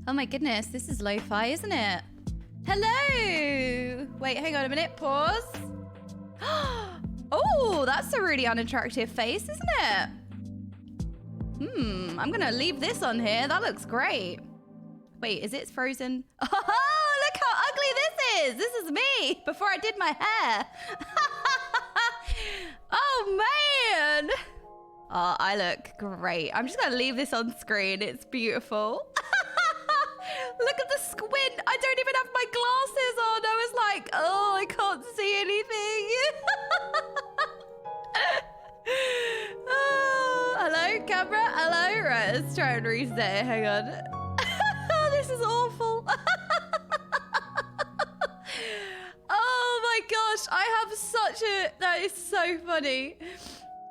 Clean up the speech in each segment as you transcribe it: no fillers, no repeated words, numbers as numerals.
Oh my goodness, this is lo-fi, isn't it? Hello! Wait, hang on a minute, pause. Oh, that's a really unattractive face, isn't it? I'm gonna leave this on here. That looks great. Wait, is it frozen? Oh, look how ugly this is! This is me before I did my hair. Oh man! Oh, I look great. I'm just gonna leave this on screen. It's beautiful. Look at the squint. I don't even have my glasses on. I was like, oh, I can't see anything. Oh, hello, camera. Hello. Right, let's try and reset. Hang on. This is awful. Oh my gosh. I have such a... That is so funny.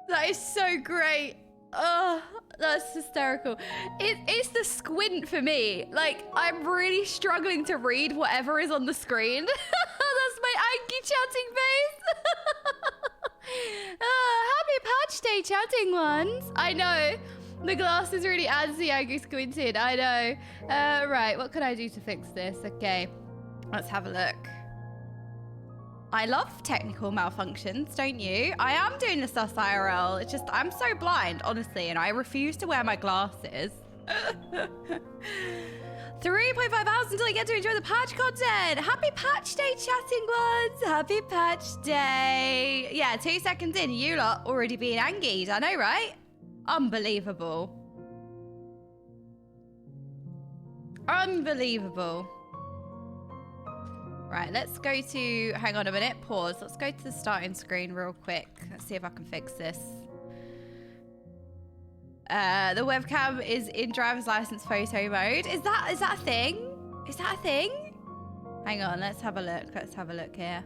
That is so great. Oh, that's hysterical. It's the squint for me. Like, I'm really struggling to read whatever is on the screen. That's my Anki chatting face. Happy patch day, chatting ones. I know. The glasses really adds the Anki squinted. I know. Right, what can I do to fix this? Okay, let's have a look. I love technical malfunctions, don't you? I am doing the sus IRL. It's just, I'm so blind, honestly, and I refuse to wear my glasses. 3.5 hours until I get to enjoy the patch content. Happy patch day, chatting ones. Happy patch day. Yeah, 2 seconds in, you lot already being angied. I know, right? Unbelievable. Unbelievable. Right, let's go to, hang on a minute, pause. Let's go to the starting screen real quick. Let's see if I can fix this. The webcam is in driver's license photo mode. Is that a thing? Is that a thing? Hang on, let's have a look. Let's have a look here.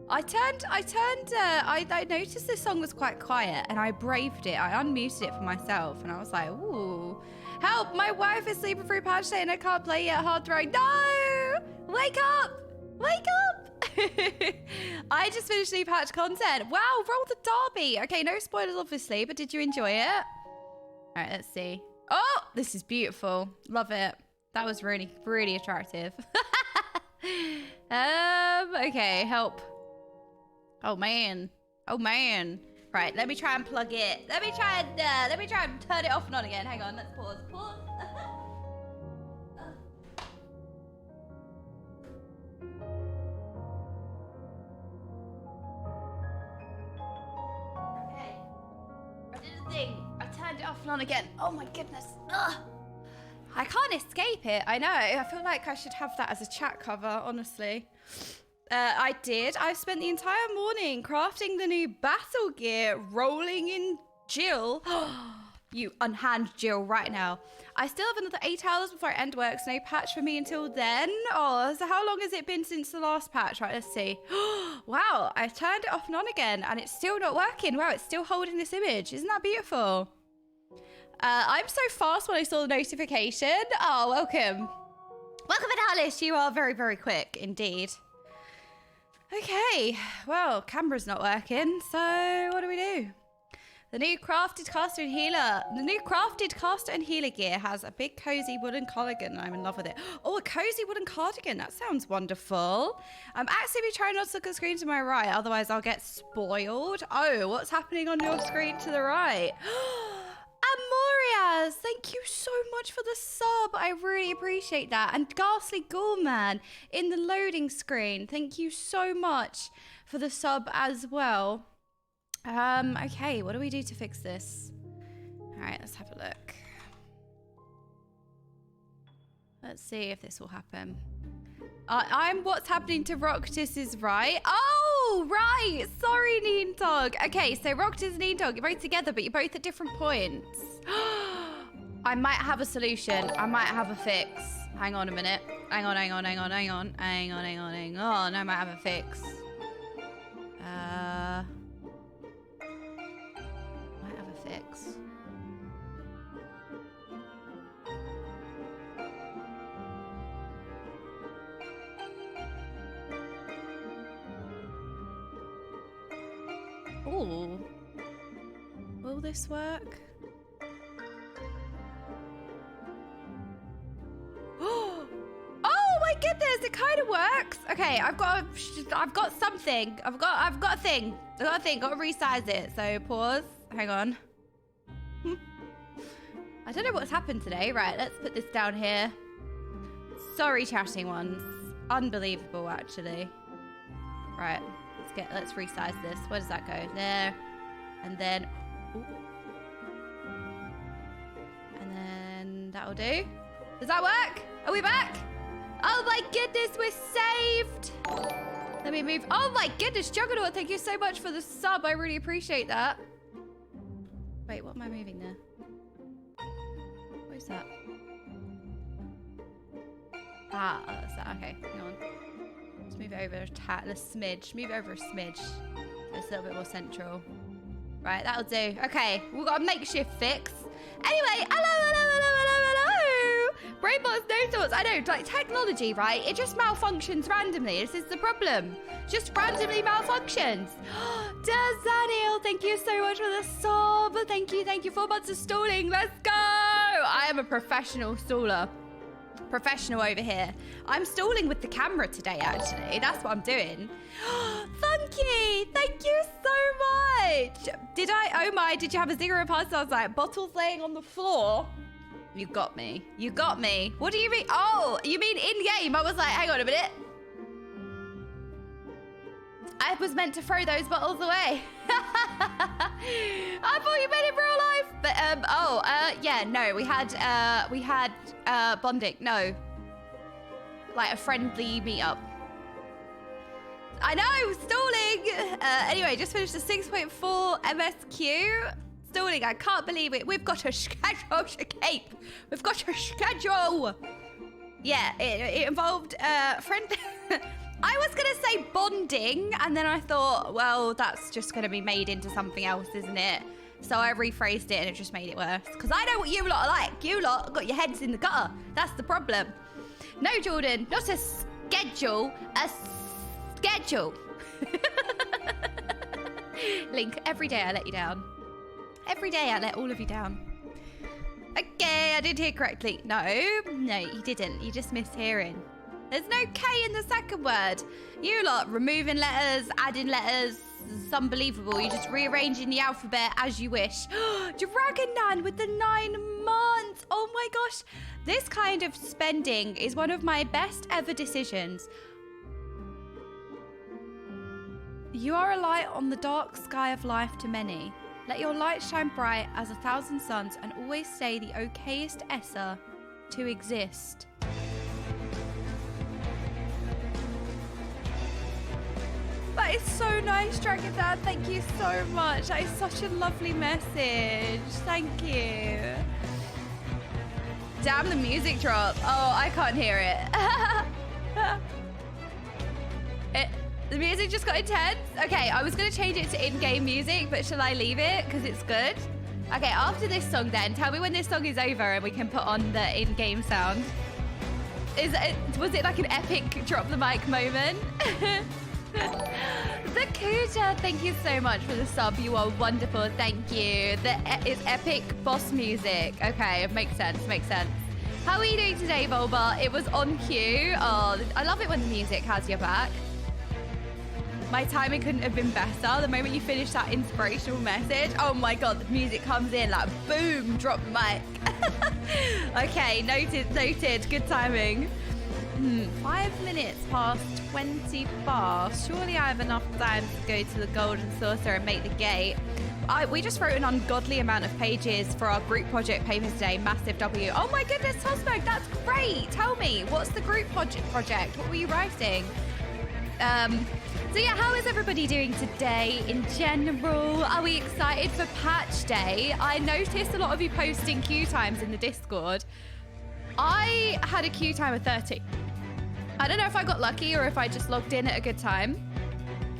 I noticed this song was quite quiet and I braved it. I unmuted it for myself and I was like, ooh. Help, my wife is sleeping through patch day and I can't play yet. Hard throwing. No! Wake up! Wake up! I just finished new patch content. Wow, roll the derby. Okay, no spoilers obviously, but did you enjoy it? All right, let's see. Oh, this is beautiful. Love it. That was really, really attractive. Okay, help. Oh man. Oh man. Right, let me try and plug it. Let me try and turn it off and on again. Hang on, let's pause. Pause. Okay. I did a thing. I turned it off and on again. Oh my goodness. Ugh. I can't escape it. I know. I feel like I should have that as a chat cover, honestly. I did. I've spent the entire morning crafting the new battle gear, rolling in Jill. You unhand Jill right now. I still have another 8 hours before I end work, so no patch for me until then. Oh, so how long has it been since the last patch? Right, let's see. Wow, I turned it off and on again, and it's still not working. Wow, it's still holding this image. Isn't that beautiful? I'm so fast when I saw the notification. Oh, welcome. Welcome, Alice. You are very, very quick indeed. Okay, well, camera's not working, so what do we do? The new crafted caster and healer. The new crafted caster and healer gear has a big cozy woolen cardigan. I'm in love with it. Oh, a cozy woolen cardigan. That sounds wonderful. I'm actively trying not to look at the screen to my right, otherwise I'll get spoiled. Oh, what's happening on your screen to the right? Amorias, thank you so much for the sub. I really appreciate that. And Ghastly Ghoulman in the loading screen. Thank you so much for the sub as well. Okay, what do we do to fix this? All right, let's have a look. Let's see if this will happen. I'm what's happening to Roctus is right. Oh, right. Sorry, Neentog. Okay, so Roctus and Neentog, you're both together, but you're both at different points. I might have a solution. I might have a fix. Hang on a minute. Hang on. I might have a fix. Might have a fix. Ooh. Will this work? goodness, it kind of works. Okay, I've got something. I've got a thing. Got to resize it. So pause. Hang on. I don't know what's happened today. Right, let's put this down here. Sorry, chatting ones. Unbelievable, actually. Right, let's resize this. Where does that go? There, and then, ooh. And then that'll do. Does that work? Are we back? Oh my goodness, we're saved. Let me move. Oh my goodness, Juggernaut, thank you so much for the sub. I really appreciate that. Wait, what am I moving there? What is that? Ah, that's that. Okay, hang on. Let's move it over a smidge. Move it over a smidge. So it's a little bit more central. Right, that'll do. Okay, we've got a makeshift fix. Anyway, hello. Brainbots, no thoughts. I know, like technology, right? It just malfunctions randomly. This is the problem. Just randomly malfunctions. Daniel, thank you so much for the sub. Thank you. 4 months of stalling. Let's go. I am a professional staller. Professional over here. I'm stalling with the camera today, actually. That's what I'm doing. Funky, thank you so much. Did you have a 0 pass? I was like, bottles laying on the floor. You got me. You got me. What do you mean? Oh, you mean in-game? I was like, hang on a minute. I was meant to throw those bottles away. I thought you meant in real life. But, yeah, no, we had bonding. No. Like a friendly meetup. I know, stalling. Anyway, just finished the 6.4 MSQ. Stalling, I can't believe it. We've got a schedule, Cape. We've got a schedule. Yeah, it involved friend. I was going to say bonding, and then I thought, well, that's just going to be made into something else, isn't it? So I rephrased it, and it just made it worse. Because I know what you lot are like. You lot got your heads in the gutter. That's the problem. No, Jordan, not a schedule, a schedule. Link, every day I let you down. Every day I let all of you down. Okay, I did hear correctly. No, you didn't. You just missed hearing. There's no K in the second word. You lot removing letters, adding letters. It's unbelievable. You're just rearranging the alphabet as you wish. Dragon Nan with the 9 months. Oh my gosh. This kind of spending is one of my best ever decisions. You are a light on the dark sky of life to many. Let your light shine bright as 1,000 suns and always stay the okayest Essa to exist. That is so nice, Dragon Dad. Thank you so much. That is such a lovely message. Thank you. Damn, the music drop. Oh, I can't hear it. The music just got intense. Okay, I was going to change it to in-game music, but shall I leave it? Because it's good. Okay, after this song then, tell me when this song is over and we can put on the in-game sound. Was it like an epic drop the mic moment? The Kuja, thank you so much for the sub. You are wonderful. Thank you. It's epic boss music. Okay, makes sense. How are you doing today, Volba? It was on cue. Oh, I love it when the music has your back. My timing couldn't have been better. The moment you finish that inspirational message, oh my God, the music comes in like boom, drop the mic. Okay, noted. Good timing. 5 minutes past 20 past. Surely I have enough time to go to the Golden Saucer and make the gate. We just wrote an ungodly amount of pages for our group project paper today. Massive W. Oh my goodness, Tosmo, that's great. Tell me, what's the group project? What were you writing? So yeah, how is everybody doing today in general? Are we excited for patch day? I noticed a lot of you posting queue times in the Discord. I had a queue time of 30. I don't know if I got lucky or if I just logged in at a good time,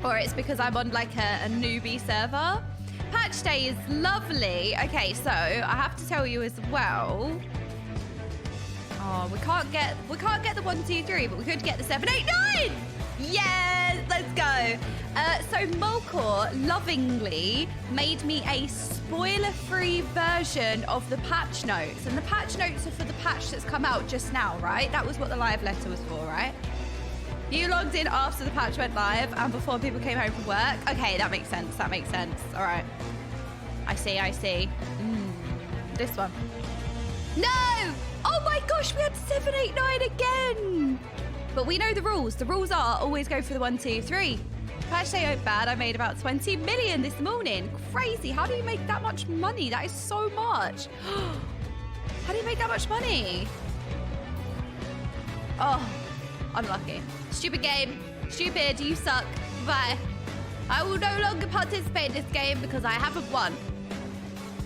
or it's because I'm on like a newbie server. Patch day is lovely. Okay, so I have to tell you as well. Oh, we can't get the 1, 2, 3, but we could get the 7, 8, 9. Yes, let's go. So Mulcor lovingly made me a spoiler-free version of the patch notes. And the patch notes are for the patch that's come out just now, right? That was what the live letter was for, right? You logged in after the patch went live and before people came home from work. Okay, that makes sense. That makes sense. All right. I see. This one. No! Oh my gosh, we had 789 again. But we know the rules. The rules are always go for the 1, 2, 3. Patch day ain't bad. I made about 20 million this morning. Crazy. How do you make that much money? That is so much. How do you make that much money? Oh, unlucky. Stupid game. Stupid. You suck. Bye. I will no longer participate in this game because I haven't won.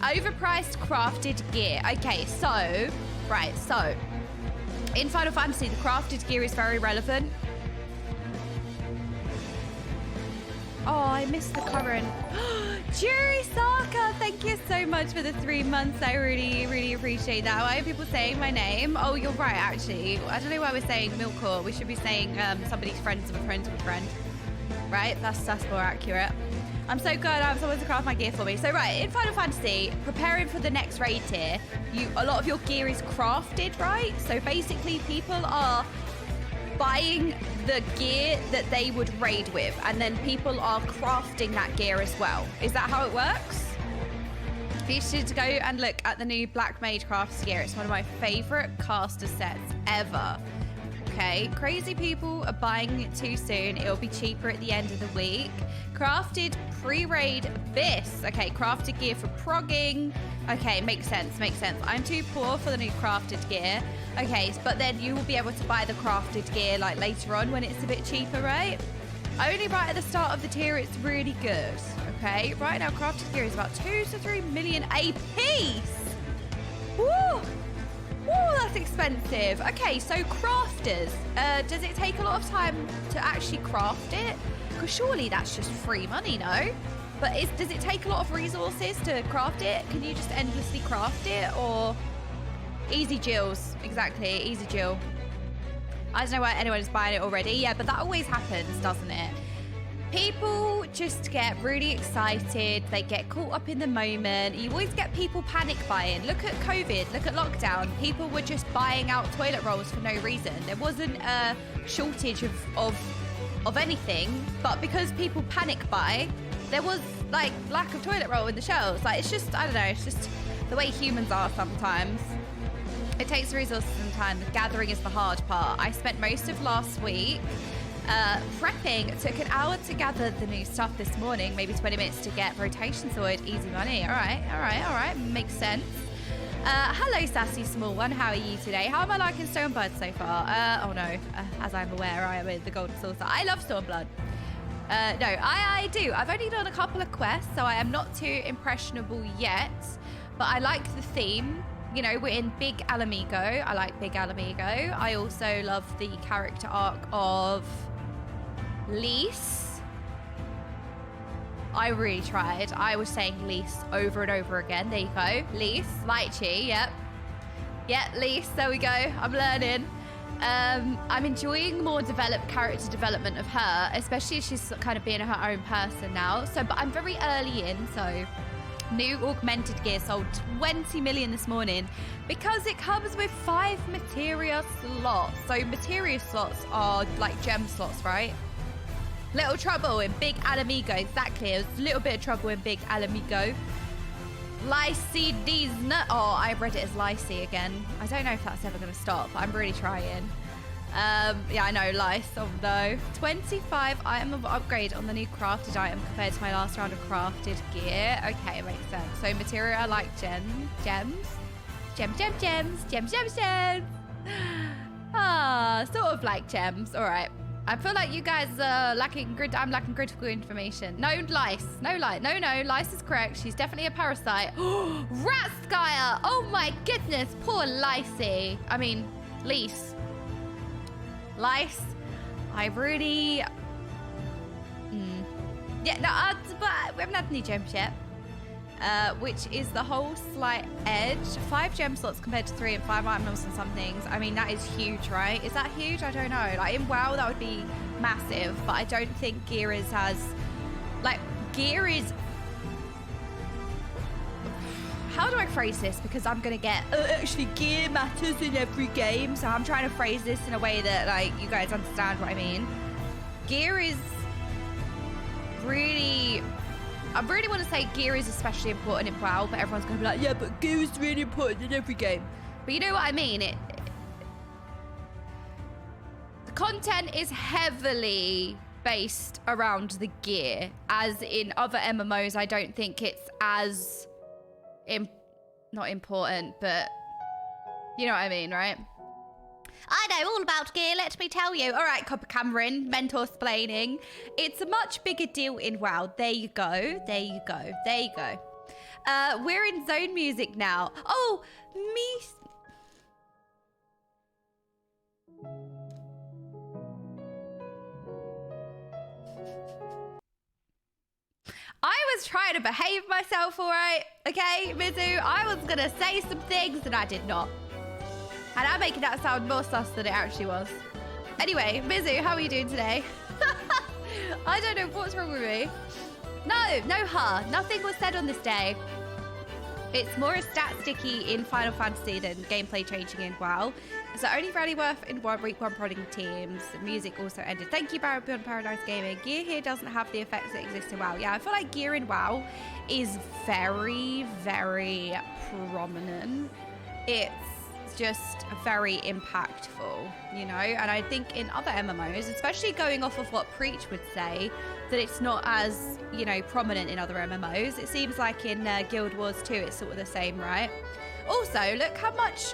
Overpriced crafted gear. Okay, so, right, so in Final Fantasy, the crafted gear is very relevant. Oh, I missed the current. Jury Saka, thank you so much for the 3 months. I really, really appreciate that. Why are people saying my name? Oh, you're right, actually. I don't know why we're saying Milkor. We should be saying somebody's friends of a friend of a friend. Right? That's more accurate. I'm so glad I have someone to craft my gear for me. So, right, in Final Fantasy, preparing for the next raid tier, a lot of your gear is crafted, right? So, basically, people are buying the gear that they would raid with, and then people are crafting that gear as well. Is that how it works? You should go and look at the new Black Mage Crafts gear. It's one of my favorite caster sets ever. Okay, crazy people are buying it too soon. It'll be cheaper at the end of the week. Crafted pre-raid Abyss. Okay, crafted gear for progging. Okay, makes sense. I'm too poor for the new crafted gear. Okay, but then you will be able to buy the crafted gear like later on when it's a bit cheaper, right? Only right at the start of the tier, it's really good. Okay, right now crafted gear is about 2 to 3 million a piece. Woo! Oh, that's expensive. Okay, so crafters. Does it take a lot of time to actually craft it? Because surely that's just free money, no? But does it take a lot of resources to craft it? Can you just endlessly craft it? Or easy Jills? Exactly, easy Jill. I don't know why anyone is buying it already. Yeah, but that always happens, doesn't it? People just get really excited. They get caught up in the moment. You always get people panic buying. Look at COVID. Look at lockdown. People were just buying out toilet rolls for no reason. There wasn't a shortage of anything, but because people panic buy, there was like lack of toilet roll in the shelves. Like, it's just, I don't know, it's just the way humans are sometimes. It takes resources and time. The gathering is the hard part. I spent most of last week prepping. It took an hour to gather the new stuff this morning, maybe 20 minutes to get rotation sorted. Easy money. All right. Makes sense. Hello, Sassy Small One. How are you today? How am I liking Stormblood so far? Oh no, as I'm aware, I am in the Golden Saucer. I love Stormblood. No, I do. I've only done a couple of quests, so I am not too impressionable yet, but I like the theme. You know, we're in Big Alamigo. I like Big Alamigo. I also love the character arc of Lise. I really tried. I was saying Lise over and over again. There you go. Lise, Lychee, yep. Yep, Lise, there we go. I'm learning. I'm enjoying more developed character development of her, especially as she's kind of being her own person now. So, but I'm very early in, so new augmented gear sold 20 million this morning because it comes with 5 materia slots. So materia slots are like gem slots, right? Little trouble in Big Alamigo. Exactly. There's a little bit of trouble in Big Alamigo. Lycee Disney. Oh, I read it as Lycee again. I don't know if that's ever going to stop. I'm really trying. Yeah, I know, Lice. Oh no. 25 item of upgrade on the new crafted item compared to my last round of crafted gear. Okay, it makes sense. So material like gems. Ah, sort of like gems. All right. I feel like you guys are lacking I'm lacking critical information. No, Lice. No, Lice is correct. She's definitely a parasite. Ratskire! Oh my goodness, poor Lycee. I mean, Lice. I really... Yeah, no, but we haven't had any gems yet. which is the whole slight edge. 5 gem slots compared to 3 and 5 items and some things. I mean, that is huge, right? Is that huge? I don't know. Like in WoW, that would be massive, but I don't think gear is as, like, gear is, how do I phrase this? Because I'm gonna get, actually gear matters in every game. So I'm trying to phrase this in a way that like you guys understand what I mean. Gear is really, I really want to say gear is especially important in WoW, but everyone's gonna be like, yeah, but gear is really important in every game. But you know what I mean? The content is heavily based around the gear, as in other MMOs. I don't think it's as not important, but you know what I mean, right? I know all about gear, let me tell you. All right, Copper Cameron, mentor splaining. It's a much bigger deal in WoW. There you go, there you go, there you go. We're in zone music now. Oh, me. I was trying to behave myself, all right? Okay, Mizu, I was gonna say some things and I did not. And I'm making that sound more sus than it actually was. Anyway, Mizu, how are you doing today? I don't know what's wrong with me. No, nothing was said on this day. It's more a stat sticky in Final Fantasy than gameplay changing in WoW. So only rarely worth in week 1 prodding teams. The music also ended. Thank you, Barry Beyond Paradise Gaming. Gear here doesn't have the effects that exist in WoW. Yeah, I feel like gear in WoW is very, very prominent. It's just very impactful, you know? And I think in other MMOs, especially going off of what Preach would say, that it's not as, you know, prominent in other MMOs. It seems like in Guild Wars 2, it's sort of the same, right? Also, look how much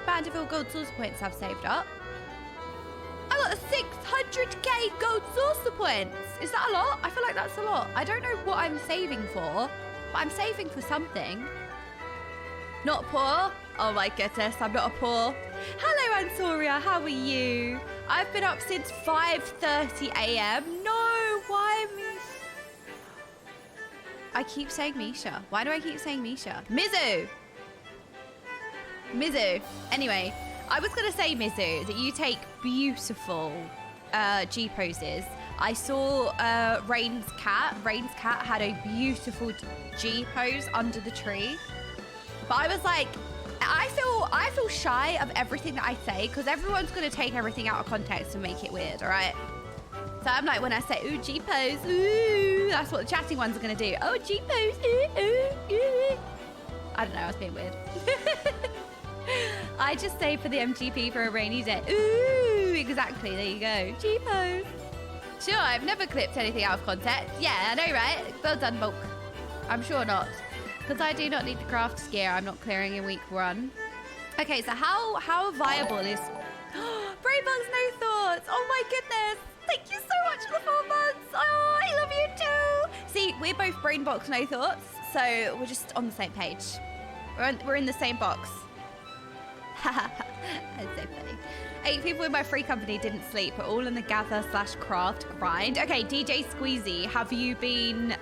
Bandiville gold saucer points I've saved up. I got 600k gold saucer points. Is that a lot? I feel like that's a lot. I don't know what I'm saving for, but I'm saving for something. Not poor. Oh my goodness, I'm not a poor. Hello, Antoria, how are you? I've been up since 5:30 a.m. No, why me? I keep saying Misha. Why do I keep saying Misha? Mizu. Anyway, I was going to say, Mizu, that you take beautiful G poses. I saw Rain's cat. Rain's cat had a beautiful G pose under the tree. But I was like, I feel shy of everything that I say because everyone's going to take everything out of context and make it weird, all right? So I'm like, when I say, ooh, G pose, ooh, that's what the chatting ones are going to do. Oh, G pose, ooh, ooh, ooh. I don't know, I was being weird. I just say for the MGP for a rainy day. Ooh, exactly, there you go. G pose. Sure, I've never clipped anything out of context. Yeah, I know, right? Well done, Bulk. I'm sure not. Because I do not need the craft gear. I'm not clearing in week 1. Okay, so how viable is... Brainbugs, no thoughts. Oh my goodness. Thank you so much for the 4 months. Oh, I love you too. See, we're both Brainbox, no thoughts. So we're just on the same page. We're in the same box. That's so funny. 8 people in my free company didn't sleep, but all in the gather/craft grind. Okay, DJ Squeezy, have you been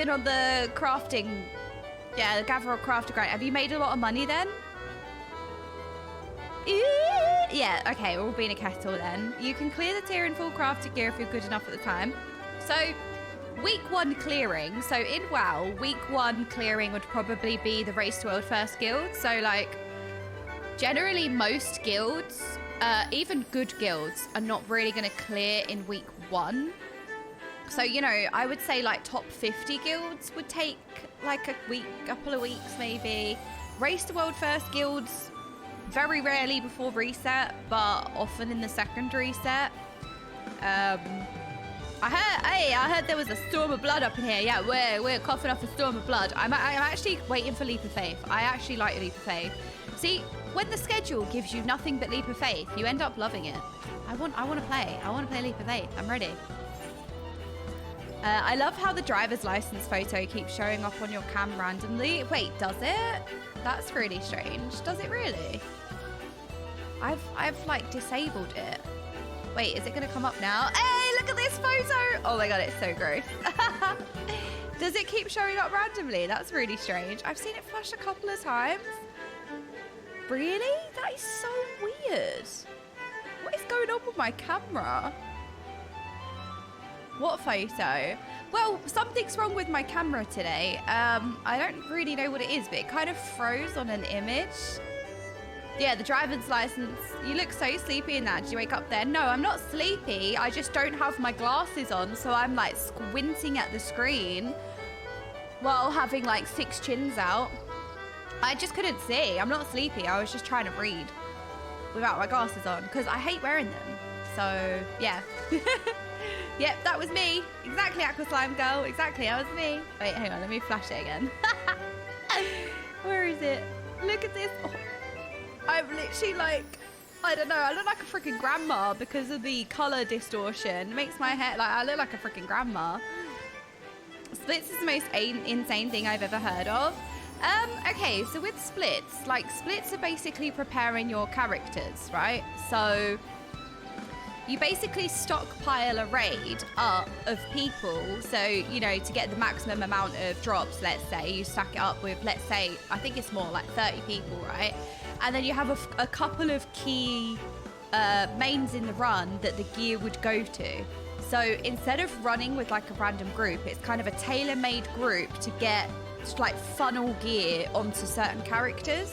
on the crafting? Yeah, the gather or crafter grind. Have you made a lot of money then? Yeah, okay, we're all being a kettle then. You can clear the tier in full crafted gear if you're good enough at the time. So, week 1 clearing. So in WoW, week 1 clearing would probably be the Race to World First Guild. So like, generally most guilds, even good guilds, are not really going to clear in week 1. So, you know, I would say like top 50 guilds would take like a week, couple of weeks maybe. Race to World First guilds, very rarely before reset, but often in the second reset. I heard there was a storm of blood up in here. Yeah, we're coughing off a storm of blood. I'm actually waiting for Leap of Faith. I actually like Leap of Faith. See, when the schedule gives you nothing but Leap of Faith, you end up loving it. I want to play. I want to play Leap of Faith. I'm ready. I love how the driver's license photo keeps showing up on your cam randomly. Wait, does it? That's really strange. Does it really? I've like disabled it. Wait, is it gonna come up now? Hey, look at this photo. Oh my God, it's so gross. Does it keep showing up randomly? That's really strange. I've seen it flash a couple of times. Really? That is so weird. What is going on with my camera? What photo? Well, something's wrong with my camera today. I don't really know what it is, but it kind of froze on an image. Yeah, the driver's license. You look so sleepy in that. Did you wake up then? No, I'm not sleepy. I just don't have my glasses on, so I'm like squinting at the screen while having like 6 chins out. I just couldn't see. I'm not sleepy. I was just trying to read without my glasses on because I hate wearing them. So, yeah. Yep, that was me. Exactly, Aqua Slime Girl. Exactly, that was me. Wait, hang on. Let me flash it again. Where is it? Look at this. Oh, I'm literally like, I don't know. I look like a freaking grandma because of the color distortion. It makes my hair, like, I look like a freaking grandma. Splits is the most insane thing I've ever heard of. Okay, so with splits, like, splits are basically preparing your characters, right? So you basically stockpile a raid up of people. So, you know, to get the maximum amount of drops, let's say, you stack it up with, let's say, I think it's more like 30 people, right? And then you have a couple of key mains in the run that the gear would go to. So instead of running with like a random group, it's kind of a tailor-made group to get like funnel gear onto certain characters.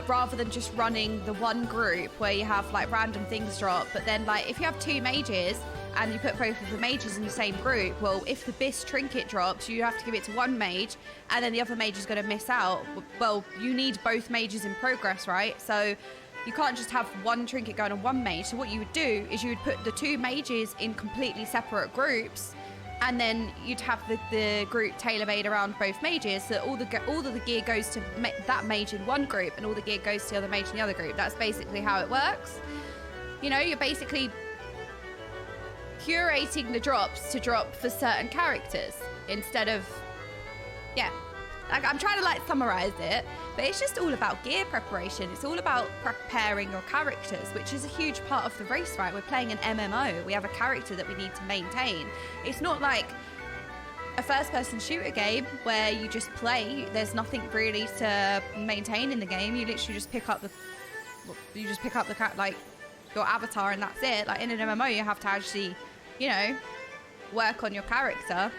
Rather than just running the one group where you have like random things drop. But then like if you have 2 mages and you put both of the mages in the same group, well, if the BIS trinket drops, you have to give it to one mage and then the other mage is going to miss out. Well, you need both mages in progress, right? So you can't just have one trinket going on one mage. So what you would do is you would put the 2 mages in completely separate groups, and then you'd have the group tailor-made around both mages, so that all of the gear goes to that mage in one group and all the gear goes to the other mage in the other group. That's basically how it works. You know, you're basically curating the drops to drop for certain characters instead of, yeah. Like, I'm trying to like summarize it, but it's just all about gear preparation. It's all about preparing your characters, which is a huge part of the race, right? We're playing an MMO. We have a character that we need to maintain. It's not like a first-person shooter game where you just play. There's nothing really to maintain in the game. You literally just pick up the like your avatar and that's it. Like in an MMO, you have to actually, you know, work on your character.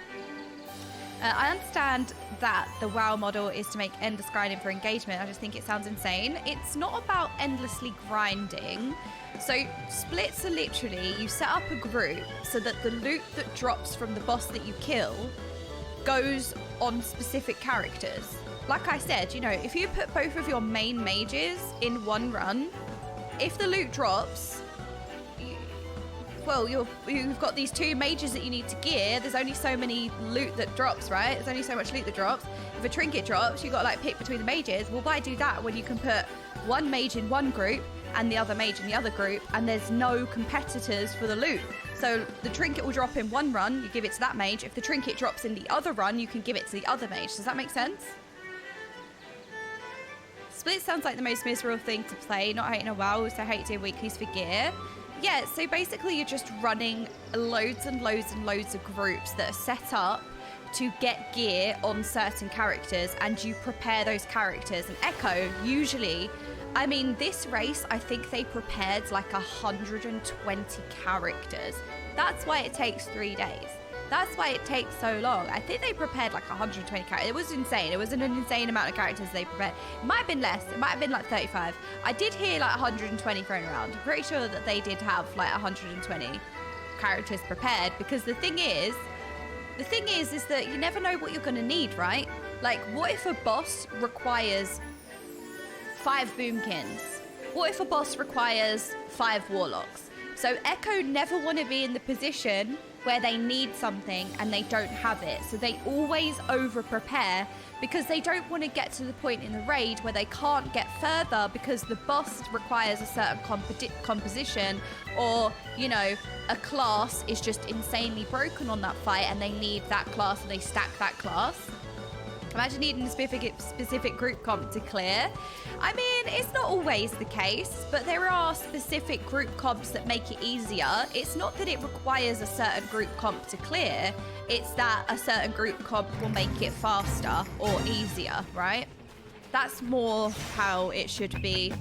I understand that the WoW model is to make endless grinding for engagement. I just think it sounds insane. It's not about endlessly grinding. So splits are literally, you set up a group so that the loot that drops from the boss that you kill goes on specific characters. Like I said, you know, if you put both of your main mages in one run, if the loot drops, well, you've got these 2 mages that you need to gear. There's only so many loot that drops, right? There's only so much loot that drops. If a trinket drops, you've got to like pick between the mages. Well, why do that when you can put one mage in one group and the other mage in the other group, and there's no competitors for the loot? So the trinket will drop in one run, you give it to that mage. If the trinket drops in the other run, you can give it to the other mage. Does that make sense? Split sounds like the most miserable thing to play. Not hating a WoW, also hate doing weeklies for gear. Yeah, so basically you're just running loads and loads and loads of groups that are set up to get gear on certain characters, and you prepare those characters. And Echo, usually, I mean, this race, I think they prepared like 120 characters. That's why it takes 3 days. That's why it takes so long. I think they prepared like 120 characters. It was insane. It was an insane amount of characters they prepared. It might have been less. It might have been like 35. I did hear like 120 thrown around. I'm pretty sure that they did have like 120 characters prepared, because the thing is that you never know what you're going to need, right? Like, what if a boss requires 5 boomkins? What if a boss requires 5 warlocks? So Echo never want to be in the position where they need something and they don't have it. So they always over-prepare, because they don't want to get to the point in the raid where they can't get further because the boss requires a certain composition, or, you know, a class is just insanely broken on that fight and they need that class and they stack that class. Imagine needing a specific group comp to clear. I mean, it's not not always the case, but there are specific group comps that make it easier. It's not that it requires a certain group comp to clear, it's that a certain group comp will make it faster or easier, right? That's more how it should be.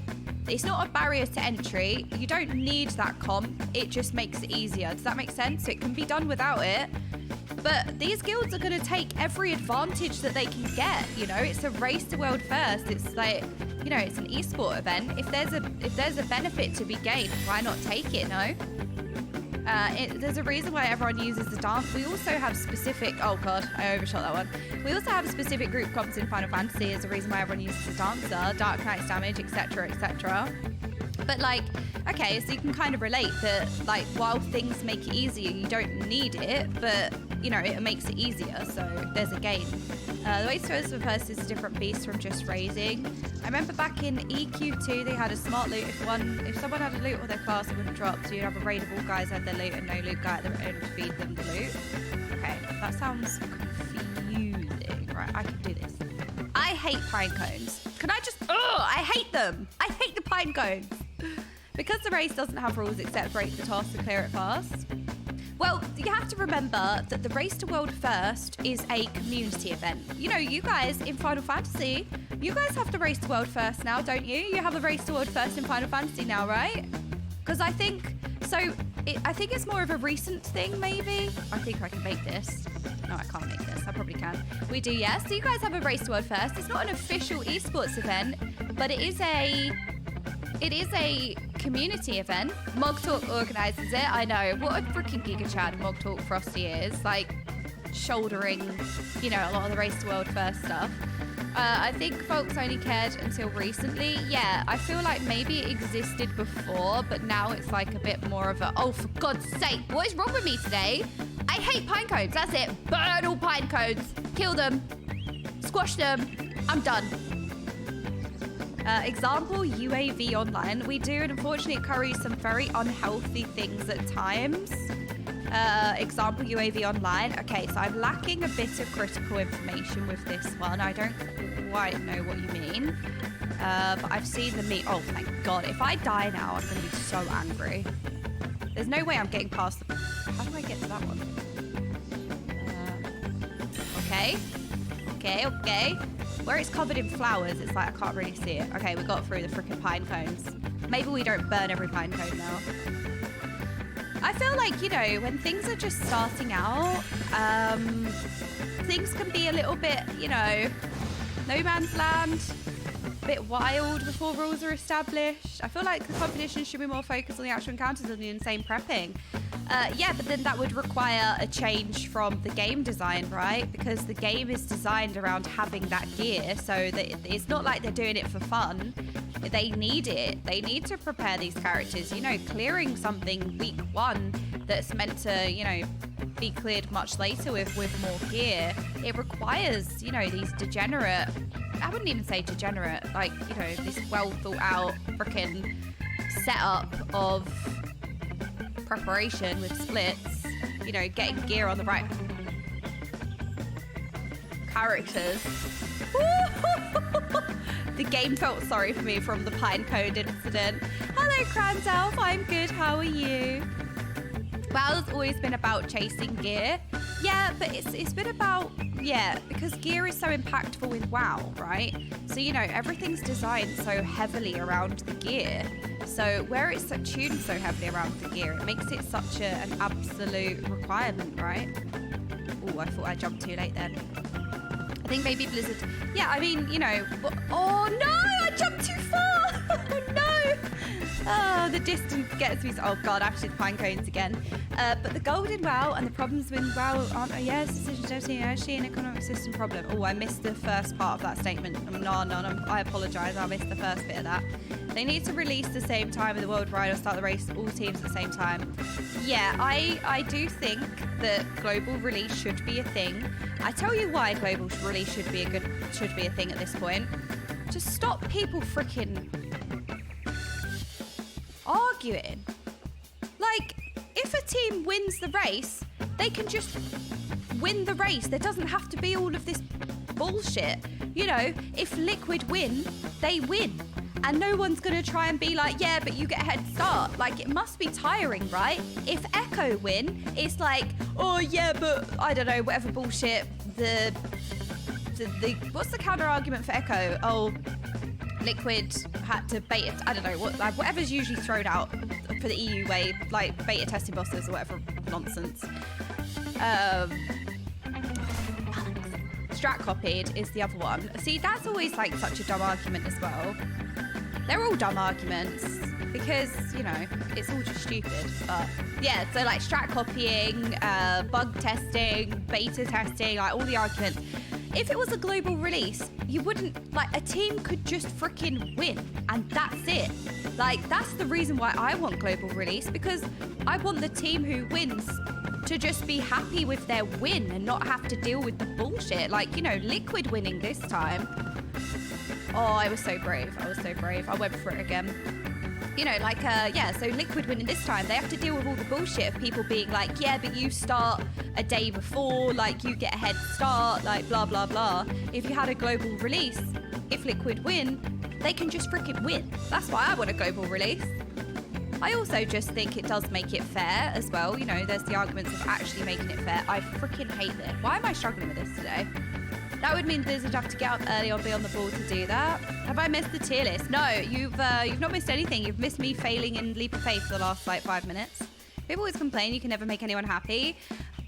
It's not a barrier to entry. You don't need that comp. It just makes it easier. Does that make sense? It can be done without it. But these guilds are going to take every advantage that they can get. You know, it's a race to world first. It's like, you know, it's an esport event. If there's a benefit to be gained, why not take it? No. There's a reason why everyone uses the dance. We also have specific... Oh, God, I overshot that one. We also have specific group comps in Final Fantasy as a reason why everyone uses the dancer, Dark Knight's damage, etc., etc. But, like, okay, so you can kind of relate that, like, while things make it easier, you don't need it, but, you know, it makes it easier, so there's a gain. The way to first is a different beast from just raising. I remember back in EQ2, they had a smart loot. If someone had a loot or their class, it wouldn't drop. So you'd have a raid of all guys had their loot and no loot guy at their own to feed them the loot. Okay, that sounds confusing. Right, I can do this. I hate pine cones. Can I just... Oh, I hate them. I hate the pine cones. Because the race doesn't have rules except break the task to clear it fast. Well, you have to remember that the Race to World First is a community event. You know, you guys in Final Fantasy, you guys have the Race to World First now, don't you? You have a Race to World First in Final Fantasy now, right? Because I think it's more of a recent thing, maybe. I think I can make this. No, I can't make this. I probably can. We do, yes. So you guys have a Race to World First. It's not an official esports event, but it is a community event. Mog Talk organises it. I know. What a freaking Giga Chad Mog Talk Frosty is. Like, shouldering, you know, a lot of the Race to World First stuff. I think folks only cared until recently. Yeah, I feel like maybe it existed before, but now it's like a bit more of a, oh, for God's sake, what is wrong with me today? I hate pine cones. That's it. Burn all pine cones. Kill them. Squash them. I'm done. Example, UAV online. We do, and unfortunately it carries some very unhealthy things at times. Example, UAV online. Okay, so I'm lacking a bit of critical information with this one. I don't quite know what you mean. But I've seen the meme. Oh, thank God. If I die now, I'm going to be so angry. There's no way I'm getting past the... How do I get to that one? Okay. Okay. Where it's covered in flowers, it's like I can't really see it. Okay, we got through the freaking pine cones. Maybe we don't burn every pine cone now. I feel like, you know, when things are just starting out, things can be a little bit, you know, no man's land, a bit wild before rules are established. I feel like the competition should be more focused on the actual encounters and the insane prepping. Yeah, but then that would require a change from the game design, right? Because the game is designed around having that gear, so that it's not like they're doing it for fun. They need it. They need to prepare these characters. You know, clearing something week one that's meant to, you know, be cleared much later with more gear. It requires, you know, these degenerate... I wouldn't even say degenerate, like, you know, this well thought out freaking setup of preparation with splits, you know, getting gear on the right characters. The game felt sorry for me from the pine cone incident. Hello, Cranself, I'm good, how are you? WoW's always been about chasing gear. Yeah, but it's been about, yeah, because gear is so impactful in WoW, right? So, you know, everything's designed so heavily around the gear. So where it's tuned so heavily around the gear, it makes it such an absolute requirement, right? Oh, I thought I jumped too late then. I think maybe Blizzard... Yeah, I mean, you know... Oh, no! I jumped too far! Oh, no! Oh, the distance gets me... Oh, God, actually, the pine cones again. But the golden WoW and the problems with WoW aren't... Oh, yes, decisions definitely actually an economic system problem. Oh, I missed the first part of that statement. I apologise. I missed the first bit of that. They need to release the same time with the World Ride or start the race, all teams at the same time. Yeah, I do think that global release should be a thing. I tell you why global release should be a thing at this point. Just stop people freaking arguing. Like, if a team wins the race, they can just win the race. There doesn't have to be all of this bullshit. You know, if Liquid win, they win. And no one's gonna try and be like, yeah, but you get a head start. Like, it must be tiring, right? If Echo win, it's like, oh yeah, but I don't know, whatever bullshit. The what's the counter argument for Echo? Oh, Liquid had to beta, I don't know, whatever's usually thrown out for the EU way, like beta testing bosses or whatever nonsense. Strat copied is the other one. See, that's always like such a dumb argument as well. They're all dumb arguments because, you know, it's all just stupid. But yeah, so like strat copying, bug testing, beta testing, like all the arguments. If it was a global release, you wouldn't, like, a team could just freaking win and that's it. Like, that's the reason why I want global release, because I want the team who wins to just be happy with their win and not have to deal with the bullshit. Like, you know, Liquid winning this time. Oh, I was so brave. I was so brave. I went for it again. You know, like, yeah, so Liquid winning this time, they have to deal with all the bullshit of people being like, yeah, but you start a day before, like, you get a head start, like, blah, blah, blah. If you had a global release, if Liquid win, they can just freaking win. That's why I want a global release. I also just think it does make it fair as well. You know, there's the arguments of actually making it fair. I freaking hate this. Why am I struggling with this today? That would mean Blizzard have to get up early or be on the ball to do that. Have I missed the tier list? No, you've not missed anything. You've missed me failing in Leap of Faith for the last, like, 5 minutes. People always complain you can never make anyone happy.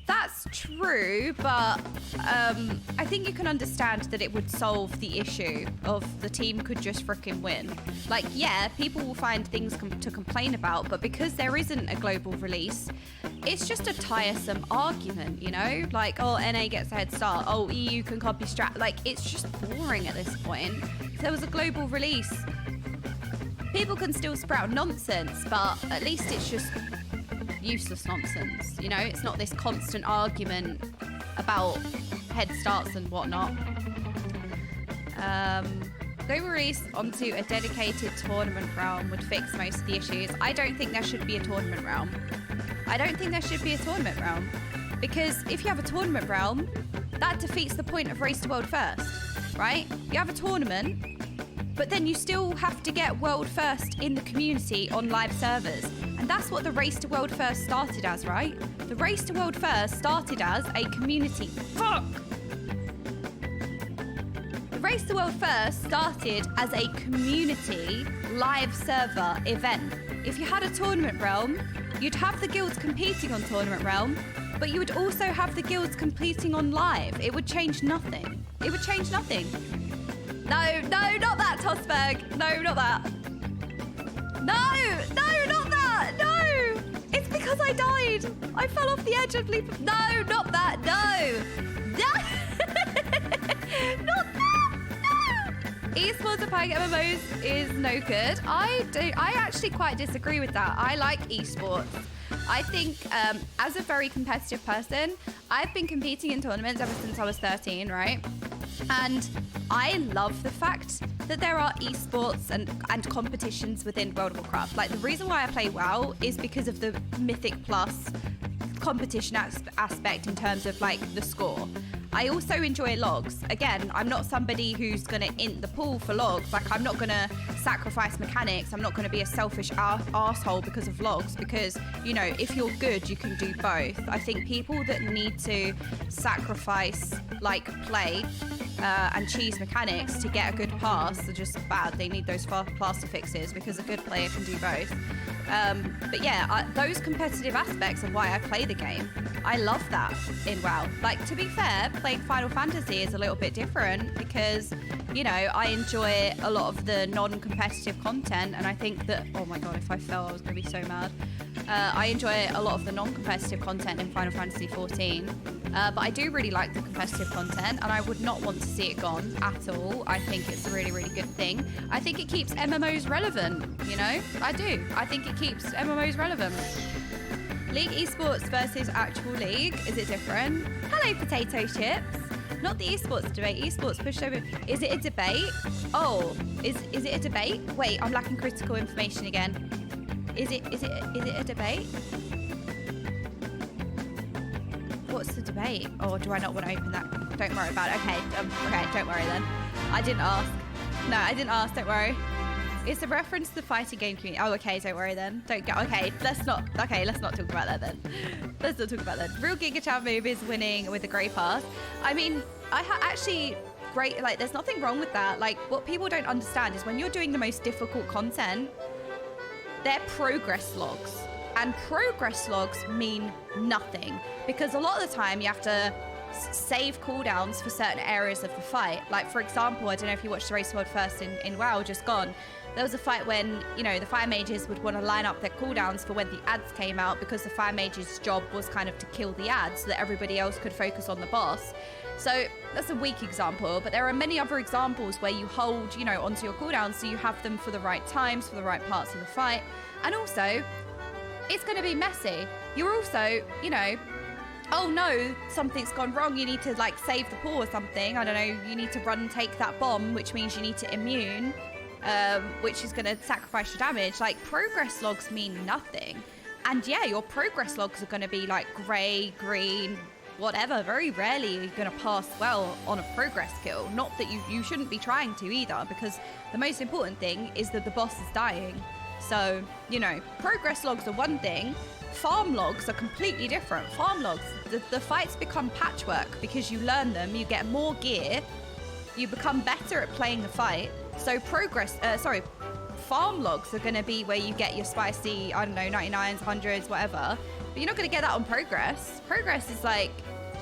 That's true, but I think you can understand that it would solve the issue of the team could just freaking win. Like, yeah, people will find things to complain about, but because there isn't a global release, it's just a tiresome argument, you know? Like, oh, NA gets a head start. Oh, EU can copy strat. Like, it's just boring at this point. If there was a global release, people can still sprout nonsense, but at least it's just useless nonsense, you know? It's not this constant argument about head starts and whatnot. Global release onto a dedicated tournament realm would fix most of the issues. I don't think there should be a tournament realm. I don't think there should be a tournament realm, because if you have a tournament realm, that defeats the point of Race to World First, right? You have a tournament, but then you still have to get World First in the community on live servers. And that's what the Race to World First started as, right? The Race to World First started as a community. Fuck! The Race to World First started as a community live server event. If you had a tournament realm, you'd have the guilds competing on tournament realm, but you would also have the guilds competing on live. It would change nothing. It would change nothing. No, not that, Tosberg. No, not that. No, not that. No. It's because I died. I fell off the edge of Leap. No, not that. No. Not that. No. Esports and playing MMOs is no good. I actually quite disagree with that. I like esports. I think as a very competitive person, I've been competing in tournaments ever since I was 13, right? And I love the fact that there are esports and competitions within World of Warcraft. Like, the reason why I play WoW is because of the Mythic Plus competition aspect in terms of, like, the score. I also enjoy logs. Again, I'm not somebody who's going to int the pool for logs. Like, I'm not going to sacrifice mechanics. I'm not going to be a selfish arsehole because of logs, because, you know, if you're good, you can do both. I think people that need to sacrifice, like, play and cheese mechanics to get a good pass are just bad. They need those plaster fixes, because a good player can do both. But yeah, those competitive aspects of why I play the game, I love that in WoW. Like, to be fair, playing Final Fantasy is a little bit different because, you know, I enjoy a lot of the non-competitive content, and I think that, oh my god, if I fell, I was going to be so mad. I enjoy a lot of the non-competitive content in Final Fantasy XIV, but I do really like the competitive content, and I would not want to see it gone at all. I think it's a really, really good thing. I think it keeps MMOs relevant, you know? I do. I think it keeps MMOs relevant. League esports versus actual league, is it different? Hello, potato chips. Not the esports debate. Esports pushed over. Is it a debate? Oh, is it a debate? Wait, I'm lacking critical information again. Is it a debate? What's the debate? Or do I not want to open that? Don't worry about it. Okay, okay, don't worry then. I didn't ask. No, I didn't ask, don't worry. It's a reference to the fighting game community. Oh, okay, don't worry then. Don't go. Okay, let's not talk about that then. Let's not talk about that. Real Giga Chad move is winning with the Grey Pass. I mean, actually great. Like, there's nothing wrong with that. Like, what people don't understand is when you're doing the most difficult content, they're progress logs. And progress logs mean nothing because a lot of the time you have to save cooldowns for certain areas of the fight. Like, for example, I don't know if you watched the Race to World First in WoW just gone. There was a fight when, you know, the fire mages would want to line up their cooldowns for when the ads came out because the fire mage's job was kind of to kill the ads so that everybody else could focus on the boss. So that's a weak example, but there are many other examples where you hold, you know, onto your cooldowns so you have them for the right times, for the right parts of the fight. And also, it's going to be messy. You're also, you know, oh no, something's gone wrong. You need to like save the pool or something. I don't know. You need to run and take that bomb, which means you need to immune, which is going to sacrifice your damage. Like, progress logs mean nothing. And yeah, your progress logs are going to be like gray, green, whatever. Very rarely are you going to pass well on a progress kill. Not that you shouldn't be trying to either, because the most important thing is that the boss is dying. So, you know, progress logs are one thing. Farm logs are completely different. Farm logs, the fights become patchwork because you learn them, you get more gear, you become better at playing the fight. So farm logs are going to be where you get your spicy, I don't know, 99s, 100s, whatever. But you're not going to get that on progress. Progress is like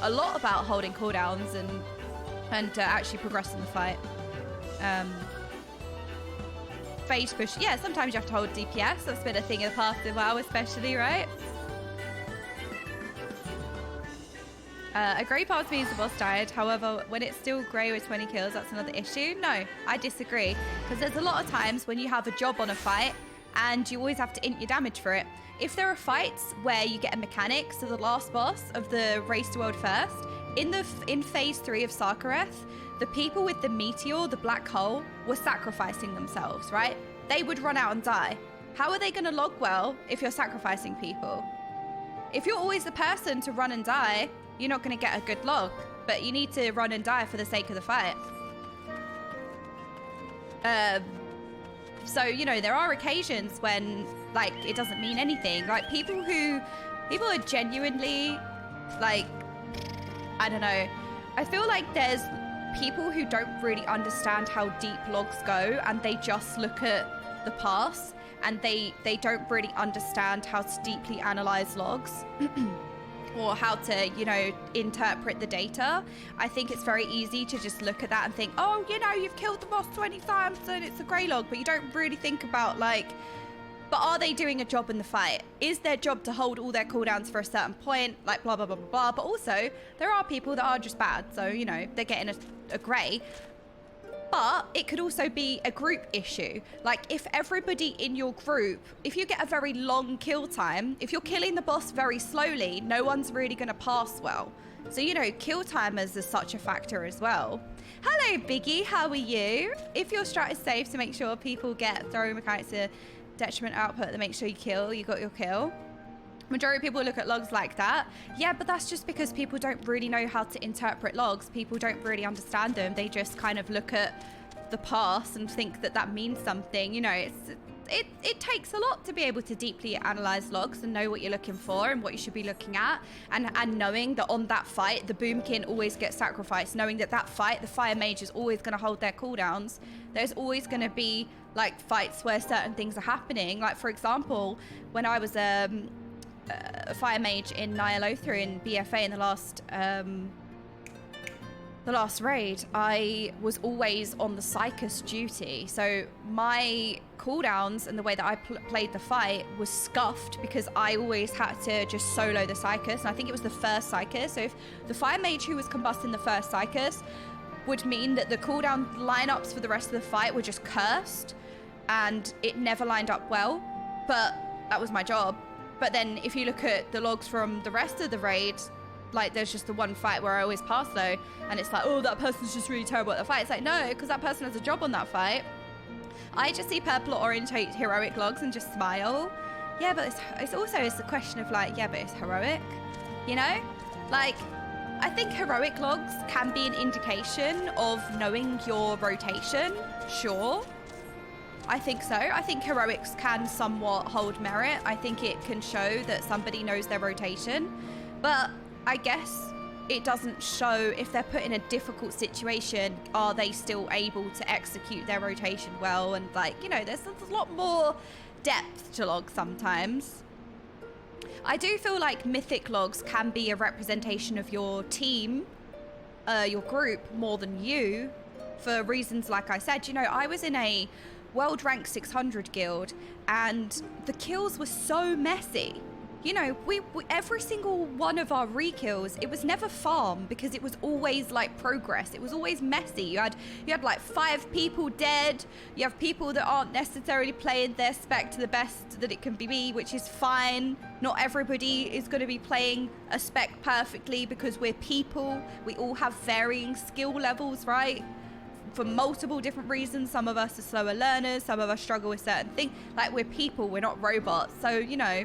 a lot about holding cooldowns and actually progressing the fight. Phase push, yeah, sometimes you have to hold DPS. That's been a thing in the past as well, especially, right? A grey pass means the boss died. However, when it's still grey with 20 kills, that's another issue. No, I disagree. Because there's a lot of times when you have a job on a fight and you always have to int your damage for it. If there are fights where you get a mechanic, so the last boss of the Race to World First, in phase 3 of Sarkareth, the people with the meteor, the black hole, were sacrificing themselves, right? They would run out and die. How are they going to log well if you're sacrificing people? If you're always the person to run and die, you're not going to get a good log, but you need to run and die for the sake of the fight. So, you know, there are occasions when, like, it doesn't mean anything. Like, people are genuinely, like, I don't know. I feel like there's people who don't really understand how deep logs go, and they just look at the pass, and they don't really understand how to deeply analyze logs or how to, you know, interpret the data. I think it's very easy to just look at that and think, oh, you know, you've killed the boss 20 times and it's a grey log, but you don't really think about, like, but are they doing a job in the fight? Is their job to hold all their cooldowns for a certain point? Like, blah, blah, blah, blah, blah. But also, there are people that are just bad. So, you know, they're getting a grey. But it could also be a group issue. Like, if everybody in your group, if you get a very long kill time, if you're killing the boss very slowly, no one's really going to pass well. So, you know, kill timers is such a factor as well. Hello, Biggie. How are you? If your strat is safe to make sure people get throwing mechanics to detriment output that makes sure you got your kill. Majority of people look at logs like that. Yeah, but that's just because people don't really know how to interpret logs. People don't really understand them. They just kind of look at the pass and think that that means something. You know, it takes a lot to be able to deeply analyze logs and know what you're looking for and what you should be looking at, and knowing that on that fight the boomkin always gets sacrificed, knowing that fight the fire mage is always going to hold their cooldowns. There's always going to be like fights where certain things are happening. Like, for example, when I was a fire mage in Nyalothra in BFA in the last raid, I was always on the Psychus duty. So my cooldowns and the way that I played the fight was scuffed because I always had to just solo the Psychus. And I think it was the first Psychus. So if the fire mage who was combusting the first Psychus would mean that the cooldown lineups for the rest of the fight were just cursed and it never lined up well. But that was my job. But then if you look at the logs from the rest of the raid, like, there's just the one fight where I always pass though, and it's like, oh, that person's just really terrible at the fight. It's like, no, because that person has a job on that fight. I just see purple or orange heroic logs and just smile. Yeah, but it's also a question of like, yeah, but it's heroic, you know? Like, I think heroic logs can be an indication of knowing your rotation, sure. I think so. I think heroics can somewhat hold merit. I think it can show that somebody knows their rotation. But I guess it doesn't show if they're put in a difficult situation, are they still able to execute their rotation well? And like, you know, there's a lot more depth to logs sometimes. I do feel like mythic logs can be a representation of your team, your group, more than you, for reasons like I said. You know, I was in a world rank 600 guild and the kills were so messy. You know, we every single one of our re-kills, it was never farm because it was always like progress. It was always messy. You had like 5 people dead. You have people that aren't necessarily playing their spec to the best that it can be, which is fine. Not everybody is going to be playing a spec perfectly because we're people. We all have varying skill levels, right? For multiple different reasons. Some of us are slower learners. Some of us struggle with certain things. Like, we're people, we're not robots. So, you know,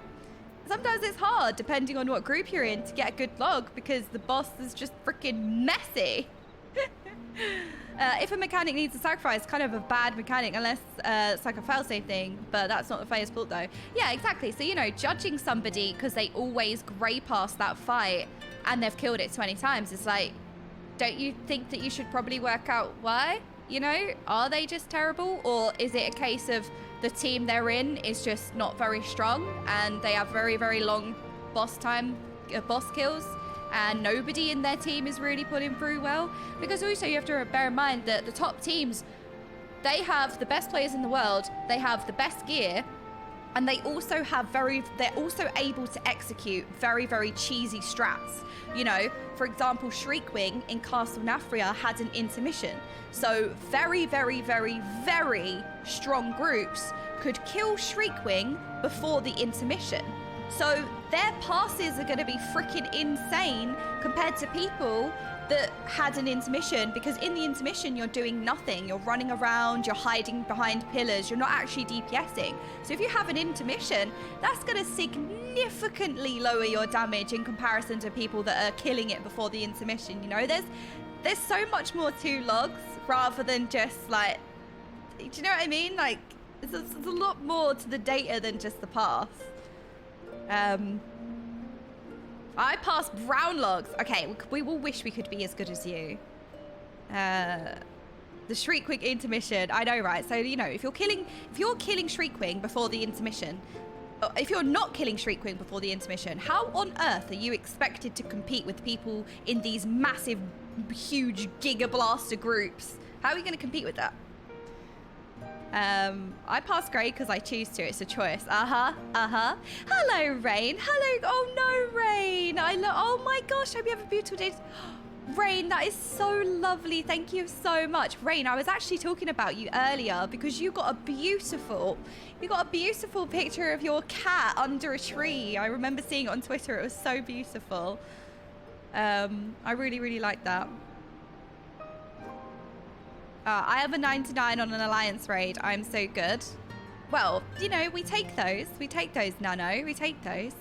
sometimes it's hard, depending on what group you're in, to get a good log because the boss is just freaking messy. If a mechanic needs a sacrifice, kind of a bad mechanic, unless it's like a failsafe thing, but that's not the player's fault though. Yeah, exactly. So, you know, judging somebody because they always grey past that fight and they've killed it 20 times is like, don't you think that you should probably work out why? You know, are they just terrible? Or is it a case of the team they're in is just not very strong and they have very, very long boss kills and nobody in their team is really pulling through well? Because also you have to bear in mind that the top teams, they have the best players in the world, they have the best gear, and they also have they're also able to execute very, very cheesy strats. You know, for example, Shriekwing in Castle Nafria had an intermission. So very, very, very, very strong groups could kill Shriekwing before the intermission. So their passes are going to be freaking insane compared to people that had an intermission, because in the intermission you're doing nothing. You're running around, you're hiding behind pillars, you're not actually DPSing. So if you have an intermission, that's going to significantly lower your damage in comparison to people that are killing it before the intermission. You know, there's so much more to logs rather than just like, do you know what I mean? Like, there's a lot more to the data than just the pass. I passed brown logs. Okay, we will wish we could be as good as you. The Shriekwing intermission. I know, right? So, you know, if you're killing Shriekwing before the intermission, if you're not killing Shriekwing before the intermission, how on earth are you expected to compete with people in these massive, huge Giga Blaster groups? How are you going to compete with that? I pass grade because I choose to. It's a choice. Hello, Rain. Hello. Oh no, Rain. Oh my gosh. Hope you have a beautiful day. Rain, that is so lovely. Thank you so much. Rain, I was actually talking about you earlier because you got a beautiful picture of your cat under a tree. I remember seeing it on Twitter. It was so beautiful. I really, really like that. I have a 99 on an alliance raid. I'm so good. Well, you know, we take those. We take those, Nano. We take those.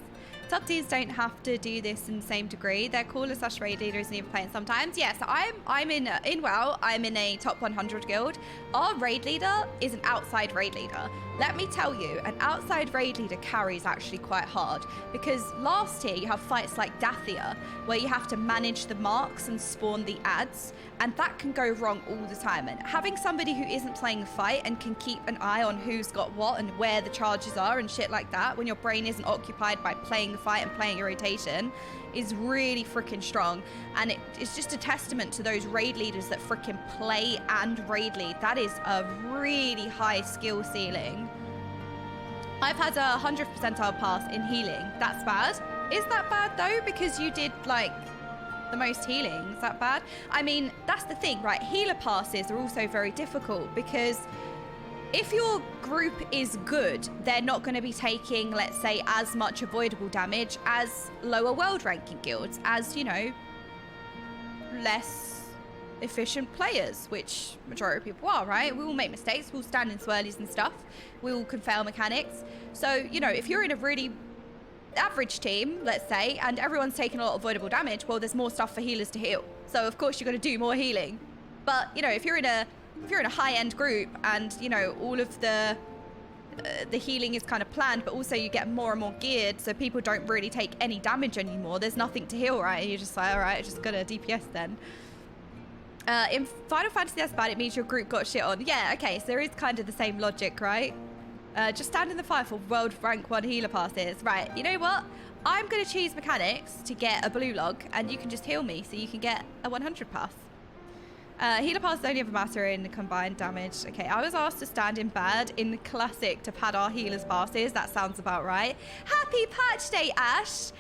Top tiers don't have to do this in the same degree. They're callers / raid leaders and even playing sometimes. Yes, I'm in WoW. I'm in a top 100 guild. Our raid leader is an outside raid leader. Let me tell you, an outside raid leader carries actually quite hard, because last year you have fights like Dathia where you have to manage the marks and spawn the ads, and that can go wrong all the time. And having somebody who isn't playing the fight and can keep an eye on who's got what and where the charges are and shit like that, when your brain isn't occupied by playing the fight and playing your rotation, is really freaking strong. And it's just a testament to those raid leaders that freaking play and raid lead. That is a really high skill ceiling. I've had a 100 percentile pass in healing. That's bad. Is that bad though? Because you did like the most healing. Is that bad? I mean, that's the thing, right? Healer passes are also very difficult because if your group is good, they're not going to be taking, let's say, as much avoidable damage as lower world ranking guilds, as, you know, less efficient players, which majority of people are, right? We all make mistakes. We'll stand in swirlies and stuff. We all can fail mechanics. So, you know, if you're in a really average team, let's say, and everyone's taking a lot of avoidable damage, well, there's more stuff for healers to heal. So, of course, you're going to do more healing. But, you know, if you're in a if you're in a high-end group and, you know, all of the healing is kind of planned, but also you get more and more geared, so people don't really take any damage anymore. There's nothing to heal, right? And you're just like, all right, just got a DPS then. In Final Fantasy, that's bad. It means your group got shit on. Yeah, okay, so there is kind of the same logic, right? Just stand in the fire for world rank 1 healer passes. Right, you know what? I'm going to choose mechanics to get a blue log, and you can just heal me, so you can get a 100 pass. Healer passes only ever matter in combined damage. Okay, I was asked to stand in bad in classic to pad our healers passes. That sounds about right. Happy patch day, Ash.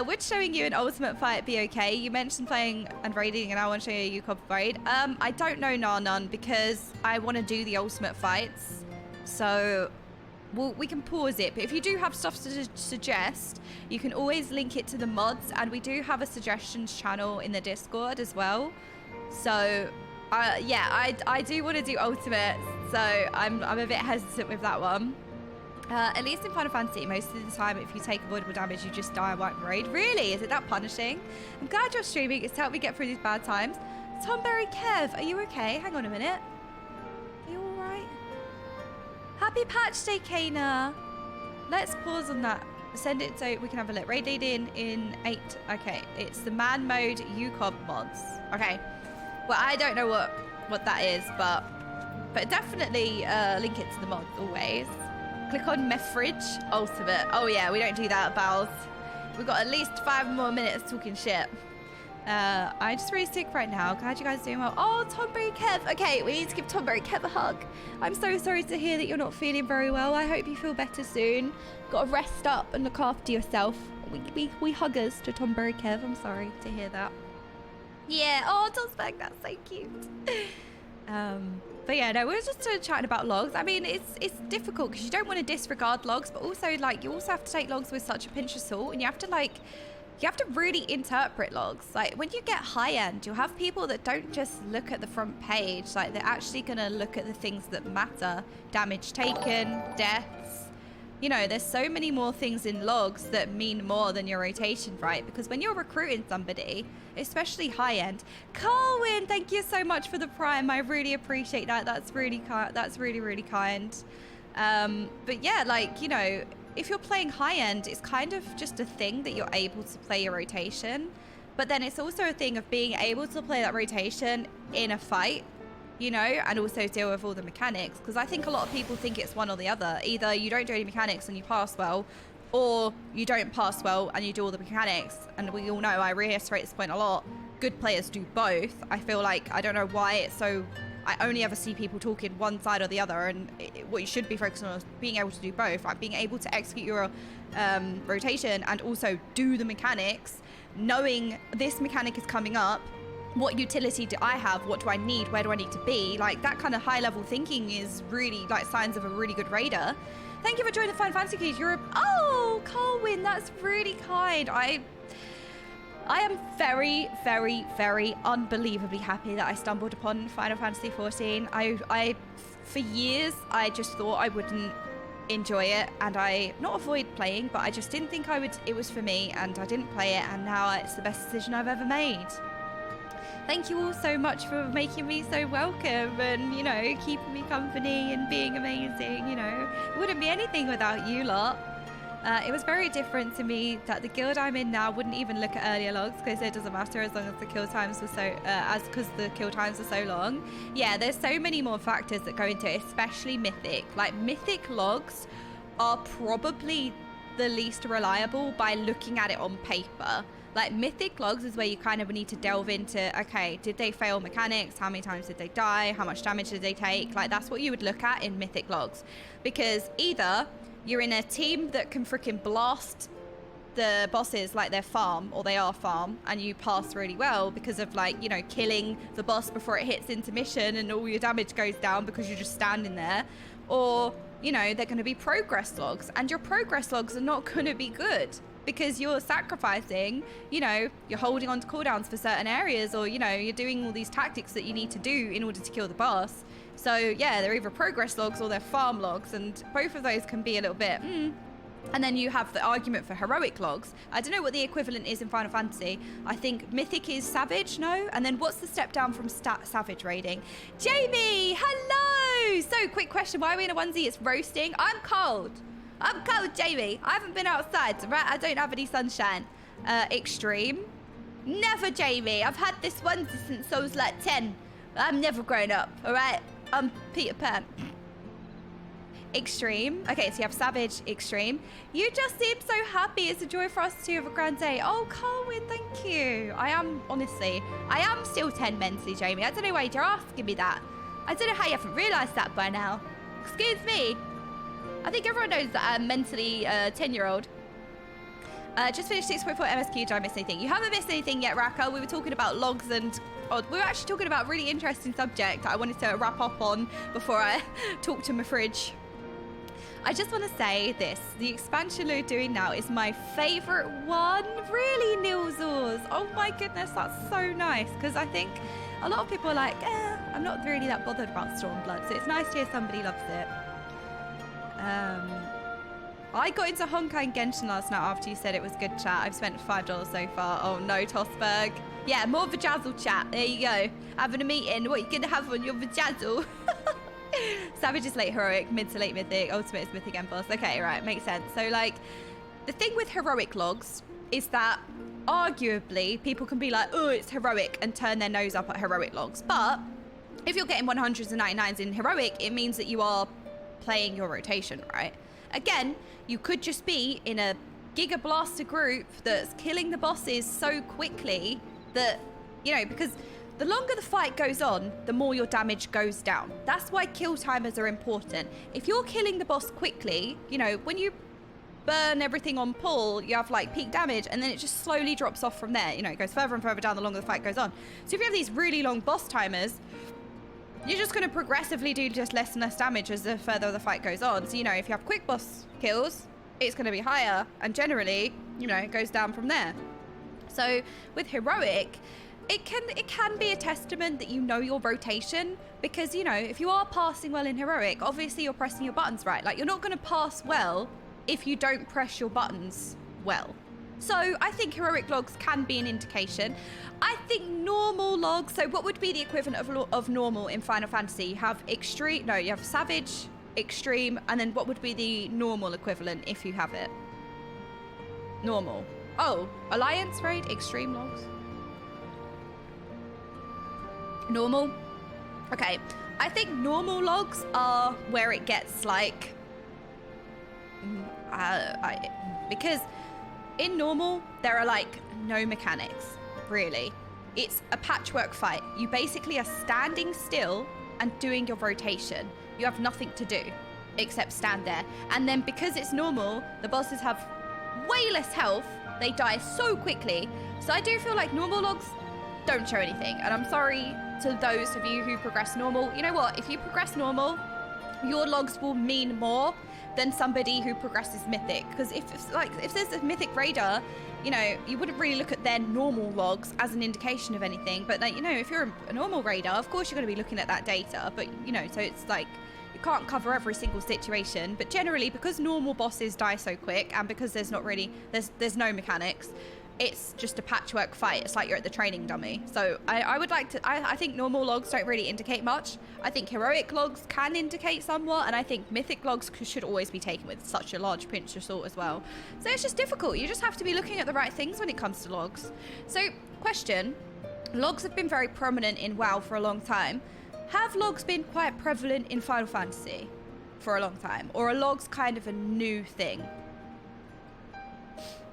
Would showing you an ultimate fight be okay? You mentioned playing and raiding, and I want to show you UCOB raid. I don't know, none, because I want to do the ultimate fights. So we can pause it. But if you do have stuff to suggest, you can always link it to the mods, and we do have a suggestions channel in the Discord as well. So yeah, I do want to do ultimate, so I'm a bit hesitant with that one. At least in Final Fantasy, most of the time, if you take avoidable damage, you just die and wipe the raid. Really? Is it that punishing? I'm glad you're streaming. It's helped me get through these bad times. Tomberry Kev, are you okay? Hang on a minute. Are you all right? Happy patch day, Kana. Let's pause on that. Send it so we can have a look. Raid lead in 8. Okay, it's the man mode UCOB mods. Okay. Well, I don't know what that is, but definitely link it to the mods always. Click on Mefridge Ultimate. Oh yeah, we don't do that, Bowls. We've got at least 5 more minutes talking shit. I'm just really sick right now. Glad you guys are doing well. Oh, Tomberry Kev. Okay, we need to give Tomberry Kev a hug. I'm so sorry to hear that you're not feeling very well. I hope you feel better soon. Got to rest up and look after yourself. We huggers to Tomberry Kev. I'm sorry to hear that. Yeah, oh, Dosbag, that's so cute. But yeah, no, we were just chatting about logs. I mean, it's difficult because you don't want to disregard logs, but also, like, you also have to take logs with such a pinch of salt, and you have to really interpret logs. Like, when you get high end, you'll have people that don't just look at the front page. Like, they're actually going to look at the things that matter. Damage taken, deaths. You know, there's so many more things in logs that mean more than your rotation, right? Because when you're recruiting somebody, especially high end, Carwin, thank you so much for the prime. I really appreciate that. That's really really kind. But yeah, like, you know, if you're playing high end, it's kind of just a thing that you're able to play your rotation. But then it's also a thing of being able to play that rotation in a fight, you know, and also deal with all the mechanics. Because I think a lot of people think it's one or the other. Either you don't do any mechanics and you pass well, or you don't pass well and you do all the mechanics. And we all know, I reiterate this point a lot, good players do both. I feel like, I don't know why it's so, I only ever see people talking one side or the other, and what you should be focusing on is being able to do both, like being able to execute your rotation and also do the mechanics, knowing this mechanic is coming up. What utility do I have? What do I need? Where do I need to be? Like, that kind of high level thinking is really like signs of a really good raider. Thank you for joining the Final Fantasy Keys. Oh, Carwin, that's really kind. I am very, very, very unbelievably happy that I stumbled upon Final Fantasy XIV. I for years, I just thought I wouldn't enjoy it, and I not avoid playing, but I just didn't think I would. It was for me, and I didn't play it, and now it's the best decision I've ever made. Thank you all so much for making me so welcome and, you know, keeping me company and being amazing. You know, it wouldn't be anything without you lot. It was very different to me that the guild I'm in now wouldn't even look at earlier logs because it doesn't matter as long as the kill times were so, because the kill times are so long. Yeah, there's so many more factors that go into it, especially Mythic. Like, Mythic logs are probably the least reliable by looking at it on paper. Like, Mythic logs is where you kind of need to delve into, okay, did they fail mechanics? How many times did they die? How much damage did they take? Like, that's what you would look at in Mythic logs. Because either you're in a team that can freaking blast the bosses like they're farm, or they are farm, and you pass really well because of, like, you know, killing the boss before it hits intermission and all your damage goes down because you're just standing there. Or, you know, they're going to be progress logs, and your progress logs are not going to be good because you're sacrificing, you know, you're holding on to cooldowns for certain areas, or, you know, you're doing all these tactics that you need to do in order to kill the boss. So yeah, they're either progress logs or they're farm logs, and both of those can be a little bit And then you have the argument for heroic logs. I don't know what the equivalent is in Final Fantasy. I think mythic is savage, no? And then what's the step down from savage raiding? Jamie, hello! So, quick question, why are we in a onesie? It's roasting. I'm cold. I'm cold, Jamie. I haven't been outside, right? I don't have any sunshine. Extreme. Never, Jamie. I've had this onesie since I was like 10. I'm never grown up, all right? I'm Peter Pan. Extreme. Okay, so you have savage, extreme. You just seem so happy. It's a joy for us to have a grand day. Oh, Colin, thank you. I am, honestly, I am still 10 mentally, Jamie. I don't know why you're asking me that. I don't know how you haven't realised that by now. Excuse me. I think everyone knows that I'm mentally 10-year-old. Just finished 6.4 MSQ. Did I miss anything? You haven't missed anything yet, Raka. We were talking about logs and... Oh, we were actually talking about a really interesting subject that I wanted to wrap up on before I talk to my fridge. I just want to say this. The expansion we're doing now is my favourite one. Really, Nilzors. Oh my goodness, that's so nice. Because I think a lot of people are like, I'm not really that bothered about Stormblood. So it's nice to hear somebody loves it. I got into Honkai and Genshin last night after you said it was good chat. I've spent $5 so far. Oh no, Tosberg. Yeah, more vajazzle chat. There you go. Having a meeting. What are you going to have on your vajazzle? Savage is late heroic, mid to late mythic, ultimate is mythic and boss. Okay, right, makes sense. So like, the thing with heroic logs is that arguably people can be like, oh, it's heroic and turn their nose up at heroic logs. But if you're getting 100s and 99s in heroic, it means that you are playing your rotation, right? Again, you could just be in a Giga Blaster group that's killing the bosses so quickly that, you know, because the longer the fight goes on, the more your damage goes down. That's why kill timers are important. If you're killing the boss quickly, you know, when you burn everything on pull, you have like peak damage and then it just slowly drops off from there. You know, it goes further and further down the longer the fight goes on. So if you have these really long boss timers, you're just going to progressively do just less and less damage as the further the fight goes on. So, you know, if you have quick boss kills, it's going to be higher. And generally, you know, it goes down from there. So with heroic, it can be a testament that you know your rotation, because, you know, if you are passing well in heroic, obviously you're pressing your buttons right. Like, you're not going to pass well if you don't press your buttons well. So I think heroic logs can be an indication. I think normal logs, so what would be the equivalent of normal in Final Fantasy? You have extreme, no, you have savage, extreme, and then what would be the normal equivalent if you have it? Normal. Oh, alliance raid, extreme logs. Normal. Okay, I think normal logs are where it gets like, because in normal there are like no mechanics, really. It's a patchwork fight. You basically are standing still and doing your rotation. You have nothing to do except stand there. And then because it's normal, the bosses have way less health. They die so quickly. So I do feel like normal logs don't show anything. And I'm sorry to those of you who progress normal. You know what? If you progress normal, your logs will mean more than somebody who progresses mythic. Because if there's a mythic raider, you know, you wouldn't really look at their normal logs as an indication of anything. But like, you know, if you're a normal raider, of course you're going to be looking at that data. But, you know, so it's like, you can't cover every single situation. But generally, because normal bosses die so quick, and because there's not really, there's no mechanics, it's just a patchwork fight. It's like you're at the training dummy. So I would like to, I think normal logs don't really indicate much. I think heroic logs can indicate somewhat, and I think mythic logs should always be taken with such a large pinch of salt as well. So it's just difficult. You just have to be looking at the right things when it comes to logs. So question, logs have been very prominent in WoW for a long time. Have logs been quite prevalent in Final Fantasy for a long time? Or are logs kind of a new thing?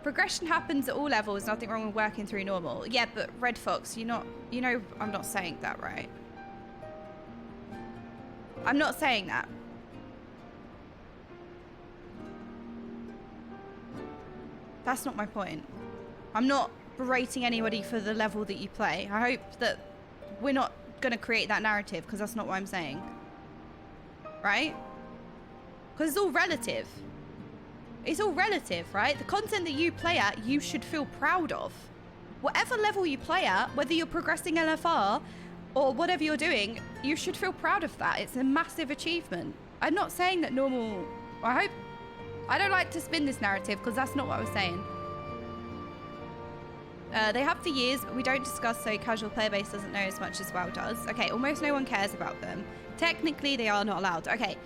Progression happens at all levels, nothing wrong with working through normal. Yeah, but Red Fox, you know, I'm not saying that, right? I'm not saying that. That's not my point. I'm not berating anybody for the level that you play. I hope that we're not going to create that narrative, because that's not what I'm saying. Right? Because it's all relative. It's all relative, right? The content that you play at, you should feel proud of. Whatever level you play at, whether you're progressing LFR or whatever you're doing, you should feel proud of that. It's a massive achievement. I'm not saying that normal... I I don't like to spin this narrative because that's not what I was saying. They have for years, but we don't discuss, so casual player base doesn't know as much as WoW does. Okay, almost no one cares about them. Technically, they are not allowed. Okay,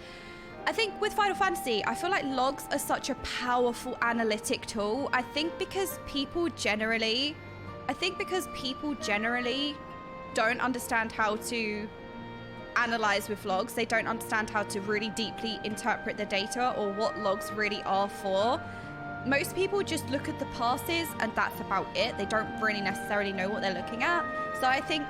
I think with Final Fantasy, I feel like logs are such a powerful analytic tool. I think because people generally don't understand how to analyze with logs. They don't understand how to really deeply interpret the data or what logs really are for. Most people just look at the passes and that's about it. They don't really necessarily know what they're looking at. So I think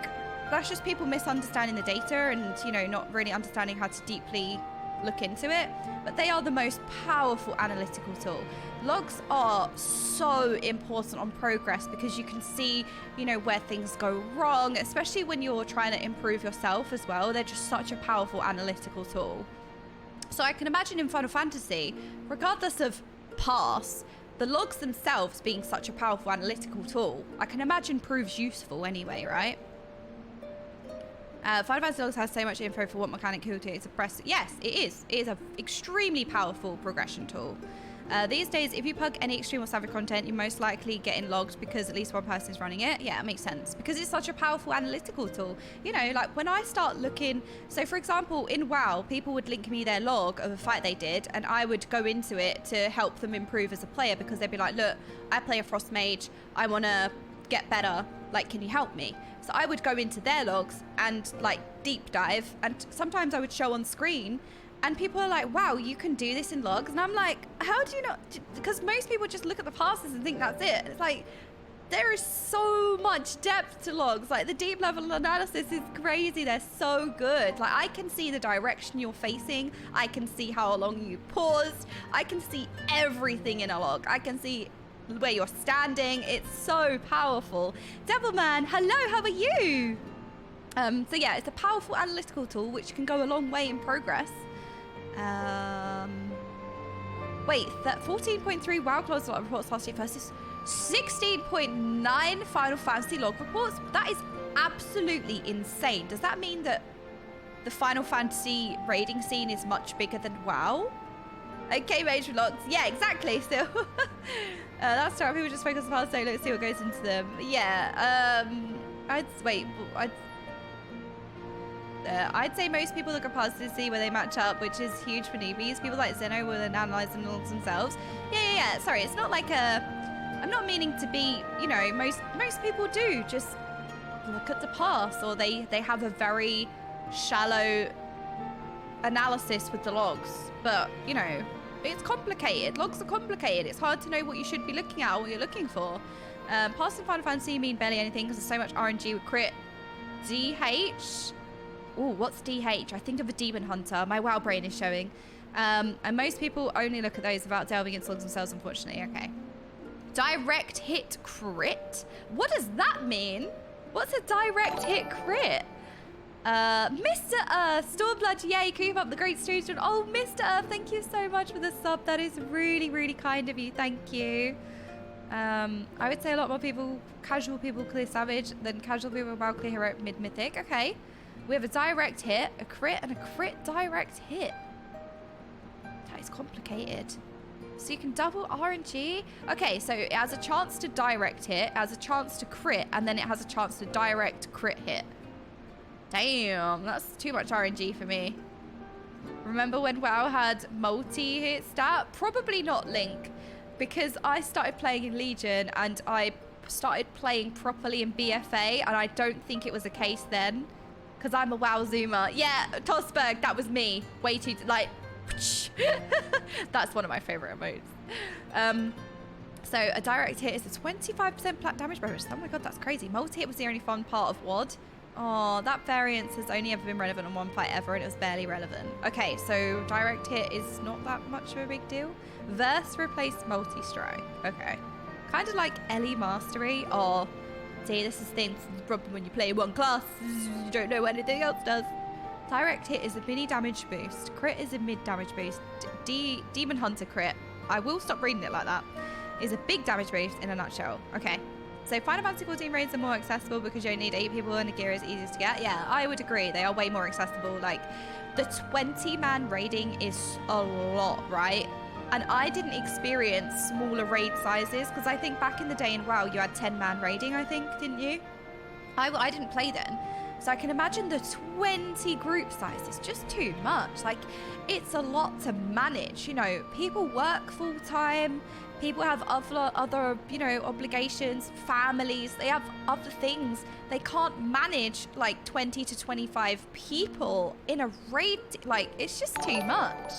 that's just people misunderstanding the data and, you know, not really understanding how to deeply look into it. But they are the most powerful analytical tool. Logs are so important on progress because you can see, you know, where things go wrong, especially when you're trying to improve yourself as well. They're just such a powerful analytical tool. So I can imagine in Final Fantasy, regardless of pass, the logs themselves being such a powerful analytical tool, I can imagine proves useful anyway, right? Final Fantasy logs has so much info for what mechanic kill to suppress. Yes, it is. It is an extremely powerful progression tool. These days, if you plug any extreme or savage content, you're most likely getting logged because at least one person is running it. Yeah, it makes sense. Because it's such a powerful analytical tool. You know, like when I start looking... So, for example, in WoW, people would link me their log of a fight they did, and I would go into it to help them improve as a player because they'd be like, look, I play a Frost Mage. I want to get better. Like, can you help me? So I would go into their logs and, like, deep dive. And sometimes I would show on screen... And people are like, wow, you can do this in logs. And I'm like, how do you not? Because most people just look at the passes and think that's it. It's like, there is so much depth to logs. Like, the deep level analysis is crazy. They're so good. Like, I can see the direction you're facing. I can see how long you paused. I can see everything in a log. I can see where you're standing. It's so powerful. Devilman, hello, how are you? So yeah, it's a powerful analytical tool which can go a long way in progress. Wait, that 14.3 WoW Close log reports last year versus 16.9 Final Fantasy log reports? That is absolutely insane. Does that mean that the Final Fantasy raiding scene is much bigger than WoW? Okaymage logs. Yeah, exactly. So that's right. People just focus on hard solo, see what goes into them. Yeah. I'd say most people look at passes to see where they match up, which is huge for newbies. People like Zeno will analyze the logs themselves. Yeah. Sorry, it's not like I'm not meaning to be, you know, most people do just look at the pass, or they have a very shallow analysis with the logs. But, you know, it's complicated. Logs are complicated. It's hard to know what you should be looking at or what you're looking for. Pass in Final Fantasy mean barely anything because there's so much RNG with crit. DH? Oh, what's DH? I think of a demon hunter. My WoW brain is showing. And most people only look at those without delving into logs themselves, unfortunately. Okay. Direct hit crit? What does that mean? What's a direct hit crit? Mr. Earth, Stormblood, yay, keep up the great streams. Oh, Mr. Earth, thank you so much for the sub. That is really, really kind of you. Thank you. I would say a lot more people, casual people clear Savage than casual people WoW clear Heroic mid-mythic. Okay. We have a direct hit, a crit, and a crit direct hit. That is complicated. So you can double RNG. Okay, so it has a chance to direct hit, it has a chance to crit, and then it has a chance to direct crit hit. Damn, that's too much RNG for me. Remember when WoW had multi-hit stat? Probably not Link, because I started playing in Legion and I started playing properly in BFA, and I don't think it was a case then. Because I'm a WoW zoomer. Yeah, Tosberg, that was me. Way too, like, that's one of my favorite emotes. So a direct hit is a 25% flat damage bonus. Oh my god, that's crazy. Multi-hit was the only fun part of WoD. Oh, that variance has only ever been relevant on one fight ever, and it was barely relevant. Okay, so direct hit is not that much of a big deal. Verse replaced multi-strike. Okay. Kind of like Ellie Mastery. Oh, see, this is the problem when you play one class. You don't know what anything else does. Direct hit is a mini damage boost. Crit is a mid damage boost. Demon Hunter crit, I will stop reading it like that, is a big damage boost in a nutshell. Okay. So Final Fantasy 14 raids are more accessible because you only need 8 people and the gear is easiest to get. Yeah, I would agree. They are way more accessible. Like, the 20-man raiding is a lot, right? And I didn't experience smaller raid sizes, because I think back in the day in WoW, you had 10-man raiding, I think, didn't you? I didn't play then. So I can imagine the 20 group size is just too much. Like, it's a lot to manage. You know, people work full time. People have other, you know, obligations, families. They have other things. They can't manage like 20 to 25 people in a raid. Like, it's just too much.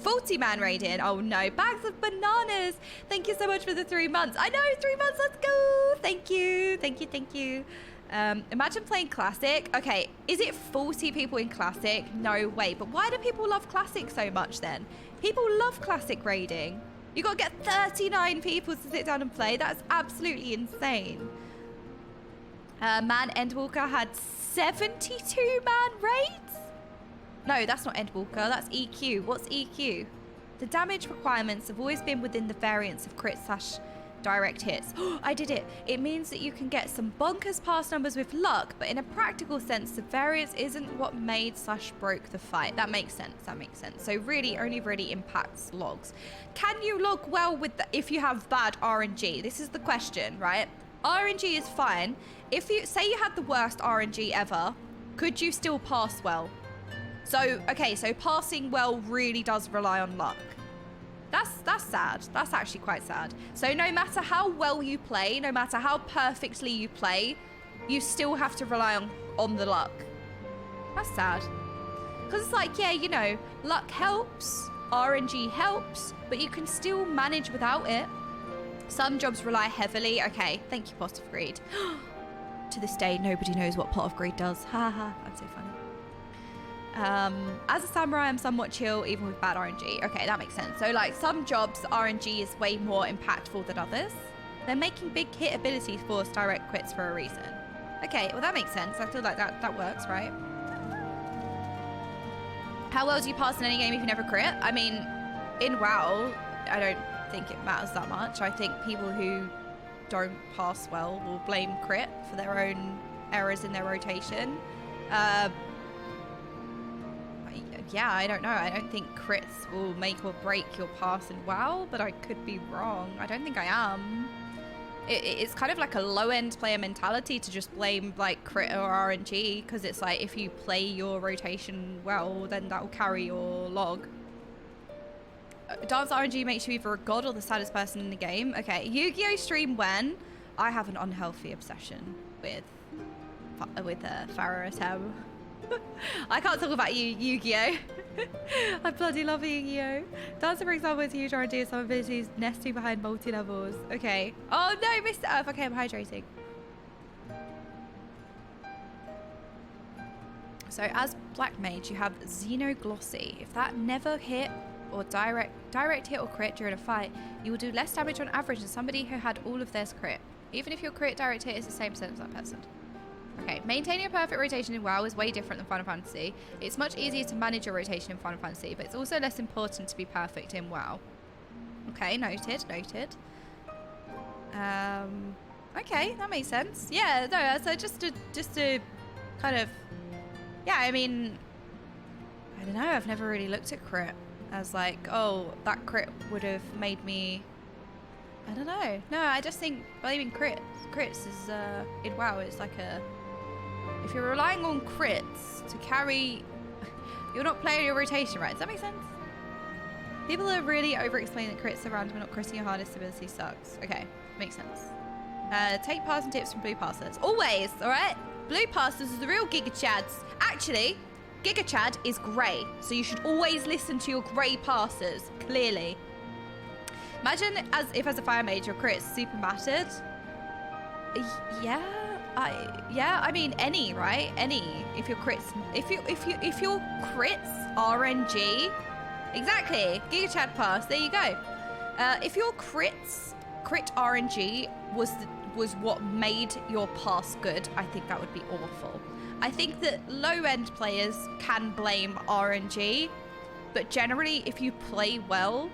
40-man raiding. Oh no, bags of bananas. Thank you so much for the 3 months. I know, 3 months. Let's go. Thank you. Thank you. Thank you. Imagine playing Classic. Okay, is it 40 people in Classic? No way. But why do people love Classic so much then? People love Classic raiding. You got to get 39 people to sit down and play. That's absolutely insane. Man Endwalker had 72-man raids? No, that's not Endwalker. That's EQ. What's EQ? The damage requirements have always been within the variance of crit / direct hits. I did it. It means that you can get some bonkers pass numbers with luck, but in a practical sense, the variance isn't what made / broke the fight. That makes sense. That makes sense. So really only really impacts logs. Can you log well with if you have bad RNG? This is the question, right? RNG is fine. If you say you had the worst RNG ever, could you still pass well? So, okay, so passing well really does rely on luck. That's sad. That's actually quite sad. So no matter how well you play, no matter how perfectly you play, you still have to rely on the luck. That's sad. Because it's like, yeah, you know, luck helps, RNG helps, but you can still manage without it. Some jobs rely heavily. Okay, thank you, Pot of Greed. To this day, nobody knows what Pot of Greed does. Ha ha, that's so funny. As a samurai, I'm somewhat chill, even with bad RNG. Okay, that makes sense. So, like, some jobs, RNG is way more impactful than others. They're making big hit abilities force direct quits for a reason. Okay, well, that makes sense. I feel like that works, right? How well do you pass in any game if you never crit? I mean, in WoW, I don't think it matters that much. I think people who don't pass well will blame crit for their own errors in their rotation. Yeah, I don't know. I don't think crits will make or break your pass in WoW, but I could be wrong. I don't think I am. It's kind of like a low-end player mentality to just blame like crit or RNG, because it's like if you play your rotation well, then that will carry your log. Dance RNG makes you either a god or the saddest person in the game. Okay, Yu-Gi-Oh! Stream when? I have an unhealthy obsession with Pharaoh. I can't talk about Yu-Gi-Oh! I bloody love Yu-Gi-Oh! Dancer, for example, is a huge RNG of some abilities nesting behind multi-levels. Okay. Oh no, Mr. Earth. Okay, I'm hydrating. So as Black Mage, you have Xenoglossy. If that never hit or direct hit or crit during a fight, you will do less damage on average than somebody who had all of theirs crit. Even if your crit direct hit is the same percent as that person. Okay, maintaining a perfect rotation in WoW is way different than Final Fantasy. It's much easier to manage your rotation in Final Fantasy, but it's also less important to be perfect in WoW. Okay, noted. Okay, that makes sense. Yeah, no, so just to kind of, yeah, I mean, I don't know, I've never really looked at crit as like, oh, that crit would have made me, I don't know. No, I just think blaming crits is, in WoW, it's like a, if you're relying on crits to carry, you're not playing your rotation right. Does that make sense? People are really over-explaining that crits are random and not critting your hardest ability sucks. Okay, makes sense. Take passing tips from blue passers. Always, all right? Blue passers is the real Giga Chads. Actually, Giga Chad is grey, so you should always listen to your grey passers, clearly. Imagine if as a fire mage your crit's super mattered. Yeah, I mean any, right? Any. If your crits RNG, exactly. Giga Chad pass. There you go. If your crit RNG was what made your pass good, I think that would be awful. I think that low-end players can blame RNG, but generally, if you play well,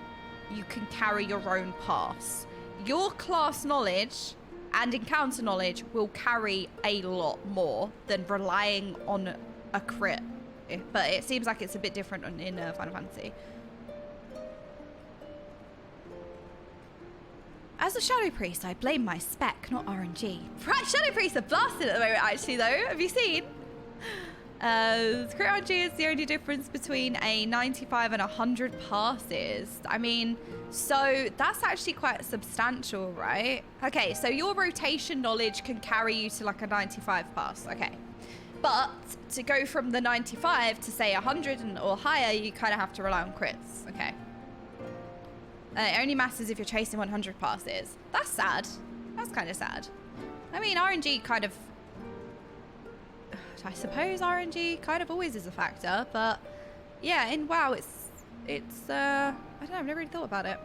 you can carry your own pass. Your class knowledge and encounter knowledge will carry a lot more than relying on a crit. But it seems like it's a bit different in Final Fantasy. As a Shadow Priest, I blame my spec, not RNG. Right, Shadow Priests are blasted at the moment, actually, though. Have you seen? Crit RNG is the only difference between a 95 and 100 passes. I mean, so that's actually quite substantial, right? Okay, so your rotation knowledge can carry you to like a 95 pass. Okay. But to go from the 95 to say 100 or higher, you kind of have to rely on crits. Okay. It only matters if you're chasing 100 passes. That's sad. That's kind of sad. I mean, RNG kind of... I suppose RNG kind of always is a factor, but yeah, in WoW, it's I don't know, I've never really thought about it.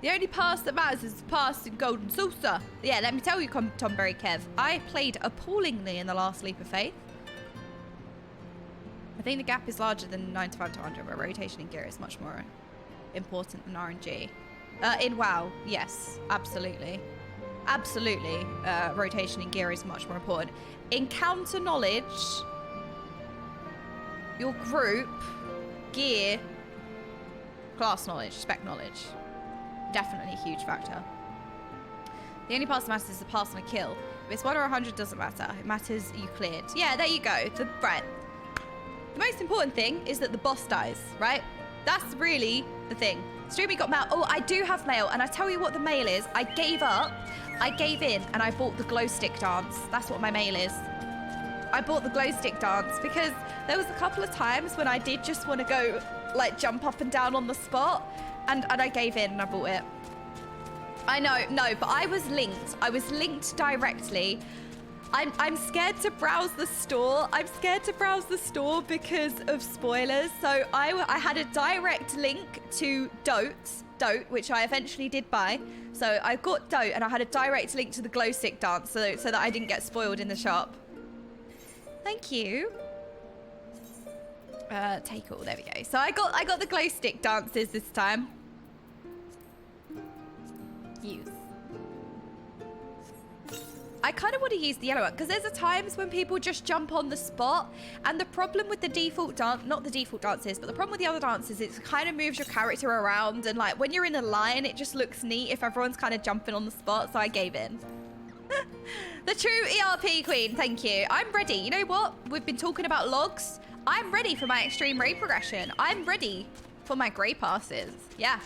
The only pass that matters is the pass in Golden Saucer. Yeah, let me tell you, Tomberry Kev, I played appallingly in the last Leap of Faith. I think the gap is larger than 95 to 100, but rotation in gear is much more important than RNG. In WoW, yes, absolutely. Absolutely, rotation in gear is much more important. Encounter knowledge, your group, gear, class knowledge, spec knowledge. Definitely a huge factor. The only pass that matters is the pass on a kill. If it's 1 or 100, doesn't matter. It matters you cleared. Yeah, there you go. Right. The most important thing is that the boss dies, right? That's really the thing. Streamy got mail. Oh, I do have mail, and I tell you what the mail is. I gave up. I gave in, and I bought the glow stick dance. That's what my mail is. I bought the glow stick dance because there was a couple of times when I did just want to go, like, jump up and down on the spot, and I gave in and I bought it. I know, no, but I was linked. I was linked directly. I'm scared to browse the store. I'm scared to browse the store because of spoilers. So I had a direct link to Dote, which I eventually did buy. So I got Dote and I had a direct link to the glow stick dance so that I didn't get spoiled in the shop. Thank you. Take all, there we go. So I got the glow stick dances this time. Use. I kind of want to use the yellow one because there's times when people just jump on the spot, and the problem with the default dance, not the default dances, but the problem with the other dances, it kind of moves your character around, and like when you're in a line, it just looks neat if everyone's kind of jumping on the spot, so I gave in. The true ERP queen, thank you. I'm ready. You know what? We've been talking about logs. I'm ready for my extreme raid progression. I'm ready for my grey passes. Yeah.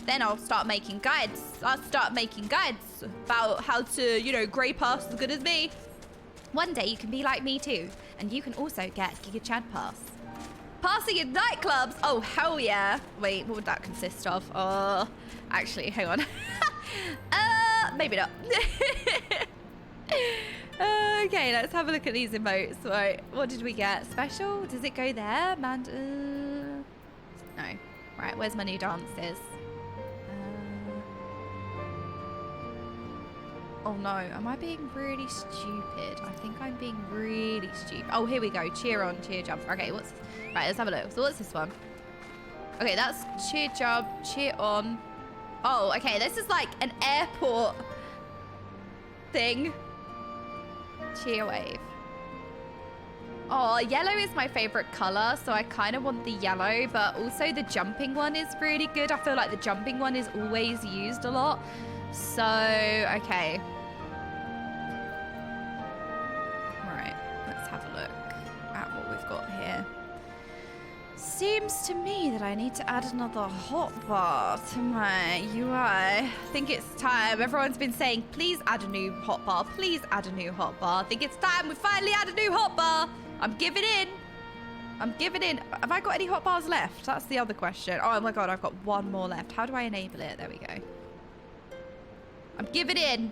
Then I'll start making guides. I'll start making guides about how to, you know, grey pass as good as me. One day you can be like me too. And you can also get Giga Chad Pass. Passing in nightclubs? Oh, hell yeah. Wait, what would that consist of? Oh, actually, hang on. Maybe not. Okay, let's have a look at these emotes. Right, what did we get? Special? Does it go there? No. Right, where's my new dances? Oh no, am I being really stupid? I think I'm being really stupid. Oh, here we go. Cheer on, cheer jump. Okay, right, let's have a look. So what's this one? Okay, that's cheer jump, cheer on. Oh, okay, this is like an airport thing. Cheer wave. Oh, yellow is my favorite color, so I kind of want the yellow, but also the jumping one is really good. I feel like the jumping one is always used a lot. So, okay. Right, let's have a look at what we've got here. Seems to me that I need to add another hotbar to my UI. I think it's time. Everyone's been saying, please add a new hotbar. Please add a new hotbar. I think it's time we finally add a new hotbar. I'm giving in. I'm giving in. Have I got any hotbars left? That's the other question. Oh my God, I've got one more left. How do I enable it? There we go. I'm giving in.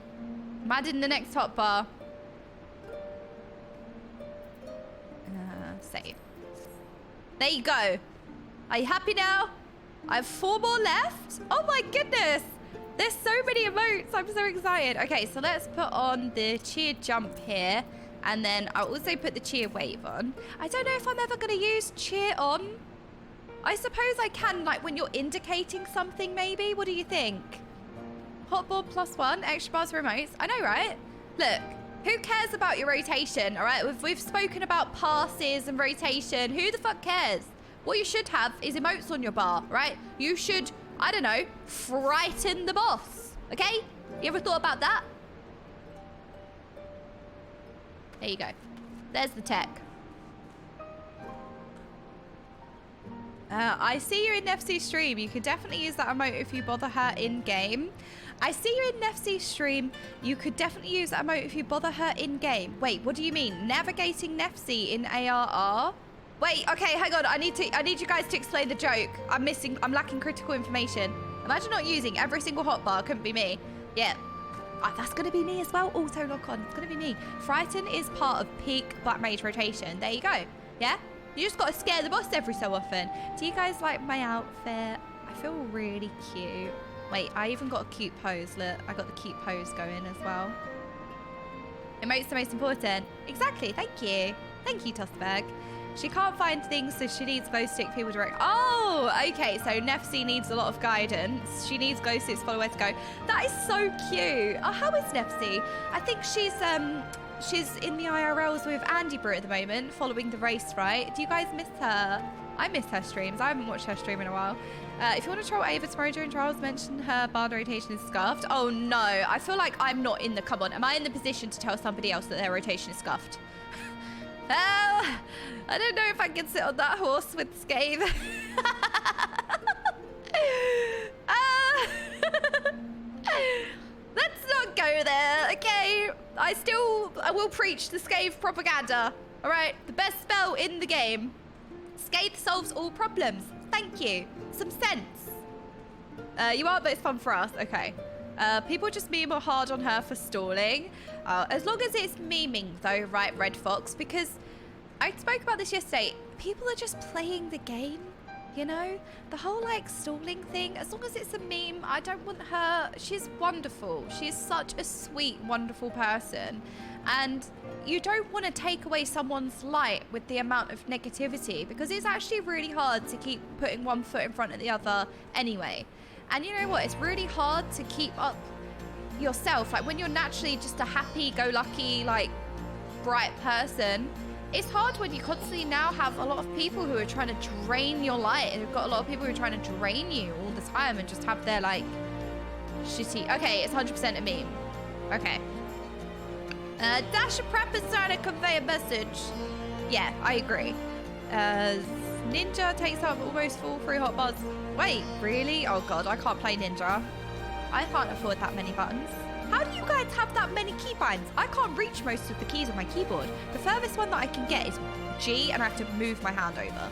I'm adding the next hotbar. Save. There you go. Are you happy now? I have 4 more left. Oh my goodness. There's so many emotes. I'm so excited. Okay, so let's put on the cheer jump here. And then I'll also put the cheer wave on. I don't know if I'm ever going to use cheer on. I suppose I can, like, when you're indicating something, maybe. What do you think? Hotboard +1, extra bars for emotes. I know, right? Look, who cares about your rotation, all right? We've spoken about passes and rotation. Who the fuck cares? What you should have is emotes on your bar, right? You should I don't know, frighten the boss, okay? You ever thought about that? There you go. There's the tech. I see you in Nefcy's stream. You could definitely use that emote if you bother her in-game. I see you in Nefcy's stream. You could definitely use that emote if you bother her in-game. Wait, what do you mean? Navigating Nefcy in ARR? Wait, okay, hang on. I need you guys to explain the joke. I'm lacking critical information. Imagine not using every single hotbar. Couldn't be me. Yeah. Oh, that's gonna be me as well. Auto lock on. It's gonna be me. Frighten is part of peak Black Mage rotation. There you go. Yeah? You just gotta scare the boss every so often. Do you guys like my outfit? I feel really cute. Wait, I even got a cute pose. Look, I got the cute pose going as well. Emote's the most important. Exactly, thank you. Thank you, Tosberg. She can't find things, so she needs glow stick people direct. Oh, okay, so Nefcy needs a lot of guidance. She needs glow sticks, follow where to go. That is so cute. Oh, how is Nefcy? I think she's in the IRLs with Andy Brew at the moment, following the race, right? Do you guys miss her? I miss her streams. I haven't watched her stream in a while. If you want to troll Ava tomorrow during trials, mention her bard rotation is scuffed. Oh no, I feel like I'm not in the, come on, am I in the position to tell somebody else that their rotation is scuffed? Well, I don't know if I can sit on that horse with Scathe. Let's not go there, okay? I will preach the Scathe propaganda. All right, the best spell in the game. Scathe solves all problems. Thank you. Some sense. You are, but it's fun for us. Okay. People just meme or hard on her for stalling. As long as it's memeing though, right, Red Fox? Because I spoke about this yesterday. People are just playing the game, you know? The whole like stalling thing, as long as it's a meme, I don't want her. She's wonderful. She's such a sweet, wonderful person. And you don't want to take away someone's light with the amount of negativity, because it's actually really hard to keep putting one foot in front of the other anyway. And you know what? It's really hard to keep up yourself. Like when you're naturally just a happy-go-lucky, like bright person, it's hard when you constantly now have a lot of people who are trying to drain your light, and you've got a lot of people who are trying to drain you all the time and just have their like shitty. Okay, it's 100% a meme. Okay. Dash of Prep is trying to convey a message. Yeah, I agree. Ninja takes up almost full 3 hotbars. Wait, really? Oh god, I can't play Ninja. I can't afford that many buttons. How do you guys have that many keybinds? I can't reach most of the keys on my keyboard. The furthest one that I can get is G, and I have to move my hand over.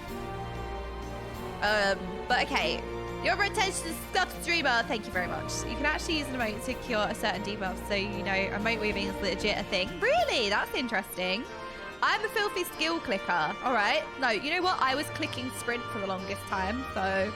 But okay. Your rotation is scuffed streamer. Thank you very much. You can actually use an emote to cure a certain debuff, so you know emote weaving is legit a thing. Really? That's interesting. I'm a filthy skill clicker. All right. No, you know what? I was clicking sprint for the longest time, so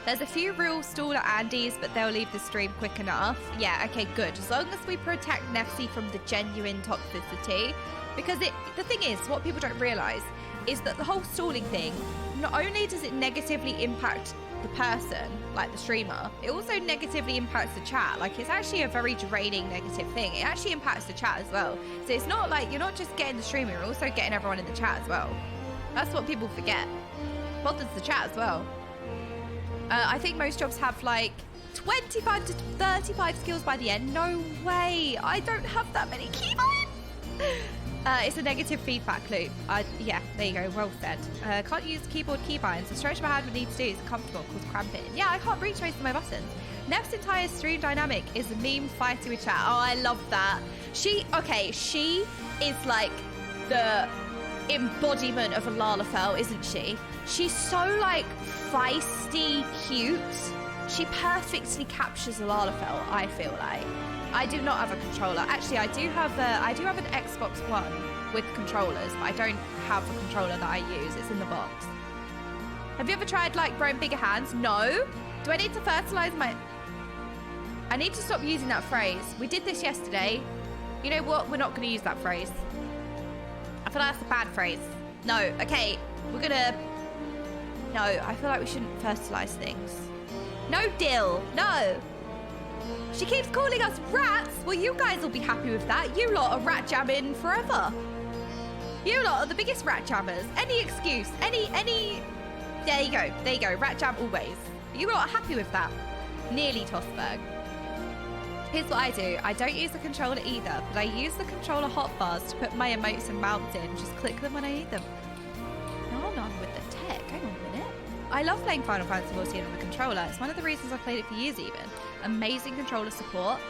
there's a few real staller Andys, but they'll leave the stream quick enough. Yeah, okay, good. As long as we protect Nefcy from the genuine toxicity, because the thing is, what people don't realize is that the whole stalling thing, not only does it negatively impact the person, like the streamer, it also negatively impacts the chat. Like, it's actually a very draining negative thing. It actually impacts the chat as well. So it's not like you're not just getting the streamer, you're also getting everyone in the chat as well. That's what people forget. Bothers the chat as well. I think most jobs have like 25 to 35 skills by the end. No way. I don't have that many keybinds. It's a negative feedback loop. Yeah, there you go. Well said. Can't use keyboard keybinds. The stretch my hand would need to do is comfortable, cause cramping. Yeah, I can't reach most of my buttons. Nef's entire stream dynamic is a meme fighting with chat. Oh, I love that. She is like the embodiment of a Lalafell, isn't she? She's so like feisty, cute. She perfectly captures a Lalafell, I feel like. I do not have a controller. Actually, I do have an Xbox One with controllers, but I don't have a controller that I use. It's in the box. Have you ever tried like growing bigger hands? No. Do I need to fertilize my... I need to stop using that phrase. We did this yesterday. You know what? We're not going to use that phrase. I feel like that's a bad phrase. No. Okay. We're going to... No, I feel like we shouldn't fertilize things. No dill. No. She keeps calling us rats. Well, you guys will be happy with that. You lot are rat jamming forever. You lot are the biggest rat jammers. Any excuse, any... There you go. There you go. Rat jam always. You not happy with that? Nearly Tosberg. Here's what I do. I don't use the controller either, but I use the controller hotbars to put my emotes and mounts in. Just click them when I need them. No, I'm with the tech. Hang on a minute. I love playing Final Fantasy XIV on the controller. It's one of the reasons I've played it for years even. Amazing controller support.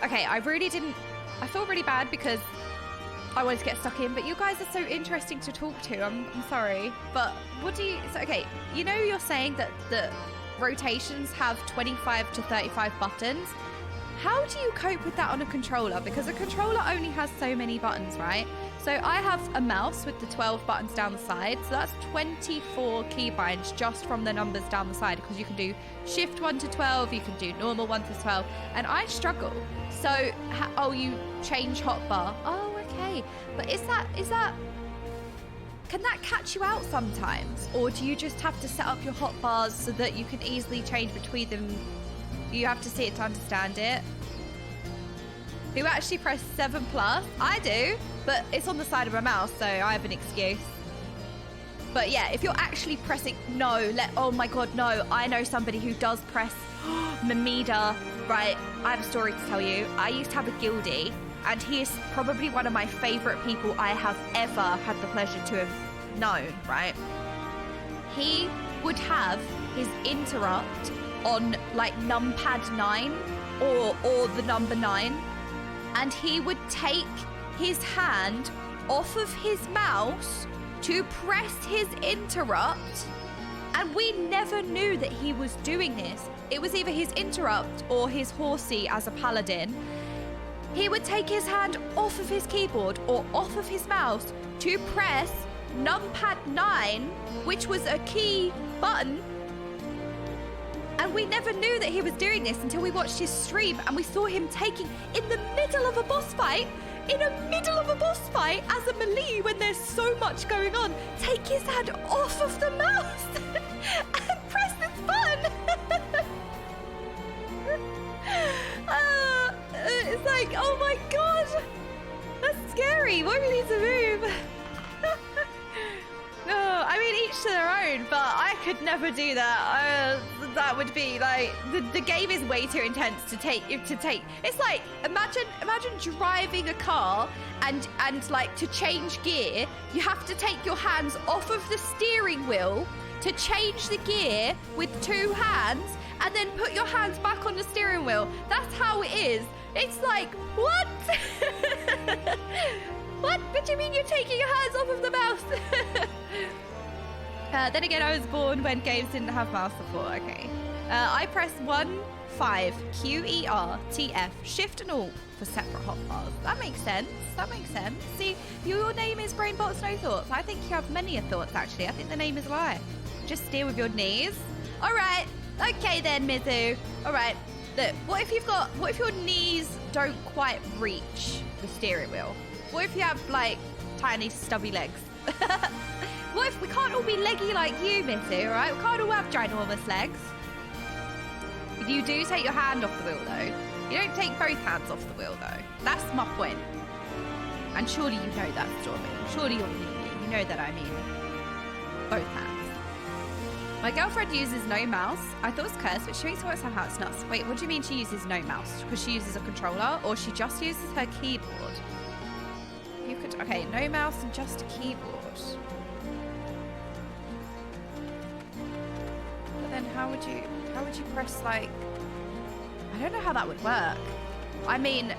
Okay, I feel really bad because I wanted to get stuck in, but you guys are so interesting to talk to. I'm sorry. But what do you... So, okay, you know you're saying that the rotations have 25 to 35 buttons. How do you cope with that on a controller? Because a controller only has so many buttons, right? So I have a mouse with the 12 buttons down the side. So that's 24 keybinds just from the numbers down the side, because you can do shift 1 to 12, you can do normal 1 to 12, and I struggle. So, oh, you change hotbar. Oh, okay. But is that, can that catch you out sometimes? Or do you just have to set up your hotbars so that you can easily change between them? You have to see it to understand it. Who actually pressed 7+? I do, but it's on the side of my mouse, so I have an excuse. But yeah, if you're actually pressing, oh my God, no. I know somebody who does press Mamida, right? I have a story to tell you. I used to have a guildie, and he is probably one of my favorite people I have ever had the pleasure to have known, right? He would have his interrupt on like numpad 9 or the number 9, and he would take his hand off of his mouse to press his interrupt, and we never knew that he was doing this. It was either his interrupt or his horsey as a paladin. He would take his hand off of his keyboard or off of his mouse to press numpad 9, which was a key button. And we never knew that he was doing this until we watched his stream and we saw him taking, in the middle of a boss fight, as a melee when there's so much going on, take his hand off of the mouse and press this button. It's like, oh my God, that's scary. Why do we need to move? No, I mean, each to their own, but I could never do that. That would be like, the game is way too intense to take. It's like, imagine driving a car and like to change gear, you have to take your hands off of the steering wheel to change the gear with 2 hands and then put your hands back on the steering wheel. That's how it is. It's like, what? What do you mean you're taking your hands off of the mouse? Then again, I was born when games didn't have mouse support. Okay. I press 1, 5, Q, E, R, T, F, Shift and Alt for separate hotbars. That makes sense. See, your name is Brainbots No Thoughts. I think you have many thoughts, actually. I think the name is a lie. Just steer with your knees. All right. Okay then, Mizu. All right. Look, what if your knees don't quite reach the steering wheel? What if you have, like, tiny stubby legs? What if we can't all be leggy like you, Mitsu, right? We can't all have ginormous legs. You do take your hand off the wheel, though. You don't take both hands off the wheel, though. That's my point. And surely you know that, Stormy. Surely you're me. You know that I mean both hands. My girlfriend uses no mouse. I thought it was cursed, but she makes it work somehow. It's nuts. Wait, what do you mean she uses no mouse? Because she uses a controller, or she just uses her keyboard? You could, okay, no mouse and just a keyboard. But then how would you press, like, I don't know how that would work. I mean,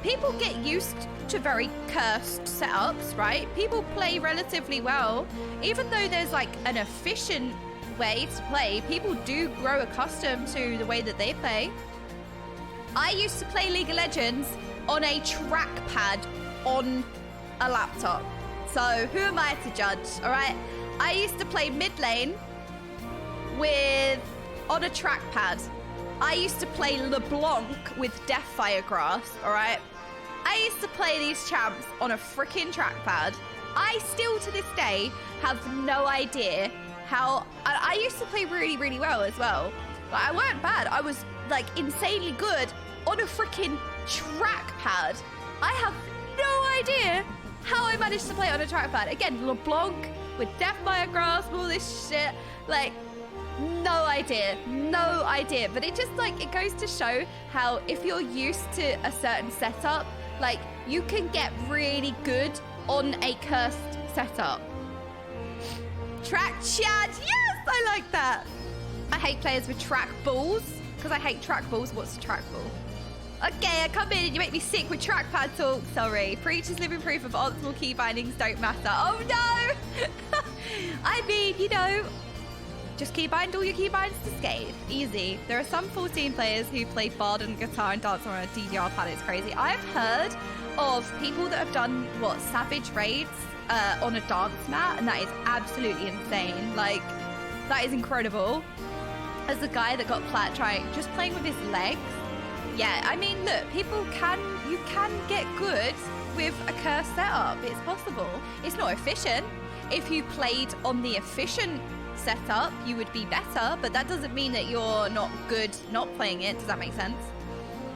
people get used to very cursed setups, right? People play relatively well. Even though there's like an efficient way to play, people do grow accustomed to the way that they play. I used to play League of Legends on a trackpad on a laptop. So who am I to judge, all right? I used to play mid lane on a trackpad. I used to play LeBlanc with Deathfire Grass, all right? I used to play these champs on a freaking trackpad. I still, to this day, have no idea how... I used to play really, really well as well. Like, I weren't bad. I was, like, insanely good on a freaking trackpad. I have no idea how I managed to play on a trackpad. Again, LeBlanc with Deathfire Grass, all this shit. Like, No idea. No idea. But it just like, it goes to show how if you're used to a certain setup, like you can get really good on a cursed setup. Track Chad. Yes, I like that. I hate players with track balls because I hate track balls. What's a track ball? Okay, I come in and you make me sick with trackpad talk. Sorry. Preach is living proof of optimal key bindings don't matter. Oh no! I mean, you know, just keybind all your keybinds to scathe. Easy. There are some 14 players who play bard and guitar and dance on a DDR pad. It's crazy. I've heard of people that have done, what, savage raids on a dance mat, and that is absolutely insane. Like, that is incredible. As a guy that got plat trying, just playing with his legs. Yeah, I mean, look, you can get good with a cursed setup. It's possible. It's not efficient. If you played on the efficient setup, you would be better, but that doesn't mean that you're not good not playing it. Does that make sense?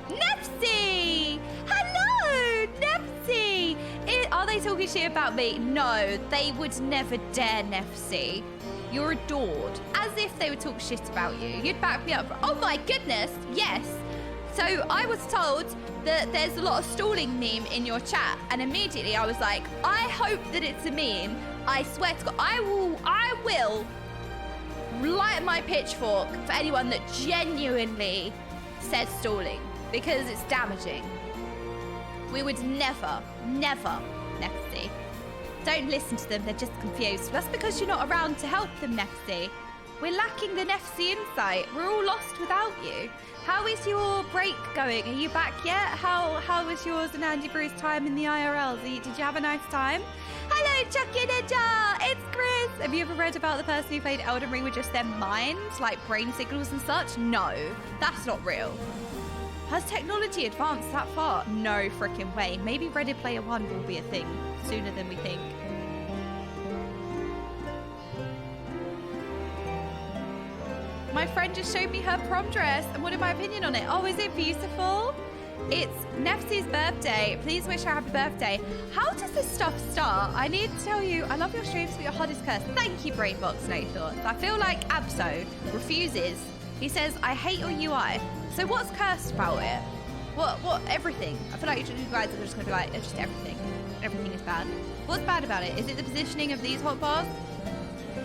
Nefsy! Hello, Nefsy! Are they talking shit about me? No, they would never dare, Nefsy. You're adored. As if they would talk shit about you. You'd back me up. Oh my goodness, yes. So I was told that there's a lot of stalling meme in your chat, and immediately I was like, I hope that it's a meme. I swear to God, I will light my pitchfork for anyone that genuinely says stalling, because it's damaging. We would never, Nefsy. Don't listen to them, they're just confused. That's because you're not around to help them, Nefsy. We're lacking the Nefsy insight. We're all lost without you. How is your break going? Are you back yet? How was yours and Andy Brew's time in the IRL? Did you have a nice time? Hello, Chucky Ninja! It's Chris! Have you ever read about the person who played Elden Ring with just their mind? Like brain signals and such? No, that's not real. Has technology advanced that far? No freaking way. Maybe Ready Player One will be a thing sooner than we think. My friend just showed me her prom dress and wanted my opinion on it. Oh, is it beautiful? It's Nefsy's birthday. Please wish her happy birthday. How does this stuff start? I need to tell you, I love your streams, but your HUD is cursed. Thank you, Bravebox No Thoughts. I feel like Absol refuses. He says, I hate your UI. So what's cursed about it? What, everything? I feel like you guys are just gonna be like, it's just everything. Everything is bad. What's bad about it? Is it the positioning of these hotbars?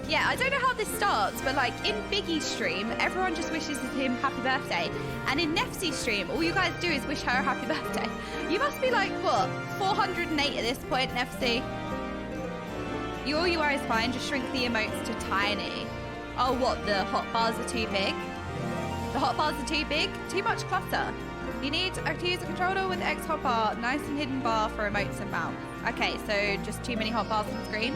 Yeah, I don't know how this starts, but like in Biggie's stream, everyone just wishes him happy birthday. And in Nefsy's stream, all you guys do is wish her a happy birthday. You must be like, what, 408 at this point, Nefsy? Your UI is fine, just shrink the emotes to tiny. Oh, what, the hotbars are too big? The hotbars are too big? Too much clutter. You need to use a controller with X hotbar, nice and hidden bar for emotes and mount. Okay, so just too many hotbars on the screen.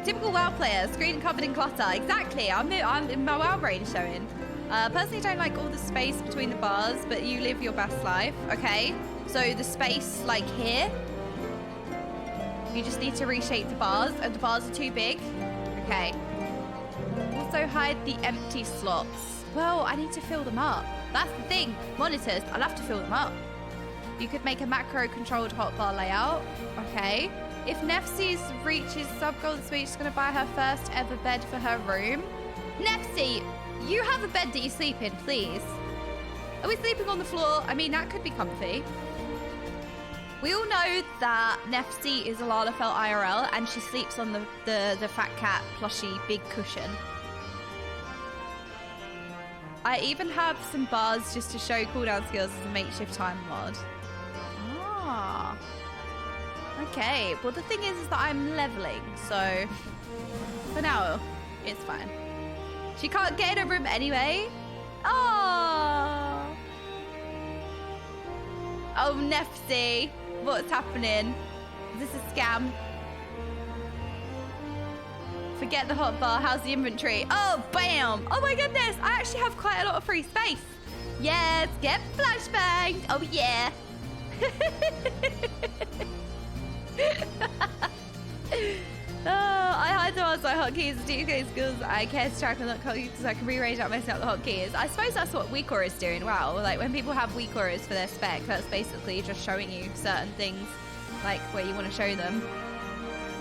Typical WoW player, screen covered in clutter. Exactly, I'm in my WoW brain showing. Personally don't like all the space between the bars, but you live your best life, okay? So the space like here, you just need to reshape the bars, and the bars are too big. Okay. Also hide the empty slots. Well, I need to fill them up. That's the thing, monitors, I'll have to fill them up. You could make a macro controlled hotbar layout, okay? If Nefsy reaches sub-goal this week, she's going to buy her first ever bed for her room. Nefsy, you have a bed that you sleep in, please. Are we sleeping on the floor? I mean, that could be comfy. We all know that Nefsy is a Lalafell IRL and she sleeps on the Fat Cat plushie big cushion. I even have some bars just to show cooldown skills as a makeshift time mod. Ah. Okay, well the thing is that I'm leveling, so for now, it's fine. She can't get in her room anyway. Oh, oh Nefsy, what's happening? Is this a scam? Forget the hotbar, how's the inventory? Oh, bam! Oh my goodness, I actually have quite a lot of free space. Yes, get flashbanged, oh yeah. Oh, I had to ask my hotkeys to do skills. I care to track and look hotkeys so I can rearrange out messing up the hotkeys. I suppose that's what WeakAura is doing. Wow, like when people have WeakAuras for their spec, that's basically just showing you certain things, like where you want to show them.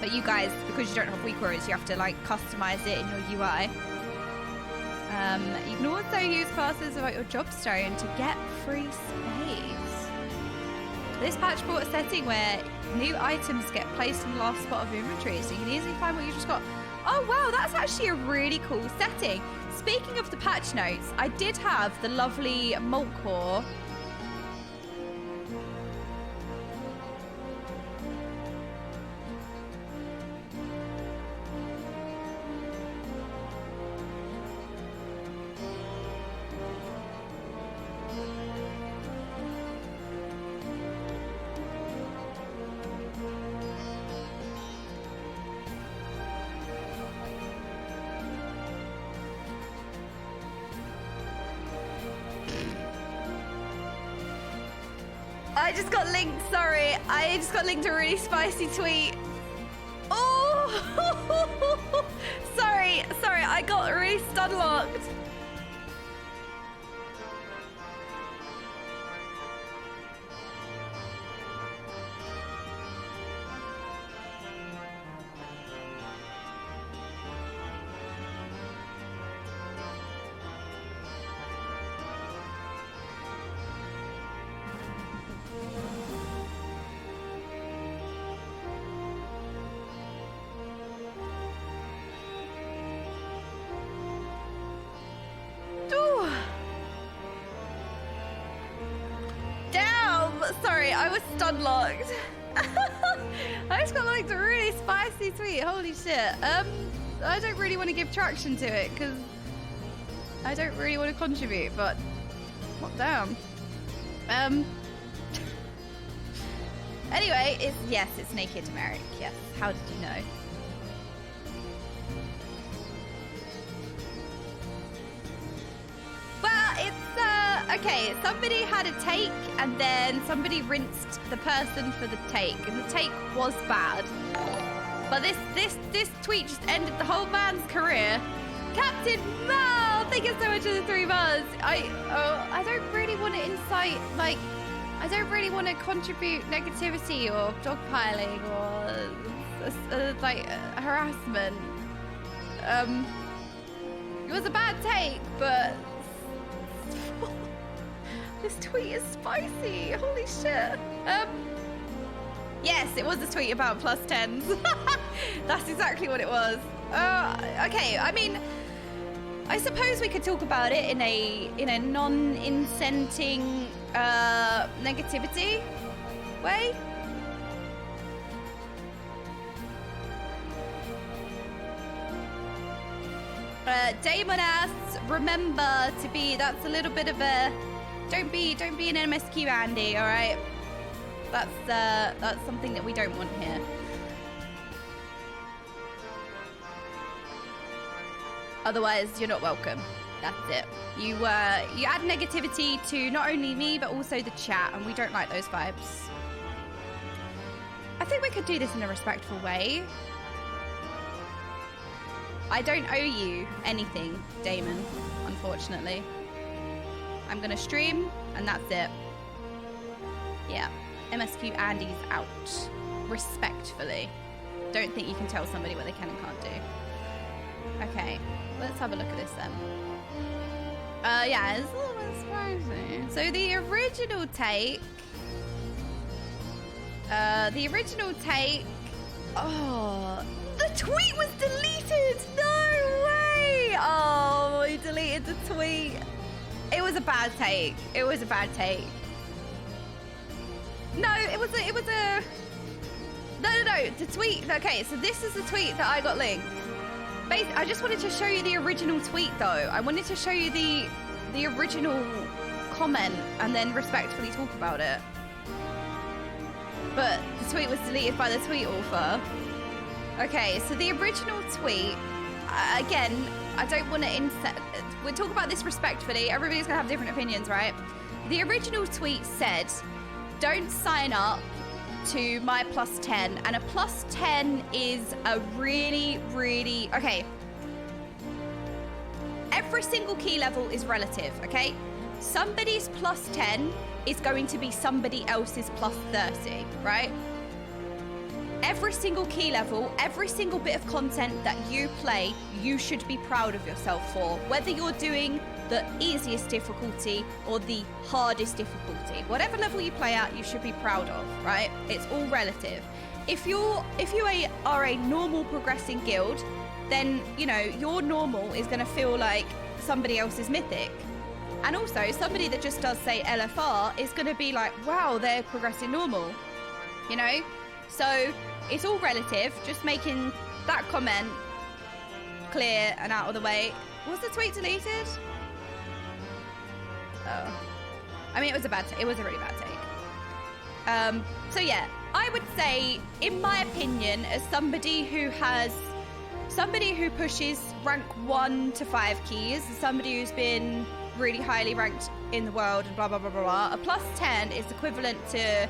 But you guys, because you don't have WeakAuras, you have to like customize it in your UI. You can also use classes about your job stone to get free space. This patch brought a setting where new items get placed in the last spot of inventory, so you can easily find what you just got. Oh wow, that's actually a really cool setting. Speaking of the patch notes, I did have the lovely Malt Core. I just got linked, sorry. I just got linked a really spicy tweet. Oh! sorry, I got really stun locked. Sorry, I was stun locked. I just got like a really spicy tweet. Holy shit. I don't really want to give traction to it because I don't really want to contribute, but what damn. Anyway, it's Naked Merrick. Yes. How did you know? Well, it's okay, somebody had a take and then somebody rinsed the person for the take, and the take was bad. But this tweet just ended the whole man's career. Captain Mal, thank you so much for the 3 bars. I don't really want to incite, like, I don't really want to contribute negativity or dogpiling or like harassment. It was a bad take, but this tweet is spicy. Holy shit. Yes, it was a tweet about +10s. That's exactly what it was. Okay, I mean, I suppose we could talk about it in a non-incenting negativity way. Damon asks, remember to be, that's a little bit of a, don't be an MSQ Andy, all right? That's something that we don't want here. Otherwise, you're not welcome. That's it. You add negativity to not only me, but also the chat, and we don't like those vibes. I think we could do this in a respectful way. I don't owe you anything, Damon, unfortunately. I'm gonna stream, and that's it. Yeah, MSQ Andy's out. Respectfully. Don't think you can tell somebody what they can and can't do. Okay, let's have a look at this then. Yeah, it's a little bit spicy. So the original take, oh, the tweet was deleted. No way. Oh, he deleted the tweet. It was a bad take. It was a bad take. No, it was a, no, the tweet. Okay, so this is the tweet that I got linked. I just wanted to show you the original tweet though. I wanted to show you the original comment and then respectfully talk about it. But the tweet was deleted by the tweet author. Okay, so the original tweet, again, I don't want to we'll talk about this respectfully. Everybody's gonna have different opinions, right? The original tweet said, don't sign up to my +10, and a +10 is a really, okay. Every single key level is relative, okay? Somebody's +10 is going to be somebody else's +30, right? every single key level, every single bit of content that you play, you should be proud of yourself for. Whether you're doing the easiest difficulty or the hardest difficulty, whatever level you play at, you should be proud of, right? It's all relative. If you are a normal progressing guild, then, you know, your normal is going to feel like somebody else's mythic. And also, somebody that just does, say, LFR is going to be like, wow, they're progressing normal, you know? So it's all relative, just making that comment clear and out of the way. Was the tweet deleted? Oh. I mean, it was a bad take. It was a really bad take. So yeah, I would say, in my opinion, as somebody who pushes rank 1 to 5 keys, as somebody who's been really highly ranked in the world and blah, blah, blah, blah, blah, a +10 is equivalent to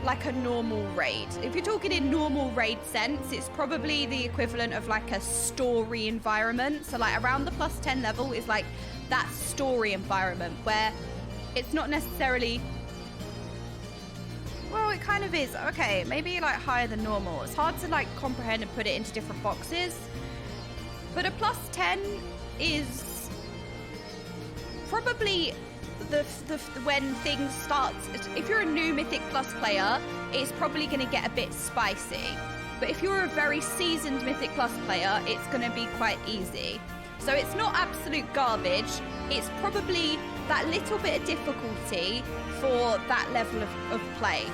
like a normal raid. If you're talking in normal raid sense, it's probably the equivalent of like a story environment. So like around the +10 level is like that story environment where it's not necessarily, well, it kind of is. Okay, maybe like higher than normal. It's hard to like comprehend and put it into different boxes. But a +10 is probably the when things start. If you're a new Mythic Plus player, it's probably going to get a bit spicy. But if you're a very seasoned Mythic Plus player, it's going to be quite easy. So it's not absolute garbage. It's probably that little bit of difficulty for that level of play.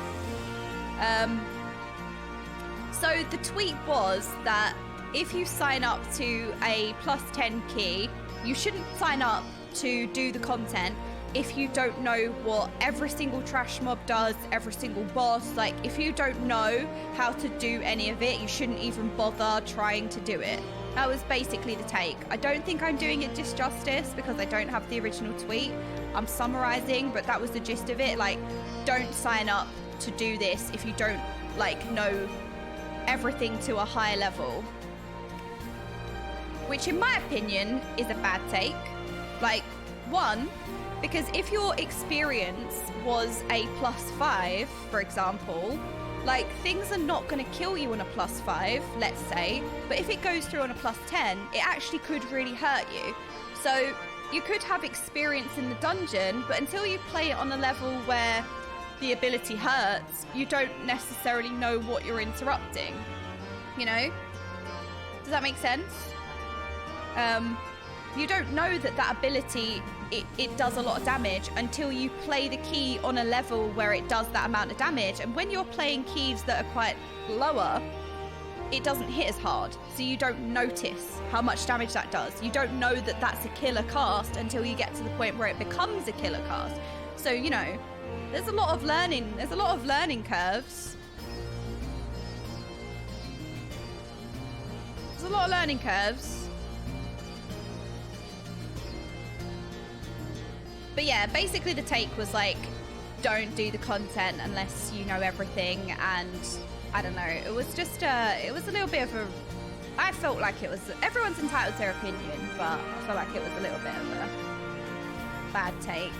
So the tweet was that if you sign up to a +10 key, you shouldn't sign up to do the content if you don't know what every single trash mob does, every single boss. Like, if you don't know how to do any of it, you shouldn't even bother trying to do it. That was basically the take. I don't think I'm doing it justice because I don't have the original tweet. I'm summarizing, but that was the gist of it. Like, don't sign up to do this if you don't, like, know everything to a higher level. Which, in my opinion, is a bad take. Like, one, because if your experience was a +5, for example, like, things are not going to kill you on a +5, let's say, but if it goes through on a +10, it actually could really hurt you. So you could have experience in the dungeon, but until you play it on a level where the ability hurts, you don't necessarily know what you're interrupting, you know? Does that make sense? You don't know that ability, it does a lot of damage until you play the key on a level where it does that amount of damage. And when you're playing keys that are quite lower, it doesn't hit as hard. So you don't notice how much damage that does. You don't know that that's a killer cast until you get to the point where it becomes a killer cast. So, you know, there's a lot of learning. There's a lot of learning curves. There's a lot of learning curves. But yeah, basically the take was like, don't do the content unless you know everything. And I don't know, it was just it was a little bit of a, I felt like it was, everyone's entitled to their opinion, but I felt like it was a little bit of a bad take.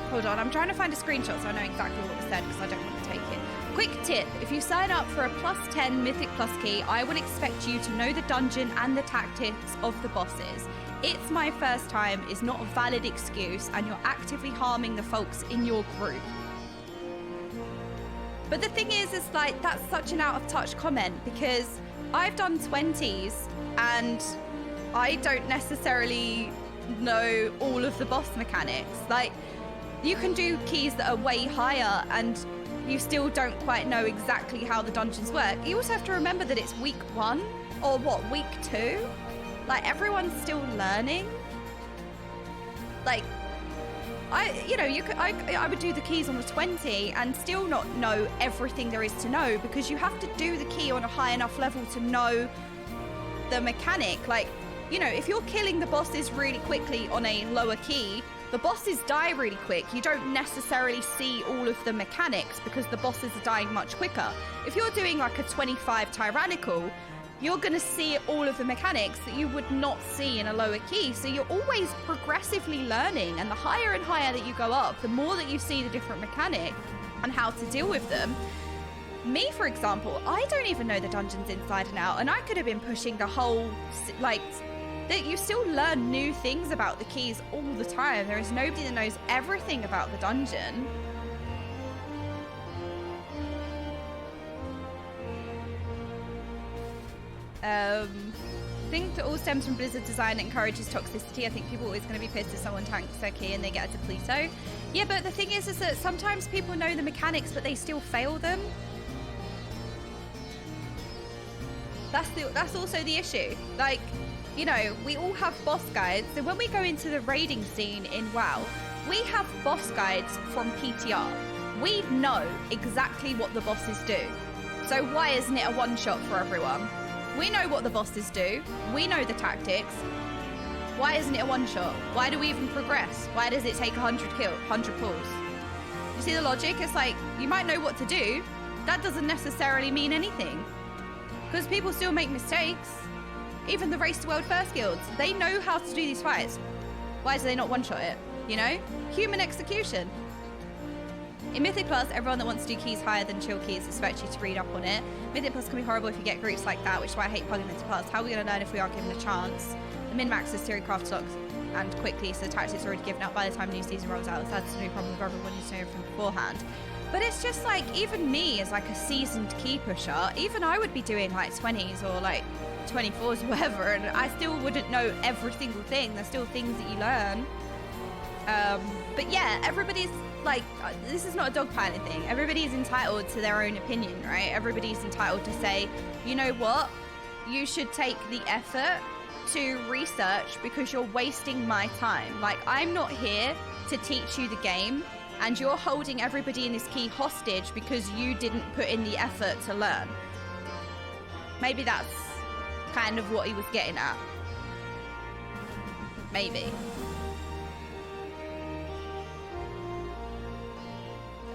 Hold on, I'm trying to find a screenshot so I know exactly what was said because I don't want to take it. Quick tip, if you sign up for a +10 Mythic Plus key, I would expect you to know the dungeon and the tactics of the bosses. It's my first time is not a valid excuse and you're actively harming the folks in your group. But the thing is like, that's such an out of touch comment because I've done 20s and I don't necessarily know all of the boss mechanics. Like, you can do keys that are way higher and you still don't quite know exactly how the dungeons work. You also have to remember that it's week 1 or what, week 2? Like, everyone's still learning. Like, I would do the keys on a 20 and still not know everything there is to know because you have to do the key on a high enough level to know the mechanic. Like, you know, if you're killing the bosses really quickly on a lower key, the bosses die really quick. You don't necessarily see all of the mechanics because the bosses are dying much quicker. If you're doing like a 25 tyrannical, you're going to see all of the mechanics that you would not see in a lower key. So you're always progressively learning, and the higher and higher that you go up, the more that you see the different mechanics and how to deal with them. Me, for example, I don't even know the dungeons inside and out, and I could have been pushing the whole, like, that you still learn new things about the keys all the time. There is nobody that knows everything about the dungeon. I think that all stems from Blizzard design that encourages toxicity. I think people are always going to be pissed if someone tanks their key and they get a depleto. Yeah, but the thing is that sometimes people know the mechanics, but they still fail them. That's also the issue. Like, you know, we all have boss guides. So when we go into the raiding scene in WoW, we have boss guides from PTR. We know exactly what the bosses do. So why isn't it a one-shot for everyone? We know what the bosses do. We know the tactics. Why isn't it a one-shot? Why do we even progress? Why does it take 100 pulls? You see the logic? It's like, you might know what to do. That doesn't necessarily mean anything. Because people still make mistakes. Even the Race to World First guilds, they know how to do these fights. Why do they not one-shot it? You know? Human execution. In Mythic Plus, everyone that wants to do keys higher than chill keys expects you to read up on it. Mythic Plus can be horrible if you get groups like that, which is why I hate plugging Mythic Plus. How are we going to learn if we aren't given a chance? The min-max is theory craft stocks and quickly, so the tactics are already given up by the time the new season rolls out. That's the new problem with everyone needs to know everything beforehand. But it's just like, even me as like a seasoned key pusher, even I would be doing like 20s or like 24s or whatever, and I still wouldn't know every single thing. There's still things that you learn. But yeah, everybody's like, this is not a dogpiling thing. Everybody's entitled to their own opinion, right? Everybody's entitled to say, you know what? You should take the effort to research because you're wasting my time. Like, I'm not here to teach you the game, and you're holding everybody in this key hostage because you didn't put in the effort to learn. Maybe that's kind of what he was getting at. Maybe.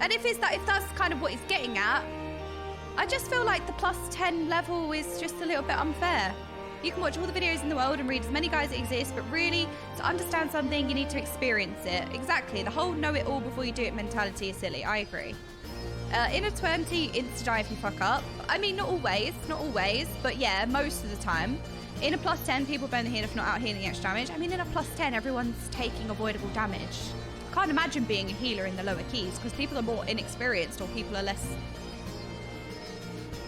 And if that's kind of what he's getting at, I just feel like the plus 10 level is just a little bit unfair. You can watch all the videos in the world and read as many guides that exist, but really, to understand something, you need to experience it. Exactly. The whole know it all before you do it mentality is silly. I agree. In a 20, insta-die if you fuck up. I mean, not always, but yeah, most of the time. In a plus 10, people burn the healer for not out healing extra damage. I mean, in a plus 10, everyone's taking avoidable damage. Can't imagine being a healer in the lower keys because people are more inexperienced or people are less,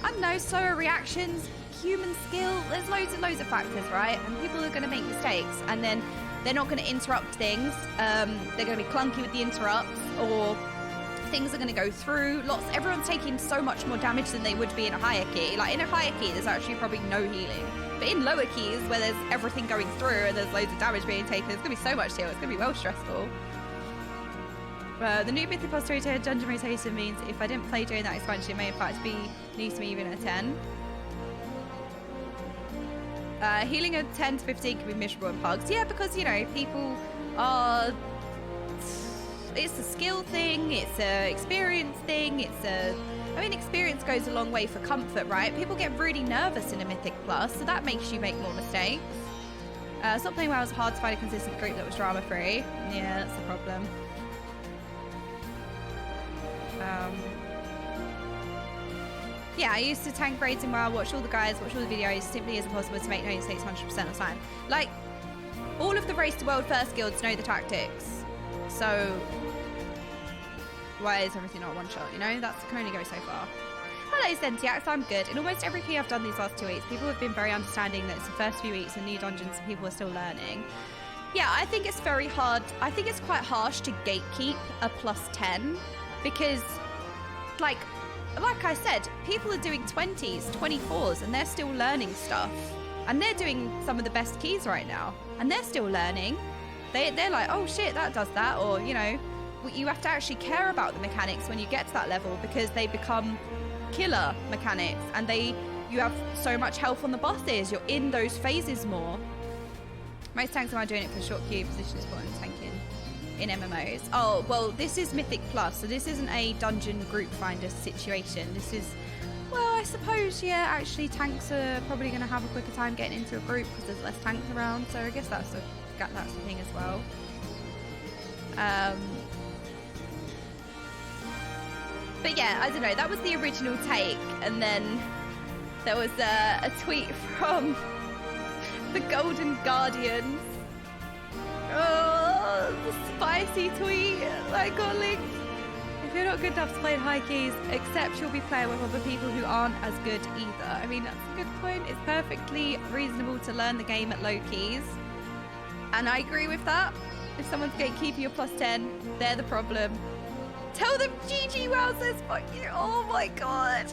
I don't know, slower reactions, human skill. There's loads and loads of factors, right? And people are going to make mistakes, and then they're not going to interrupt things. They're going to be clunky with the interrupts, or things are going to go through. Everyone's taking so much more damage than they would be in a higher key. Like in a higher key, there's actually probably no healing. But in lower keys, where there's everything going through and there's loads of damage being taken, there's going to be so much heal. It's going to be well stressful. The new Mythic Plus storyteller dungeon rotation means if I didn't play during that expansion, it may in fact be new to me even at a 10. Healing a 10 to 15 can be miserable in pugs. Yeah, because, you know, people are... It's a skill thing, it's a experience thing, I mean, experience goes a long way for comfort, right? People get really nervous in a Mythic Plus, so that makes you make more mistakes. Stop playing WoW, it was hard to find a consistent group that was drama-free. Yeah, that's the problem. Yeah, I used to tank raids in WoW, watch all the guides, watch all the videos. Simply isn't possible to make no mistakes 100% of the time. Like, all of the Race to World First guilds know the tactics. So, why is everything not one shot, you know? That can only go so far. Hello, Zentiax, I'm good. In almost every key I've done these last 2 weeks, people have been very understanding that it's the first few weeks and new dungeons and people are still learning. Yeah, I think it's very hard. I think it's quite harsh to gatekeep a plus 10 because, like I said, people are doing 20s, 24s, and they're still learning stuff. And they're doing some of the best keys right now, and they're still learning. They're like, oh shit, that does that, or, you know, you have to actually care about the mechanics when you get to that level because they become killer mechanics, and you have so much health on the bosses. You're in those phases more. Most tanks are doing it for short queue position support and tanking in MMOs. Oh, well, this is Mythic Plus, so this isn't a dungeon group finder situation. This is, well, I suppose, yeah, actually tanks are probably going to have a quicker time getting into a group because there's less tanks around. So I guess that's the thing as well. But yeah, I don't know. That was the original take. And then there was a tweet from the Golden Guardians. Oh, the spicy tweet that got linked. If you're not good enough to play in high keys, except you'll be playing with other people who aren't as good either. I mean, that's a good point. It's perfectly reasonable to learn the game at low keys. And I agree with that. If someone's gatekeeping your +10, they're the problem. Tell them GG WoW says fuck you. Oh my god.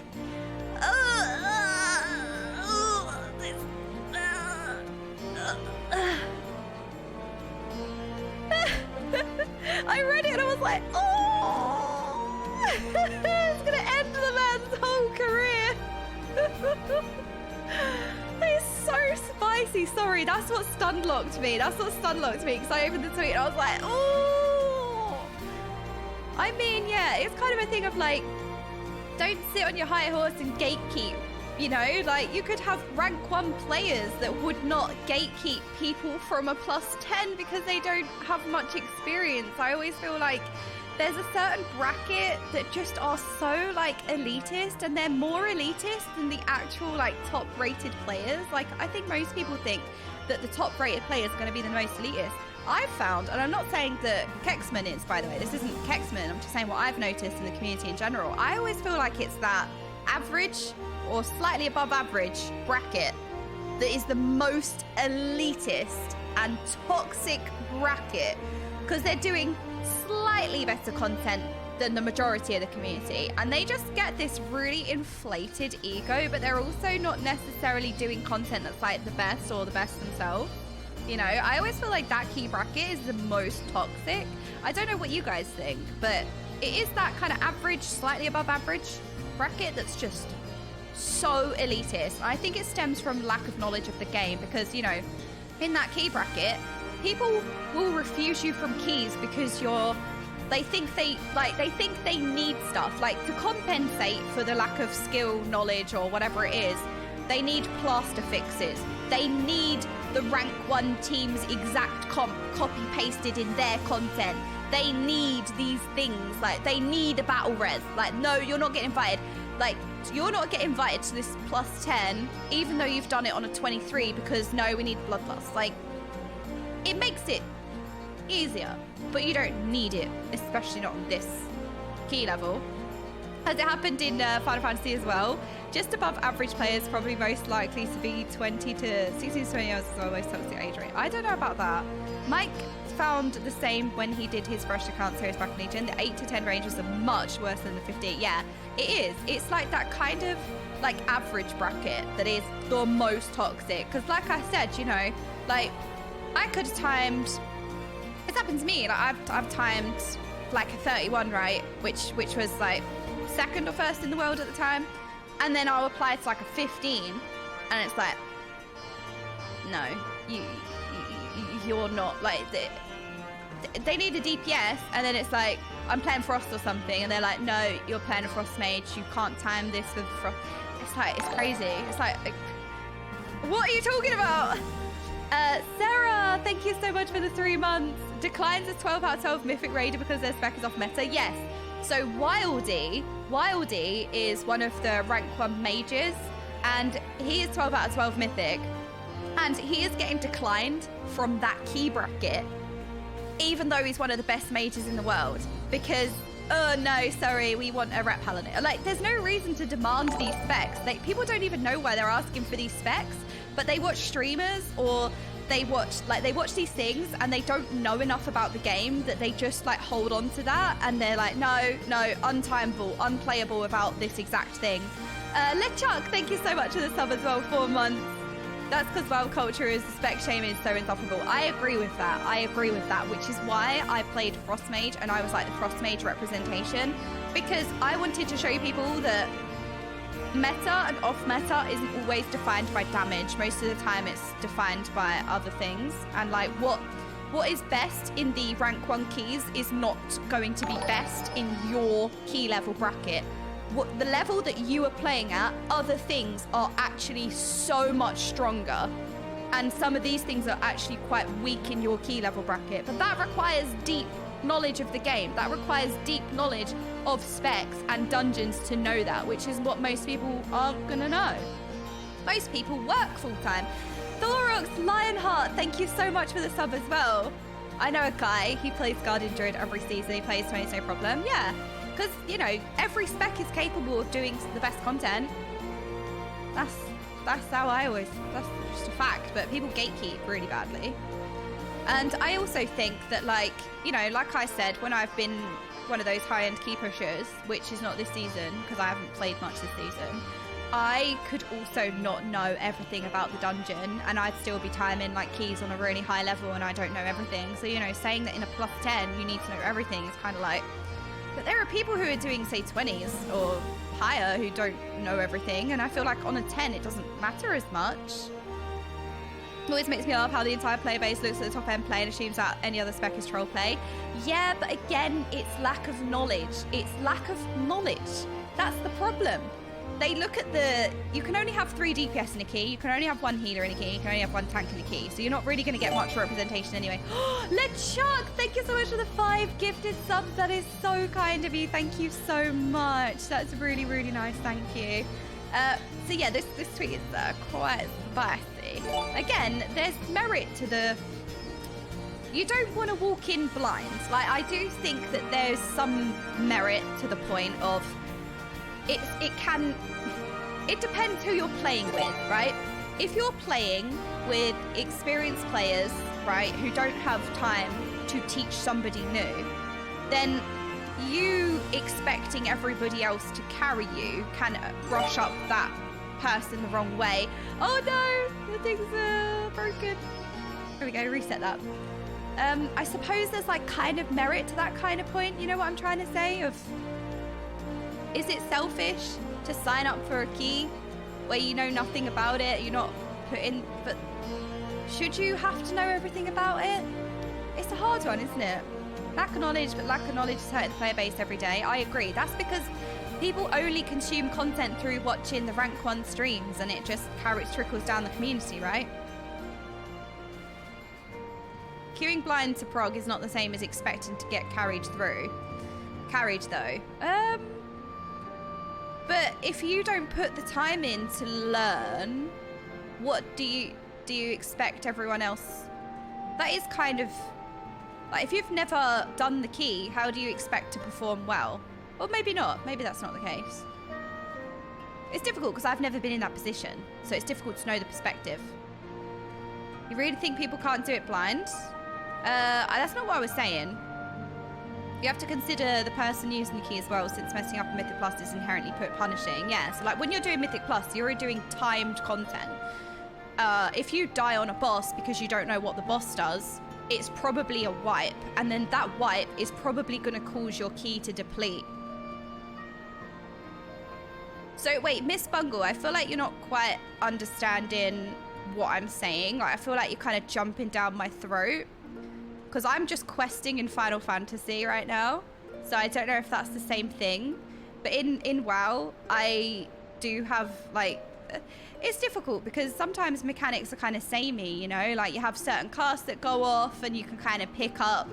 I read it and I was like, oh, it's gonna end the man's whole career. It's so spicy. Sorry, that's what stun locked me. That's what stun locked me because I opened the tweet and I was like, oh. I mean, yeah, it's kind of a thing of like, don't sit on your high horse and gatekeep. You know, like you could have rank 1 players that would not gatekeep people from a +10 because they don't have much experience. I always feel like there's a certain bracket that just are so like elitist, and they're more elitist than the actual like top rated players. Like I think most people think that the top rated players are going to be the most elitist. I've found, and I'm not saying that Kexman is, by the way, this isn't Kexman, I'm just saying what I've noticed in the community in general. I always feel like it's that average or slightly above average bracket that is the most elitist and toxic bracket because they're doing slightly better content than the majority of the community, and they just get this really inflated ego, but they're also not necessarily doing content that's like the best or the best themselves. You know, I always feel like that key bracket is the most toxic. I don't know what you guys think, but it is that kind of average, slightly above average bracket that's just so elitist. I think it stems from lack of knowledge of the game because, you know, in that key bracket, people will refuse you from keys because they think they need stuff. Like to compensate for the lack of skill, knowledge, or whatever it is, they need plaster fixes. They need the rank 1 team's exact comp copy pasted in their content. They need these things, like they need a battle res. Like, no, you're not getting invited. Like, you're not getting invited to this +10, even though you've done it on a 23 because no, we need Bloodlust. Like, it makes it easier, but you don't need it, especially not on this key level. As it happened in Final Fantasy as well, just above average players probably most likely to be 20 to 16 to 20 years as well, most toxic age rate. I don't know about that. Mike found the same when he did his fresh account series back in Legion. The 8 to 10 ranges are much worse than the 50. Yeah, it is. It's like that kind of like average bracket that is the most toxic. Because like I said, you know, like I could have timed, it's happened to me, like I've timed like a 31, right? Which was like second or first in the world at the time. And then I'll apply to like a 15 and it's like, no, you're not, like, they need a DPS, and then it's like, I'm playing Frost or something, and they're like, no, you're playing a Frost mage, you can't time this with Frost. It's like, it's crazy. It's like, what are you talking about? Sarah, thank you so much for the 3 months. Declines as 12 out of 12 Mythic Raider because their spec is off meta. Yes. So Wildy is one of the rank 1 mages, and he is 12 out of 12 Mythic, and he is getting declined from that key bracket, even though he's one of the best mages in the world, because, oh no, sorry, we want a rep paladin. Like, there's no reason to demand these specs. People don't even know why they're asking for these specs, but they watch streamers or they watch these things and they don't know enough about the game that they just like hold on to that, and they're like, no, untimeable, unplayable without this exact thing. LeChuck, thank you so much for the sub as well, 4 months. That's because WoW culture is, the spec shame is so insufferable. I agree with that, which is why I played Frost Mage and I was like the Frost Mage representation, because I wanted to show people that meta and off meta isn't always defined by damage. Most of the time it's defined by other things, and like what is best in the rank 1 keys is not going to be best in your key level bracket. what the level that you are playing at, other things are actually so much stronger. And some of these things are actually quite weak in your key level bracket. But that requires deep knowledge of the game. That requires deep knowledge of specs and dungeons to know that, which is what most people aren't gonna know. Most people work full time. Thorox Lionheart, thank you so much for the sub as well. I know a guy, he plays Guardian Druid every season, he plays 20, no problem. Yeah, because, you know, every spec is capable of doing the best content. That's how I always, that's just a fact, but people gatekeep really badly. And I also think that, like, you know, like I said, when I've been one of those high-end key pushers, which is not this season, because I haven't played much this season, I could also not know everything about the dungeon, and I'd still be timing like keys on a really high level and I don't know everything. So, you know, saying that in a plus 10 you need to know everything is kind of like, but there are people who are doing, say, 20s or higher who don't know everything, and I feel like on a 10 it doesn't matter as much. It always makes me laugh how the entire player base looks at the top end play and assumes that any other spec is troll play. Yeah, but again, it's lack of knowledge. It's lack of knowledge. That's the problem. They look at the, you can only have 3 DPS in a key, you can only have 1 healer in a key, you can only have 1 tank in a key, so you're not really going to get much representation anyway. LeChuck, thank you so much for the 5 gifted subs. That is so kind of you. Thank you so much. That's really, really nice. Thank you. So yeah, this tweet is quite spicy. Again, there's merit to the, you don't want to walk in blind. Like, I do think that there's some merit to the point of, it depends who you're playing with, right? If you're playing with experienced players, right, who don't have time to teach somebody new, then you expecting everybody else to carry you can brush up that person the wrong way. Oh no, the thing's broken. There we go, reset that. I suppose there's like kind of merit to that kind of point, you know what I'm trying to say? Of, is it selfish to sign up for a key where you know nothing about it, you're not put in, but should you have to know everything about it? It's a hard one, isn't it? Lack of knowledge, but lack of knowledge is hurting the player base every day. I agree. That's because people only consume content through watching the rank 1 streams, and it just trickles down the community, right? Queuing blind to prog is not the same as expecting to get carried through. Carried though. But if you don't put the time in to learn, what do you expect everyone else? That is kind of like, if you've never done the key, how do you expect to perform well? Or maybe not. Maybe that's not the case. It's difficult because I've never been in that position, so it's difficult to know the perspective. You really think people can't do it blind? That's not what I was saying. You have to consider the person using the key as well, since messing up a Mythic Plus is inherently punishing. Yeah, so like when you're doing Mythic Plus, you're doing timed content. If you die on a boss because you don't know what the boss does, it's probably a wipe, and then that wipe is probably going to cause your key to deplete. So wait, Miss Bungle, I feel like you're not quite understanding what I'm saying. Like, I feel like you're kind of jumping down my throat, because I'm just questing in Final Fantasy right now, so I don't know if that's the same thing. But in WoW, I do have, like, it's difficult because sometimes mechanics are kind of samey, you know? Like, you have certain casts that go off and you can kind of pick up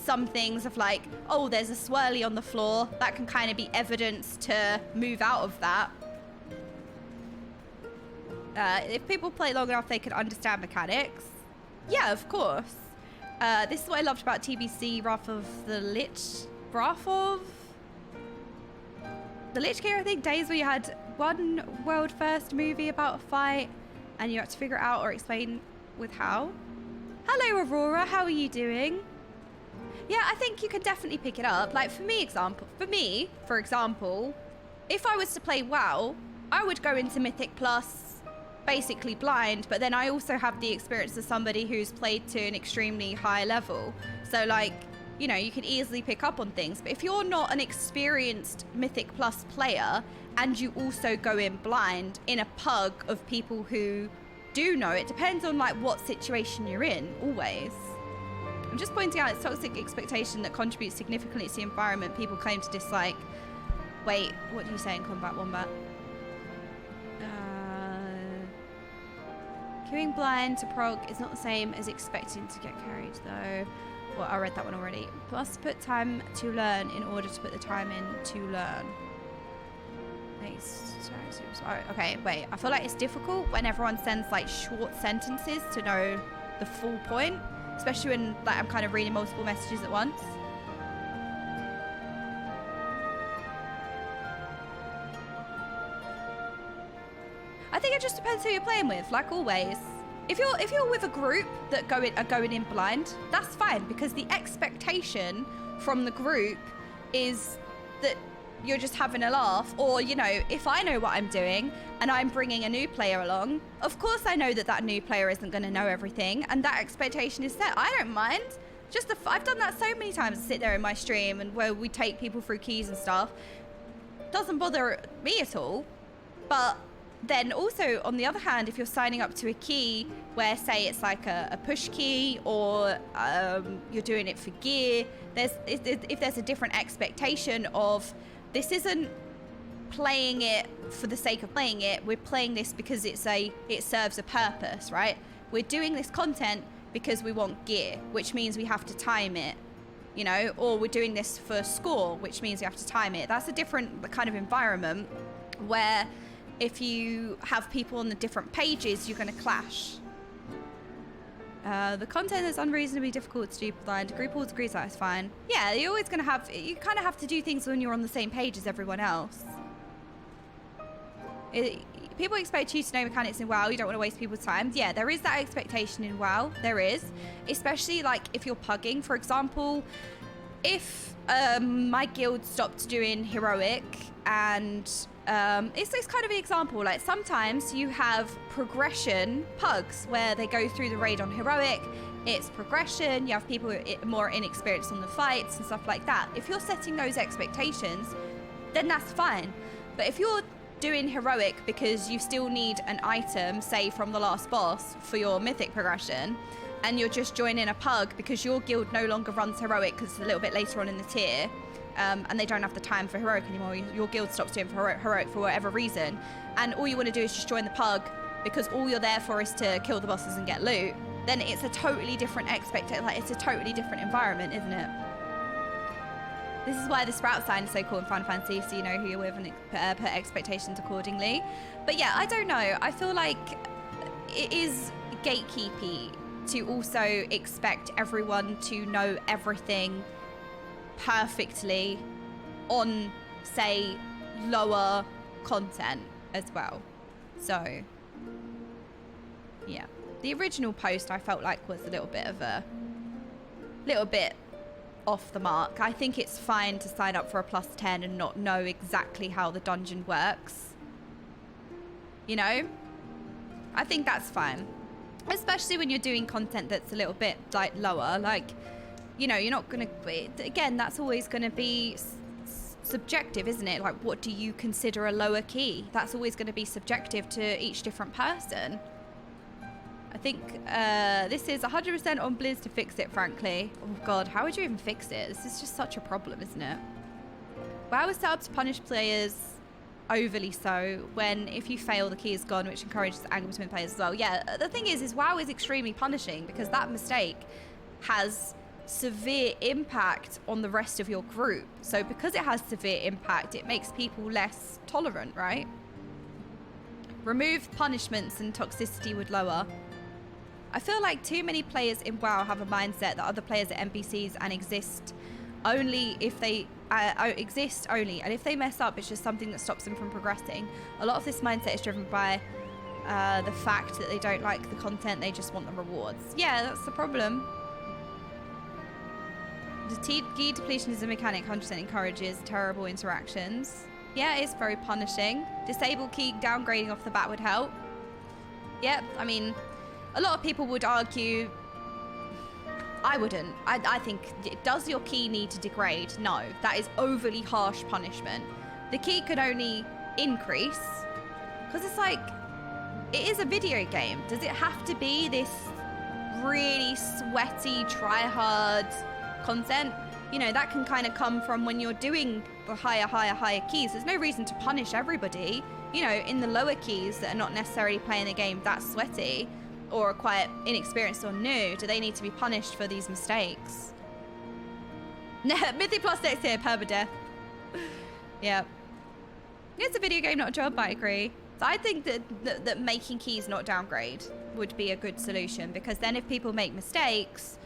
some things of like, oh, there's a swirly on the floor. That can kind of be evidence to move out of that. If people play long enough, they can understand mechanics. Yeah, of course. This is what I loved about TBC Wrath of the Lich. Wrath of the Lich King, I think. Days where you had one world first movie about a fight and you had to figure it out or explain with how. Hello, Aurora. How are you doing? Yeah, I think you can definitely pick it up. Like, for me, for example, if I was to play WoW, I would go into Mythic Plus basically blind, but then I also have the experience of somebody who's played to an extremely high level. So, like, you know, you can easily pick up on things. But if you're not an experienced Mythic Plus player and you also go in blind in a pug of people who do know, it depends on, like, what situation you're in, always. I'm just pointing out it's toxic expectation that contributes significantly to the environment people claim to dislike. Wait, what do you say in Combat Wombat? Queuing blind to prog is not the same as expecting to get carried, though. Well, I read that one already. Must put time to learn in order to put the time in to learn. Okay, wait. I feel like it's difficult when everyone sends like short sentences to know the full point, especially when like I'm kind of reading multiple messages at once. I think it just depends who you're playing with, like always. If you're with a group that are going in blind, that's fine, because the expectation from the group is that you're just having a laugh. Or, you know, if I know what I'm doing and I'm bringing a new player along, of course I know that that new player isn't going to know everything, and that expectation is set. I don't mind. I've done that so many times. I sit there in my stream and where we take people through keys and stuff. Doesn't bother me at all. But then also, on the other hand, if you're signing up to a key where, say, it's like a push key, or you're doing it for gear, if there's a different expectation of, this isn't playing it for the sake of playing it, we're playing this because it serves a purpose, right? We're doing this content because we want gear, which means we have to time it, you know, or we're doing this for score, which means we have to time it. That's a different kind of environment where if you have people on the different pages, you're going to clash. The content is unreasonably difficult to do blind. Group all agrees that is fine. Yeah, you're always going to have, you kind of have to do things when you're on the same page as everyone else. People expect you to know mechanics in WoW. You don't want to waste people's time. Yeah, there is that expectation in WoW. There is. Especially like if you're pugging, for example. If my guild stopped doing heroic, and it's kind of an example, like sometimes you have progression pugs where they go through the raid on heroic, it's progression, you have people who are more inexperienced on the fights and stuff like that. If you're setting those expectations, then that's fine. But if you're doing heroic because you still need an item, say from the last boss for your mythic progression, and you're just joining a pug because your guild no longer runs heroic because it's a little bit later on in the tier, and they don't have the time for heroic anymore, your guild stops doing heroic for whatever reason, and all you want to do is just join the pug because all you're there for is to kill the bosses and get loot, then it's a totally different it's a totally different environment, isn't it? This is why the sprout sign is so cool in Final Fantasy, so you know who you're with and put expectations accordingly. But yeah, I don't know. I feel like it is gatekeepy to also expect everyone to know everything perfectly on, say, lower content as well. So, yeah. The original post I felt like was a little bit off the mark. I think it's fine to sign up for a +10 and not know exactly how the dungeon works. You know? I think that's fine. Especially when you're doing content that's a little bit like lower, like, you know, you're not gonna, again, that's always gonna be subjective, isn't it? Like, what do you consider a lower key? That's always gonna be subjective to each different person. I think this is 100% on Blizz to fix it, frankly. Oh god, how would you even fix it? This is just such a problem, isn't it? WoW is set up to punish players overly so, when if you fail, the key is gone, which encourages anger between players as well. Yeah, the thing is WoW is extremely punishing because that mistake has severe impact on the rest of your group. So because it has severe impact, it makes people less tolerant, right? Remove punishments and toxicity would lower. I feel like too many players in WoW have a mindset that other players are NPCs and exist only, and if they mess up, it's just something that stops them from progressing. A lot of this mindset is driven by the fact that they don't like the content, they just want the rewards. Yeah, that's the problem. The key depletion is a mechanic 100% encourages terrible interactions. Yeah, it's very punishing. Disable key downgrading off the bat would help. Yep, I mean, a lot of people would argue. I wouldn't. I think, does your key need to degrade? No, that is overly harsh punishment. The key could only increase, because it's like, it is a video game. Does it have to be this really sweaty, try-hard content? you know, that can kind of come from when you're doing the higher keys. There's no reason to punish everybody. You know, in the lower keys that are not necessarily playing the game that sweaty or are quite inexperienced or new, do they need to be punished for these mistakes? Mythic Plus next here, permadeath. Yeah. It's a video game, not a job, I agree. So I think that making keys not downgrade would be a good solution, because then if people make mistakes,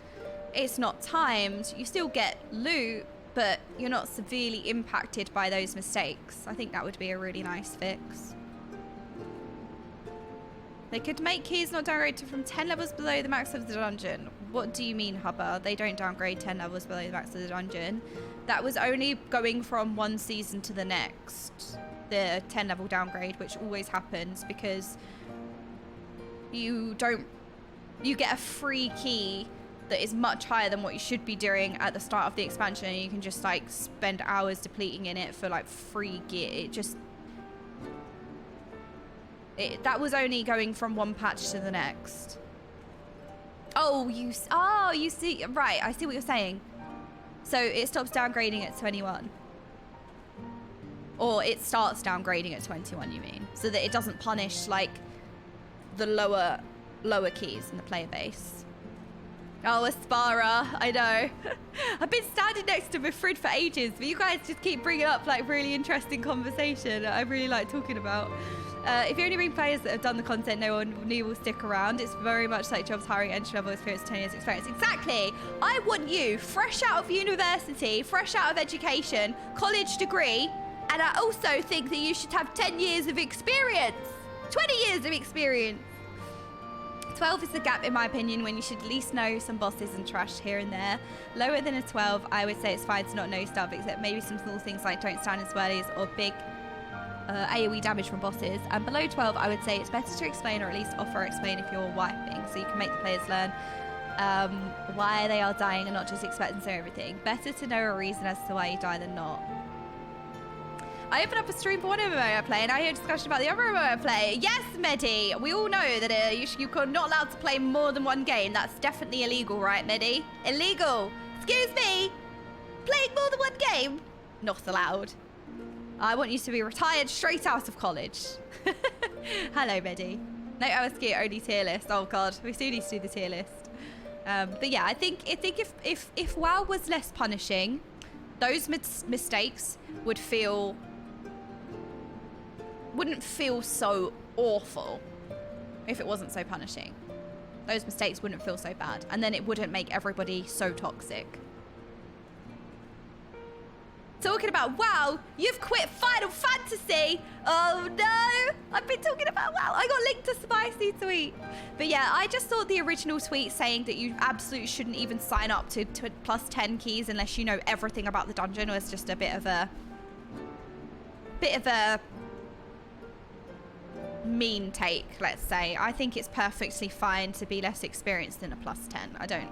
it's not timed, you still get loot, but you're not severely impacted by those mistakes. I think that would be a really nice fix. They could make keys not downgrade from 10 levels below the max of the dungeon. What do you mean, Hubba? They don't downgrade 10 levels below the max of the dungeon. That was only going from one season to the next. The 10 level downgrade, which always happens because you get a free key that is much higher than what you should be doing at the start of the expansion, and you can just like spend hours depleting in it for like free gear. That was only going from one patch to the next. Oh, you see, right, I see what you're saying. So it stops downgrading at 21. Or it starts downgrading at 21, you mean? So that it doesn't punish like the lower keys in the player base. Oh, Aspara, I know. I've been standing next to Mifrid for ages, but you guys just keep bringing up like really interesting conversation I really like talking about. If you only bring players that have done the content, no one new will stick around. It's very much like jobs hiring entry-level experience, 10 years experience. Exactly. I want you fresh out of university, fresh out of education, college degree, and I also think that you should have 10 years of experience, 20 years of experience. 12 is the gap, in my opinion, when you should at least know some bosses and trash here and there. Lower than a 12, I would say it's fine to not know stuff, except maybe some small things like don't stand in swirlies or big AoE damage from bosses. And below 12, I would say it's better to explain, or at least offer explain if you're wiping, so you can make the players learn why they are dying and not just expect them to know everything. Better to know a reason as to why you die than not. I opened up a stream for one MMO I play, and I hear a discussion about the other MMO I play. Yes, Medi! We all know that you're not allowed to play more than one game. That's definitely illegal, right, Medi? Illegal! Excuse me! Playing more than one game? Not allowed. I want you to be retired straight out of college. Hello, Medi. No MSQ, only tier list. Oh, God. We still need to do the tier list. But yeah, I think if WoW was less punishing, those mistakes wouldn't feel so awful if it wasn't so punishing. Those mistakes wouldn't feel so bad, and then it wouldn't make everybody so toxic. Talking about WoW, you've quit Final Fantasy. Oh no, I've been talking about WoW. I got linked to Spicy tweet. But yeah, I just thought the original tweet saying that you absolutely shouldn't even sign up to plus 10 keys unless you know everything about the dungeon was just a bit of a mean take, let's say. I think it's perfectly fine to be less experienced than a plus 10. I don't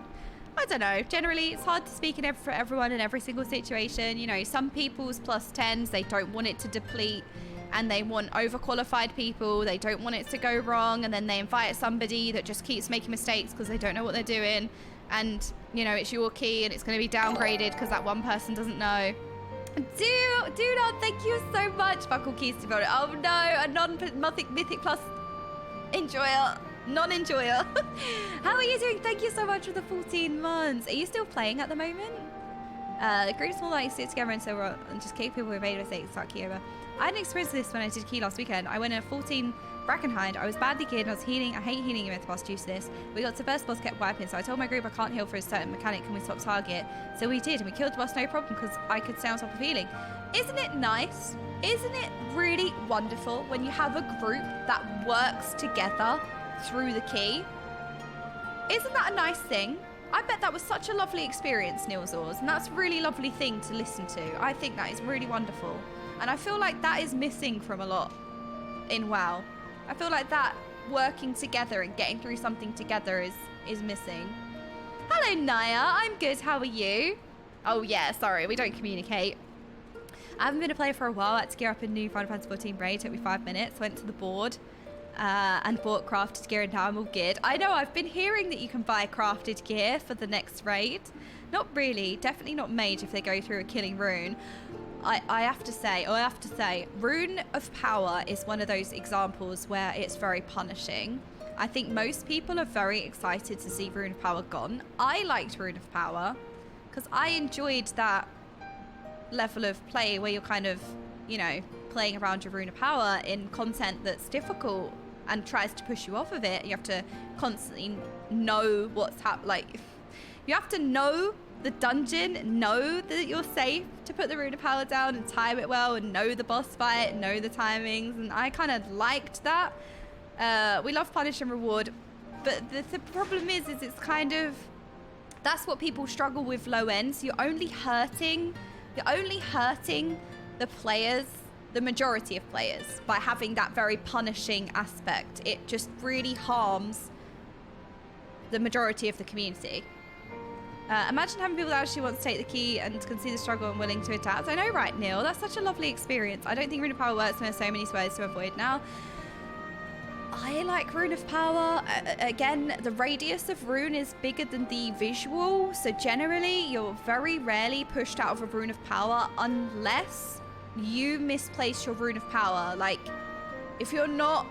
know. Generally, it's hard to speak for everyone in every single situation. You know, some people's plus 10s, they don't want it to deplete, and they want overqualified people. They don't want it to go wrong, and then they invite somebody that just keeps making mistakes because they don't know what they're doing. And, you know, it's your key, and it's going to be downgraded because that one person doesn't know. Do not, thank you so much. Buckle keys to build it. Oh no, a non-mythic plus enjoyer. Non-enjoyer. How are you doing? Thank you so much for the 14 months. Are you still playing at the moment? The groups more like sit together and so and just keep people who made mistakes start key over. I had an experience with this when I did key last weekend. I went in a 14 Brackenhind. I was badly geared and I was healing. I hate healing in Mythos due to this. We got to first boss, kept wiping, so I told my group I can't heal for a certain mechanic. Can we swap target? So we did, and we killed the boss no problem because I could stay on top of healing. Isn't it nice? Isn't it really wonderful when you have a group that works together through the key? Isn't that a nice thing? I bet that was such a lovely experience, Nilzors, and that's a really lovely thing to listen to. I think that is really wonderful, and I feel like that is missing from a lot in WoW. I feel like that working together and getting through something together is missing. Hello, Naya. I'm good. How are you? Oh yeah, sorry, we don't communicate. I haven't been a player for a while. I had to gear up a new Final Fantasy XIV raid. It took me 5 minutes. Went to the board. and bought crafted gear, and now I'm all geared. I know, I've been hearing that you can buy crafted gear for the next raid. Not really, definitely not mage if they go through a killing rune. I have to say, Rune of Power is one of those examples where it's very punishing. I think most people are very excited to see Rune of Power gone. I liked Rune of Power because I enjoyed that level of play where you're kind of, you know, playing around your Rune of Power in content that's difficult and tries to push you off of it. You have to constantly know what's happening. Like, you have to know the dungeon, know that you're safe to put the Rune of Power down and time it well, and know the boss fight, know the timings, and I kind of liked that. We love punish and reward, but the problem is it's kind of, that's what people struggle with low ends. You're only hurting the players, the majority of players, by having that very punishing aspect. It just really harms the majority of the community. Imagine having people that actually want to take the key and can see the struggle and willing to adapt. I know, right, Neil? That's such a lovely experience. I don't think Rune of Power works when there's so many squares to avoid now. I like Rune of Power. Again, the radius of Rune is bigger than the visual, so generally you're very rarely pushed out of a Rune of Power unless you misplace your Rune of Power. Like, if you're not...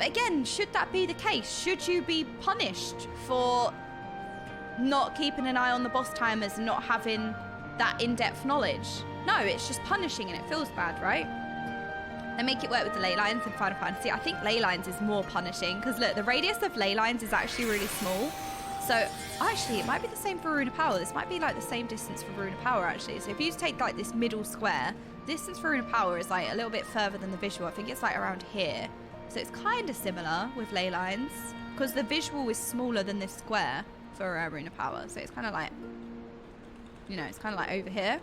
Again, should that be the case? Should you be punished for not keeping an eye on the boss timers and not having that in-depth knowledge? No, it's just punishing and it feels bad, right? They make it work with the ley lines in Final Fantasy. I think ley lines is more punishing because look, the radius of ley lines is actually really small. So actually, it might be the same for Rune of Power. This might be like the same distance for Rune of Power actually. So if you take like this middle square, distance for Rune of Power is like a little bit further than the visual. I think it's like around here. So it's kind of similar with ley lines because the visual is smaller than this square for Rune of Power. So it's kind of like, you know, it's kind of like over here.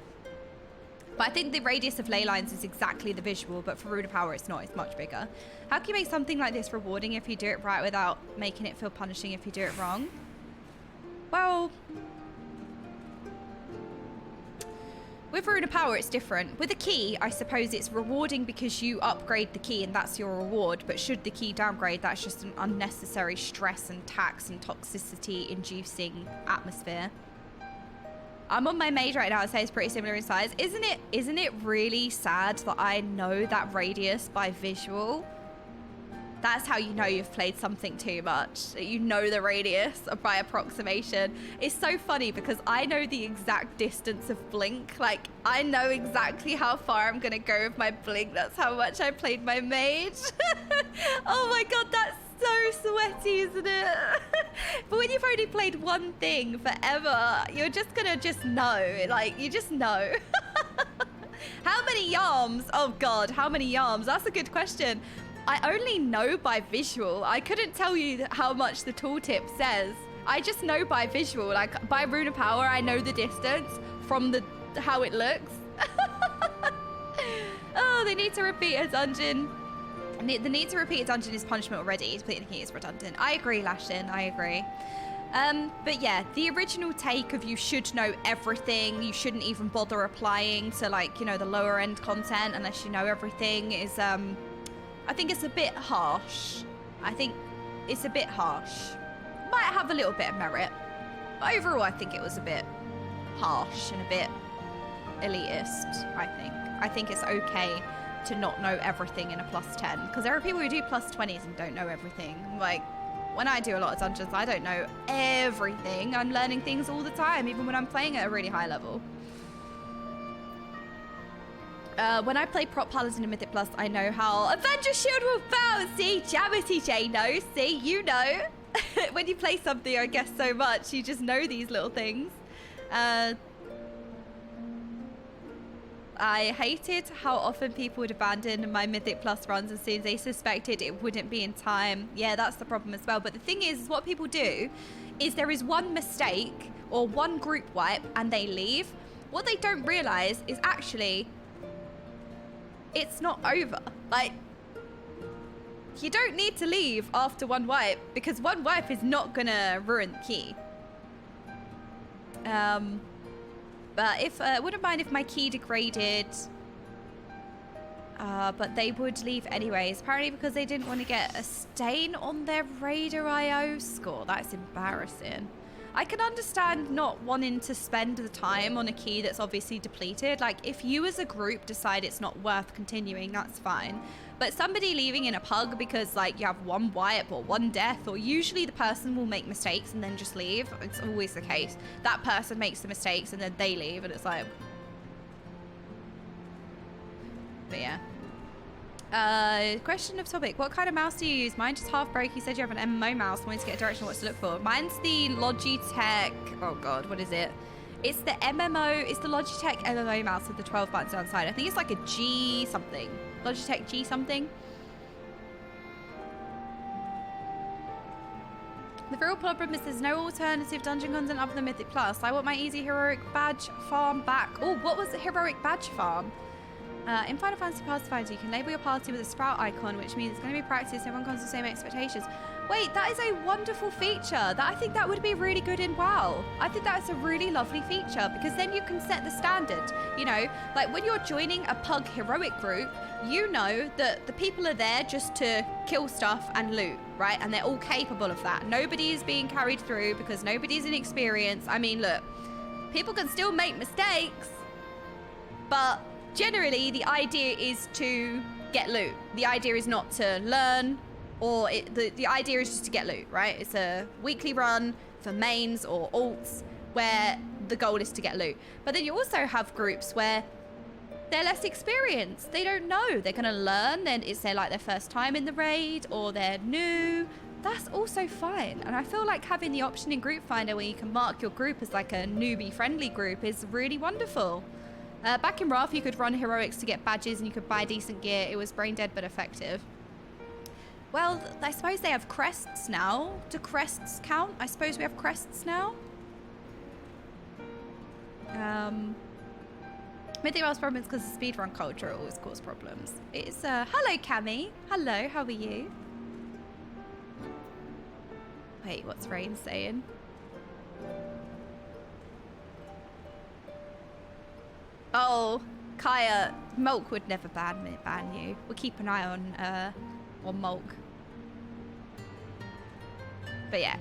But I think the radius of ley lines is exactly the visual, but for Rune of Power it's not, it's much bigger. How can you make something like this rewarding if you do it right without making it feel punishing if you do it wrong? Well, with Rune of Power it's different. With a key, I suppose it's rewarding because you upgrade the key and that's your reward, but should the key downgrade, that's just an unnecessary stress and tax and toxicity inducing atmosphere. I'm on my mage right now. I'd say it's pretty similar in size. Isn't it really sad that I know that radius by visual? That's how you know you've played something too much. You know the radius by approximation. It's so funny because I know the exact distance of blink. Like, I know exactly how far I'm gonna go with my blink. That's how much I played my mage. Oh my god, that's so sweaty, isn't it? But when you've only played one thing forever, you're just gonna know. Like, you just know. How many yarms? Oh god, how many yarms? That's a good question. I only know by visual. I couldn't tell you how much the tooltip says. I just know by visual. Like, by Rune of Power, I know the distance from how it looks. Oh, they need to repeat a dungeon. The need to repeat a dungeon is punishment already. Completing the key is redundant. I agree, Lashin. I agree. But yeah, the original take of you should know everything. You shouldn't even bother applying to, like, you know, the lower end content unless you know everything is, I think it's a bit harsh. I think it's a bit harsh. Might have a little bit of merit. But overall, I think it was a bit harsh and a bit elitist, I think. I think it's okay to not know everything in a +10. Because there are people who do +20s and don't know everything. Like, when I do a lot of dungeons, I don't know everything. I'm learning things all the time, even when I'm playing at a really high level. When I play Prop Paladin in Mythic Plus, I know how Avenger Shield will bounce. See, Jamity J knows. See, you know. When you play something, I guess, so much, you just know these little things. I hated how often people would abandon my Mythic Plus runs as soon as they suspected it wouldn't be in time. Yeah, that's the problem as well. But the thing is, what people do is there is one mistake or one group wipe and they leave. What they don't realize is actually it's not over. Like, you don't need to leave after one wipe because one wipe is not gonna ruin the key. But if wouldn't mind if my key degraded but they would leave anyways, apparently because they didn't want to get a stain on their Raider IO score. That's embarrassing. I can understand not wanting to spend the time on a key that's obviously depleted. Like, if you as a group decide it's not worth continuing, that's fine. But somebody leaving in a pug because, like, you have one wipe or one death, or usually the person will make mistakes and then just leave. It's always the case. That person makes the mistakes and then they leave, and it's like... But yeah. Question of topic. What kind of mouse do you use? Mine just half broke. You said you have an MMO mouse. Wanted to get a direction on what to look for. Mine's the Logitech. Oh god, what is it? It's the MMO. It's the Logitech MMO mouse with the 12 buttons on the side. I think it's like a G something. Logitech G something. The real problem is there's no alternative dungeon content other than Mythic Plus. I want my easy heroic badge farm back. Oh, what was the heroic badge farm? In Final Fantasy Pathfinder, you can label your party with a sprout icon, which means it's going to be practice. Everyone comes with the same expectations. Wait, that is a wonderful feature. I think that would be really good in WoW. I think that's a really lovely feature because then you can set the standard. You know, like when you're joining a pug heroic group, you know that the people are there just to kill stuff and loot, right? And they're all capable of that. Nobody is being carried through because nobody's inexperienced. I mean, look, people can still make mistakes, but generally, the idea is to get loot. The idea is not to learn, or the idea is just to get loot, right? It's a weekly run for mains or alts where the goal is to get loot. But then you also have groups where they're less experienced. They don't know. They're going to learn. Then it's like their first time in the raid or they're new. That's also fine. And I feel like having the option in Group Finder where you can mark your group as like a newbie-friendly group is really wonderful. Back in Wrath, you could run heroics to get badges and you could buy decent gear. It was brain dead but effective. Well, I suppose they have crests now. Do crests count? I suppose we have crests now. Mythic Well's problem is because the speedrun culture always causes problems. It's hello Cammy. Hello, how are you? Wait, what's Rain saying? Oh, Kaya, Mulk would never ban you. We'll keep an eye on Mulk. But yeah,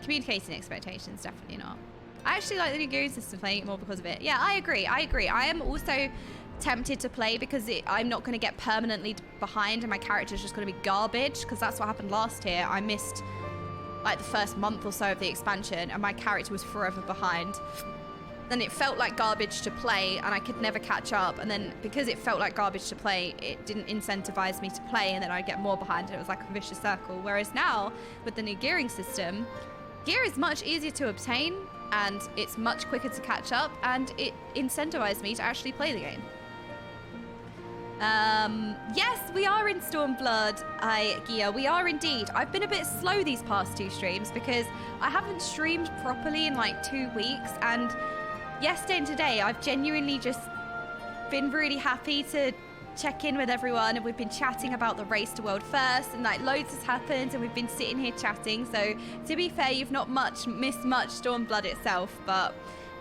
communicating expectations, definitely not. I actually like the new gearing system, playing it more because of it. Yeah, I agree. I am also tempted to play because I'm not going to get permanently behind and my character's just going to be garbage, because that's what happened last year. I missed like the first month or so of the expansion and my character was forever behind. Then it felt like garbage to play and I could never catch up. And then because it felt like garbage to play, it didn't incentivize me to play, and then I'd get more behind and it was like a vicious circle. Whereas now, with the new gearing system, gear is much easier to obtain and it's much quicker to catch up, and it incentivized me to actually play the game. Yes, we are in Stormblood, Gia. We are indeed. I've been a bit slow these past 2 streams because I haven't streamed properly in like 2 weeks, and yesterday and today, I've genuinely just been really happy to check in with everyone, and we've been chatting about the race to World First, and like loads has happened, and we've been sitting here chatting. So to be fair, you've not missed much Stormblood itself, but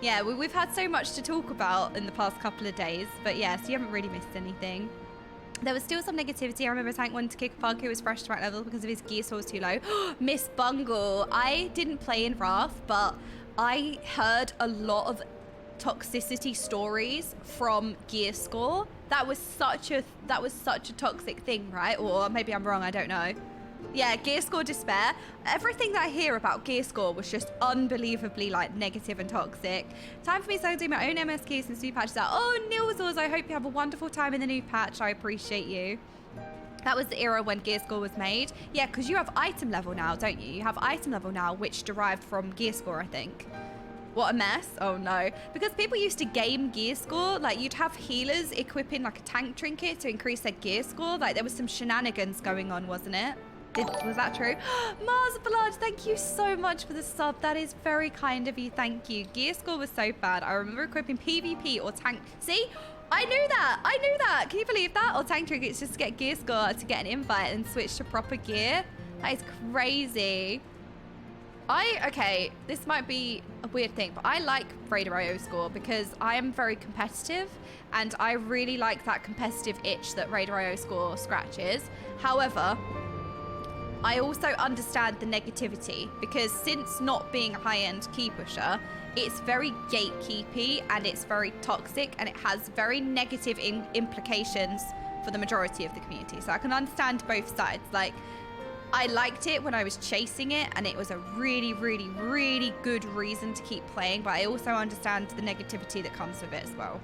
yeah, we've had so much to talk about in the past couple of days. But yeah, so you haven't really missed anything. There was still some negativity. I remember Tank wanted to kick a pug who was fresh to right level because of his gear score was too low. Miss Bungle. I didn't play in Wrath, but I heard a lot of toxicity stories from gear score. That was such a toxic thing, right? Or maybe I'm wrong, I don't know. Yeah, gear score despair. Everything that I hear about gear score was just unbelievably like negative and toxic. Time for me to start doing my own MSQ since new patch is out. Oh, Nilsors, I hope you have a wonderful time in the new patch. I appreciate you. That was the era when gear score was made. Yeah, because you have item level now, don't you? You have item level now, which derived from gear score, I think. What a mess. Oh no. Because people used to game gear score, like you'd have healers equipping like a tank trinket to increase their gear score. Like there was some shenanigans going on, wasn't it? Was that true? Mars Blood, thank you so much for the sub. That is very kind of you. Thank you. Gear score was so bad. I remember equipping PvP or tank. See? I knew that. I knew that. Can you believe that? Or tank trinkets just to get gear score to get an invite and switch to proper gear. That is crazy. Okay, this might be a weird thing, but I like Raider.io score because I am very competitive and I really like that competitive itch that Raider.io score scratches. However, I also understand the negativity because since not being a high-end key pusher, it's very gatekeepy and it's very toxic and it has very negative implications for the majority of the community. So I can understand both sides. Like, I liked it when I was chasing it and it was a really, really, really good reason to keep playing, but I also understand the negativity that comes with it as well.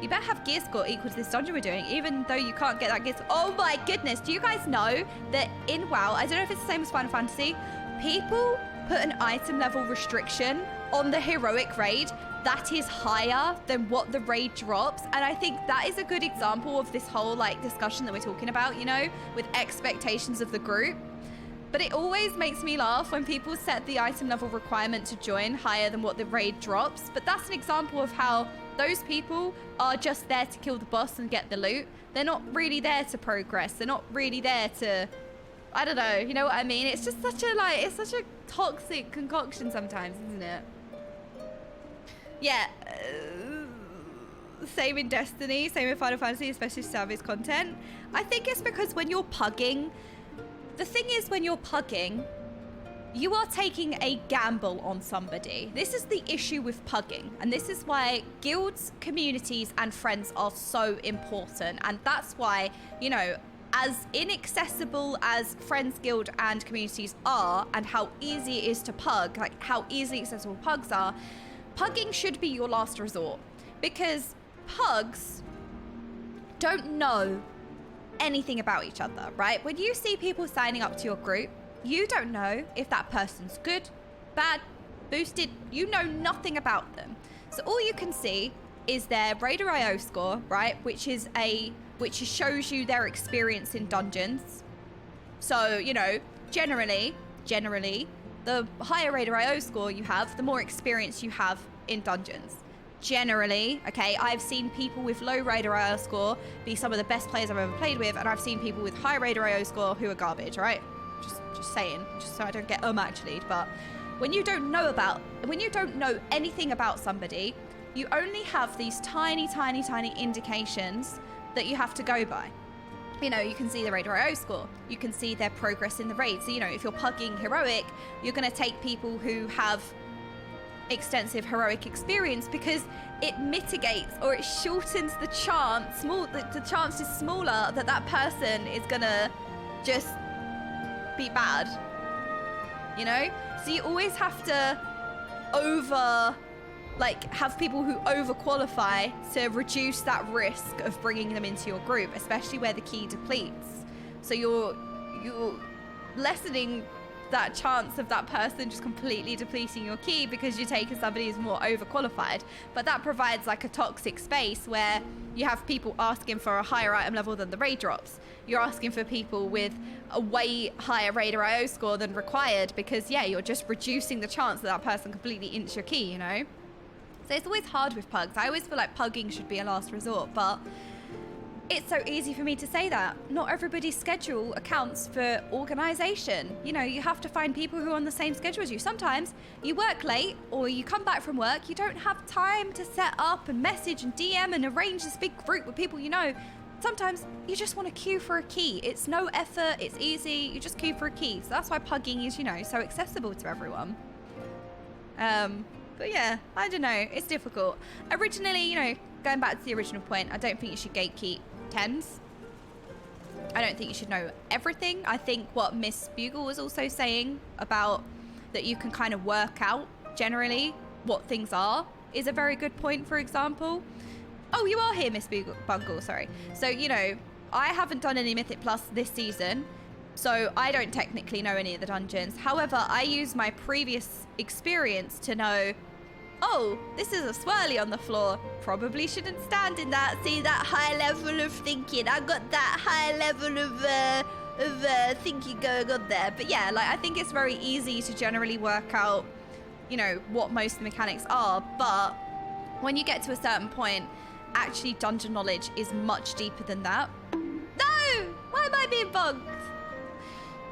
You better have gear score equal to this dungeon we're doing, even though you can't get that gear score. Oh my goodness, do you guys know that in WoW, I don't know if it's the same as Final Fantasy, people put an item level restriction on the heroic raid that is higher than what the raid drops. And I think that is a good example of this whole like discussion that we're talking about, you know, with expectations of the group. But it always makes me laugh when people set the item level requirement to join higher than what the raid drops. But that's an example of how those people are just there to kill the boss and get the loot. They're not really there to progress. They're not really there to, I don't know, you know what I mean? It's just such a like, it's such a toxic concoction sometimes, isn't it? Yeah, same in Destiny, same in Final Fantasy, especially service content. I think it's because when you're pugging, the thing is when you're pugging, you are taking a gamble on somebody. This is the issue with pugging. And this is why guilds, communities, and friends are so important. And that's why, you know, as inaccessible as friends, guild, and communities are, and how easy it is to pug, like how easily accessible pugs are, pugging should be your last resort because pugs don't know anything about each other, right? When you see people signing up to your group, you don't know if that person's good, bad, boosted. You know nothing about them. So all you can see is their Raider.io score, right? Which shows you their experience in dungeons. So, you know, generally, the higher Raider.io score you have, the more experience you have in dungeons. Generally, okay, I've seen people with low Raider.io score be some of the best players I've ever played with, and I've seen people with high Raider.io score who are garbage, right? Just saying, just so I don't get actually. But when you don't know anything about somebody, you only have these tiny indications that you have to go by. You know, you can see the Raider.io score. You can see their progress in the raid. So, you know, if you're pugging heroic, you're going to take people who have extensive heroic experience because it mitigates or it shortens the chance. The chance is smaller that person is going to just be bad. You know? So you always have to have people who overqualify to reduce that risk of bringing them into your group, especially where the key depletes. So you're lessening that chance of that person just completely depleting your key because you're taking somebody who's more overqualified. But that provides like a toxic space where you have people asking for a higher item level than the raid drops. You're asking for people with a way higher Raider.io score than required because, yeah, you're just reducing the chance that person completely ints your key, you know? So it's always hard with pugs. I always feel like pugging should be a last resort, but it's so easy for me to say that. Not everybody's schedule accounts for organization. You know, you have to find people who are on the same schedule as you. Sometimes you work late or you come back from work, you don't have time to set up and message and DM and arrange this big group with people you know. Sometimes you just want to queue for a key. It's no effort, it's easy, you just queue for a key. So that's why pugging is, you know, so accessible to everyone. But yeah, I don't know, it's difficult. Originally, you know, going back to the original point, I don't think you should gatekeep 10s. I don't think you should know everything. I think what Miss Bugle was also saying about that you can kind of work out generally what things are is a very good point, for example. Oh, you are here, Miss Bungle, sorry. So, you know, I haven't done any Mythic Plus this season, so I don't technically know any of the dungeons. However, I use my previous experience to know, oh, this is a swirly on the floor. Probably shouldn't stand in that. See that high level of thinking. I got that high level of thinking going on there. But yeah, like I think it's very easy to generally work out, you know, what most of the mechanics are. But when you get to a certain point, actually dungeon knowledge is much deeper than that. No! Why am I being bugged?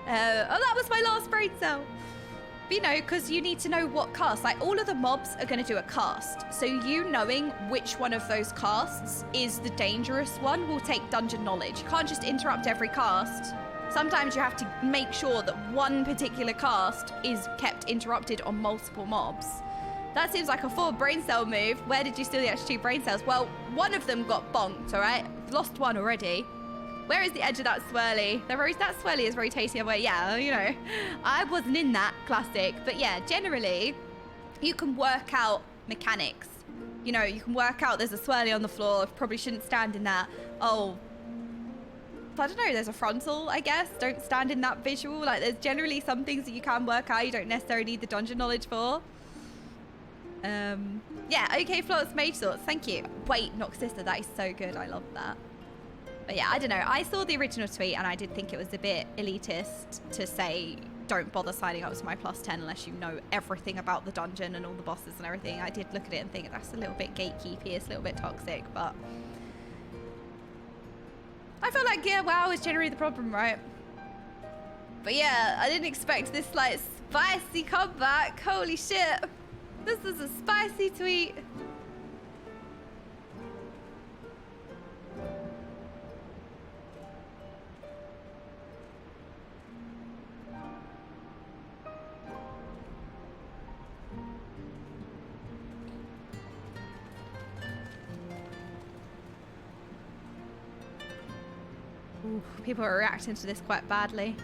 Oh, that was my last brain cell. You know, because you need to know what cast. Like, all of the mobs are going to do a cast. So you knowing which one of those casts is the dangerous one will take dungeon knowledge. You can't just interrupt every cast. Sometimes you have to make sure that one particular cast is kept interrupted on multiple mobs. That seems like a 4 brain cell move. Where did you steal the extra 2 brain cells? Well, one of them got bonked, all right? Lost one already. Where is the edge of that swirly? That swirly is rotating away. Yeah, you know, I wasn't in that classic. But yeah, generally, you can work out mechanics. You know, you can work out there's a swirly on the floor. Probably shouldn't stand in that. Oh, I don't know, there's a frontal, I guess. Don't stand in that visual. Like, there's generally some things that you can work out you don't necessarily need the dungeon knowledge for. Yeah, okay, flawless mage thoughts. Thank you. Wait, Noxista, that is so good. I love that. But yeah, I don't know. I saw the original tweet and I did think it was a bit elitist to say, don't bother signing up to my +10 unless you know everything about the dungeon and all the bosses and everything. I did look at it and think that's a little bit gatekeepy. It's a little bit toxic, but I feel like, yeah, WoW is generally the problem, right? But yeah, I didn't expect this, like, spicy comeback. Holy shit. This is a spicy tweet. Ooh, people are reacting to this quite badly.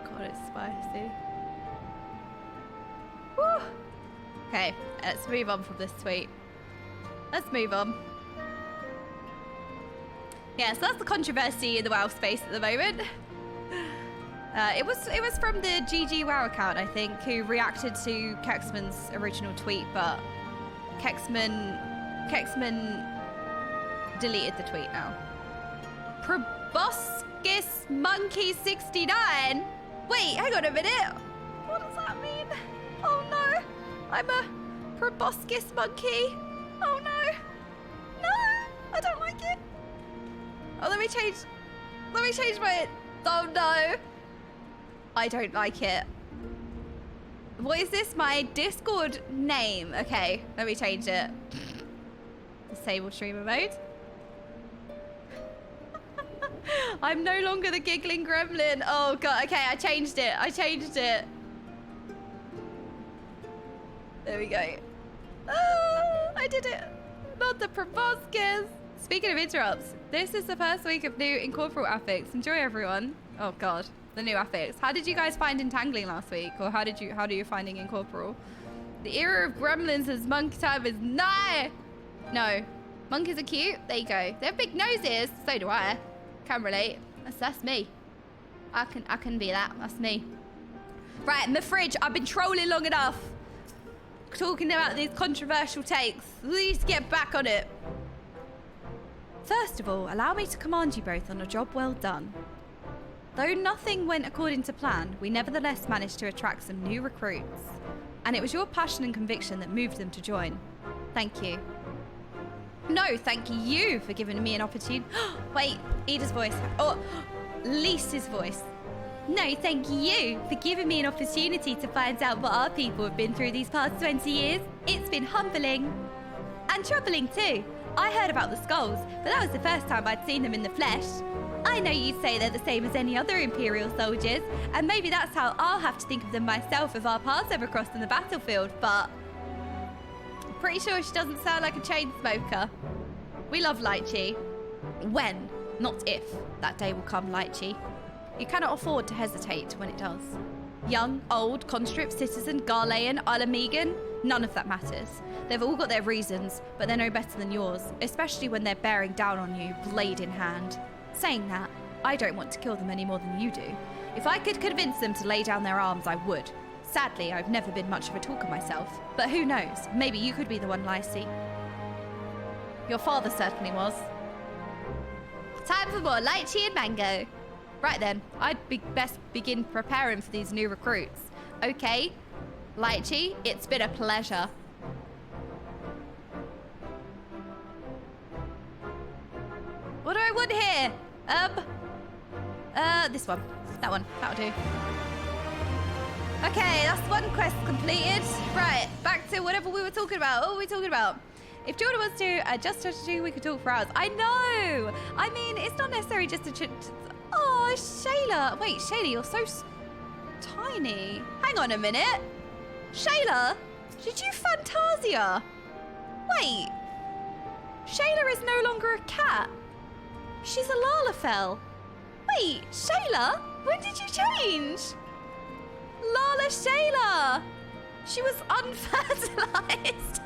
God, it's spicy. Woo! Okay, let's move on from this tweet. Let's move on. Yeah, so that's the controversy in the WoW space at the moment. It was from the GG WoW account, I think, who reacted to Kexman's original tweet, but Kexman deleted the tweet now. Proboscis Monkey 69. Wait, hang on a minute. What does that mean? Oh no, I'm a proboscis monkey. Oh no, no, I don't like it. Oh, let me change my, oh no. I don't like it. What is this? My Discord name. Okay, let me change it. Disable streamer mode. I'm no longer the giggling gremlin. Oh god, okay, I changed it. There we go. Oh, I did it. Not the proboscis. Speaking of interrupts, this is the first week of new incorporeal affix. Enjoy, everyone. Oh god, the new affix. How did you guys find entangling last week? Or how are you finding incorporeal? The era of gremlins as monkey time is nigh. No, monkeys are cute. There you go. They have big noses. So do I. Can relate. That's me. I can be that. That's me. Right, my fridge. I've been trolling long enough. Talking about these controversial takes. Please get back on it. First of all, allow me to commend you both on a job well done. Though nothing went according to plan, we nevertheless managed to attract some new recruits. And it was your passion and conviction that moved them to join. Thank you. No, thank you for giving me an opportunity. Wait, Ida's voice. Oh, Lisa's voice. No, thank you for giving me an opportunity to find out what our people have been through these past 20 years. It's been humbling. And troubling too. I heard about the skulls, but that was the first time I'd seen them in the flesh. I know you say they're the same as any other Imperial soldiers, and maybe that's how I'll have to think of them myself if our paths ever crossed in the battlefield, but I'm pretty sure she doesn't sound like a chain smoker. We love Lychee. When, not if, that day will come, Lychee. You cannot afford to hesitate when it does. Young, old, conscript, citizen, Garlean, Alamegan, none of that matters. They've all got their reasons, but they're no better than yours, especially when they're bearing down on you, blade in hand. Saying that, I don't want to kill them any more than you do. If I could convince them to lay down their arms, I would. Sadly, I've never been much of a talker myself, but who knows, maybe you could be the one, Lycee. Your father certainly was. Time for more Lychee and Mango. Right then, I'd best begin preparing for these new recruits. Okay, Lychee, it's been a pleasure. What do I want here? This one. That one. That'll do. Okay, that's one quest completed. Right, back to whatever we were talking about. What were we talking about? If Jordan wants to adjust strategy, we could talk for hours. I know! I mean, it's not necessarily just a... Oh, Shayla. Wait, Shayla, you're so tiny. Hang on a minute. Shayla, did you Fantasia? Wait. Shayla is no longer a cat. She's a Lalafell. Wait, Shayla, when did you change? Lala Shayla. She was unfertilized.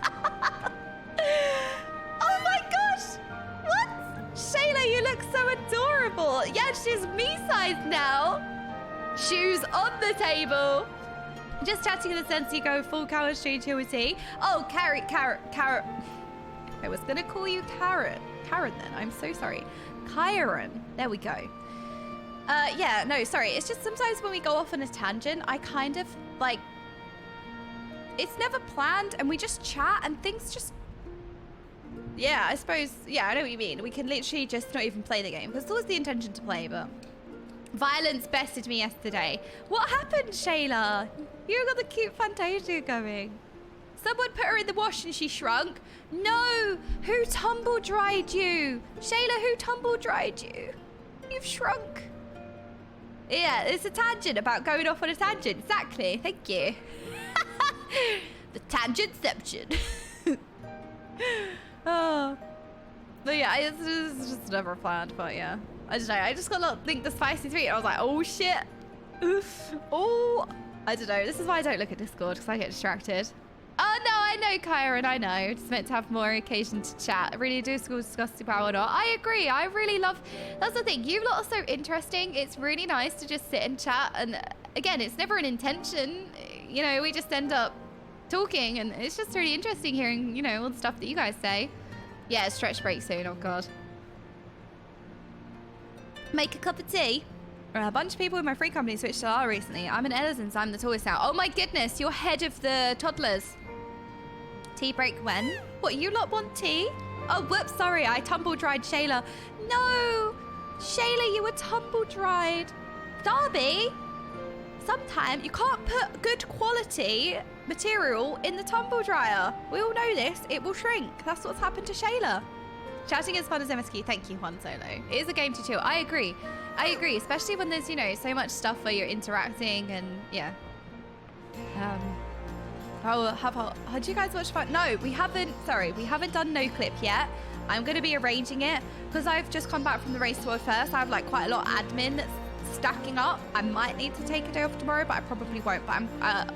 Oh my gosh. What? Shayla, you look so adorable. Yeah, she's me-sized now. Shoes on the table. Just chatting in the sense you go full chemistry to a T. Oh, carrot. I was gonna call you Karen then. I'm so sorry. Kyron. There we go. Yeah, no, sorry. It's just sometimes when we go off on a tangent, I kind of like, it's never planned and we just chat and things just, yeah, I suppose, yeah, I know what you mean. We can literally just not even play the game because it's always the intention to play, but Violence bested me yesterday. What happened, Shayla? You got the cute Fantasia going. Someone put her in the wash and she shrunk. No, who tumble dried you? Shayla, who tumble dried you? You've shrunk. Yeah, it's a tangent about going off on a tangent. Exactly, thank you. The tangentception. Oh. But yeah, it's just never planned, but yeah. I don't know, I just got a link the spicy tweet and I was like, oh shit. Oof. Oh, I don't know. This is why I don't look at Discord because I get distracted. Oh no, I know, Kyron, I know. Just meant to have more occasion to chat. I really do discuss superpower or not. I agree. I really love, that's the thing. You lot are so interesting. It's really nice to just sit and chat. And again, it's never an intention. You know, we just end up talking and it's just really interesting hearing, you know, all the stuff that you guys say. Yeah, stretch break soon. Oh God. Make a cup of tea. A bunch of people in my free company switched to R recently. I'm an Ellison, so I'm the tallest now. Oh my goodness, you're head of the toddlers. Tea break when? What, you lot want tea? Oh, whoops, sorry, I tumble-dried Shayla. No, Shayla, you were tumble-dried. Darby, sometimes you can't put good quality material in the tumble dryer. We all know this, it will shrink. That's what's happened to Shayla. Chatting is fun as MSQ. Thank you, Juan Solo. It is a game to chill. I agree. I agree, especially when there's, you know, so much stuff where you're interacting and yeah. Had you guys watched Fight? No, we haven't. Sorry, we haven't done No Clip yet. I'm going to be arranging it because I've just come back from the race toward first. I have like quite a lot of admin that's stacking up. I might need to take a day off tomorrow, but I probably won't. But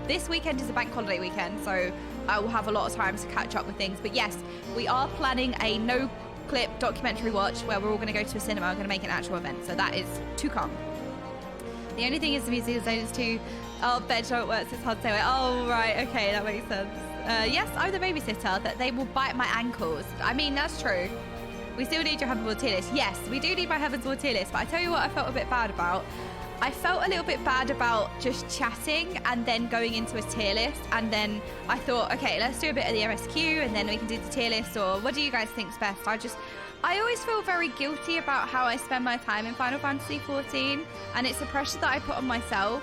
this weekend is a bank holiday weekend, so I will have a lot of time to catch up with things. But yes, we are planning a No Clip documentary watch where we're all going to go to a cinema. We're going to make an actual event, so that is to come. The only thing is the music is Zenos too. Oh, bench how it works. It's hard to say. Oh, right. Okay, that makes sense. Yes, I'm the babysitter. That they will bite my ankles. I mean, that's true. We still need your Heaven's tier list. Yes, we do need my Heaven's tier list. But I tell you what, I felt a bit bad about. I felt a little bit bad about just chatting and then going into a tier list. And then I thought, okay, let's do a bit of the MSQ and then we can do the tier list. Or what do you guys think's best? I always feel very guilty about how I spend my time in Final Fantasy XIV. And it's a pressure that I put on myself.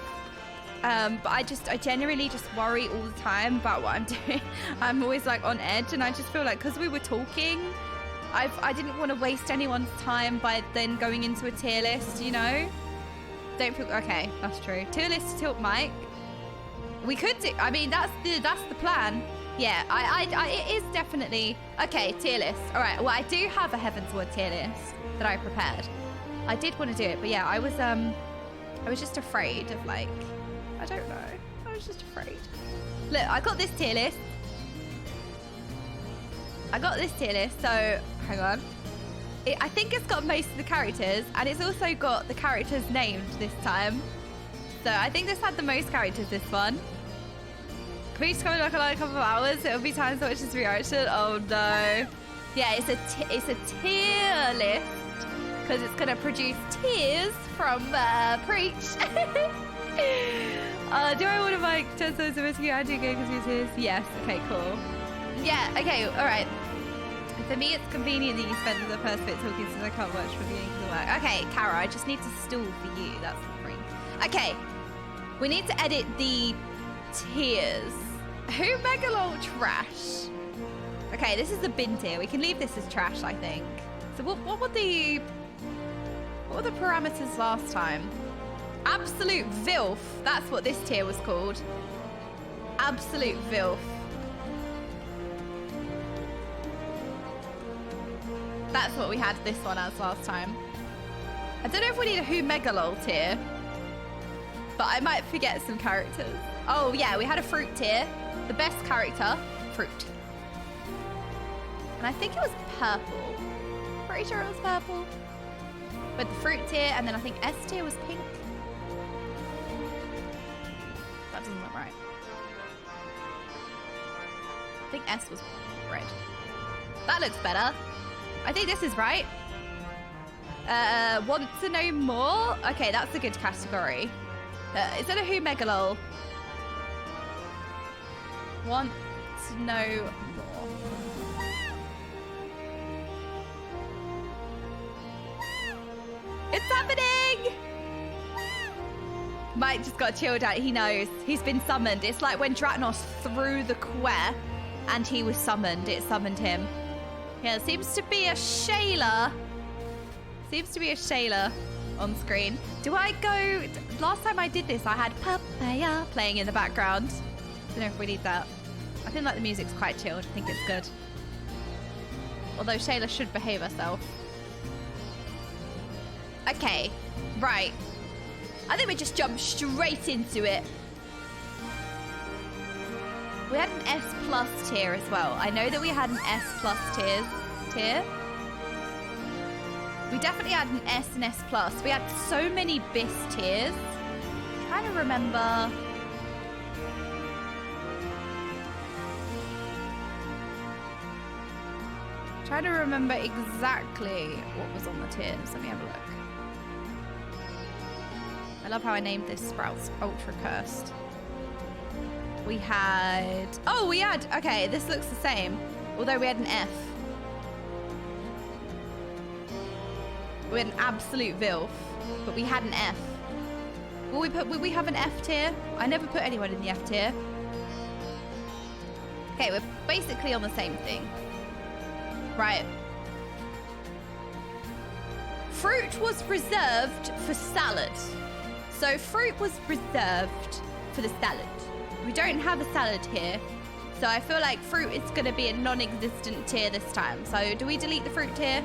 But I genuinely just worry all the time about what I'm doing. I'm always like on edge and I just feel like because we were talking, I didn't want to waste anyone's time by then going into a tier list, you know? Don't feel, okay, that's true. Tier list to tilt mic. We could do, I mean, that's the plan. Yeah, it is definitely, okay, tier list. All right, well, I do have a Heaven's Word tier list that I prepared. I did want to do it, but yeah, I was just afraid of like, I don't know. I was just afraid. Look, I got this tier list. So, hang on. I think it's got most of the characters, and it's also got the characters named this time. So, I think this had the most characters, this one. Can we just come in like a couple of hours? It'll be time to watch this reaction. Oh, no. Yeah, it's a tier list because it's gonna produce tears from Preach. Do I want to make 10 times of MSQ and do game because tears? Yes. Okay, cool. Yeah, okay, all right. For me, it's convenient that you spend the first bit talking since I can't watch from the work. Okay, Kara, I just need to stall for you. That's the thing. Okay, we need to edit the tiers. Who Megalol trash? Okay, this is the bin tier. We can leave this as trash, I think. So what were the parameters last time? Absolute Vilf. That's what this tier was called. Absolute Vilf. That's what we had this one as last time. I don't know if we need a Who Megalol tier, but I might forget some characters. Oh yeah, we had a fruit tier. The best character, fruit. And I think it was purple. Pretty sure it was purple. But the fruit tier, and then I think S tier was pink. That doesn't look right. I think S was red. That looks better. I think this is right. Want to know more? Okay, that's a good category. Instead of Who Megalol. Want to know more. It's happening! Mike just got chilled out. He knows. He's been summoned. It's like when Dratnos threw the quest and he was summoned. It summoned him. Yeah, it seems to be a Shayla. Seems to be a Shayla on screen. Do I go... Last time I did this, I had Papaya playing in the background. Don't know if we need that. I think like the music's quite chilled. I think it's good. Although Shayla should behave herself. Okay, right. I think we just jump straight into it. We had an S plus tier as well. I know that we had an S plus tier. We definitely had an S and S plus. We had so many BIS tiers. I'm trying to remember. Trying to remember exactly what was on the tiers. Let me have a look. I love how I named this Sprouts Ultra Cursed. We had... Oh, we had... Okay, this looks the same. Although we had an F. We had an absolute Vilf. But we had an F. Will we have an F tier? I never put anyone in the F tier. Okay, we're basically on the same thing. Right. Fruit was reserved for salad. So fruit was reserved for the salad. We don't have a salad here. So I feel like fruit is going to be a non-existent tier this time. So do we delete the fruit tier?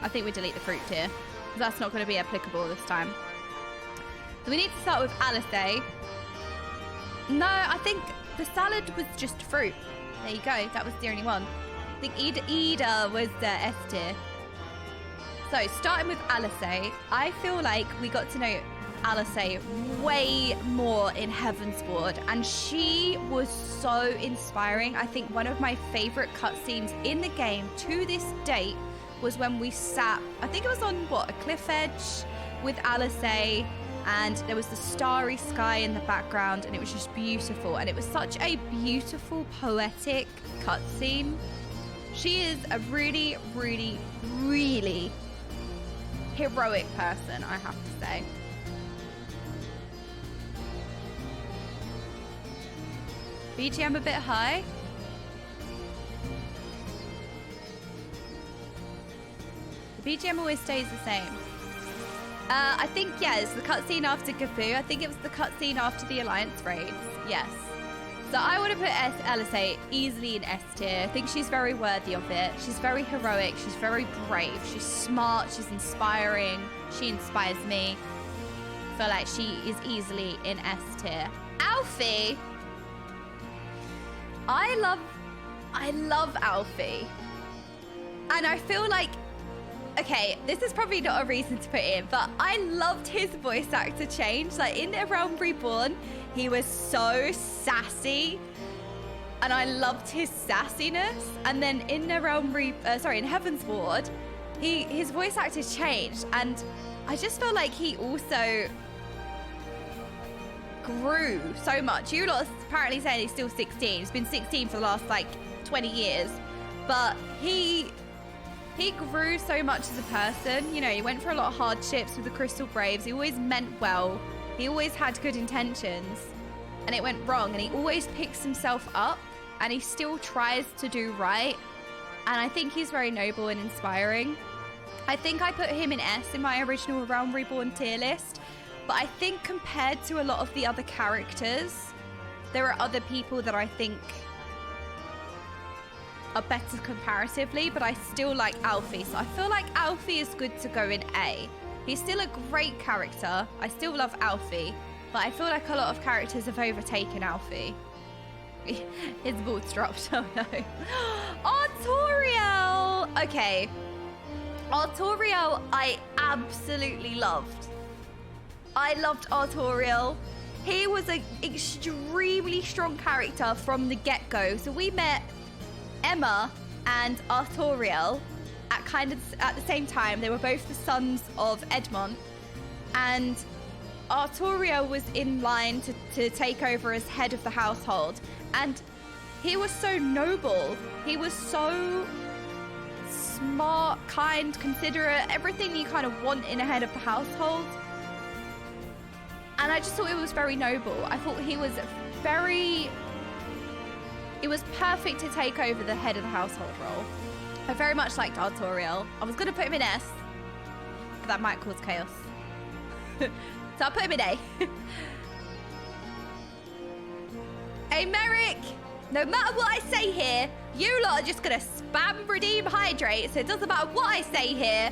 I think we delete the fruit tier. That's not going to be applicable this time. So we need to start with Alice. No, I think the salad was just fruit. There you go. That was the only one. I think Ida was the S tier. So starting with Alice, I feel like we got to know Alice way more in Heavensward, and she was so inspiring. I think one of my favorite cutscenes in the game to this date was when we sat, I think it was on what, a cliff edge with Alice, and there was the starry sky in the background, and it was just beautiful, and it was such a beautiful poetic cutscene. She is a really, really, really heroic person, I have to say. BGM a bit high. The BGM always stays the same. I think, yeah, it's the cutscene after Gafu. I think it was the cutscene after the Alliance raids. Yes. So I would have put Alice easily in S tier. I think she's very worthy of it. She's very heroic. She's very brave. She's smart. She's inspiring. She inspires me. I feel like she is easily in S tier. Alfie. I love Alfie. And I feel like, okay, this is probably not a reason to put in, but I loved his voice actor change. Like in A Realm Reborn, he was so sassy, and I loved his sassiness. And then in A Realm in Heavensward, his voice actor's changed, and I just feel like he also grew so much. You lot are apparently saying he's still 16. He's been 16 for the last like 20 years, but he grew so much as a person. You know, he went for a lot of hardships with the Crystal Braves. He always meant well. He always had good intentions, and it went wrong, and he always picks himself up, and he still tries to do right. And I think he's very noble and inspiring. I think I put him in S in my original Realm Reborn tier list, but I think compared to a lot of the other characters, there are other people that I think are better comparatively, but I still like Alfie. So I feel like Alfie is good to go in A. He's still a great character. I still love Alfie, but I feel like a lot of characters have overtaken Alfie. His ball's dropped. Oh no. Artoriel! Okay. Artoriel I absolutely loved. I loved Artoriel. He was an extremely strong character from the get-go. So we met Emma and Artoriel at the same time. They were both the sons of Edmond, and Artoriel was in line to take over as head of the household, and he was so noble. He was so smart, kind, considerate, everything you kind of want in a head of the household. And I just thought it was very noble. I thought he was it was perfect to take over the head of the household role. I very much liked Artoriel. I was going to put him in S, but that might cause chaos. So I'll put him in A. Hey, Merrick! No matter what I say here, you lot are just going to spam redeem hydrate, so it doesn't matter what I say here.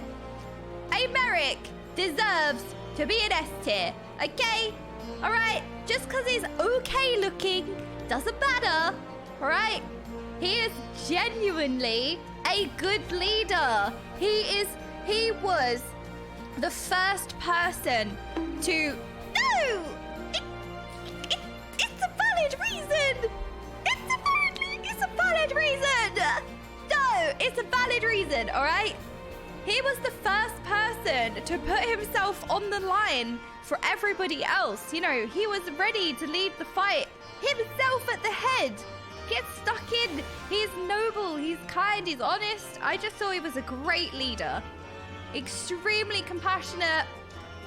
Hey, Merrick deserves to be in S tier, okay? All right? Just because he's okay looking doesn't matter, all right? He is genuinely a good leader. He was the first person to... No! It's a valid reason! It's a valid reason! No, it's a valid reason, all right? He was the first person to put himself on the line for everybody else. You know, he was ready to lead the fight himself at the head. Get stuck in. He's noble, he's kind, he's honest. I just thought he was a great leader. Extremely compassionate.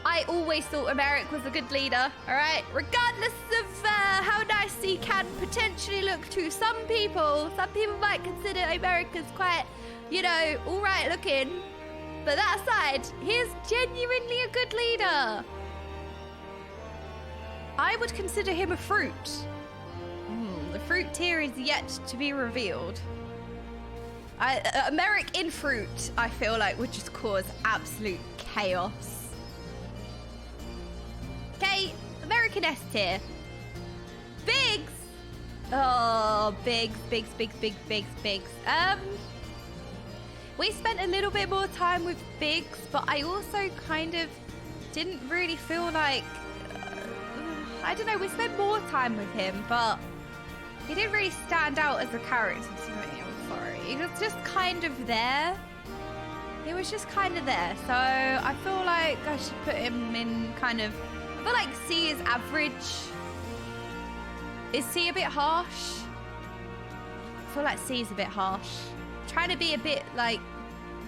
I always thought Emeric was a good leader, all right? Regardless of how nice he can potentially look to some people. Some people might consider Emeric as quite, you know, all right looking. But that aside, he is genuinely a good leader. I would consider him a fruit. The fruit tier is yet to be revealed. Emeric in fruit, I feel like, would just cause absolute chaos. Okay, American S tier. Biggs! Oh, Biggs. We spent a little bit more time with Biggs, but I also kind of didn't really feel like... I don't know, we spent more time with him, but he didn't really stand out as a character to me, I'm sorry. He was just kind of there. He was just kind of there, so I feel like I should put him in kind of... I feel like C is average. Is C a bit harsh? I feel like C is a bit harsh. Trying to be a bit like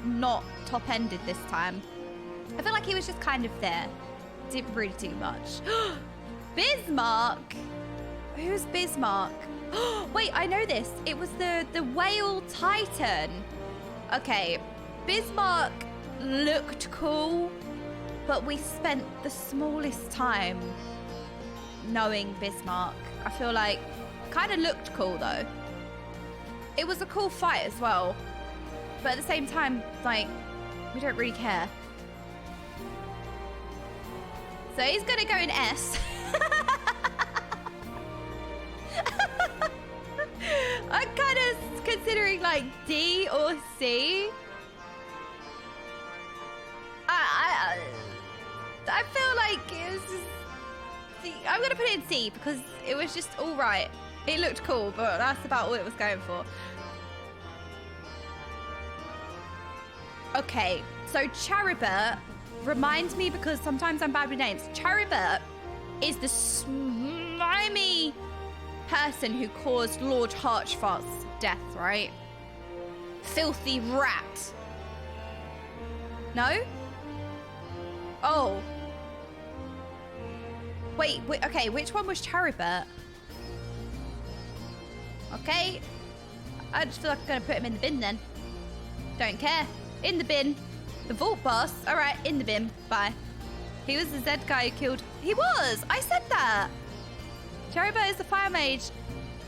not top-ended this time. I feel like he was just kind of there. Didn't really do much. Bismarck? Who's Bismarck? Wait, I know this. It was the whale titan. Okay, Bismarck looked cool, but we spent the smallest time knowing Bismarck. I feel like kind of looked cool though. It was a cool fight as well, but at the same time, like, we don't really care. So he's gonna go in S. I'm kind of considering like D or C. I feel like it was just C. I'm gonna put it in C because it was just all right. It looked cool, but that's about all it was going for. Okay, so Charibert reminds me, because sometimes I'm bad with names. Charibert is the slimy person who caused Lord Harchfart's death, right? Filthy rat. No? Oh. Wait, okay, which one was Charibert? Okay. I just feel like I'm gonna put him in the bin then. Don't care. In the bin. The vault boss. All right, in the bin. Bye. He was the Z guy who killed... He was! I said that! Charibert is the fire mage.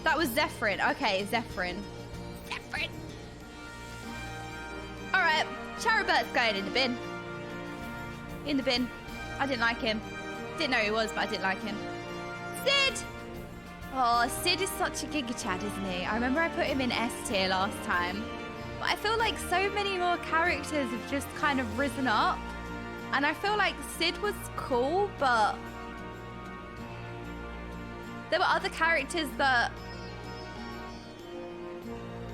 That was Zephyrin. Okay, Zephyrin. Zephyrin. All right, Charibert's going in the bin. In the bin. I didn't like him. Didn't know who he was, but I didn't like him. Sid! Oh, Sid is such a Giga Chad, isn't he? I remember I put him in S tier last time. But I feel like so many more characters have just kind of risen up. And I feel like Sid was cool, but there were other characters that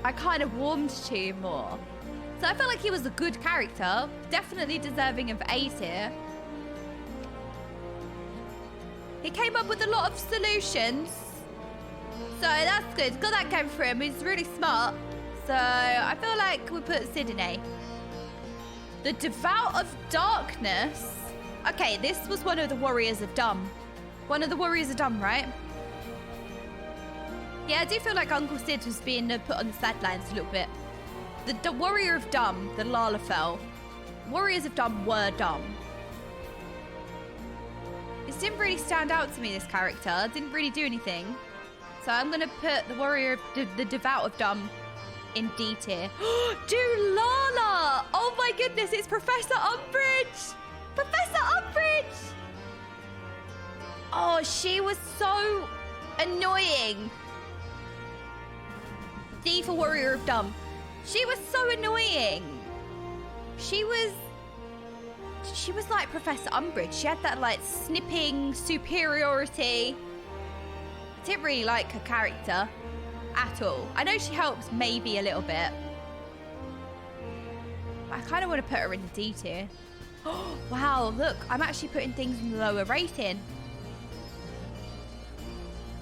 I kind of warmed to more. So I felt like he was a good character. Definitely deserving of A tier. He came up with a lot of solutions. So that's good. Got that going for him. He's really smart. So I feel like we put Sid in A. The Devout of Darkness. Okay, this was one of the Warriors of Dumb. One of the Warriors of Dumb, right? Yeah, I do feel like Uncle Sid was being put on the sidelines a little bit. The Warrior of Dumb, the Lalafell. Warriors of Dumb were dumb. This didn't really stand out to me, this character. Didn't really do anything. So I'm going to put the Warrior of the Devout of Dumb in D tier. Dulala! Oh my goodness, it's Professor Umbridge! Professor Umbridge! Oh, she was so annoying. D for Warrior of Dumb. She was so annoying. She was like Professor Umbridge. She had that like snipping superiority. I didn't really like her character at all. I know she helps maybe a little bit. I kind of want to put her in the D tier. Oh, wow, look, I'm actually putting things in the lower rating.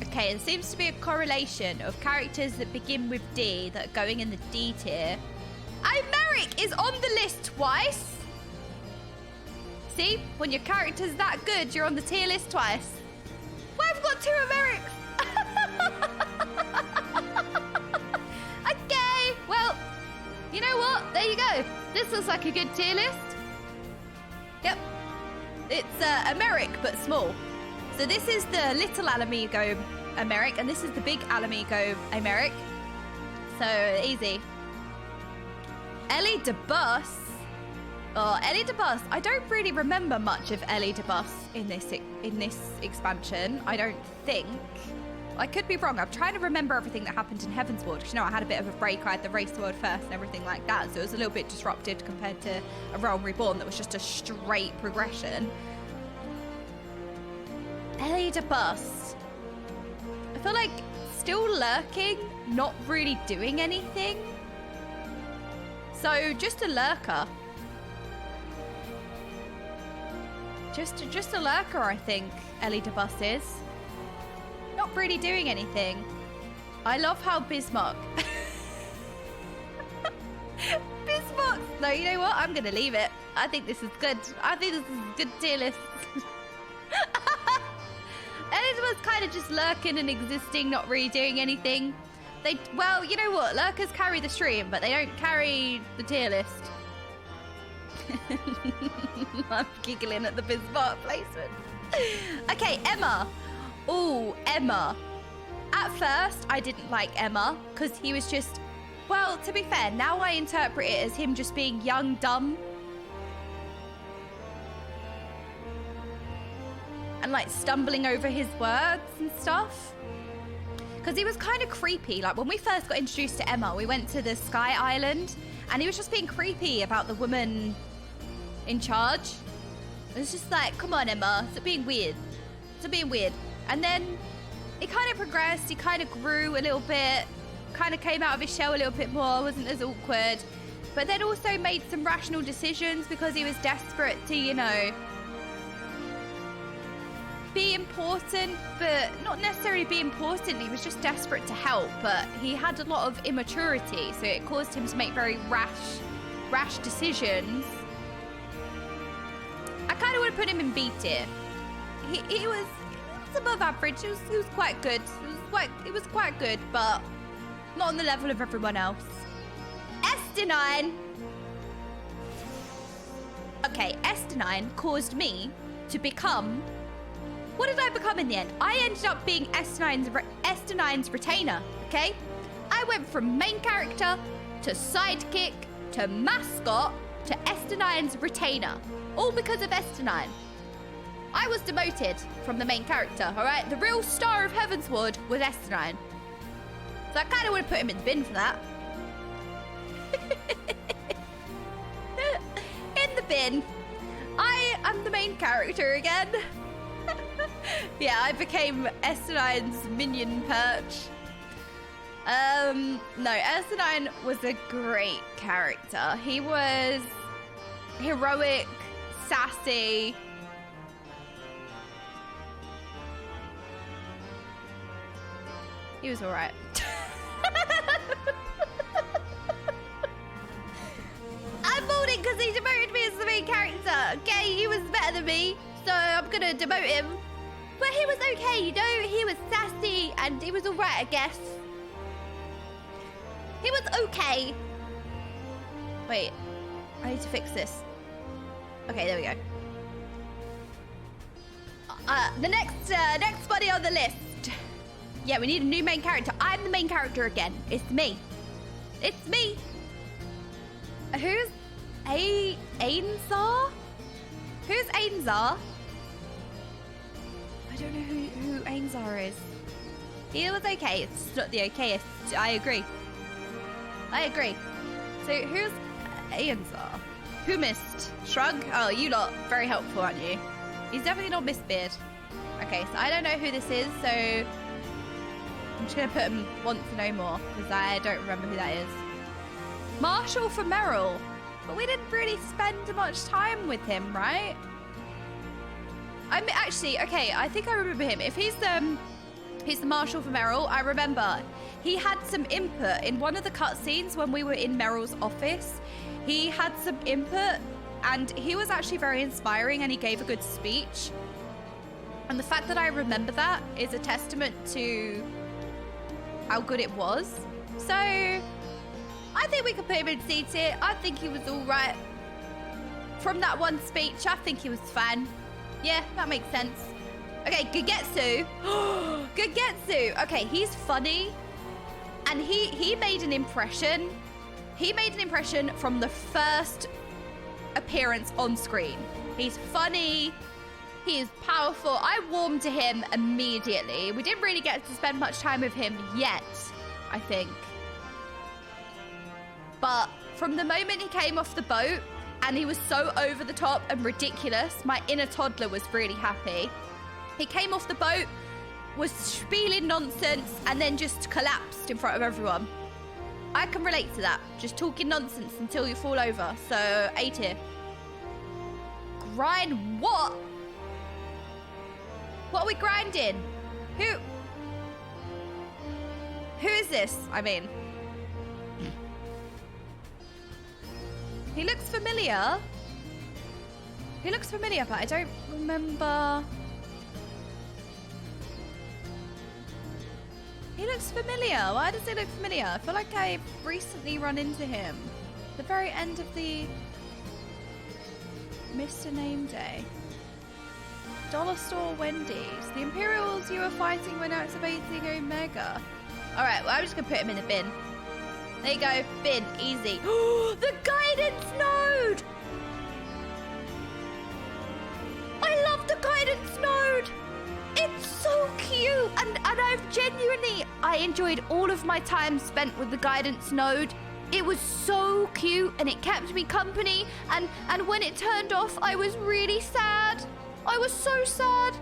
Okay, there seems to be a correlation of characters that begin with D that are going in the D tier. Merrick is on the list twice. See, when your character's that good, you're on the tier list twice. Well, I've got 2 Merricks. Okay, well, you know what? There you go. This looks like a good tier list. Yep. It's Americ, but small. So this is the little Alamigo Americ, and this is the big Alamigo Americ. So easy. Ellie de Bus. Oh, Ellie de Bus. I don't really remember much of Ellie de Bus in this expansion. I don't think. I could be wrong. I'm trying to remember everything that happened in Heavensward, because, you know, I had a bit of a break. I had the Race World first and everything like that, so it was a little bit disrupted compared to a Realm Reborn that was just a straight progression. Ellie de Bus. I feel like still lurking, not really doing anything. So just a lurker. Just a lurker, I think Ellie de Bus is. Not really doing anything. I love how Bismarck... Bismarck! No, you know what? I'm going to leave it. I think this is good. I think this is a good tier list. Elizabeth's kind of just lurking and existing, not really doing anything. Well, you know what? Lurkers carry the stream, but they don't carry the tier list. I'm giggling at the Bismarck placement. Okay, Emma. Oh, Emma. At first, I didn't like Emma because he was just... Well, to be fair, now I interpret it as him just being young, dumb. And like stumbling over his words and stuff. Because he was kind of creepy. Like when we first got introduced to Emma, we went to the Sky Island and he was just being creepy about the woman in charge. It was just like, come on, Emma. It's being weird. It's being weird. And then it kind of progressed. He kind of grew a little bit. Kind of came out of his shell a little bit more. Wasn't as awkward. but then also made some rational decisions because he was desperate to, you know, be important, but not necessarily be important. He was just desperate to help, but he had a lot of immaturity, so it caused him to make very rash decisions. I kind of want to put him in B tier. He was above average. He was quite good. It was quite good, but not on the level of everyone else. Esther9. Okay, Esther9 caused me to become... What did I become in the end? I ended up being Esther9's retainer, okay? I went from main character to sidekick to mascot to Esther9's retainer. All because of Esther9. I was demoted from the main character, all right? The real star of Heavensward was Esther9. So I kind of want to put him in the bin for that. In the bin. I am the main character again. Yeah, I became Esther9's minion perch. No, Esther9 was a great character. He was heroic, sassy. He was alright. I'm voting because he demoted me as the main character. Okay, he was better than me, so I'm gonna demote him. But he was okay, you know? He was sassy and he was alright, I guess. He was okay. Wait, I need to fix this. Okay, there we go. The next buddy on the list. Yeah, we need a new main character. I'm the main character again. It's me. It's me. Who's Ainzar? Who's Ainzar? I don't know who Ainzar is. He was okay. It's not the okayest. I agree. So who's Ainzar? Who missed? Shrug? Oh, you lot. Very helpful, aren't you? He's definitely not Miss Beard. Okay, so I don't know who this is, so I'm just going to put him want to know more because I don't remember who that is. Marshall for Merrill. But we didn't really spend much time with him, right? I mean, actually, okay, I think I remember him. If he's the Marshal for Merrill, I remember he had some input in one of the cutscenes when we were in Merrill's office. He had some input and he was actually very inspiring and he gave a good speech. And the fact that I remember that is a testament to how good it was. So I think we could put him in C tier. I think he was all right. From that one speech, I think he was fine. Yeah, that makes sense. Okay, Gegetsu. Gegetsu. Okay, he's funny. And he made an impression. He made an impression from the first appearance on screen. He's funny. He is powerful. I warmed to him immediately. We didn't really get to spend much time with him yet, I think. But from the moment he came off the boat and he was so over the top and ridiculous, my inner toddler was really happy. He came off the boat, was spieling nonsense, and then just collapsed in front of everyone. I can relate to that. Just talking nonsense until you fall over. So, A tier. Grind what? What are we grinding? Who is this? I mean... He looks familiar. He looks familiar, but I don't remember. He looks familiar. Why does he look familiar? I feel like I've recently run into him. The very end of the Mr. Name Day. Dollar Store Wendy's. The Imperials you were fighting when activating Omega. Alright, well I'm just gonna put him in the bin. There you go, bin, easy. The guidance node! I love the guidance node! It's so cute! And I enjoyed all of my time spent with the guidance node. It was so cute and it kept me company. And when it turned off, I was really sad. I was so sad.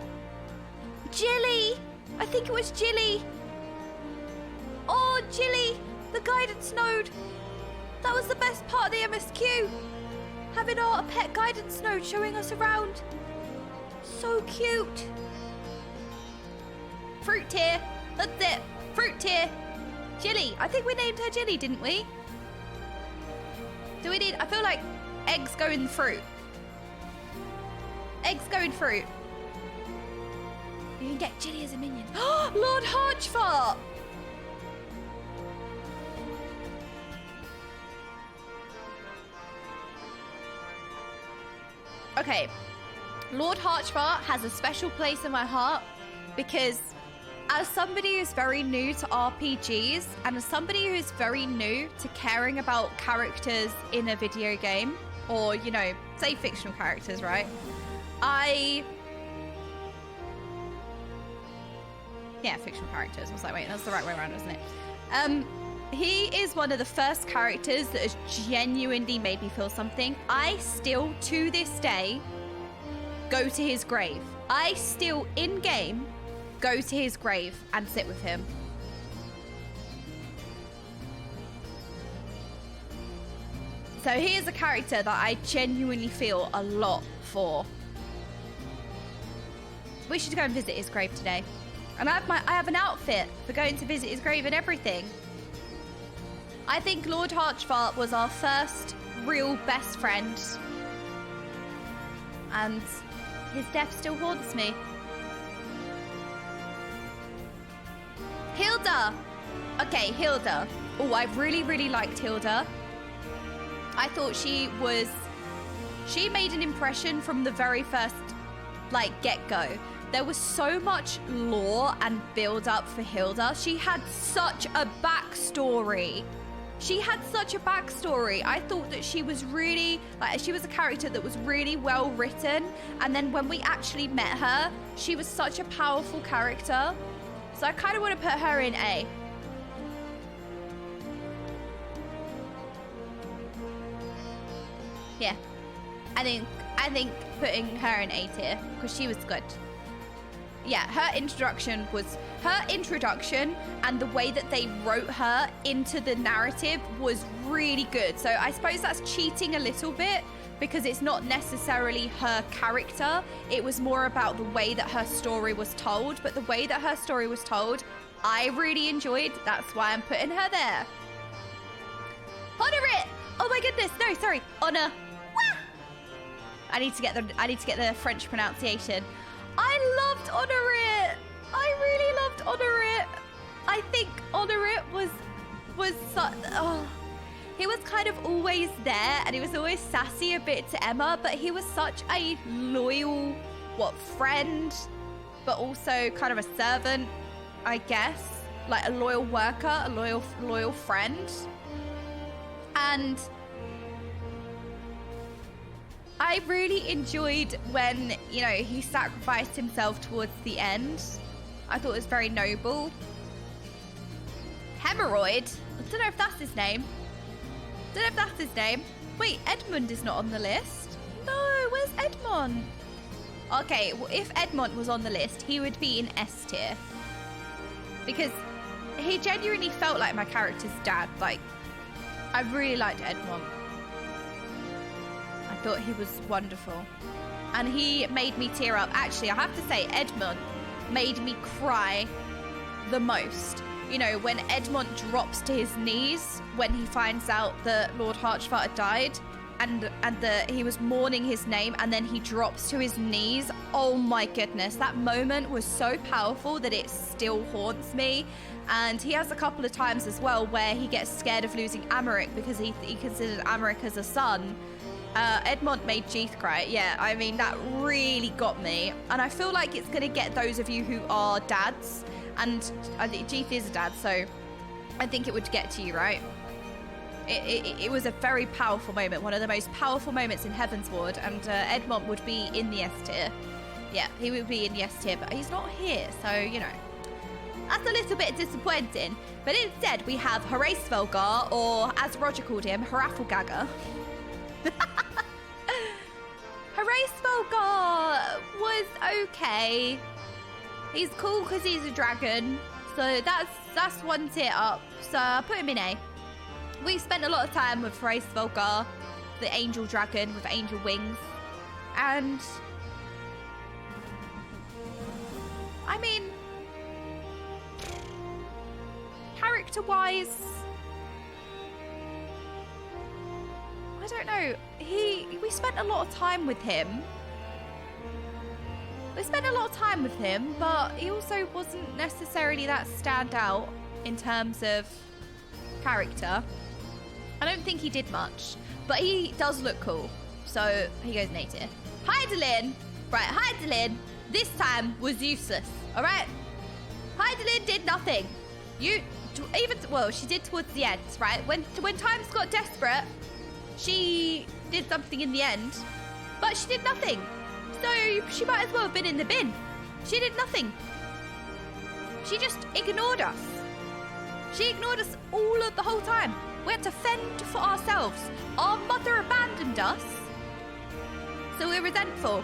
Jilly! I think it was Jilly. Oh, Jilly! The guidance node. That was the best part of the MSQ. Having our pet guidance node showing us around. So cute. Fruit tier. That's it. Fruit tier. Jilly. I think we named her Jilly, didn't we? Do we need... I feel like eggs go in fruit. Eggs go in fruit. You can get Jilly as a minion. Lord Harchfart! Okay. Lord Harchfart has a special place in my heart because as somebody who's very new to RPGs and as somebody who's very new to caring about characters in a video game or, you know, say fictional characters, right? Yeah, fictional characters. I was like, wait, that's the right way around, isn't it? He is one of the first characters that has genuinely made me feel something. I still, to this day, go to his grave. I still, in-game, go to his grave and sit with him. So he is a character that I genuinely feel a lot for. We should go and visit his grave today. And I have an outfit for going to visit his grave and everything. I think Lord Harchfart was our first real best friend. And his death still haunts me. Hilda! Okay, Hilda. Oh, I really, really liked Hilda. I thought she made an impression from the very first, like, get-go. There was so much lore and build-up for Hilda. She had such a backstory. I thought that she was really, like, she was a character that was really well written. And then when we actually met her, she was such a powerful character. So I kind of want to put her in A. Yeah. I think putting her in A tier because she was good. Yeah, her introduction and the way that they wrote her into the narrative was really good. So I suppose that's cheating a little bit because it's not necessarily her character. It was more about the way that her story was told. But the way that her story was told, I really enjoyed. That's why I'm putting her there. Honor it! Oh my goodness, no, sorry. Honor. Wah! I need to get the French pronunciation. I loved Honor It. I really loved Honor It. I think Honor It was such, he was kind of always there and he was always sassy a bit to Emma, but he was such a loyal, friend, but also kind of a servant, I guess, like a loyal worker, a loyal friend. And I really enjoyed when, you know, he sacrificed himself towards the end. I thought it was very noble. Hemorrhoid? I don't know if that's his name. Wait, Edmund is not on the list. No, where's Edmond? Okay, well, if Edmond was on the list, he would be in S tier. Because he genuinely felt like my character's dad. Like, I really liked Edmond. I thought he was wonderful. And he made me tear up. Actually, I have to say, Edmond made me cry the most. You know, when Edmond drops to his knees when he finds out that Lord Harchfart had died and that he was mourning his name and then he drops to his knees. Oh my goodness, that moment was so powerful that it still haunts me. And he has a couple of times as well where he gets scared of losing Amaric because he considered Amaric as a son. Edmond made Jeeth cry. Yeah, I mean, that really got me. And I feel like it's going to get those of you who are dads. And I think Jeeth is a dad, so I think it would get to you, right? It was a very powerful moment. One of the most powerful moments in Heavensward. And Edmond would be in the S tier. Yeah, he would be in the S tier, but he's not here. So, you know, that's a little bit disappointing. But instead, we have Hraesvelgar, or as Roger called him, Hrafelgaga. Hraesvelgar was okay. He's cool because he's a dragon, so that's one tier up. So I put him in A. We spent a lot of time with Race Volgar, the angel dragon with angel wings. And I mean, character-wise, I don't know. We spent a lot of time with him. But he also wasn't necessarily that standout in terms of character. I don't think he did much, but he does look cool. So he goes native. Heidelin, right? Heidelin this time was useless. All right, Heidelin did nothing. Well, she did towards the end, right? When times got desperate, she did something in the end, but she did nothing. So she might as well have been in the bin. She did nothing. She just ignored us. She ignored us all of the whole time. We had to fend for ourselves. Our mother abandoned us, so we're resentful.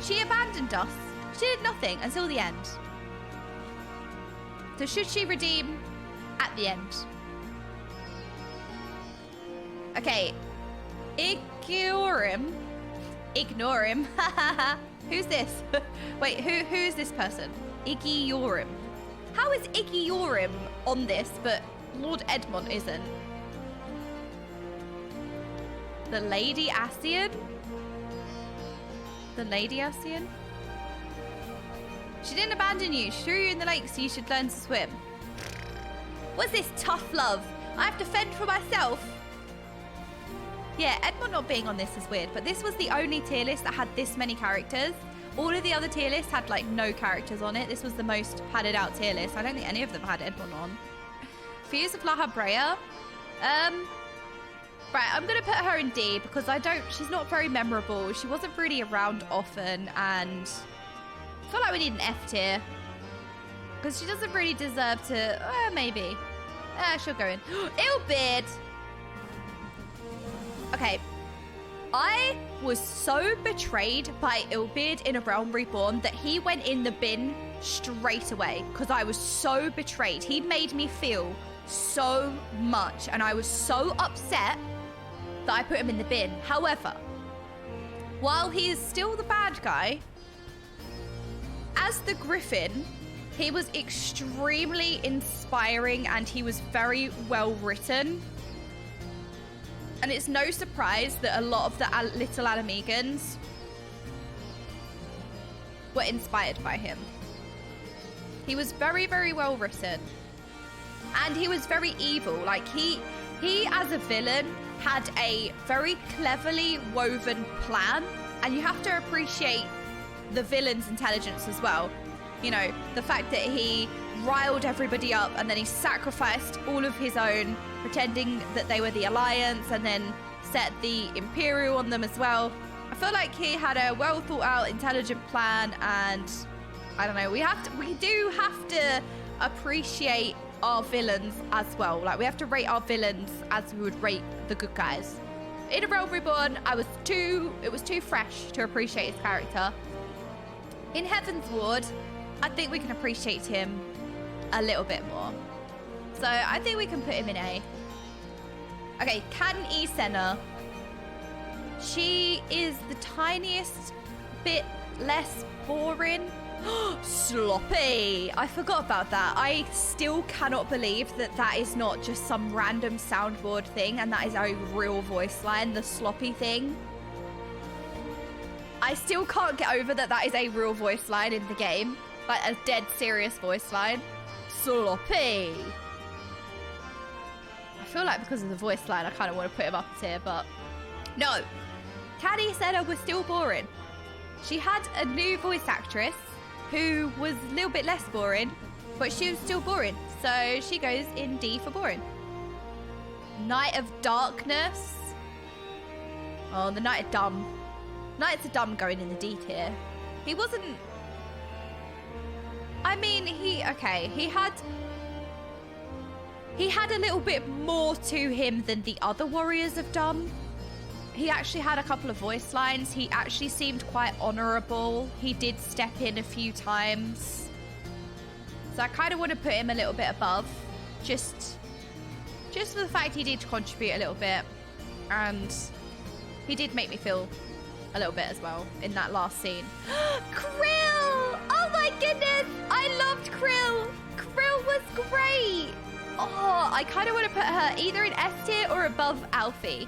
She abandoned us. She did nothing until the end. So should she redeem at the end? Okay. Ignore him. Who's this? Wait, who's this person? Iggy Yorim. How is Iggy Yorim on this, but Lord Edmond isn't? The Lady Asian? The Lady Asian? She didn't abandon you. She threw you in the lake so you should learn to swim. What's this tough love? I have to fend for myself. Yeah, Edmond not being on this is weird, but this was the only tier list that had this many characters. All of the other tier lists had like no characters on it. This was the most padded out tier list. I don't think any of them had Edmond on. Fuse of La Habrea. Right, I'm gonna put her in D because she's not very memorable. She wasn't really around often, and I feel like we need an F tier because she doesn't really deserve to. Maybe. She'll go in. Illbeard. Okay, I was so betrayed by Illbeard in A Realm Reborn that he went in the bin straight away because I was so betrayed. He made me feel so much and I was so upset that I put him in the bin. However, while he is still the bad guy, as the Griffin, he was extremely inspiring and he was very well written. And it's no surprise that a lot of the little Animegans were inspired by him. He was very, very well written. And he was very evil. Like, he as a villain had a very cleverly woven plan. And you have to appreciate the villain's intelligence as well. You know, the fact that he riled everybody up and then he sacrificed all of his own, pretending that they were the Alliance, and then set the Imperial on them as well. I feel like he had a well thought out, intelligent plan, and I don't know, we do have to appreciate our villains as well. Like, we have to rate our villains as we would rate the good guys. In A Realm Reborn, it was too fresh to appreciate his character. In Heaven's Ward, I think we can appreciate him a little bit more. So I think we can put him in A. Okay, Can E Senna. She is the tiniest bit less boring. Sloppy. I forgot about that. I still cannot believe that that is not just some random soundboard thing and that is a real voice line, the sloppy thing. I still can't get over that that is a real voice line in the game. Like a dead serious voice line. Sloppy. I feel like because of the voice line, I kind of want to put him up a tier, but no. Caddy said I was still boring. She had a new voice actress who was a little bit less boring, but she was still boring. So she goes in D for boring. Knight of Darkness. Oh, the Knight of Dumb. Knights of Dumb going in the D tier. He wasn't... I mean, he had a little bit more to him than the other Warriors of Dumb. He actually had a couple of voice lines. He actually seemed quite honorable. He did step in a few times. So I kind of want to put him a little bit above, just Just for the fact he did contribute a little bit. And he did make me feel a little bit as well in that last scene. Krill! Oh my goodness! I loved Krill! Krill was great! Oh, I kind of want to put her either in S tier or above Alfie.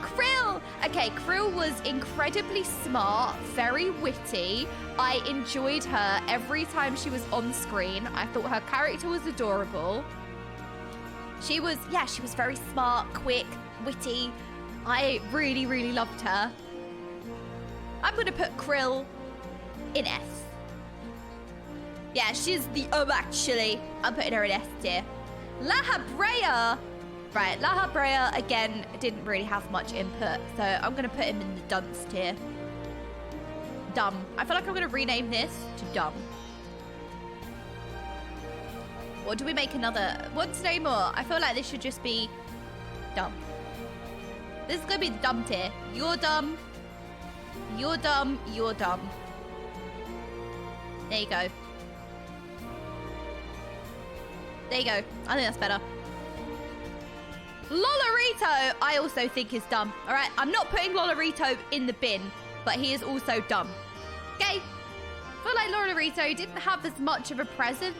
Krill! Okay, Krill was incredibly smart, very witty. I enjoyed her every time she was on screen. I thought her character was adorable. She was very smart, quick, witty. I really, really loved her. I'm going to put Krill in S. Yeah, she's the actually. I'm putting her in S tier. La Habrea. Right, La Habrea, again, didn't really have much input. So I'm going to put him in the dunce tier. Dumb. I feel like I'm going to rename this to Dumb. Or do we make another? What's no more? I feel like this should just be Dumb. This is going to be the Dumb tier. You're dumb. You're dumb. You're dumb. There you go. There you go. I think that's better. Lolorito, I also think is dumb. All right, I'm not putting Lolorito in the bin, but he is also dumb. Okay. I feel like Lolorito didn't have as much of a presence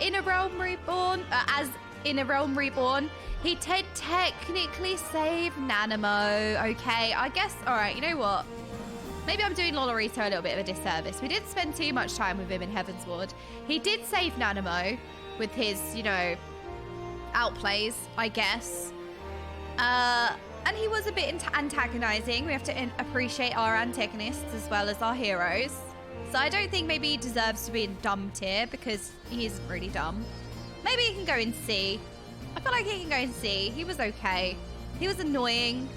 in A Realm Reborn as in A Realm Reborn. He did technically save Nanamo. Okay, I guess. All right, you know what? Maybe I'm doing Lolorito a little bit of a disservice. We didn't spend too much time with him in Heavensward. He did save Nanamo with his, you know, outplays, I guess. And he was a bit antagonizing. We have to appreciate our antagonists as well as our heroes. So I don't think maybe he deserves to be in dumb tier because he isn't really dumb. Maybe he can go in C. I feel like he can go in C. He was okay. He was annoying,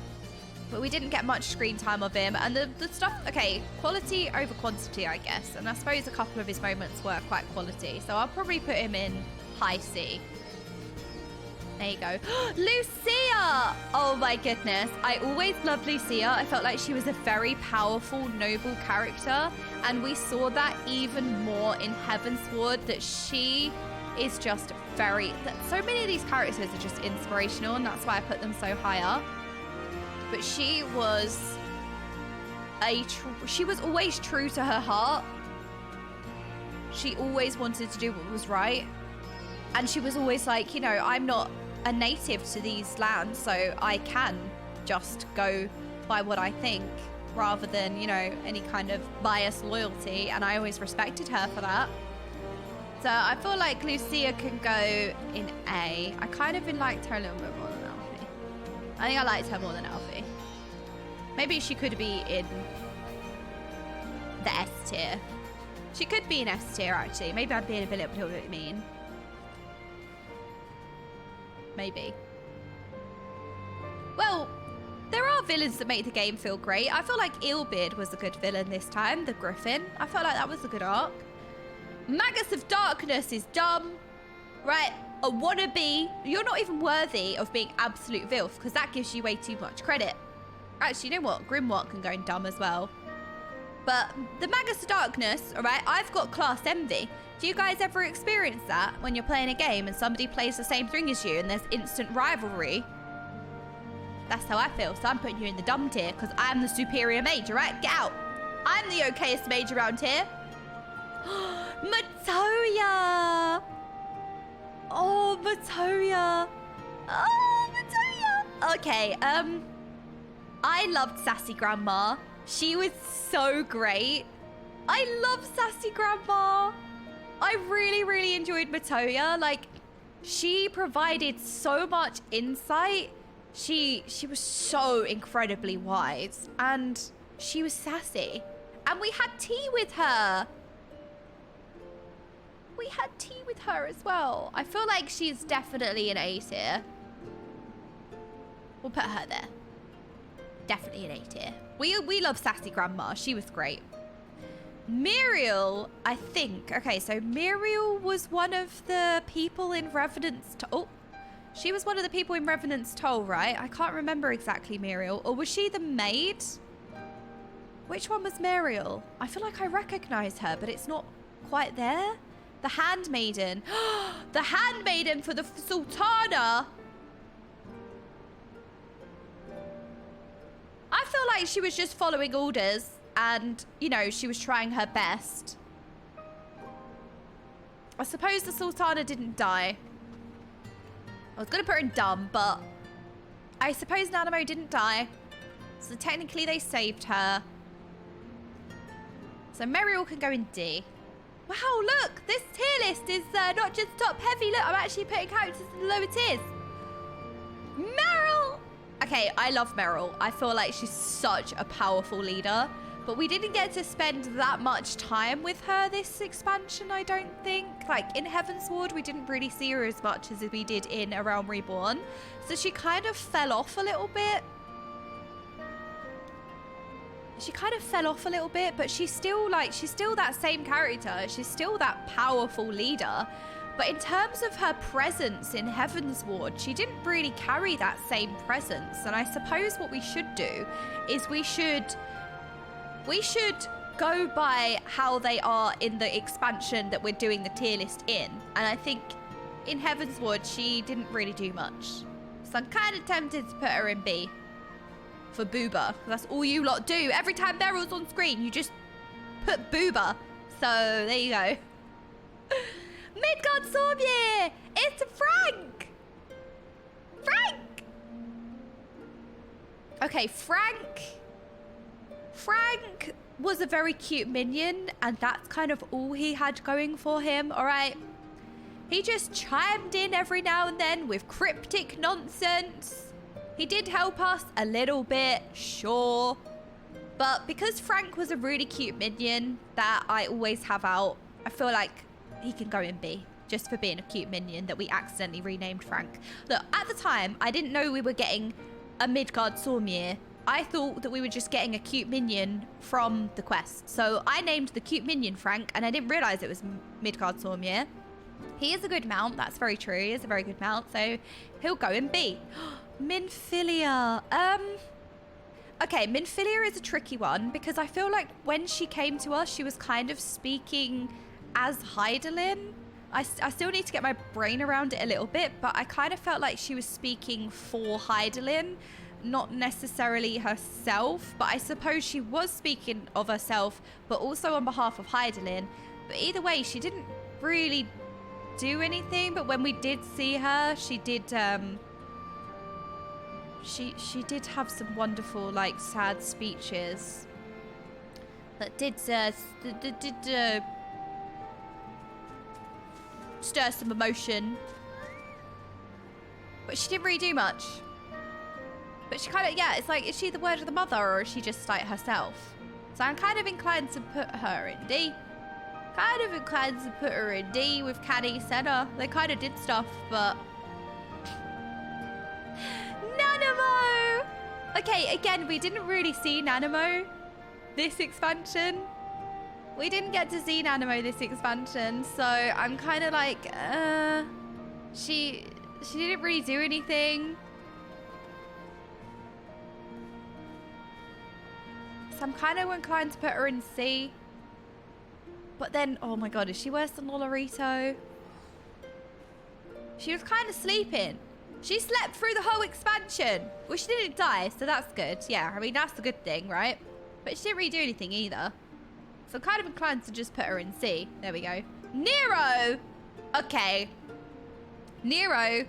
but we didn't get much screen time of him. And the stuff, okay, quality over quantity, I guess. And I suppose a couple of his moments were quite quality. So I'll probably put him in high C. There you go. Lucia! Oh my goodness. I always loved Lucia. I felt like she was a very powerful, noble character. And we saw that even more in Heavensward, that she is just very... So many of these characters are just inspirational, and that's why I put them so high up. But she was she was always true to her heart. She always wanted to do what was right. And she was always like, you know, I'm not a native to these lands, so I can just go by what I think rather than, you know, any kind of biased loyalty. And I always respected her for that. So I feel like Lucia can go in A. I kind of liked her a little bit more than Alfie. I think I liked her more than Alfie. Maybe she could be in the S tier. She could be in S tier, actually. Maybe I'm being a little bit mean. Maybe. Well, there are villains that make the game feel great. I feel like Eelbeard was a good villain this time, the Griffin. I felt like that was a good arc. Magus of Darkness is dumb. Right, a wannabe. You're not even worthy of being absolute filth, because that gives you way too much credit. Actually, you know what? Grimwalk can go in dumb as well. But the Magus of Darkness, all right, I've got class envy. Do you guys ever experience that when you're playing a game and somebody plays the same thing as you and there's instant rivalry? That's how I feel. So I'm putting you in the dumb tier because I'm the superior mage, all right? Get out. I'm the okayest mage around here. Matoya. Oh, Matoya. Oh, Matoya. Okay, I loved Sassy Grandma. She was so great. I love Sassy Grandma. I really, really enjoyed Matoya. Like, she provided so much insight. She was so incredibly wise. And she was sassy. And we had tea with her. We had tea with her as well. I feel like she's definitely an A tier. We'll put her there. Definitely an A tier. We love Sassy Grandma. She was great. Muriel, I think. Okay, so Muriel was one of the people in Revenant's Toll. Oh, she was one of the people in Revenant's Toll, right? I can't remember exactly Muriel. Or was she the maid? Which one was Muriel? I feel like I recognize her, but it's not quite there. The Handmaiden. The Handmaiden for the Sultana. like she was just following orders and, you know, she was trying her best. I suppose the Sultana didn't die. I was going to put her in dumb, but I suppose Nanamo didn't die. So technically they saved her. So Meriel can go in D. Wow, look, this tier list is not just top heavy. Look, I'm actually putting characters in the lower tiers. Meryl! Okay, I love Meryl. I feel like she's such a powerful leader. But we didn't get to spend that much time with her this expansion, I don't think. Like, in Heaven's Ward, we didn't really see her as much as we did in A Realm Reborn. So she kind of fell off a little bit. But she's still that same character. She's still that powerful leader. But in terms of her presence in Heaven's Ward, she didn't really carry that same presence. And I suppose what we should do is we should go by how they are in the expansion that we're doing the tier list in. And I think in Heaven's Ward, she didn't really do much. So I'm kind of tempted to put her in B. For Booba. That's all you lot do. Every time Meryl's on screen, you just put Booba. So, there you go. Midgard Stormyear! It's Frank! Frank! Okay, Frank was a very cute minion, and that's kind of all he had going for him, alright? He just chimed in every now and then with cryptic nonsense. He did help us a little bit, sure. But because Frank was a really cute minion that I always have out, I feel like he can go in B. Just for being a cute minion that we accidentally renamed Frank. Look, at the time, I didn't know we were getting a Midgard Stormyear. I thought that we were just getting a cute minion from the quest. So I named the cute minion Frank, and I didn't realize it was Midgard Stormyear. He is a good mount, that's very true. He is a very good mount, so he'll go in B. Minfilia. Okay, Minfilia is a tricky one because I feel like when she came to us, she was kind of speaking as Hydaelyn. I still need to get my brain around it a little bit, but I kind of felt like she was speaking for Hydaelyn, not necessarily herself, but I suppose she was speaking of herself, but also on behalf of Hydaelyn. But either way, she didn't really do anything, but when we did see her, she did, She did have some wonderful, like, sad speeches that did stir some emotion. But she didn't really do much. But she kind of, yeah, it's like, is she the word of the mother or is she just, like, herself? So I'm kind of inclined to put her in D. With Canny Senna. They kind of did stuff, but... Nanamo! Okay, again, we didn't really see Nanamo this expansion. We didn't get to see Nanamo this expansion, so I'm kind of like, she didn't really do anything. So I'm kind of inclined to put her in C. But then, oh my god, is she worse than Lolorito? She was kind of sleeping. She slept through the whole expansion. Well, she didn't die, so that's good. Yeah, I mean, that's the good thing, right? But she didn't really do anything either. So I'm kind of inclined to just put her in C. There we go. Nero! Okay. Nero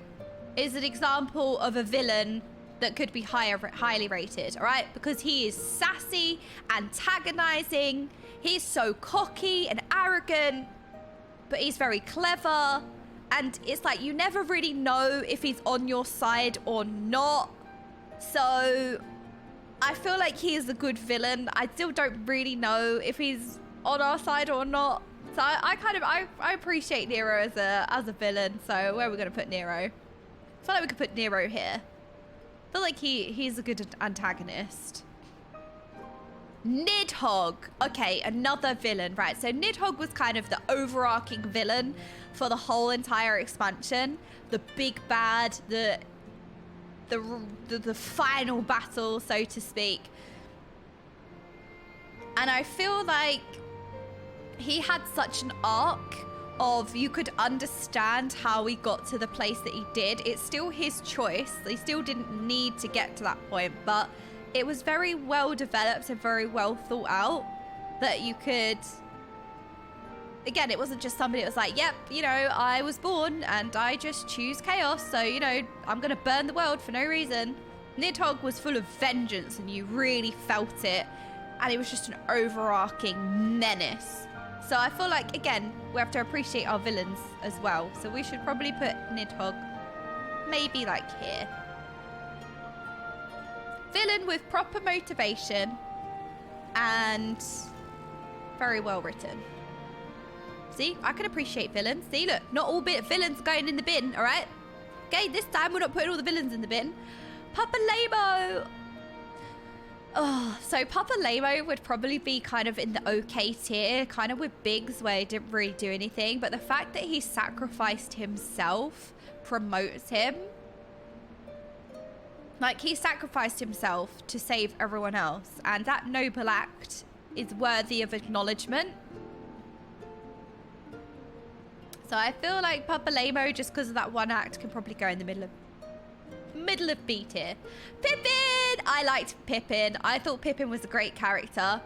is an example of a villain that could be highly rated, all right? Because he is sassy, antagonizing. He's so cocky and arrogant, but he's very clever. And it's like, you never really know if he's on your side or not. So I feel like he is a good villain. I still don't really know if he's on our side or not. So I appreciate Nero as a villain. So where are we going to put Nero? I feel like we could put Nero here. I feel like he's a good antagonist. Nidhogg. Okay, another villain, right? So Nidhogg was kind of the overarching villain for the whole entire expansion. The big bad, the final battle, so to speak. And I feel like he had such an arc of, you could understand how he got to the place that he did. It's still his choice. He still didn't need to get to that point, but it was very well developed and very well thought out, that you could, again, it wasn't just somebody that was like, yep, you know, I was born and I just choose chaos, so, you know, I'm gonna burn the world for no reason. Nidhogg was full of vengeance and you really felt it, and it was just an overarching menace. So I feel like, again, we have to appreciate our villains as well. So we should probably put Nidhogg maybe like here. Villain with proper motivation and very well written. See, I can appreciate villains. See, look, not all villains going in the bin, all right? Okay, this time we're not putting all the villains in the bin. Papa Lamo. Oh, so Papa Lamo would probably be kind of in the okay tier, kind of with Biggs, where he didn't really do anything. But the fact that he sacrificed himself promotes him. Like, he sacrificed himself to save everyone else. And that noble act is worthy of acknowledgement. So I feel like Papa Lamo, just because of that one act, can probably go in the middle of B tier. Pippin! I liked Pippin. I thought Pippin was a great character.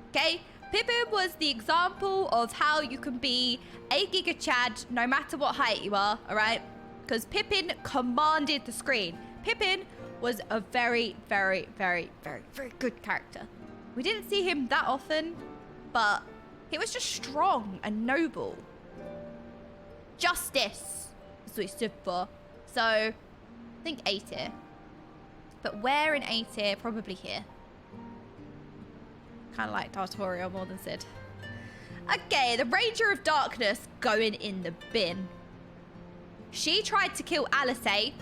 Okay? Pippin was the example of how you can be a Giga Chad no matter what height you are, alright? Because Pippin commanded the screen. Pippin was a very, very, very, very, very good character. We didn't see him that often, but he was just strong and noble. Justice is what he stood for. So, I think A tier. But where in A tier? Probably here. Kind of like Artorial more than Sid. Okay, the Ranger of Darkness going in the bin. She tried to kill Alisaie.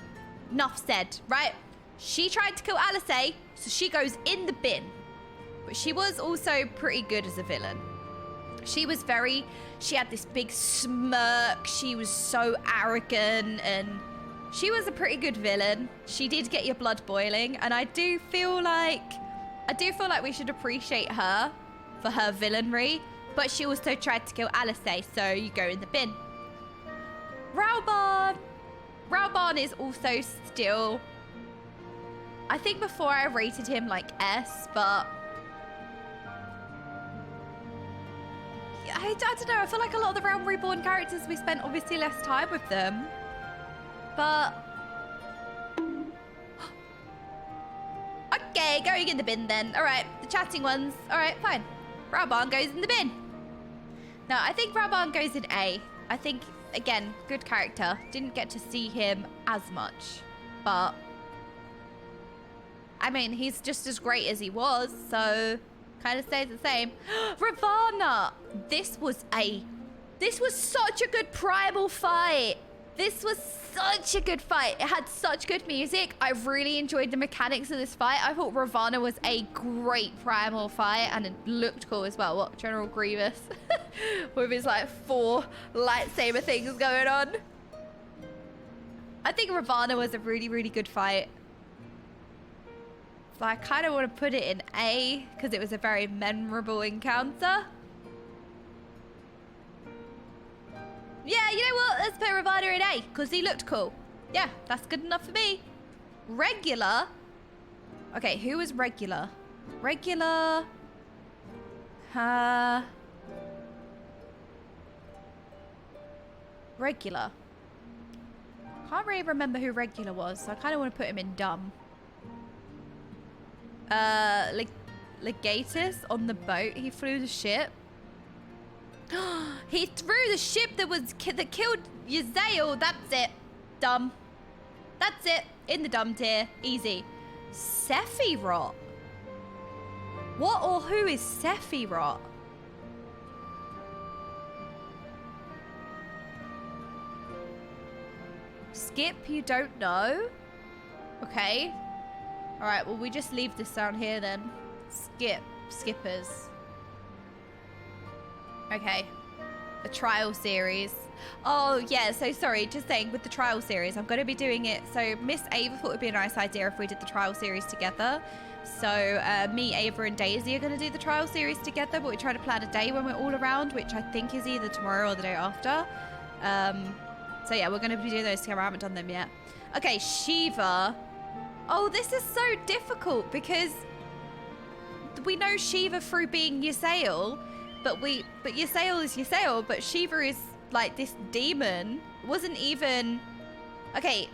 Enough said, right? She tried to kill Alisaie, so she goes in the bin. But she was also pretty good as a villain. She was very... She had this big smirk. She was so arrogant, and she was a pretty good villain. She did get your blood boiling, and I do feel like we should appreciate her for her villainry, but she also tried to kill Alisaie, so you go in the bin. Raoban! Raoban is also still... I think before I rated him like S, but... I don't know, I feel like a lot of the Realm Reborn characters, we spent obviously less time with them. But... Okay, going in the bin then. Alright, the chatting ones. Alright, fine. Raoban goes in the bin. No, I think Raoban goes in A. I think, again, good character. Didn't get to see him as much. But... I mean, he's just as great as he was, so... Kind of stays the same. Ravana! This was such a good primal fight. This was such a good fight. It had such good music. I really enjoyed the mechanics of this fight. I thought Ravana was a great primal fight, and it looked cool as well. What, General Grievous? With his like 4 lightsaber things going on. I think Ravana was a really, really good fight. So I kind of want to put it in A because it was a very memorable encounter. Yeah, you know what? Let's put Ravana in A because he looked cool. Yeah, that's good enough for me. Regular. Okay, who was regular? Regular. Regular. Can't really remember who regular was, so I kind of want to put him in dumb. Legatus on the boat. He flew the ship. He threw the ship that killed Yezael. That's it. Dumb. That's it. In the dumb tier. Easy. Sephiroth. What or who is Sephiroth? Skip, you don't know? Okay. Alright, well, we just leave this down here then. Skippers. Okay. The trial series. Oh, yeah, so sorry, just saying, with the trial series, I'm going to be doing it. So Miss Ava thought it would be a nice idea if we did the trial series together. So me, Ava, and Daisy are going to do the trial series together, but we try to plan a day when we're all around, which I think is either tomorrow or the day after. So yeah, we're going to be doing those together. I haven't done them yet. Okay, Shiva. Oh, this is so difficult because we know Shiva through being Ysael, but Ysael is Ysael, but Shiva is like this demon. It wasn't even... Okay,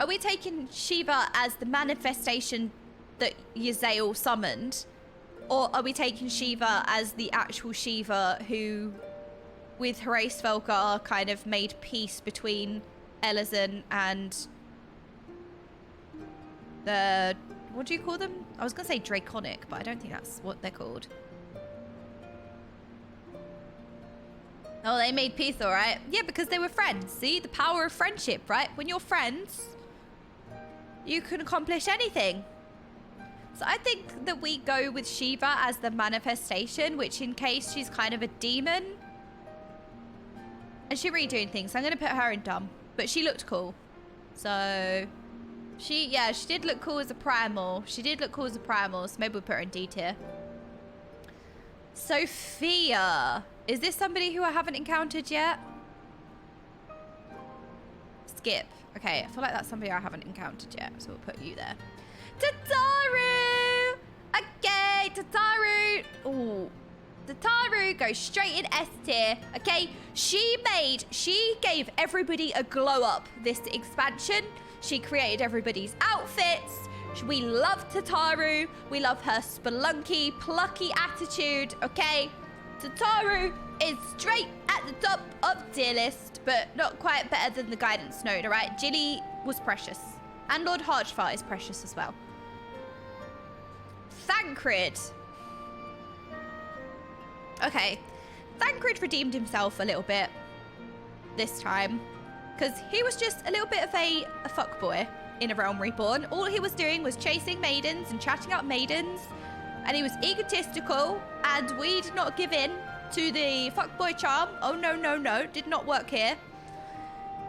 are we taking Shiva as the manifestation that Ysael summoned? Or are we taking Shiva as the actual Shiva who, with Hraesvelgar, kind of made peace between Elazin and the... What do you call them? I was going to say Draconic, but I don't think that's what they're called. Oh, they made peace, all right. Yeah, because they were friends. See, the power of friendship, right? When you're friends, you can accomplish anything. So I think that we go with Shiva as the manifestation, which in case she's kind of a demon. And she's really doing things. So I'm going to put her in dumb. But she looked cool. So she did look cool as a primal. So maybe we'll put her in D tier. Sophia. Is this somebody who I haven't encountered yet? Skip. Okay, I feel like that's somebody I haven't encountered yet. So we'll put you there. Tataru! Okay, Tataru. Ooh. Tataru goes straight in S tier. Okay, she gave everybody a glow up this expansion. She created everybody's outfits. We love Tataru. We love her spelunky, plucky attitude. Okay, Tataru is straight at the top of tier list, but not quite better than the guidance node, all right? Jilly was precious. And Lord Harchfart is precious as well. Thancred. Okay. Thancred redeemed himself a little bit this time. Because he was just a little bit of a fuckboy in A Realm Reborn. All he was doing was chasing maidens and chatting up maidens. And he was egotistical. And we did not give in to the fuckboy charm. Oh, no, no, no. Did not work here.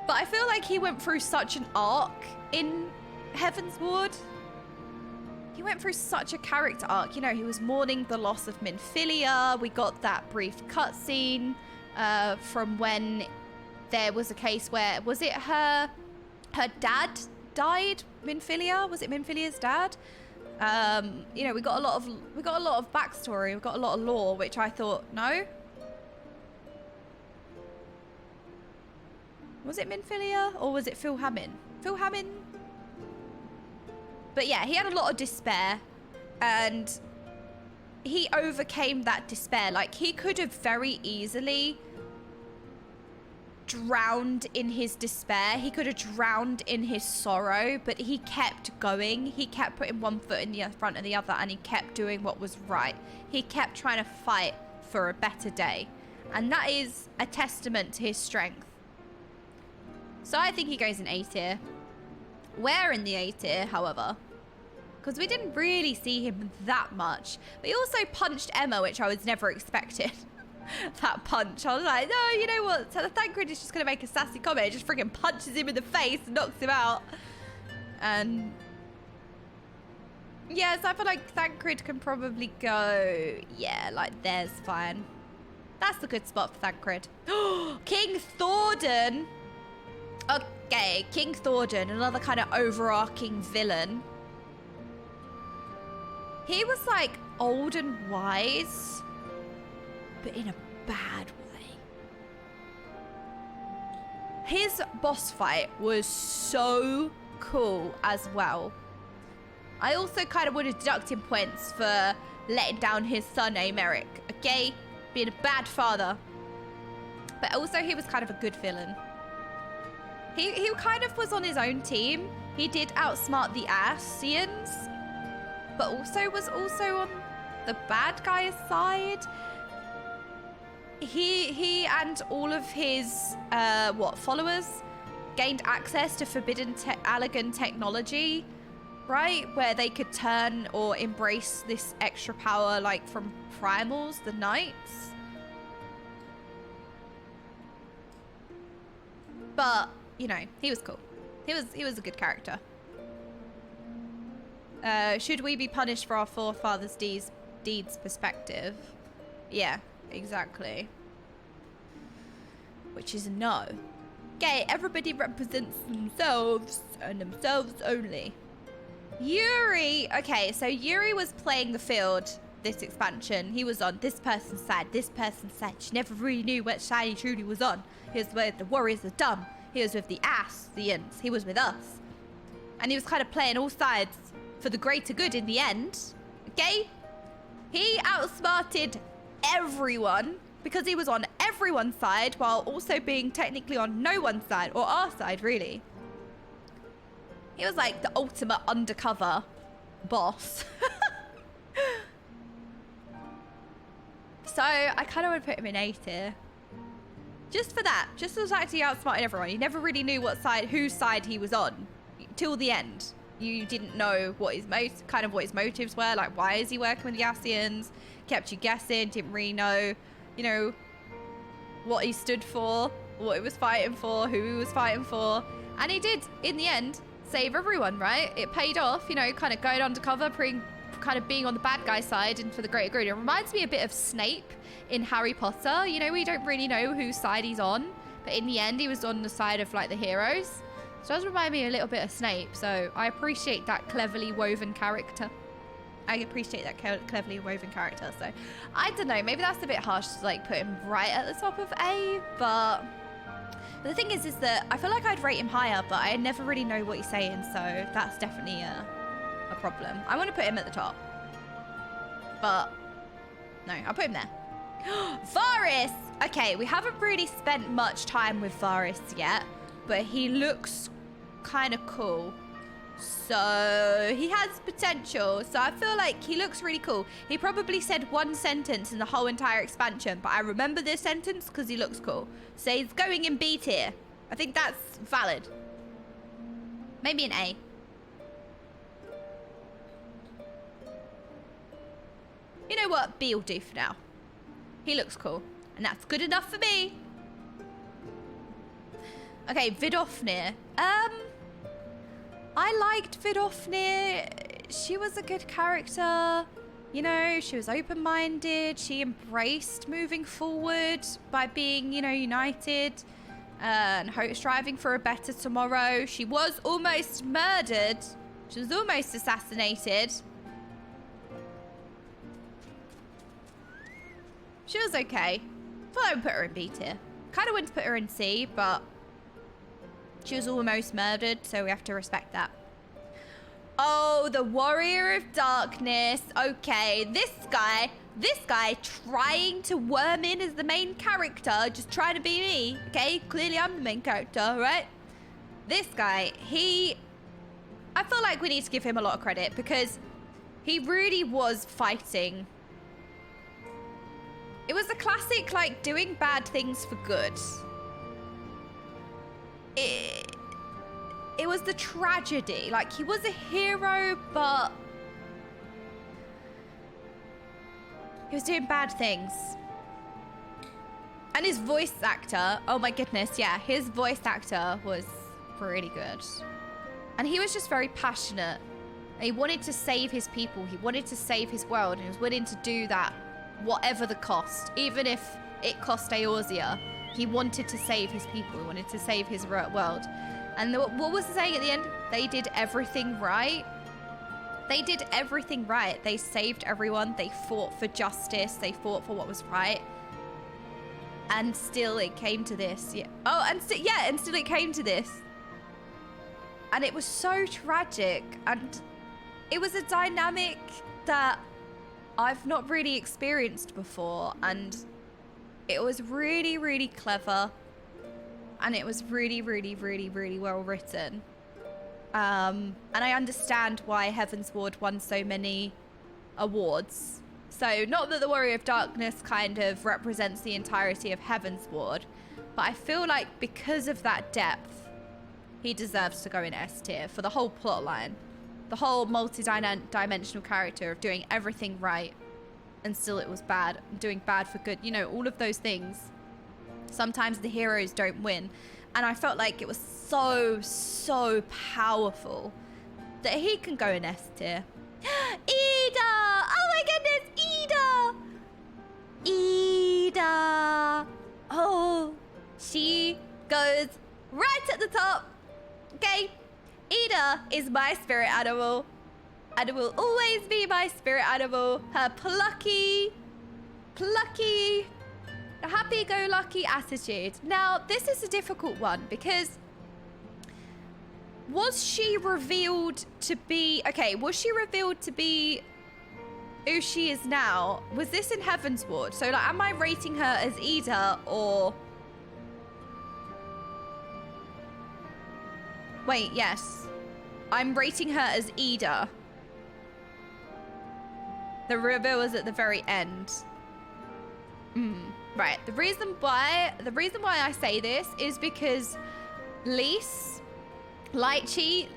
But I feel like he went through such an arc in Heaven's Ward. He went through such a character arc. You know, he was mourning the loss of Minfilia. We got that brief cutscene from when there was a case where, was it her dad died? Minfilia? Was it Minfilia's dad? You know, we got a lot of backstory. We got a lot of lore, which I thought, no. Was it Minfilia or was it Phil Hammond? Phil Hammond? But yeah, he had a lot of despair and he overcame that despair. Like, he could have very easily drowned in his despair. He could have drowned in his sorrow, but he kept going. He kept putting one foot in the front of the other and he kept doing what was right. He kept trying to fight for a better day. And that is a testament to his strength. So I think he goes in A tier. Where in the A tier, however, because we didn't really see him that much. But he also punched Emma, which I was never expecting. That punch. I was like, no, you know what? So the Thancred is just going to make a sassy comment. It just freaking punches him in the face and knocks him out. And yeah, so I feel like Thancred can probably go, yeah, like there's fine. That's a good spot for Thancred. King Thordan. Okay, King Thordan, another kind of overarching villain. He was like old and wise, but in a bad way. His boss fight was so cool as well. I also kind of would have deducted points for letting down his son, Aymeric, okay? Being a bad father. But also he was kind of a good villain. He kind of was on his own team. He did outsmart the Ascians, but also was also on the bad guy's side. He and all of his followers gained access to forbidden Allagan technology, right? Where they could turn or embrace this extra power, like from primals, the knights. But you know, he was cool. He was a good character. Should we be punished for our forefathers' deeds perspective? Yeah, exactly. Which is a no. Okay, everybody represents themselves and themselves only. Yuri. Okay, so Yuri was playing the field this expansion. He was on this person's side, this person's side. She never really knew which side he truly was on. He was with the warriors of dumb. He was with the Ascians. He was with us. And he was kind of playing all sides for the greater good in the end. Okay? He outsmarted everyone because he was on everyone's side while also being technically on no one's side, or our side, really. He was like the ultimate undercover boss. So I kind of want to put him in A tier. Just for that. Just as like he outsmarted everyone. You never really knew whose side he was on till the end. You didn't know what his motives were. Like, why is he working with the Ascians? Kept you guessing. Didn't really know, you know, what he stood for, what he was fighting for, who he was fighting for. And he did, in the end, save everyone, right? It paid off, you know, kind of going undercover, kind of being on the bad guy side and for the greater good. It reminds me a bit of Snape in Harry Potter. You know, we don't really know whose side he's on, but in the end, he was on the side of, like, the heroes. So it does remind me a little bit of Snape. So I appreciate that cleverly woven character. I appreciate that cleverly woven character. So I don't know, maybe that's a bit harsh to like put him right at the top of A, but the thing is that I feel like I'd rate him higher, but I never really know what he's saying. So that's definitely a problem. I want to put him at the top, but no, I'll put him there. Varys. Okay, we haven't really spent much time with Varys yet, but he looks kind of cool. So he has potential. So I feel like he looks really cool. He probably said one sentence in the whole entire expansion, but I remember this sentence because he looks cool. So he's going in B tier. I think that's valid. Maybe an A. You know what? B will do for now. He looks cool. And that's good enough for me. Okay, Vidofnir. I liked Vidofnir. She was a good character. You know, she was open-minded. She embraced moving forward by being, you know, united and striving for a better tomorrow. She was almost murdered. She was almost assassinated. She was okay. I thought I would put her in B tier. Kind of went to put her in C, but she was almost murdered, so we have to respect that. Oh, the Warrior of Darkness. Okay, this guy trying to worm in as the main character, just trying to be me. Okay, clearly I'm the main character, right? This guy, I feel like we need to give him a lot of credit because he really was fighting. It was the classic, like, doing bad things for good. It was the tragedy. Like, he was a hero, but he was doing bad things. And his voice actor, oh my goodness, yeah, his voice actor was pretty good. And he was just very passionate. And he wanted to save his people. He wanted to save his world, and he was willing to do that, whatever the cost. Even if it cost Eorzea, he wanted to save his people. He wanted to save his world. And what was the saying at the end? They did everything right. They did everything right. They saved everyone. They fought for justice. They fought for what was right. And still it came to this. Yeah. Oh, and still it came to this. And it was so tragic. And it was a dynamic that I've not really experienced before. And it was really, really clever. And it was really, really, really, really well written. And I understand why Heavensward won so many awards. So not that the Warrior of Darkness kind of represents the entirety of Heavensward, but I feel like because of that depth, he deserves to go in S tier for the whole plot line. The whole multi-dimensional character of doing everything right and still it was bad, doing bad for good. You know, all of those things. Sometimes the heroes don't win. And I felt like it was so, so powerful that he can go in S tier. Ida! Oh my goodness, Ida! Ida! Oh, she goes right at the top. Okay, Ida is my spirit animal. and will always be my spirit animal. Her plucky, happy-go-lucky attitude. Now, this is a difficult one because was she revealed to be... Okay, was she revealed to be who she is now? Was this in Heaven's Ward? So, like, am I rating her as Ida or... Wait, yes. I'm rating her as Ida. The reveal was at the very end. Right. The reason why I say this is because Lise, Lychee,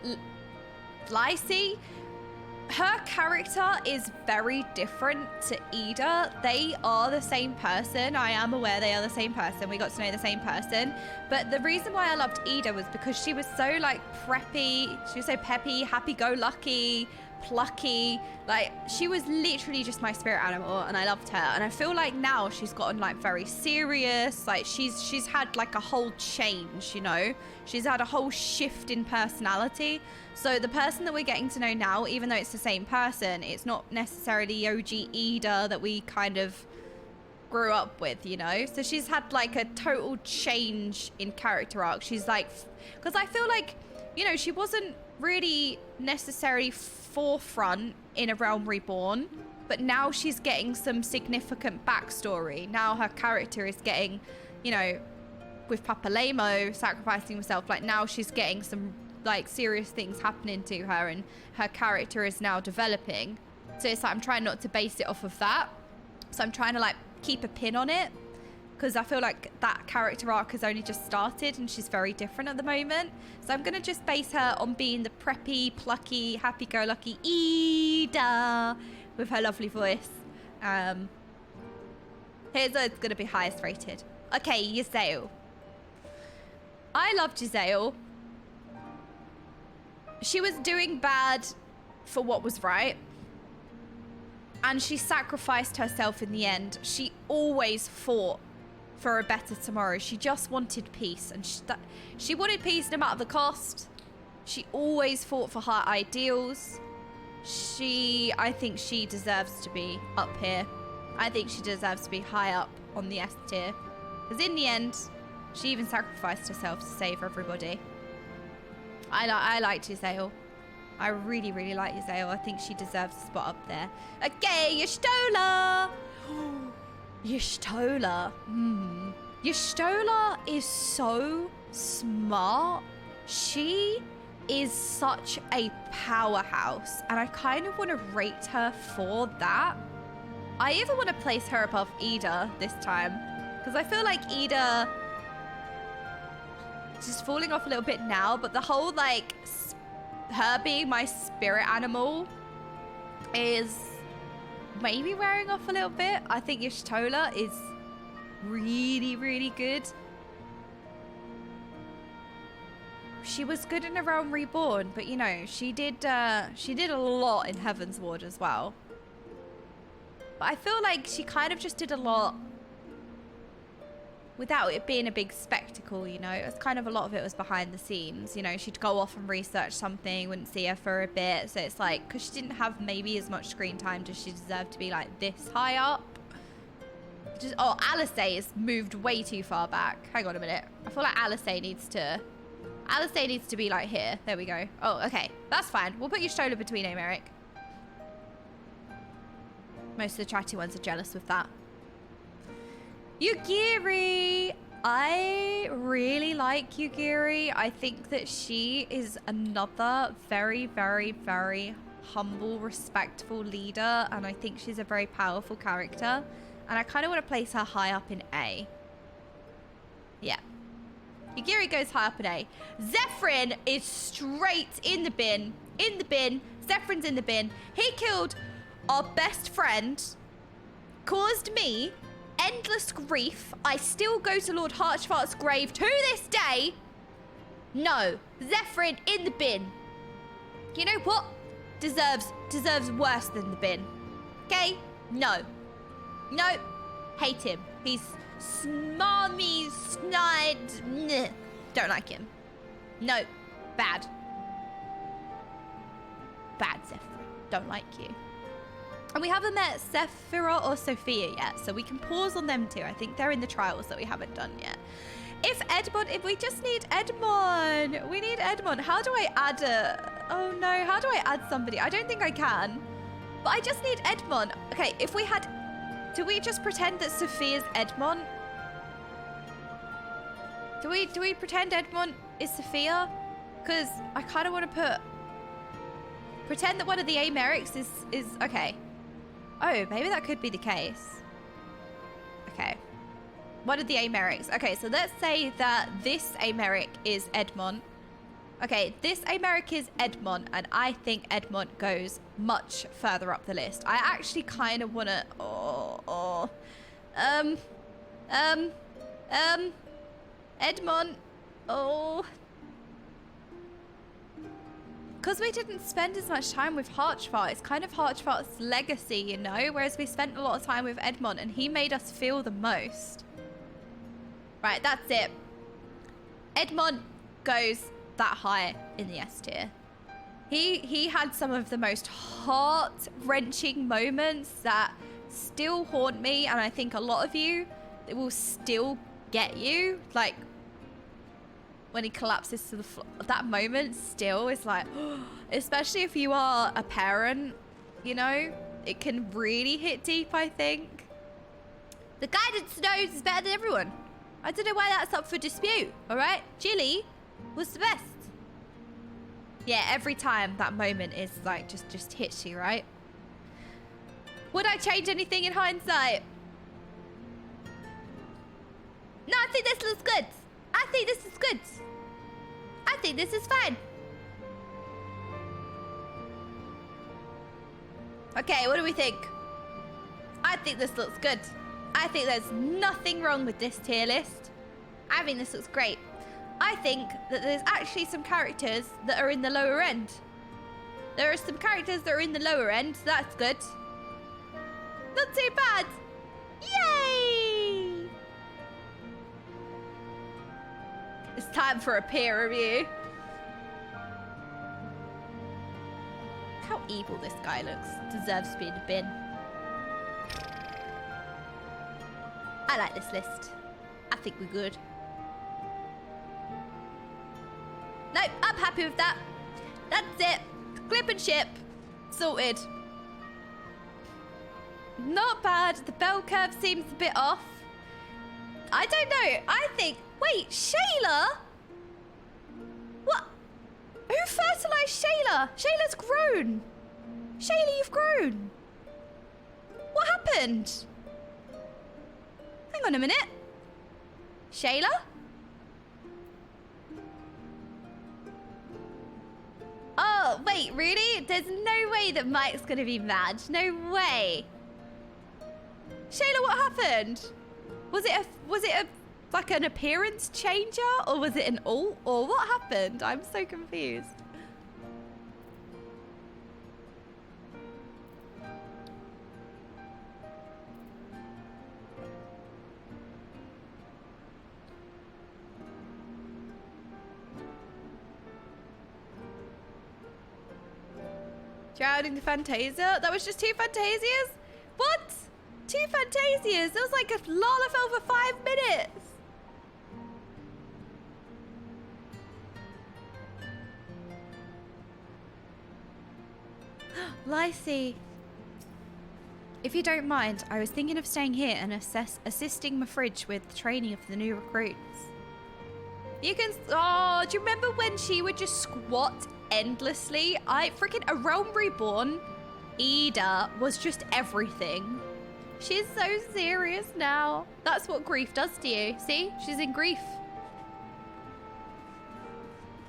her character is very different to Ida. They are the same person. I am aware they are the same person. We got to know the same person. But the reason why I loved Ida was because she was so like preppy. She was so peppy, happy-go-lucky, plucky. Like, she was literally just my spirit animal, and I loved her. And I feel like now she's gotten like very serious. Like, she's had like a whole change, you know? She's had a whole shift in personality. So the person that we're getting to know now, even though it's the same person, it's not necessarily OG Ida that we kind of grew up with, you know? So she's had like a total change in character arc. She's like, because I feel like, you know, she wasn't really necessarily forefront in A Realm Reborn, but now she's getting some significant backstory. Now her character is getting, you know, with Papa Lamo sacrificing himself, like now she's getting some like serious things happening to her, and her character is now developing. So it's like I'm trying not to base it off of that. So I'm trying to like keep a pin on it, because I feel like that character arc has only just started and she's very different at the moment. So I'm going to just base her on being the preppy, plucky, happy-go-lucky Ida with her lovely voice. Here's it's going to be highest rated. Okay, Giselle. I love Giselle. She was doing bad for what was right, and she sacrificed herself in the end. She always fought for a better tomorrow. She just wanted peace, and she wanted peace no matter the cost. She always fought for her ideals. I think she deserves to be up here. I think she deserves to be high up on the S tier, because in the end, she even sacrificed herself to save everybody. I like Giselle. I really, really like Giselle. I think she deserves a spot up there. Okay, Y'shtola! Y'shtola. Y'shtola is so smart. She is such a powerhouse, and I kind of want to rate her for that. I even want to place her above Ida this time, because I feel like Ida... she's falling off a little bit now, but the whole, like, her being my spirit animal is maybe wearing off a little bit. I think Y'shtola is really, really good. She was good in A Realm Reborn, but, you know, she did a lot in Heaven's Ward as well. But I feel like she kind of just did a lot without it being a big spectacle, you know. It was kind of, a lot of it was behind the scenes, you know. She'd go off and research something, wouldn't see her for a bit. So it's like, because she didn't have maybe as much screen time, does she deserve to be like this high up? Just, oh, Alisei has moved way too far back. Hang on a minute. I feel like Alisei needs to be like here. There we go. Oh, okay. That's fine. We'll put Y'shtola between him, Eric. Most of the chatty ones are jealous with that. Yugiri. I really like Yugiri. I think that she is another very, very, very humble, respectful leader. And I think she's a very powerful character. And I kind of want to place her high up in A. Yeah. Yugiri goes high up in A. Zephyrin is straight in the bin. In the bin. Zephyryn's in the bin. He killed our best friend. Caused me endless grief. I still go to Lord Harchfart's grave to this day. No. Zephyrin in the bin. You know what? Deserves worse than the bin. Okay? No. No. Hate him. He's smarmy, snide. Nah. Don't like him. No. Bad. Bad Zephyrin. don't like you. And we haven't met Sephiroth or Sophia yet, so we can pause on them too. I think they're in the trials that we haven't done yet. If we just need Edmond. We need Edmond. How do I add oh no, how do I add somebody? I don't think I can. But I just need Edmond. Okay, if we had, do we just pretend that Sophia's Edmond? Do we pretend Edmond is Sophia? Because I kind of want to pretend that one of the Americs is okay. Oh, maybe that could be the case. Okay. One of the Americs. Okay, so let's say that this Americ is Edmond. Okay, this Americ is Edmond, and I think Edmond goes much further up the list. I actually kind of want to... Edmond. Oh. Because we didn't spend as much time with Harchfart, it's kind of Harchfart's legacy, you know? Whereas we spent a lot of time with Edmond, and he made us feel the most. Right, that's it. Edmond goes that high in the S tier. He had some of the most heart-wrenching moments that still haunt me, and I think a lot of you, it will still get you. Like, when he collapses to the floor, that moment still is like, especially if you are a parent, you know, it can really hit deep, I think. The guidance knows is better than everyone. I don't know why that's up for dispute, all right? Jilly was the best. Yeah, every time that moment is like, just hits you, right? Would I change anything in hindsight? No, I think this looks good. I think this is good. I think this is fine. Okay, what do we think? I think this looks good. I think there's nothing wrong with this tier list. I think this looks great. I think that there's actually some characters that are in the lower end. There are some characters that are in the lower end, so that's good. Not too bad. Yay! It's time for a peer review. Look how evil this guy looks. Deserves to be in the bin. I like this list. I think we're good. Nope, I'm happy with that. That's it. Clip and ship. Sorted. Not bad. The bell curve seems a bit off. I don't know. I think... Wait, Shayla? What? Who fertilized Shayla? Shayla's grown. Shayla, you've grown. What happened? Hang on a minute. Shayla? Oh, wait, really? There's no way that Mike's gonna be mad. No way. Shayla, what happened? Was it like an appearance changer, or was it an ult, or what happened? I'm so confused. Drowning the Fantasia? That was just 2 Fantasias? What? 2 Fantasias? That was like a Lalafell for 5 minutes. Lythie. If you don't mind, I was thinking of staying here and assisting my fridge with the training of the new recruits. You can... Oh, do you remember when she would just squat endlessly? Freaking A Realm Reborn, Ida was just everything. She's so serious now. That's what grief does to you. See? She's in grief.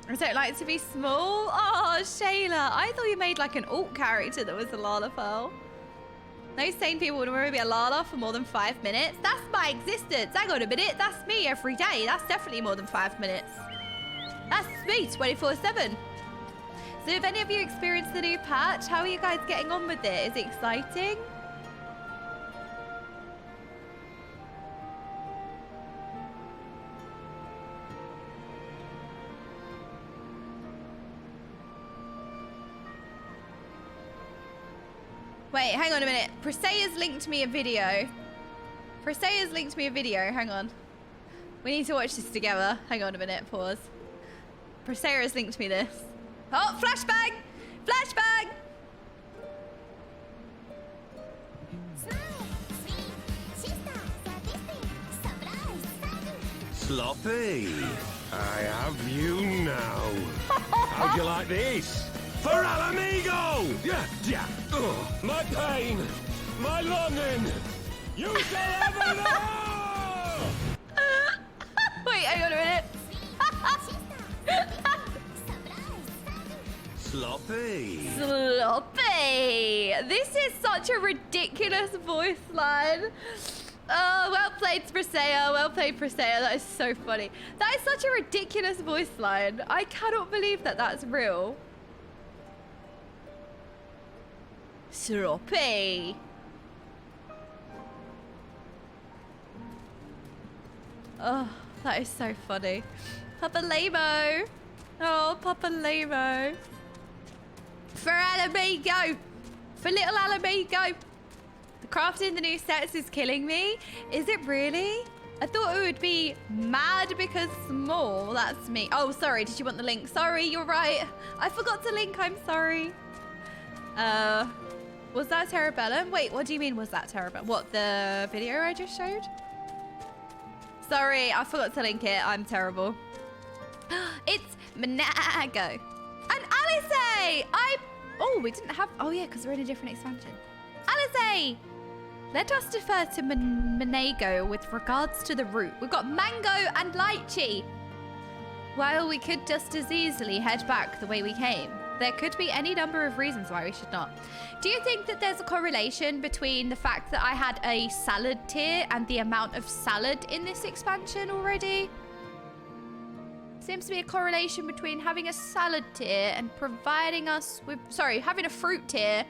I don't like to be small. Oh, Shayla. I thought you made like an alt character that was a Lalafell. No sane people would remember be a Lala for more than 5 minutes. That's my existence. Hang on a minute. That's me every day. That's definitely more than 5 minutes. That's me 24/7. So if any of you experienced the new patch, how are you guys getting on with it? Is it exciting? Wait, hang on a minute. Presea's linked me a video. Presea's linked me a video. Hang on. We need to watch this together. Hang on a minute. Pause. Presea has linked me this. Oh, flashbang! Flashbang! Sloppy, I have you now. How'd you like this? For Alamigo! Yeah. Oh, my pain, my longing. You shall have it all! Wait, hang on a minute. Sloppy. Sloppy. This is such a ridiculous voice line. Oh, well played, Presea. Well played, Presea. That is so funny. That is such a ridiculous voice line. I cannot believe that that's real. Sloppy. Oh, that is so funny. Papa Lamo. Oh, Papa Lamo. For Alamigo. For little Alamigo. The crafting the new sets is killing me. Is it really? I thought it would be mad because small. That's me. Oh, sorry. Did you want the link? Sorry, you're right. I forgot to link. I'm sorry. Was that Terrabellum? Wait, what do you mean was that Terrabellum? What, the video I just showed? Sorry, I forgot to link it. I'm terrible. It's Manago. And Alice! Oh, we didn't have... Oh, yeah, because we're in a different expansion. Alice! Let us defer to Manago with regards to the route. We've got mango and lychee. While we could just as easily head back the way we came, there could be any number of reasons why we should not. Do you think that there's a correlation between the fact that I had a salad tier and the amount of salad in this expansion already? Seems to be a correlation between having a salad tier and providing us with... Sorry, having a fruit tier.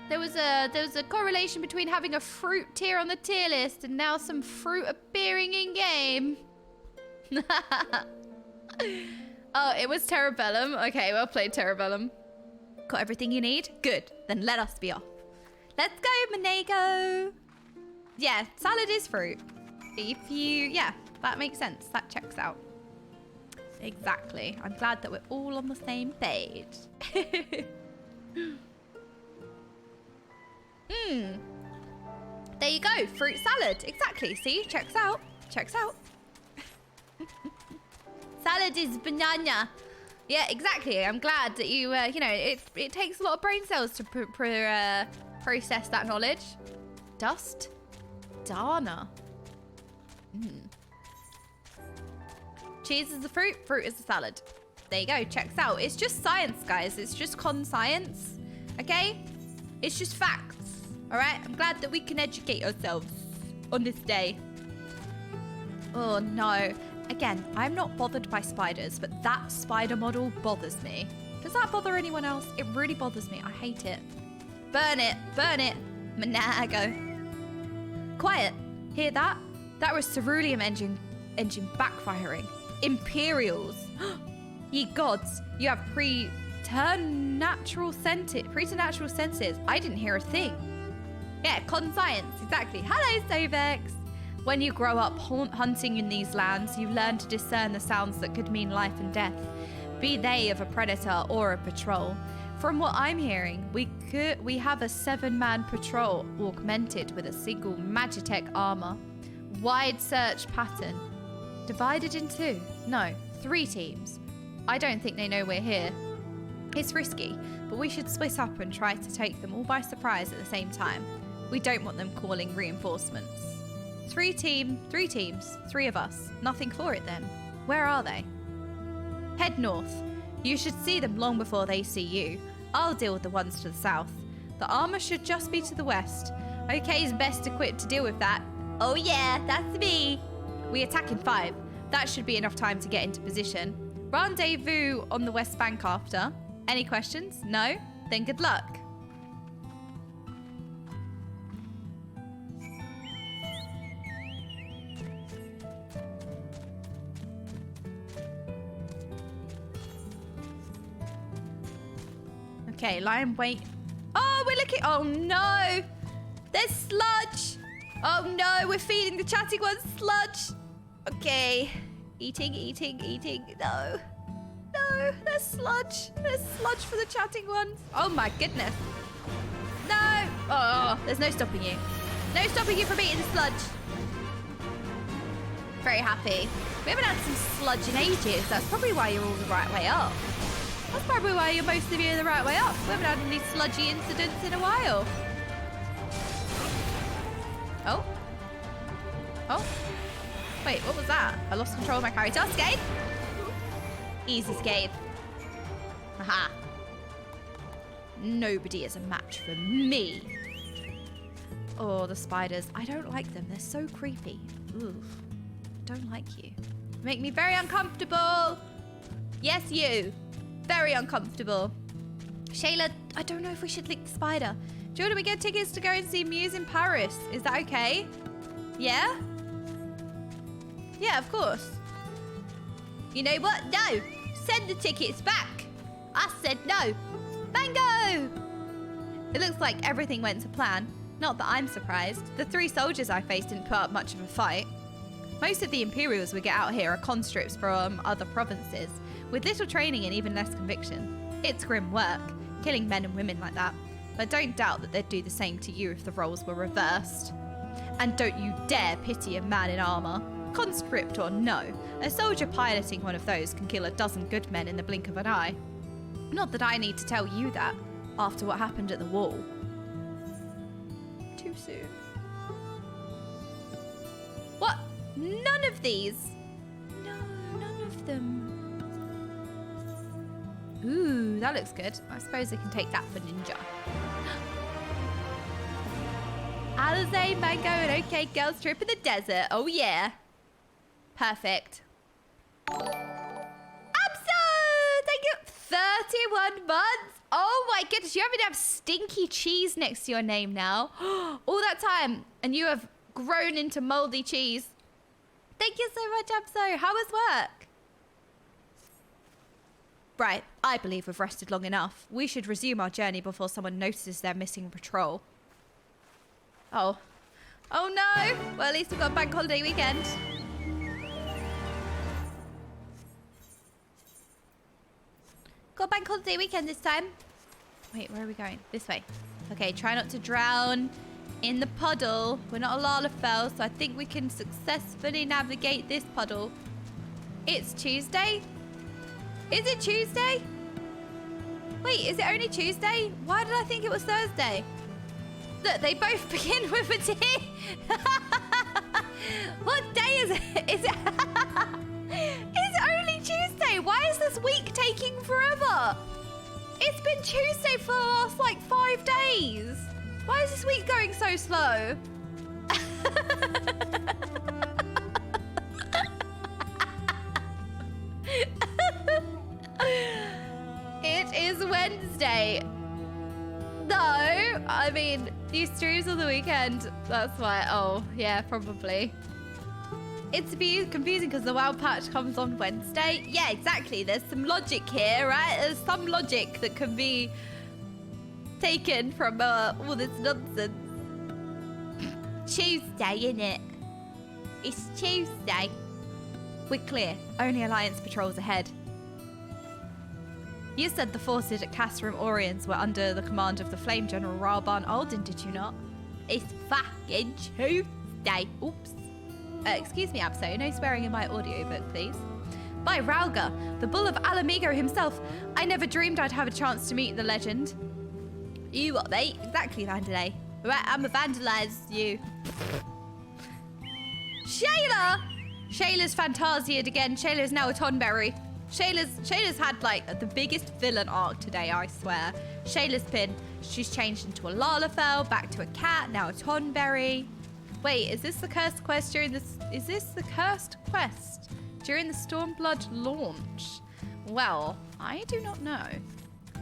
There was a correlation between having a fruit tier on the tier list and now some fruit appearing in game. Oh, it was Terrabellum. Okay, well played, Terrabellum. Got everything you need? Good. Then let us be off. Let's go, Manago. Yeah, salad is fruit. If you... Yeah, that makes sense. That checks out. Exactly. I'm glad that we're all on the same page. There you go. Fruit salad. Exactly. See? Checks out. Checks out. Salad is banana. Yeah, exactly. I'm glad that you, you know, it takes a lot of brain cells to process that knowledge. Dust. Dana. Cheese is the fruit. Fruit is the salad. There you go. Checks out. It's just science, guys. It's just con science. Okay? It's just facts. All right? I'm glad that we can educate ourselves on this day. Oh, no. Again, I'm not bothered by spiders, but that spider model bothers me. Does that bother anyone else? It really bothers me. I hate it. Burn it. Burn it. Manago. Quiet. Hear that? That was ceruleum engine backfiring. Imperials. Ye gods, you have preternatural senses. I didn't hear a thing. Yeah, con science, exactly. Hello, Sovex. When you grow up hunting in these lands, you learn to discern the sounds that could mean life and death, be they of a predator or a patrol. From what I'm hearing, we have a 7-man patrol augmented with a single Magitech armor. Wide search pattern. Divided in 2. No, 3 teams. I don't think they know we're here. It's risky, but we should split up and try to take them all by surprise at the same time. We don't want them calling reinforcements. 3 teams, 3 of us. Nothing for it then. Where are they? Head north. You should see them long before they see you. I'll deal with the ones to the south. The armor should just be to the west. OK's best equipped to deal with that. Oh yeah, that's me. We attack in 5. That should be enough time to get into position. Rendezvous on the west bank after. Any questions? No? Then good luck. Okay, lion wait. Oh, we're looking drinking. Oh no. There's sludge. Oh no, we're feeding the chatting ones sludge. Okay. Eating. No. No, there's sludge. There's sludge for the chatting ones. Oh my goodness. No. Oh, there's no stopping you. No stopping you from eating the sludge. Very happy. We haven't had some sludge in ages. That's probably why you're all the right way up. That's probably why you're most of you the right way up. We haven't had any sludgy incidents in a while. Oh. Oh. Wait, what was that? I lost control of my character. Scathe. Easy Scathe. Haha. Nobody is a match for me. Oh, the spiders. I don't like them. They're so creepy. Oof. Don't like you. You make me very uncomfortable. Yes, you. Very uncomfortable. Shayla, I don't know if we should link the spider. Do you want to get tickets to go and see Muse in Paris? Is that okay? Yeah? Yeah, of course. You know what? No. Send the tickets back. I said no. Mango! It looks like everything went to plan. Not that I'm surprised. The 3 soldiers I faced didn't put up much of a fight. Most of the Imperials we get out here are conscripts from other provinces, with little training and even less conviction. It's grim work, killing men and women like that. But don't doubt that they'd do the same to you if the roles were reversed. And don't you dare pity a man in armor. Conscript or no, a soldier piloting one of those can kill a dozen good men in the blink of an eye. Not that I need to tell you that, after what happened at the wall. Too soon. What? None of these? No, none of them. Ooh, that looks good. I suppose I can take that for ninja. Alizé, Mango, and OK Girls trip in the desert. Oh yeah. Perfect. Abso! Thank you. 31 months. Oh my goodness, you haven't have stinky cheese next to your name now. All that time, and you have grown into moldy cheese. Thank you so much, Abso. How was work? Right, I believe we've rested long enough. We should resume our journey before someone notices they're missing patrol. Oh. Oh no! Well, at least we've got bank holiday weekend. Got bank holiday weekend this time. Wait, where are we going? This way. Okay, try not to drown in the puddle. We're not a Lalafell, so I think we can successfully navigate this puddle. It's Tuesday? Is it Tuesday? Wait, is it only Tuesday? Why did I think it was Thursday? Look, they both begin with a T. What day is it? Is it? It's only Tuesday. Why is this week taking forever? It's been Tuesday for the last like 5 days. Why is this week going so slow? It is Wednesday. No, I mean, these streams on the weekend, that's why. Oh, yeah, probably. It's confusing because the WoW patch comes on Wednesday. Yeah, exactly. There's some logic here, right? There's some logic that can be taken from all this nonsense. Tuesday, innit? It's Tuesday. We're clear. Only Alliance patrols ahead. You said the forces at Castrum Oriens were under the command of the Flame General Ralban Alden, did you not? It's fucking Tuesday. Oops. Excuse me, Abso. No swearing in my audiobook, please. By Rauga, the Bull of Alamigo himself. I never dreamed I'd have a chance to meet the legend. You what, mate? Exactly, Vandalay. Right, I'ma vandalize you. Shayla! Shayla's fantasiaed again. Shayla's now a Tonberry. Shayla's had like the biggest villain arc today, I swear. Shayla's she's changed into a Lalafell, back to a cat, now a Tonberry. Wait, is this the cursed quest during this? Is this the cursed quest during the Stormblood launch? Well, I do not know.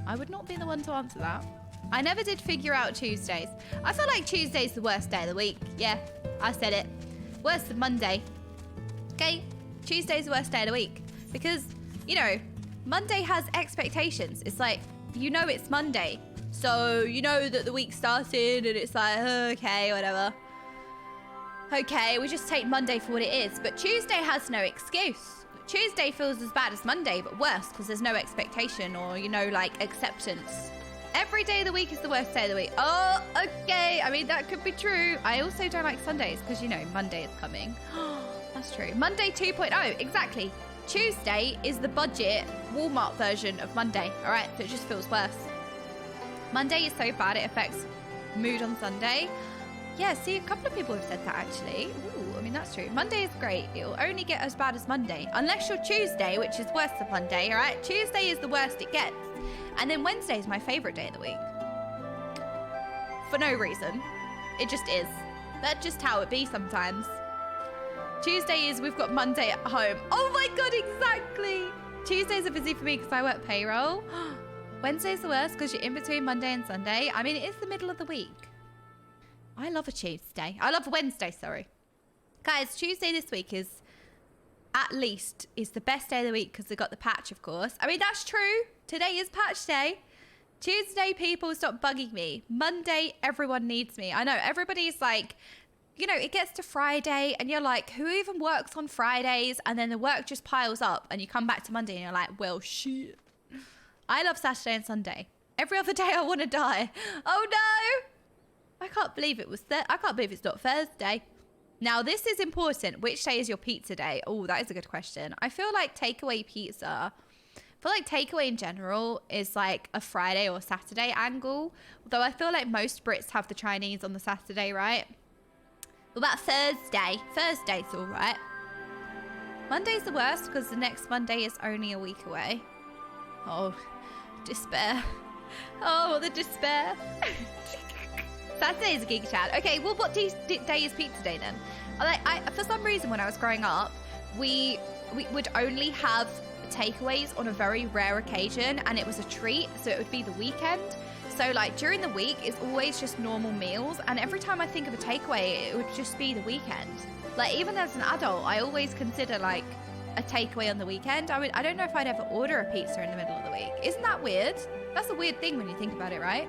I would not be the one to answer that. I never did figure out Tuesdays. I feel like Tuesday's the worst day of the week. Yeah, I said it. Worse than Monday. Okay, Tuesday's the worst day of the week because, you know, Monday has expectations. It's like, you know it's Monday. So you know that the week started and it's like, okay, whatever. Okay, we just take Monday for what it is. But Tuesday has no excuse. Tuesday feels as bad as Monday, but worse because there's no expectation or, you know, like acceptance. Every day of the week is the worst day of the week. Oh, okay. I mean, that could be true. I also don't like Sundays because, you know, Monday is coming. That's true. Monday 2.0, exactly. Tuesday is the budget Walmart version of Monday. All right, so it just feels worse. Monday is so bad it affects mood on Sunday. Yeah, see, a couple of people have said that actually. Ooh, I mean, that's true. Monday is great. It'll only get as bad as Monday. Unless you're Tuesday, which is worse than Monday, all right? Tuesday is the worst it gets. And then Wednesday is my favorite day of the week. For no reason. It just is. That's just how it be sometimes. Tuesday is we've got Monday at home. Oh my God, exactly. Tuesdays are busy for me because I work payroll. Wednesday's the worst because you're in between Monday and Sunday. I mean, it is the middle of the week. I love a Tuesday. I love a Wednesday, sorry. Guys, Tuesday this week is the best day of the week because they got the patch, of course. I mean, that's true. Today is patch day. Tuesday, people stop bugging me. Monday, everyone needs me. I know, everybody's like, you know, it gets to Friday and you're like, who even works on Fridays? And then the work just piles up and you come back to Monday and you're like, well, shit. I love Saturday and Sunday. Every other day I want to die. Oh no. I can't believe it was I can't believe it's not Thursday. Now, this is important. Which day is your pizza day? Oh, that is a good question. I feel like takeaway pizza, takeaway in general is like a Friday or Saturday angle. Although I feel like most Brits have the Chinese on the Saturday, right? What about Thursday? Thursday's all right. Monday's the worst because the next Monday is only a week away. Oh, despair. Oh, the despair. Saturday is a geek chat. Okay, well, what day is pizza day then? For some reason, when I was growing up, we would only have takeaways on a very rare occasion, and it was a treat, so it would be the weekend. So, like, during the week, it's always just normal meals, and every time I think of a takeaway, it would just be the weekend. Like, even as an adult, I always consider, like, a takeaway on the weekend. I don't know if I'd ever order a pizza in the middle of the week. Isn't that weird? That's a weird thing when you think about it, right?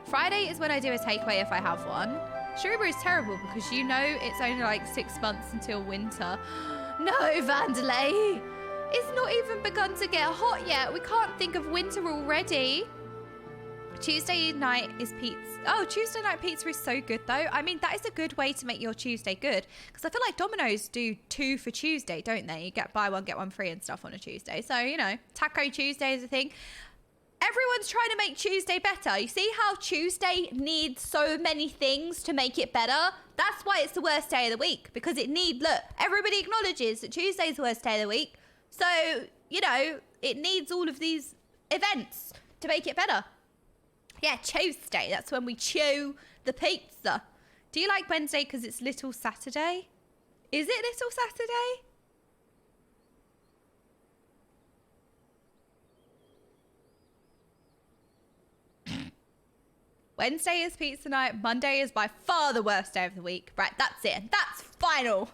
Friday is when I do a takeaway if I have one. Strawberry is terrible because you know it's only like 6 months until winter. No, Vandalay. It's not even begun to get hot yet. We can't think of winter already. Tuesday night is pizza. Oh, Tuesday night pizza is so good though. I mean, that is a good way to make your Tuesday good. Because I feel like Domino's do 2 for Tuesday, don't they? You get buy one, get one free and stuff on a Tuesday. So, you know, Taco Tuesday is a thing. Everyone's trying to make Tuesday better. You see how Tuesday needs so many things to make it better? That's why it's the worst day of the week. Because look, everybody acknowledges that Tuesday's the worst day of the week. So, you know, it needs all of these events to make it better. Yeah, Tuesday. That's when we chew the pizza. Do you like Wednesday because it's Little Saturday? Is it Little Saturday? Wednesday is pizza night. Monday is by far the worst day of the week. Right, that's it. That's final.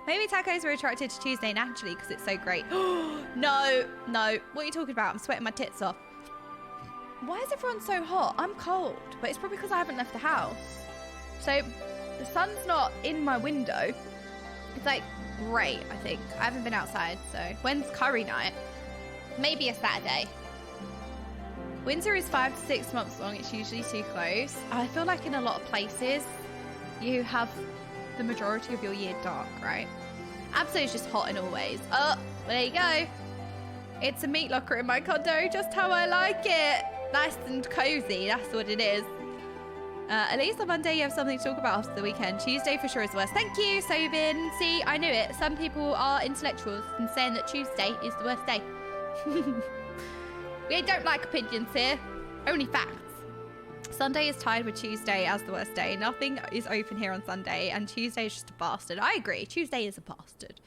Maybe tacos are attracted to Tuesday naturally because it's so great. No. What are you talking about? I'm sweating my tits off. Why is everyone so hot? I'm cold, but it's probably because I haven't left the house. So the sun's not in my window. It's like great, I think. I haven't been outside, so when's curry night? Maybe a Saturday. Winter is 5 to 6 months long. It's usually too close. I feel like in a lot of places, you have the majority of your year dark, right? Absolutely is just hot in all ways. Oh, there you go. It's a meat locker in my condo, just how I like it. Nice and cozy, that's what it is. At least on Monday you have something to talk about after the weekend. Tuesday for sure is the worst. Thank you, Sobin. See, I knew it. Some people are intellectuals and saying that Tuesday is the worst day. We don't like opinions here, only facts. Sunday is tied with Tuesday as the worst day. Nothing is open here on Sunday, and Tuesday is just a bastard. I agree, Tuesday is a bastard.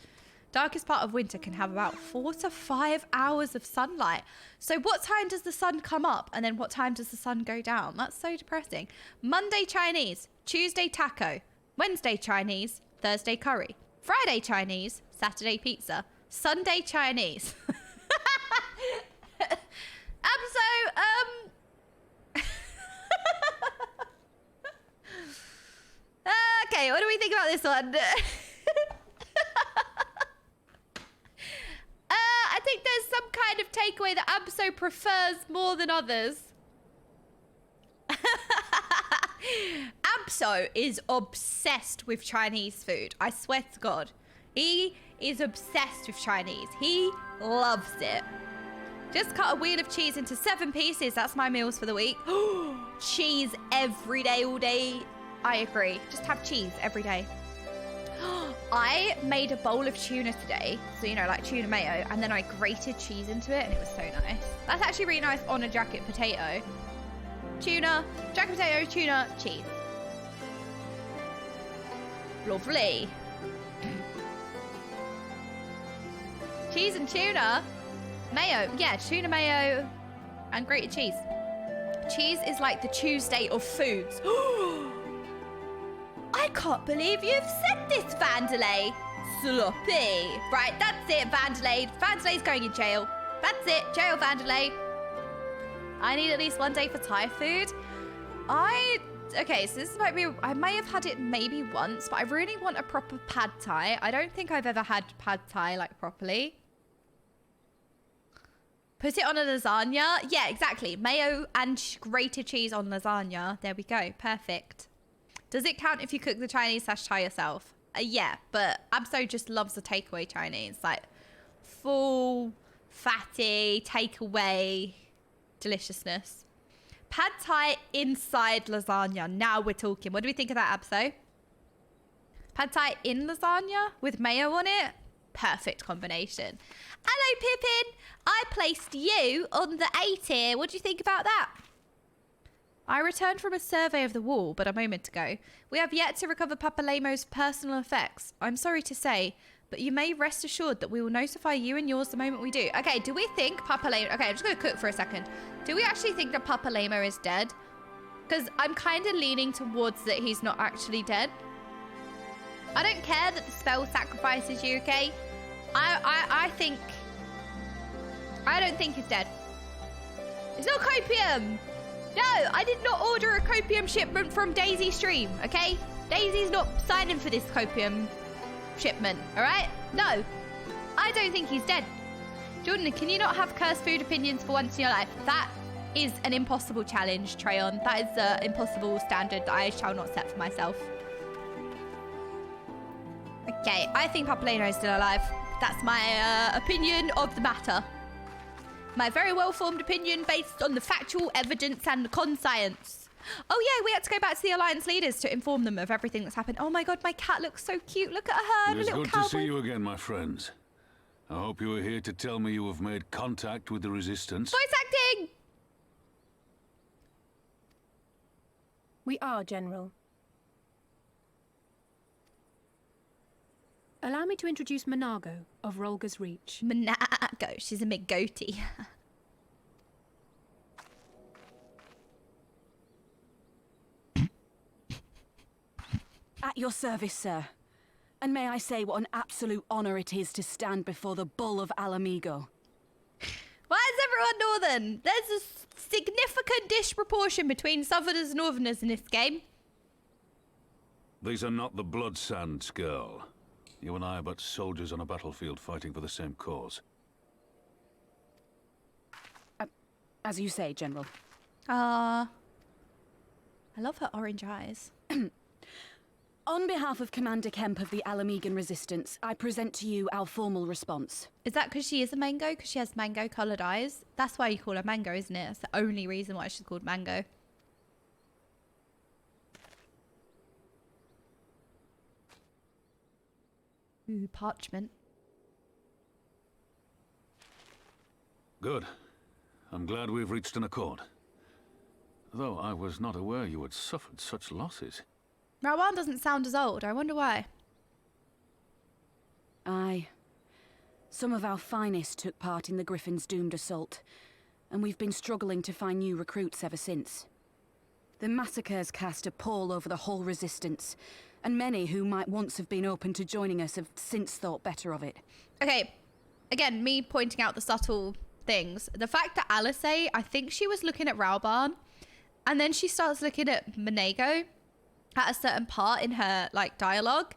Darkest part of winter can have about 4 to 5 hours of sunlight. So what time does the sun come up, and then what time does the sun go down? That's so depressing. Monday Chinese, Tuesday taco, Wednesday Chinese, Thursday curry, Friday Chinese, Saturday pizza, Sunday Chinese. think about this one? I think there's some kind of takeaway that Abso prefers more than others. Abso is obsessed with Chinese food. I swear to God. He is obsessed with Chinese. He loves it. Just cut a wheel of cheese into 7 pieces. That's my meals for the week. Cheese every day, all day. I agree. Just have cheese every day. I made a bowl of tuna today. So, you know, like tuna mayo. And then I grated cheese into it. And it was so nice. That's actually really nice on a jacket potato. Tuna, jacket potato, tuna, cheese. Lovely. Cheese and tuna. Mayo. Yeah, tuna mayo and grated cheese. Cheese is like the Tuesday of foods. I can't believe you've said this, Vandalay. Sloppy. Right, that's it, Vandalay. Vandalay's going in jail. That's it, jail, Vandalay. I need at least 1 day for Thai food. Okay, so this might be, I may have had it maybe once, but I really want a proper pad Thai. I don't think I've ever had pad Thai like properly. Put it on a lasagna. Yeah, exactly. Mayo and grated cheese on lasagna. There we go. Perfect. Does it count if you cook the Chinese /Thai yourself? Yeah, but Abso just loves the takeaway Chinese. Like full, fatty, takeaway deliciousness. Pad Thai inside lasagna. Now we're talking. What do we think of that, Abso? Pad Thai in lasagna with mayo on it? Perfect combination. Hello, Pippin. I placed you on the A tier. What do you think about that? I returned from a survey of the wall, but a moment ago. We have yet to recover Papalemo's personal effects. I'm sorry to say, but you may rest assured that we will notify you and yours the moment we do. Okay, do we think Papalemo... Okay, I'm just going to cook for a second. Do we actually think that Papalemo is dead? Because I'm kind of leaning towards that he's not actually dead. I don't care that the spell sacrifices you, okay? I think... I don't think he's dead. It's not copium! No, I did not order a copium shipment from Daisy Stream, okay? Daisy's not signing for this copium shipment, alright? No, I don't think he's dead. Jordan, can you not have cursed food opinions for once in your life? That is an impossible challenge, Treyon. That is an impossible standard that I shall not set for myself. Okay, I think Papaleno is still alive. That's my opinion of the matter. My very well-formed opinion based on the factual evidence and the conscience. Oh yeah, we had to go back to the Alliance leaders to inform them of everything that's happened. Oh my god, my cat looks so cute. Look at her, It is little good cowboy. to see you again, my friends. I hope you are here to tell me you have made contact with the Resistance. Voice acting! We are, General. Allow me to introduce Monago of Rolga's Reach. Monago, she's a big goatee. At your service, sir. And may I say what an absolute honour it is to stand before the Bull of Alamigo. Why is everyone northern? There's a significant disproportion between southerners and northerners in this game. These are not the blood sands, girl. You and I are but soldiers on a battlefield fighting for the same cause. As you say, General. I love her orange eyes. On behalf of Commander Kemp of the Alamigan Resistance, I present to you our formal response. Is that because she is a mango? Because she has mango-coloured eyes? That's why you call her Mango, isn't it? That's the only reason why she's called Mango. Ooh, parchment. Good. I'm glad we've reached an accord. Though I was not aware you had suffered such losses. Rawan doesn't sound as old. I wonder why. Aye. Some of our finest took part in the Griffin's doomed assault, and we've been struggling to find new recruits ever since. The massacres cast a pall over the whole Resistance, and many who might once have been open to joining us have since thought better of it. Okay, again, me pointing out the subtle things. The fact that Alice, I think she was looking at Raoban, and then she starts looking at Monago. at a certain part in her like dialogue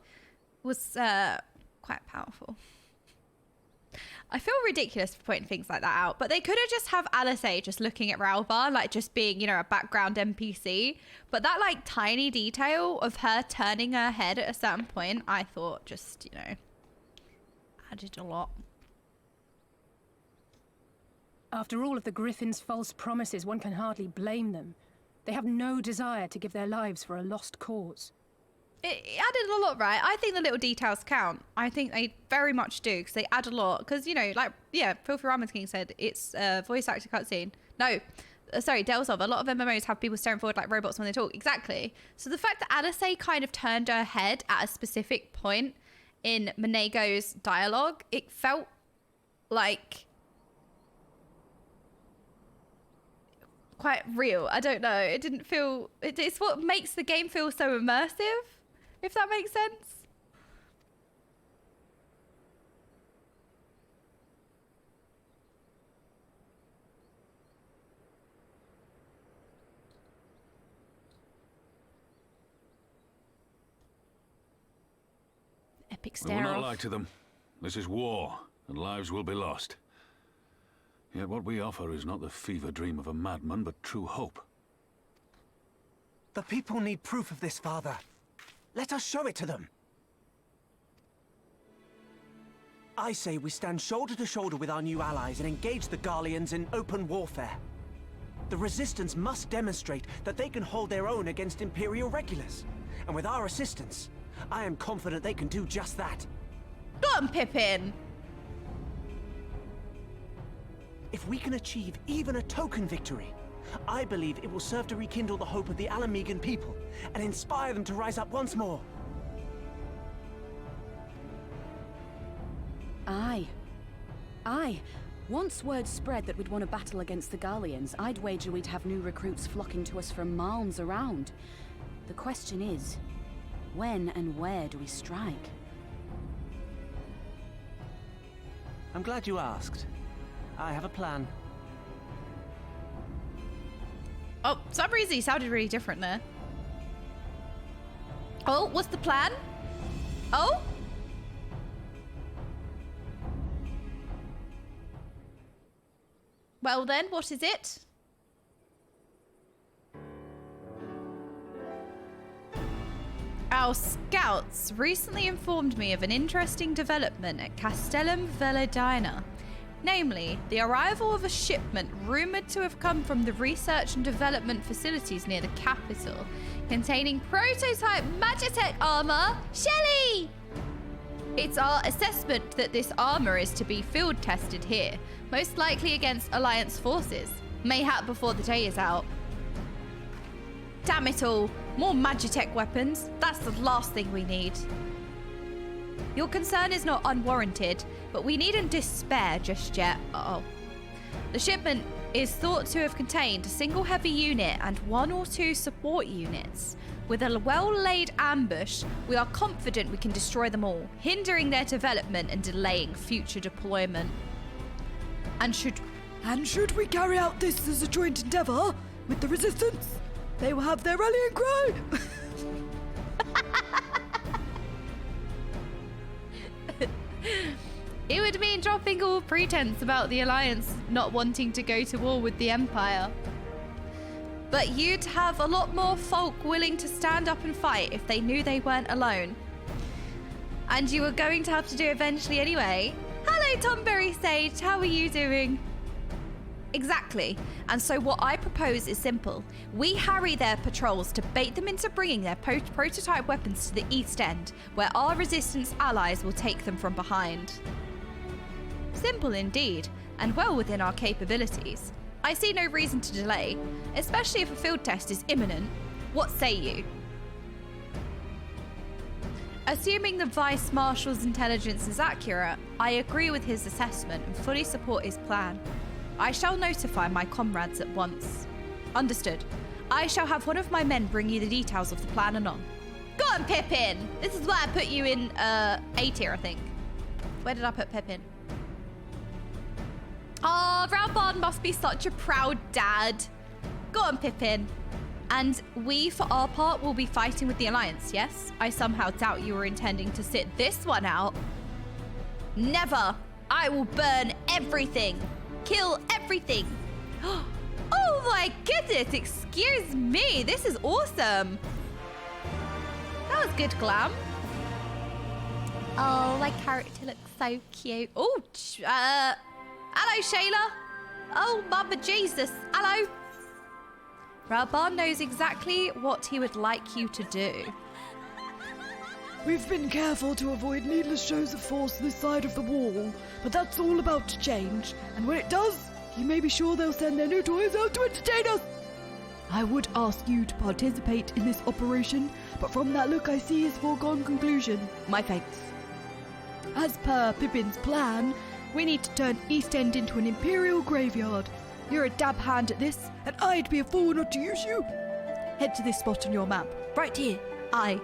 was quite powerful. I feel ridiculous for pointing things like that out, but they could have just have Alice just looking at Ralvar, like just being, you know, a background NPC. But that like tiny detail of her turning her head at a certain point, I thought just, you know, added a lot. After all of the Griffin's false promises, one can hardly blame them. They have no desire to give their lives for a lost cause. It added a lot, right? I think the little details count. I think they very much do, because they add a lot. Because, you know, like, yeah, Filthy Ramen King said, it's a voice actor cutscene. No, sorry, Delzov, a lot of MMOs have people staring forward like robots when they talk. Exactly. So the fact that Alice kind of turned her head at a specific point in Monego's dialogue, it felt like quite real. I don't know. It didn't feel... It's what makes the game feel so immersive, if that makes sense. Epic We will stare not off. lie to them. This is war, and lives will be lost. Yet what we offer is not the fever dream of a madman, but true hope. The people need proof of this, Father. Let us show it to them. I say we stand shoulder to shoulder with our new allies and engage the Garleans in open warfare. The Resistance must demonstrate that they can hold their own against Imperial regulars. And with our assistance, I am confident they can do just that. Go on, Pippin! If we can achieve even a token victory, I believe it will serve to rekindle the hope of the Alamegan people and inspire them to rise up once more. Aye. Aye. Once word spread that we'd won a battle against the Garleans, I'd wager we'd have new recruits flocking to us from miles around. The question is, when and where do we strike? I'm glad you asked. I have a plan. Oh, for some reason he sounded really different there. Oh, what's the plan? Oh? Well then, what is it? Our scouts recently informed me of an interesting development at Castellum Veledina. Namely, the arrival of a shipment rumoured to have come from the research and development facilities near the capital, containing prototype Magitech armour. Shelley! It's our assessment that this armour is to be field tested here, most likely against Alliance forces, mayhap before the day is out. Damn it all, more Magitech weapons, that's the last thing we need. Your concern is not unwarranted, but we needn't despair just yet. Uh-oh. The shipment is thought to have contained a single heavy unit and 1 or 2 support units. With a well-laid ambush, we are confident we can destroy them all, hindering their development and delaying future deployment. And should we carry out this as a joint endeavour with the Resistance, they will have their rallying cry. It would mean dropping all pretense about the Alliance not wanting to go to war with the Empire. But you'd have a lot more folk willing to stand up and fight if they knew they weren't alone. And you were going to have to do eventually anyway. Hello, Tomberry Sage, how are you doing? Exactly. And so what I propose is simple. We harry their patrols to bait them into bringing their prototype weapons to the East End, where our Resistance allies will take them from behind. Simple indeed, and well within our capabilities. I see no reason to delay, especially if a field test is imminent. What say you? Assuming the Vice Marshal's intelligence is accurate, I agree with his assessment and fully support his plan. I shall notify my comrades at once. Understood. I shall have one of my men bring you the details of the plan anon. Go on, Pippin! This is why I put you in A tier, I think. Where did I put Pippin? Oh, Ralbard must be such a proud dad. Go on, Pippin. And we, for our part, will be fighting with the Alliance, yes? I somehow doubt you were intending to sit this one out. Never! I will burn everything! Kill everything! Oh my goodness, excuse me, this is awesome! That was good glam. Oh, my character looks so cute. Oh, hello, Shayla. Oh, Mama Jesus, hello. Raban knows exactly what he would like you to do. We've been careful to avoid needless shows of force this side of the wall, but that's all about to change, and when it does, you may be sure they'll send their new toys out to entertain us. I would ask you to participate in this operation, but from that look I see is foregone conclusion. My thanks. As per Pippin's plan, we need to turn East End into an Imperial graveyard. You're a dab hand at this, and I'd be a fool not to use you. Head to this spot on your map. Right here. Aye.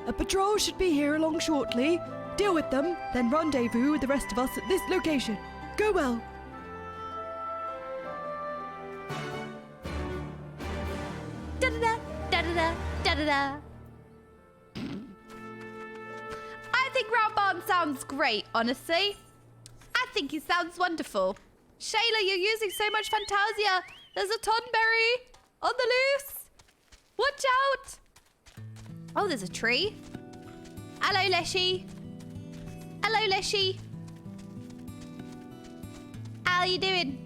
A patrol should be here along shortly. Deal with them, then rendezvous with the rest of us at this location. Go well. Da-da-da, da-da-da, da-da-da. I think Raban sounds great, honestly. I think he sounds wonderful. Shayla, you're using so much Fantasia. There's a Tonberry on the loose. Watch out. Oh, there's a tree. Hello, Leshy. Hello, Leshy. How you doing?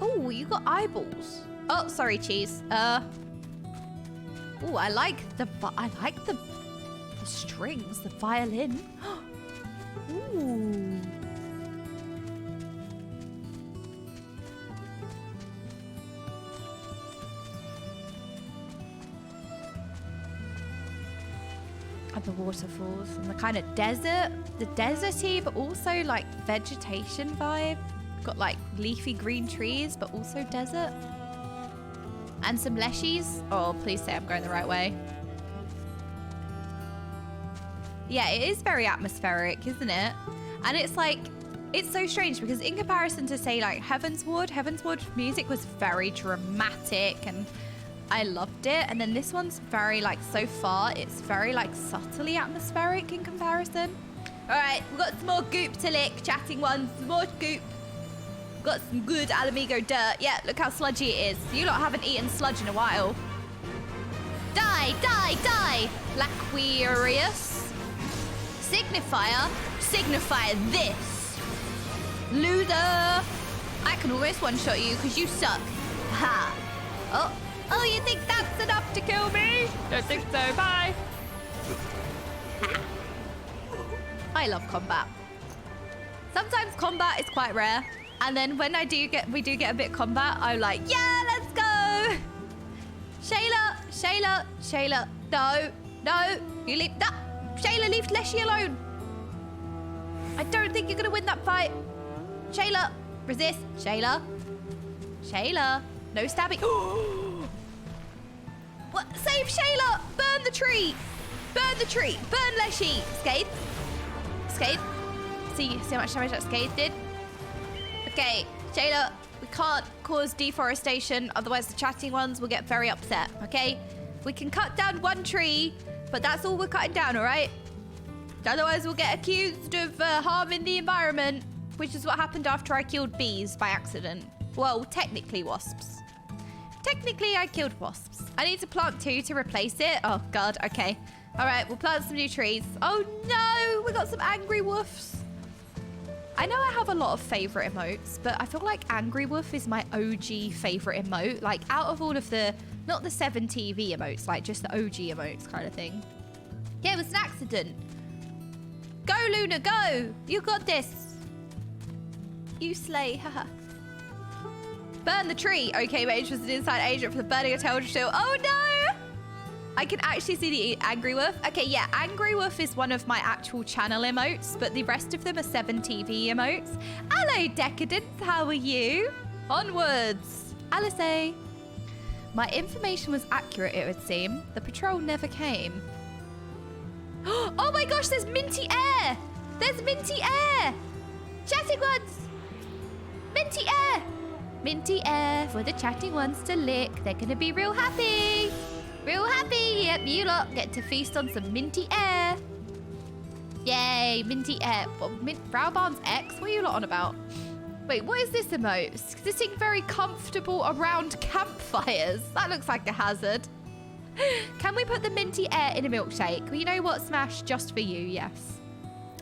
Oh, you got eyeballs. Oh, sorry, cheese. Oh, I like the strings, the violin. Ooh. And the waterfalls and the kind of desert, the deserty, but also like vegetation vibe. Got like leafy green trees, but also desert. And some leshies. Oh, please say I'm going the right way. Yeah, it is very atmospheric, isn't it? And it's like, it's so strange because in comparison to say like Heavensward music was very dramatic and I loved it. And then this one's very like, so far, it's very like subtly atmospheric in comparison. All right, we've got some more goop to lick, chatting ones, some more goop. Got some good Alamigo dirt. Yeah, look how sludgy it is. You lot haven't eaten sludge in a while. Die, die, die, Laquarius. Signifier, signify this. Loser. I can almost one-shot you because you suck. Ha. Oh, you think that's enough to kill me? Don't think so, bye. Ha. I love combat. Sometimes combat is quite rare. And then when we do get a bit of combat, I'm like, yeah, let's go. Shayla, no, you leave, no. Shayla, leave Leshy alone. I don't think you're gonna win that fight. Shayla, resist. Shayla, no stabbing. What? Save Shayla. Burn the tree. Burn Leshy. Scathe. See how much damage that Scathe did? Okay, Shayla, we can't cause deforestation, otherwise the chatting ones will get very upset, okay? We can cut down one tree, but that's all we're cutting down, all right? Otherwise we'll get accused of harming the environment, which is what happened after I killed bees by accident. Well, technically wasps. Technically, I killed wasps. I need to plant 2 to replace it. Oh, God, okay. All right, we'll plant some new trees. Oh, no, we got some angry woofs. I know I have a lot of favorite emotes, but I feel like Angry Wolf is my OG favorite emote. Like out of all of the, not the 7 TV emotes, like just the OG emotes kind of thing. Yeah, it was an accident. Go, Luna, go. You got this. You slay, haha. Burn the tree. Okaymage was an inside agent for the burning of Telge Shield. Oh no! I can actually see the Angry Wolf. Okay, yeah, Angry Wolf is one of my actual channel emotes, but the rest of them are 7 TV emotes. Hello, Decadence, how are you? Onwards. Alice. My information was accurate, it would seem. The patrol never came. Oh my gosh, there's minty air! There's minty air! Chatting ones! Minty air! Minty air for the chatting ones to lick. They're gonna be real happy. Real happy. Yep, you lot get to feast on some minty air. Yay, minty air. Raubarn's X? What are you lot on about? Wait, what is this emote? Sitting very comfortable around campfires. That looks like a hazard. Can we put the minty air in a milkshake? Well, you know what, Smash? Just for you, yes.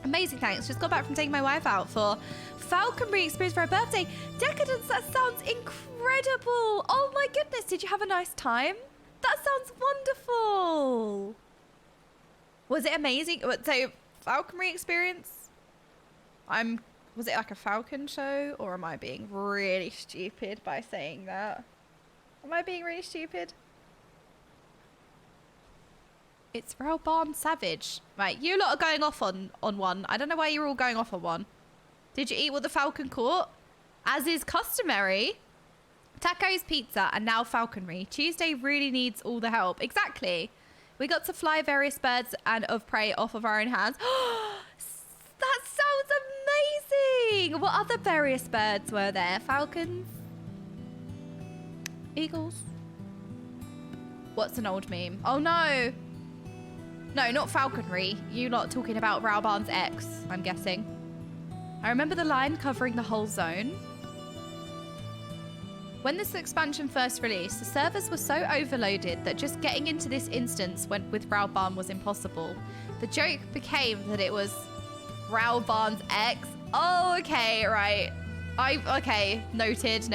Amazing, thanks. Just got back from taking my wife out for falconry experience for her birthday. Decadence, that sounds incredible. Oh my goodness, did you have a nice time? That sounds wonderful. Was it amazing? So, falconry experience? Was it like a falcon show? Or am I being really stupid by saying that? Am I being really stupid? It's Raubarn Savage. Right, you lot are going off on one. I don't know why you're all going off on one. Did you eat what the falcon caught? As is customary. Tacos, pizza, and now falconry. Tuesday really needs all the help. Exactly. We got to fly various birds and of prey off of our own hands. That sounds amazing! What other various birds were there? Falcons? Eagles? What's an old meme? Oh no! No, not falconry. You lot talking about Raubarn's X, I'm guessing. I remember the line covering the whole zone. When this expansion first released, the servers were so overloaded that just getting into this instance with Raubarn was impossible. The joke became that it was Raubarn's X. Oh, okay, right. Okay, noted.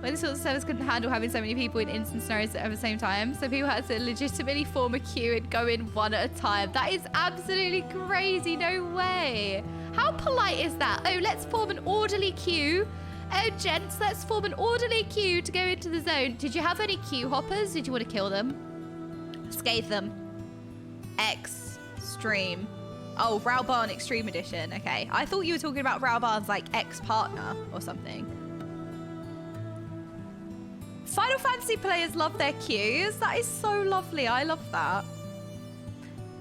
When the sort of servers couldn't handle having so many people in instance scenarios at the same time, so people had to legitimately form a queue and go in one at a time. That is absolutely crazy. No way. How polite is that? Oh, let's form an orderly queue. Oh, gents, let's form an orderly queue to go into the zone. Did you have any queue hoppers? Did you want to kill them? Scathe them. Extreme. Oh, Raubarn Extreme Edition. Okay. I thought you were talking about Raubarn's, like, ex-partner or something. Final Fantasy players love their queues. That is so lovely. I love that.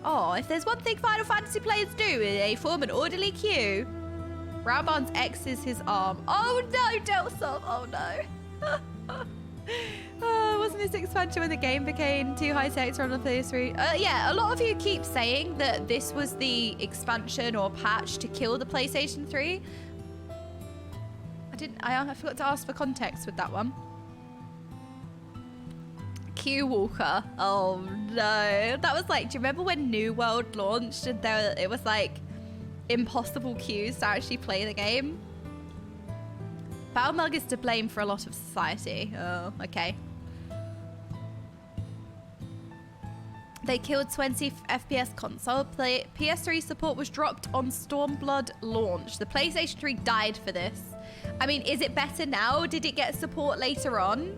Oh, if there's one thing Final Fantasy players do, they form an orderly queue. Raubarn's X is his arm. Oh no, Delsom. Oh no. Wasn't this expansion when the game became too high-tech on the PS3? Yeah, a lot of you keep saying that this was the expansion or patch to kill the PlayStation 3. I forgot to ask for context with that one. Q Walker. Oh no. That was like, do you remember when New World launched and it was like impossible queues to actually play the game? Battlemug is to blame for a lot of society. Oh, okay. They killed 20 FPS console. PS3 support was dropped on Stormblood launch. The PlayStation 3 died for this. I mean, is it better now? Did it get support later on?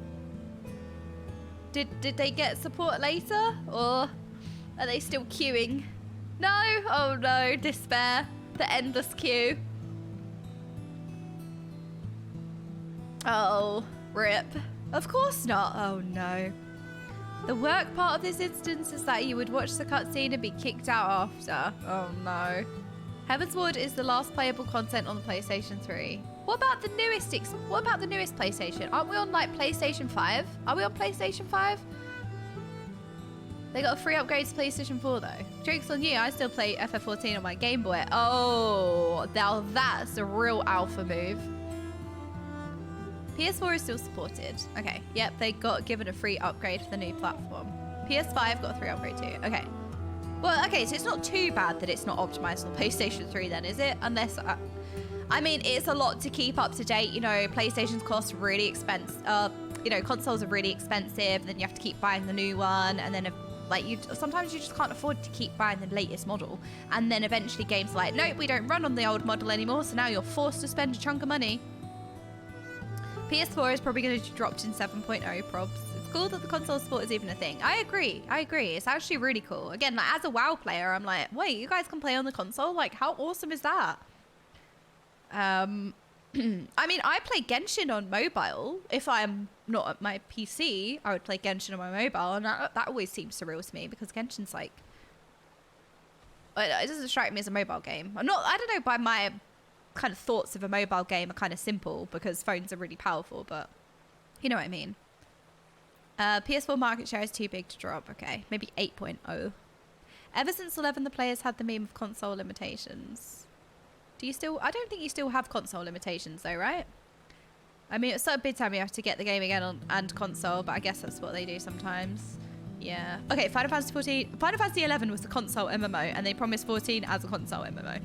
Did they get support later? Or are they still queuing? No? Oh no, despair. The endless queue. Oh, rip. Of course not. Oh no. The work part of this instance is that you would watch the cutscene and be kicked out after. Oh no. Heavensward is the last playable content on the PlayStation 3. What about the newest PlayStation? Aren't we on like PlayStation 5? Are we on PlayStation 5? They got a free upgrade to PlayStation 4 though. Joke's on you, I still play FF14 on my Game Boy. Oh, now that's a real alpha move. PS4 is still supported. Okay, yep, they got given a free upgrade for the new platform. PS5 got a free upgrade too. Okay. Well, okay, so it's not too bad that it's not optimized on PlayStation 3 then, is it? Unless, I mean, it's a lot to keep up to date. You know, PlayStation's cost really expensive. You know, consoles are really expensive. Then you have to keep buying the new one. And then, like, sometimes you just can't afford to keep buying the latest model. And then eventually games are like, nope, we don't run on the old model anymore. So now you're forced to spend a chunk of money. PS4 is probably going to be dropped in 7.0 probs. It's cool that the console support is even a thing. I agree. It's actually really cool. Again, like, as a WoW player, I'm like, wait, you guys can play on the console? Like, how awesome is that? I mean, I play Genshin on mobile. If I'm not at my PC, I would play Genshin on my mobile. And that always seems surreal to me because Genshin's like... It doesn't strike me as a mobile game. I don't know, by my kind of thoughts of a mobile game are kind of simple because phones are really powerful, but you know what I mean. PS4 market share is too big to drop. Okay, maybe 8.0. Ever since 11, the players had the meme of console limitations. Do you still? I don't think you still have console limitations though, right? I mean, it's so big time you have to get the game again and console, but I guess that's what they do sometimes. Yeah. Okay, Final Fantasy 14. Final Fantasy 11 was the console MMO, and they promised 14 as a console MMO.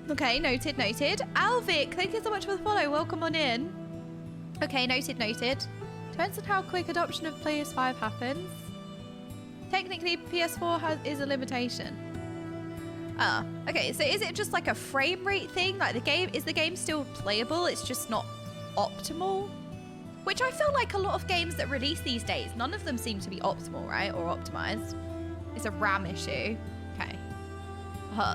Okay, noted, noted. Alvic, thank you so much for the follow. Welcome on in. Okay, noted, noted. Depends on how quick adoption of PS5 happens. Technically, PS4 is a limitation. Ah, okay. So is it just like a frame rate thing? Like is the game still playable? It's just not optimal? Which I feel like a lot of games that release these days, none of them seem to be optimal, right? Or optimized. It's a RAM issue. Okay.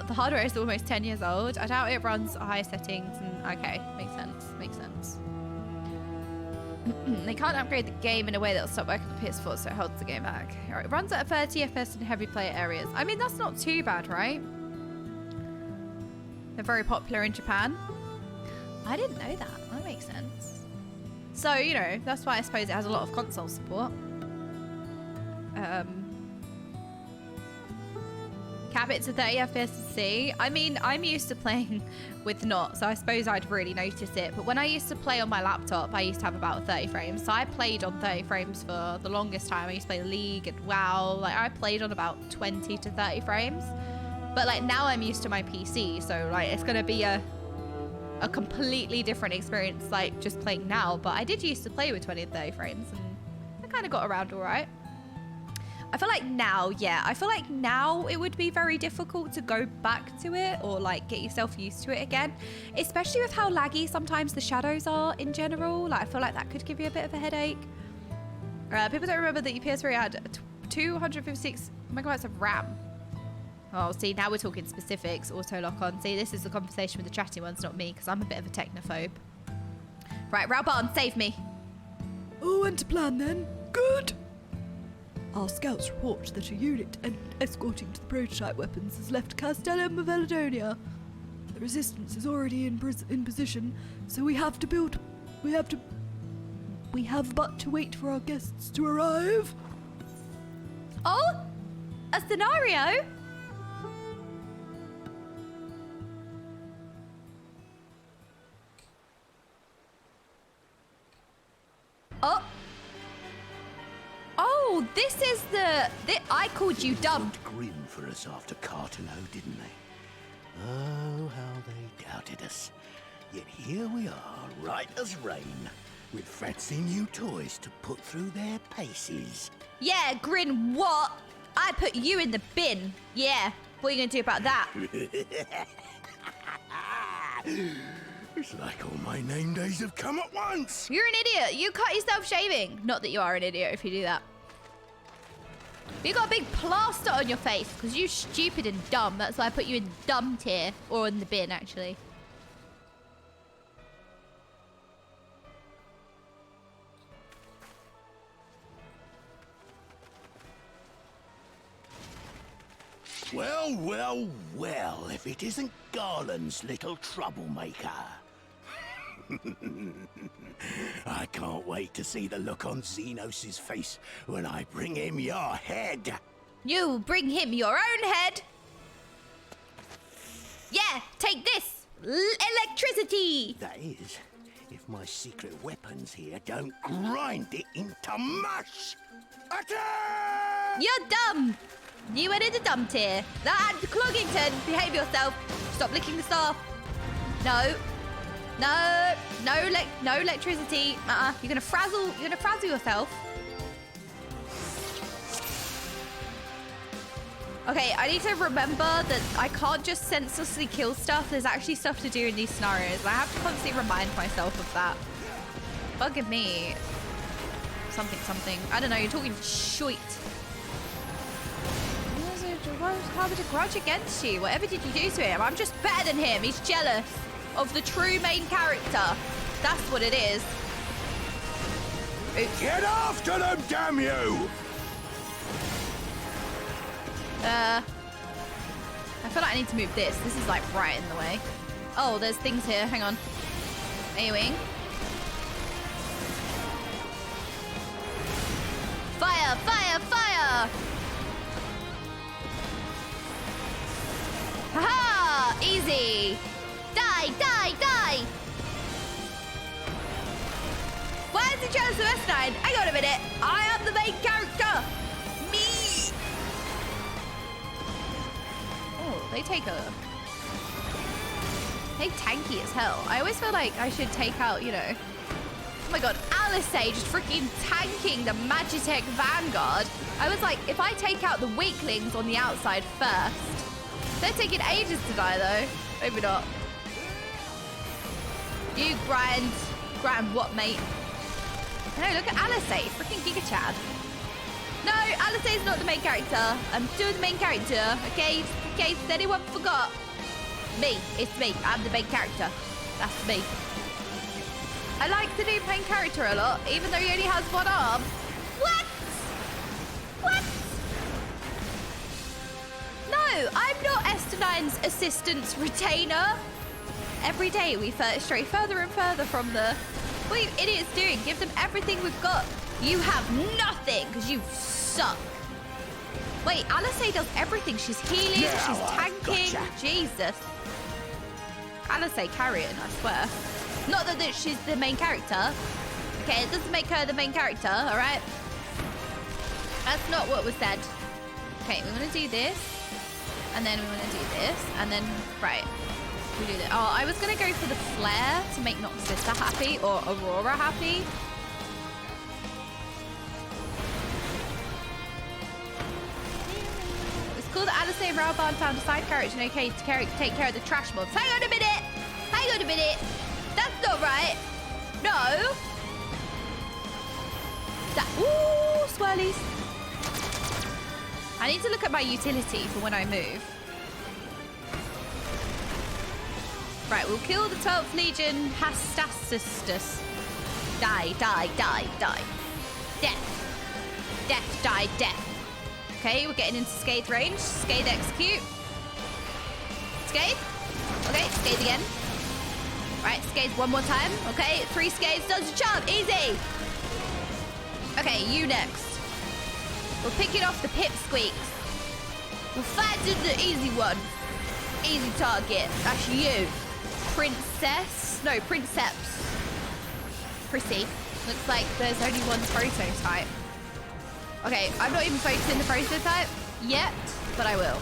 The hardware is almost 10 years old. I doubt it runs at high settings. And okay, makes sense. Makes sense. They can't upgrade the game in a way that'll stop working on the PS4, so it holds the game back. All right, it runs at 30 FPS in heavy player areas. I mean, that's not too bad, right? They're very popular in Japan. I didn't know that. That makes sense. So, you know, that's why I suppose it has a lot of console support. Cap it to 30 FPS C. I mean, I'm used to playing with not, so I suppose I'd really notice it. But when I used to play on my laptop, I used to have about 30 frames. So I played on 30 frames for the longest time. I used to play League and WoW. Like, I played on about 20 to 30 frames. But, like, now I'm used to my PC. So, like, it's going to be a completely different experience, like, just playing now. But I did used to play with 20 to 30 frames. And I kind of got around all right. I feel like now, yeah, I feel like now it would be very difficult to go back to it or like get yourself used to it again, especially with how laggy sometimes the shadows are in general. Like, I feel like that could give you a bit of a headache. People don't remember that your PS3 had 256 megabytes of RAM. Oh, see, now we're talking specifics, auto lock on. See, this is the conversation with the chatty ones, not me, because I'm a bit of a technophobe. Right, Raubon, save me. Oh, and to plan then. Good. Our scouts report that a unit escorting to the prototype weapons has left Castellum of Eladonia. The resistance is already in position, so we have but to wait for our guests to arrive. Oh, a scenario? Oh. Oh, this is I called you dumb. Grin for us after Cartano, didn't they? Oh, how they doubted us. Yet here we are, right as rain, with fancy new toys to put through their paces. Yeah, Grin what? I put you in the bin. Yeah, what are you going to do about that? It's like all my name days have come at once. You're an idiot. You cut yourself shaving. Not that you are an idiot if you do that. You got a big plaster on your face because you're stupid and dumb. That's why I put you in the dumb tier. Or in the bin, actually. Well, well, well, if it isn't Garland's little troublemaker. I can't wait to see the look on Zenos' face when I bring him your head. You bring him your own head? Yeah, take this! Electricity! That is, if my secret weapons here don't grind it into mush. Attack! You're dumb! You went in the dumb tier. And Cloggington, behave yourself. Stop licking the staff. No. No. No electricity. You're gonna frazzle yourself. Okay, I need to remember that I can't just senselessly kill stuff. There's actually stuff to do in these scenarios. I have to constantly remind myself of that. Bugging me. Something. I don't know, you're talking shite. How would a grudge against you? Whatever did you do to him? I'm just better than him. He's jealous of the true main character. That's what it is. Oops. Get after them, damn you! I feel like I need to move this. This is like right in the way. Oh, there's things here. Hang on. A-wing. Fire, fire, fire! Haha! Easy! Die, die, die! Why is he chosen S9? Hang on a minute. I am the main character. Me. Oh, they take a... They tanky as hell. I always feel like I should take out, you know... Oh my god, Alisei just freaking tanking the Magitech Vanguard. I was like, if I take out the weaklings on the outside first... They're taking ages to die though. Maybe not. You grind. Grind what, mate? No, look at Alisei, freaking Giga Chad. No, Alisei's not the main character. I'm still the main character, okay? In case anyone forgot. Me, it's me. I'm the main character. That's me. I like the new main character a lot, even though he only has one arm. What? What? No, I'm not S9's assistant's retainer. Every day we stray further and further from the... What are you idiots doing? Give them everything we've got. You have nothing because you suck. Wait, Alisei does everything. She's healing, she's tanking. Gotcha. Jesus. Alisei carrying, I swear. Not that she's the main character. Okay, it doesn't make her the main character, all right? That's not what was said. Okay, we want to do this. And then we want to do this. And then, right. We do that. Oh, I was going to go for the flare to make Noxvista happy or Aurora happy. It's cool that Alisei and Raoban found a side character and okay to take care of the trash mobs. Hang on a minute! Hang on a minute! That's not right! No! That, ooh, swirlies. I need to look at my utility for when I move. Right, we'll kill the 12th Legion Hastasistus. Die, die, die, die. Death. Death, die, death. Okay, we're getting into Scathe range. Scathe execute. Scathe. Okay, Scathe again. Right, Scathe one more time. Okay, 3 Scathes does the job. Easy. Okay, you next. We're picking off the pipsqueaks. We'll find the easy one. Easy target. That's you. Princess? No, Princeps. Prissy. Looks like there's only one prototype. Okay, I'm not even focusing the prototype yet, but I will.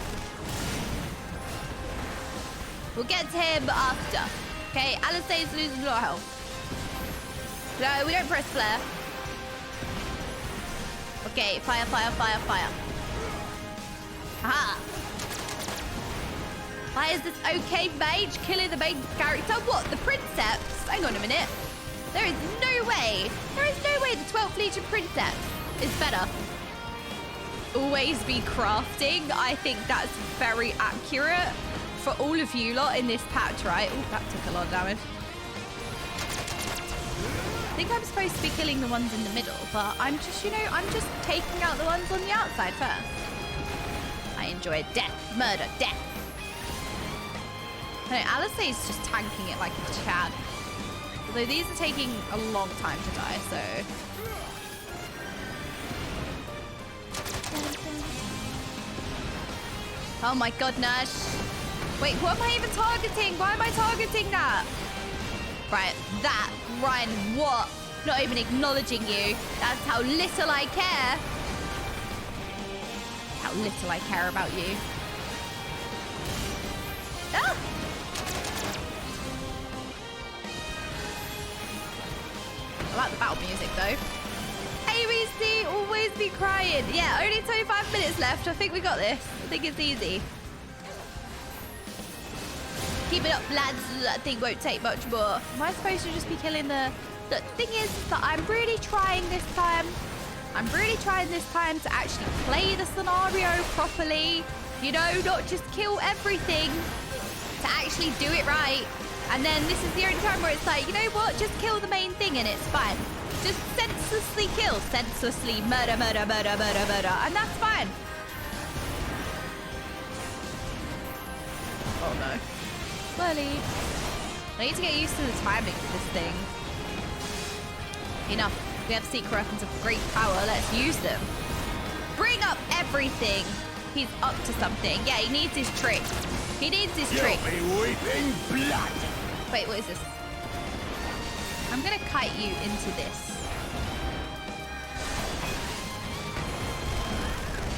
We'll get to him after. Okay, Alisei's losing a lot of health. No, we don't press flare. Okay, fire, fire, fire, fire. Aha! Why is this Okaymage killing the main character? What, the Princeps? Hang on a minute. There is no way. There is no way the 12th Legion Princeps is better. Always be crafting. I think that's very accurate for all of you lot in this patch, right? Oh, that took a lot of damage. I think I'm supposed to be killing the ones in the middle, but I'm just, you know, I'm just taking out the ones on the outside first. I enjoy death, murder, death. No, Alisei's just tanking it like a Chad. Although these are taking a long time to die, so... Oh my god, Nash. Wait, what am I even targeting? Why am I targeting that? Right, that. Ryan, what? Not even acknowledging you. That's how little I care. How little I care about you. Ah! I like the battle music though. ABC, always be crying. Yeah, only 25 minutes left. I think we got this. I think it's easy. Keep it up, lads. That thing won't take much more. Am I supposed to just be killing the... The thing is that I'm really trying this time. I'm really trying this time to actually play the scenario properly. You know, not just kill everything. To actually do it right. And then this is the only time where it's like, you know what? Just kill the main thing and it's fine. Just senselessly kill. Senselessly murder, murder, murder, murder, murder. And that's fine. Oh no. Swirly. I need to get used to the timing of this thing. Enough. We have secret weapons of great power. Let's use them. Bring up everything. He's up to something. Yeah, he needs his trick. He needs his trick. You'll be weeping blood. Wait, what is this? I'm gonna kite you into this.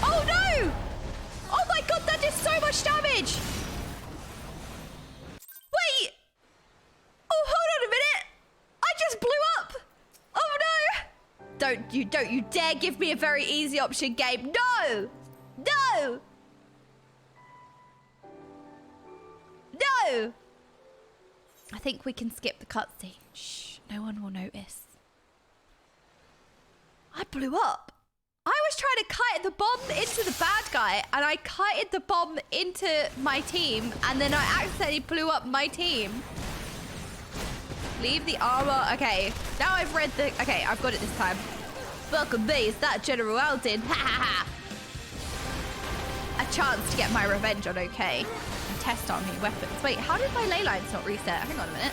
Oh no! Oh my god, that did so much damage! Wait! Oh, hold on a minute! I just blew up! Oh no! Don't you dare give me a very easy option game. No! No! No! I think we can skip the cutscene. Shh, no one will notice. I blew up. I was trying to kite the bomb into the bad guy, and I kited the bomb into my team, and then I accidentally blew up my team. Leave the armor. Okay, now I've read the... Okay, I've got it this time. Welcome me, is that General Aldin? Ha ha ha. A chance to get my revenge on OK. And test army weapons. Wait, how did my ley lines not reset? Hang on a minute.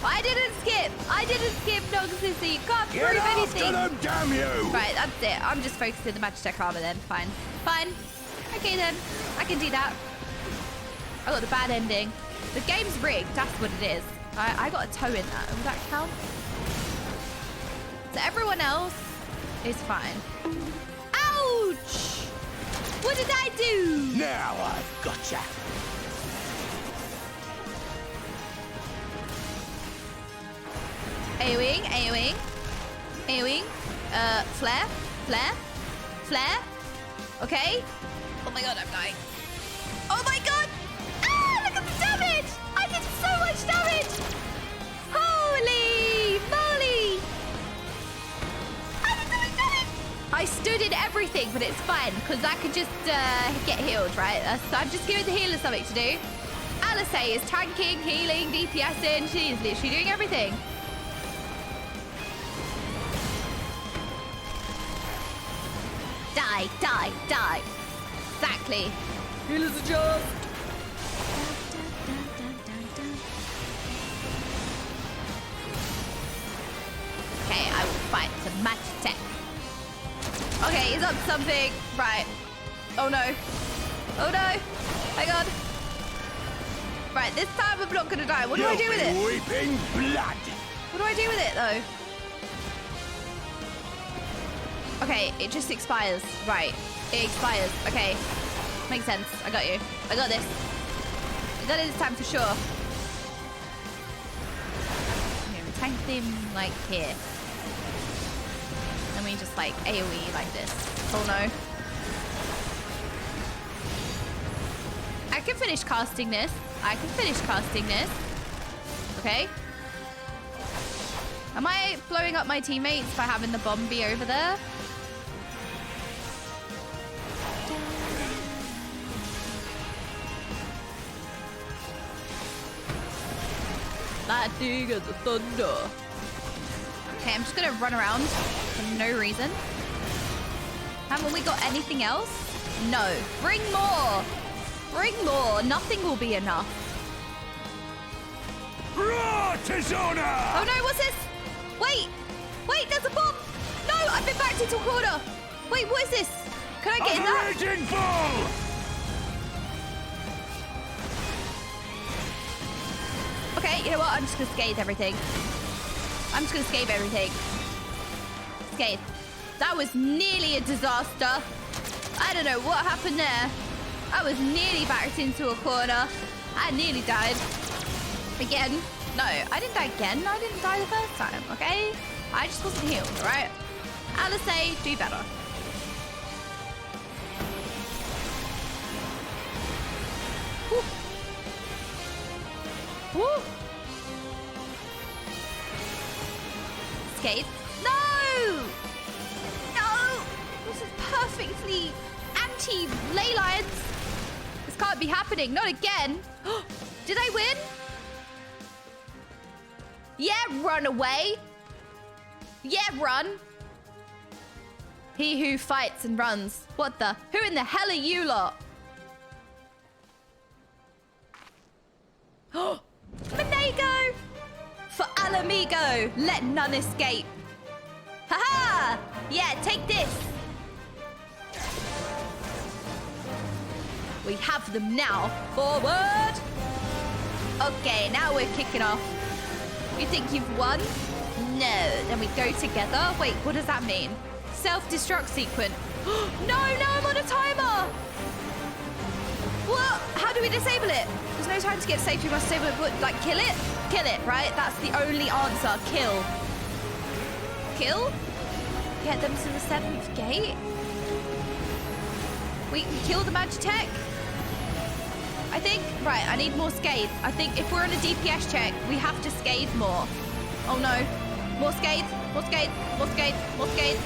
I didn't skip, Noxissy. You can't prove anything. Them, damn you! Right, that's it. I'm just focusing on the Magitech armor then. Fine. Fine. Okay then. I can do that. I got the bad ending. The game's rigged. That's what it is. I got a toe in that. Will that count? So everyone else is fine. Ouch! What did I do? Now I've gotcha. AoEing, AoEing, AoEing, flare, flare, flare, okay. Oh my god, I'm dying. Oh my god! Ah, look at the damage! I did so much damage! Holy moly! I did so much damage! I stood in everything, but it's fine, because I could just get healed, right? I'm just giving the healer something to do. Alice is tanking, healing, DPSing, she's literally doing everything. Die, die, die. Exactly. Healers adjust. Okay, I will fight the Magitech. Okay, he's up to something. Right. Oh no. Oh no. Hang on. Right, this time I'm not gonna die. What do I do with it? Weeping blood. What do I do with it though? Okay, it just expires. Right. It expires. Okay. Makes sense. I got you. I got this. I got it this time for sure. I'm gonna tank them like here. And we just like AoE like this. Oh no. I can finish casting this. I can finish casting this. Okay. Am I blowing up my teammates by having the bomb be over there? Lightning and the thunder. Okay, I'm just gonna run around for no reason. Haven't we got anything else? No. Bring more! Bring more! Nothing will be enough. Artisana! Oh no, what's this? Wait! Wait, there's a bomb! No, I've been backed into a corner! Wait, what is this? Can I get in that? Raging bull! Okay, you know what? I'm just gonna scathe everything. I'm just gonna scathe everything. Scathe. That was nearly a disaster. I don't know what happened there. I was nearly backed into a corner. I nearly died. Again. No, I didn't die again. I didn't die the first time, okay? I just wasn't healed, alright? Alice, do better. Woo. Woo! Escape. No! No! This is perfectly anti-ley lines. This can't be happening. Not again. Did I win? Yeah, run away. Yeah, run. He who fights and runs. What the? Who in the hell are you lot? Menego! For Alamigo, let none escape. Haha! Yeah, take this. We have them now. Forward! Okay, now we're kicking off. You think you've won? No. Then we go together. Wait, what does that mean? Self-destruct sequence. No, I'm on a timer! What? How do we disable it? There's no time to get saved. We must disable it. What, like, kill it? Kill it, right? That's the only answer. Kill. Kill? Get them to the 7th gate? We can kill the Magitech? I think, right, I need more scathe. I think if we're on a DPS check, we have to scathe more. Oh no. More scathe, more scathe, more scathe, more scathe.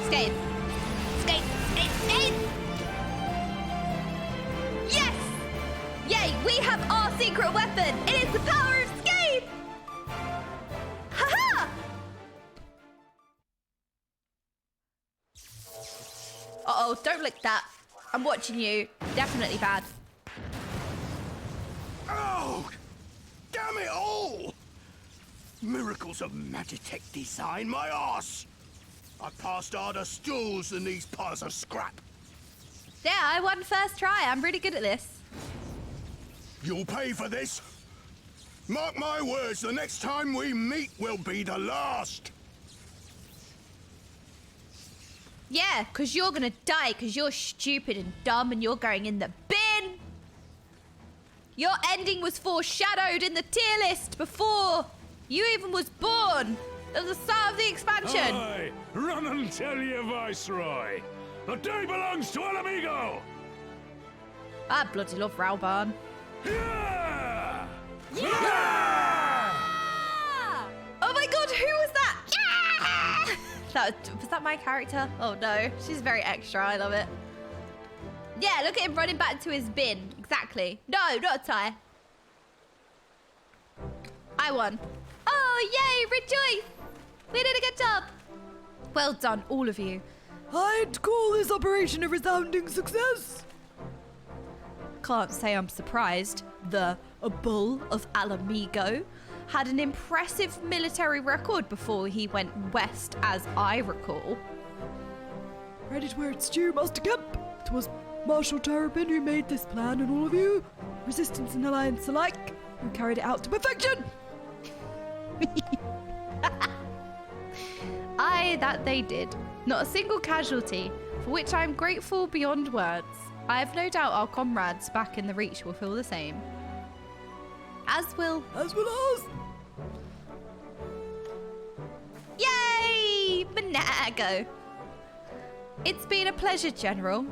Scathe. Scathe, scathe, scathe! Yes! Yay, we have our secret weapon. It is the power of scathe! Haha! Uh-oh, don't lick that. I'm watching you. Definitely bad. Oh! Damn it all! Miracles of Magitech design, my arse! I passed harder stools than these piles of scrap. Yeah, I won first try. I'm really good at this. You'll pay for this. Mark my words, the next time we meet will be the last. Yeah, because you're going to die because you're stupid and dumb and you're going in the bin. Your ending was foreshadowed in the tier list before you even was born. At the start of the expansion. Aye, run and tell your viceroy. The day belongs to Alamigo. I bloody love Rauban. Yeah! Yeah! Oh my god, who was that? Yeah! Was that my character? Oh no, she's very extra. I love it. Yeah, look at him running back to his bin. Exactly. No, not a tie. I won. Oh, yay, rejoice! We did a good job. Well done, all of you. I'd call this operation a resounding success. Can't say I'm surprised. The Bull of Alamigo had an impressive military record before he went west, as I recall. Credit where it's due, Master Kemp. It was Marshal Terrapin who made this plan, and all of you, Resistance and Alliance alike, who carried it out to perfection. Aye, that they did. Not a single casualty, for which I am grateful beyond words. I have no doubt our comrades back in the Reach will feel the same. As will us. Yay! Menego! It's been a pleasure, General.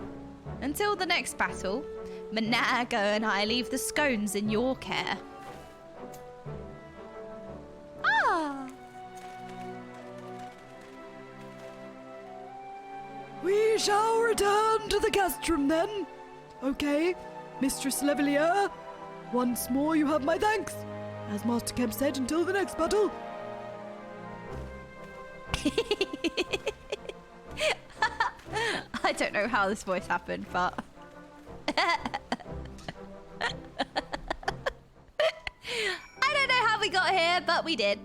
Until the next battle, Menego and I leave the scones in your care. Ah! We shall return to the castrum then. Okay, Mistress Levelier, once more you have my thanks. As Master Kemp said, until the next battle. I don't know how this voice happened, but... I don't know how we got here, but we did.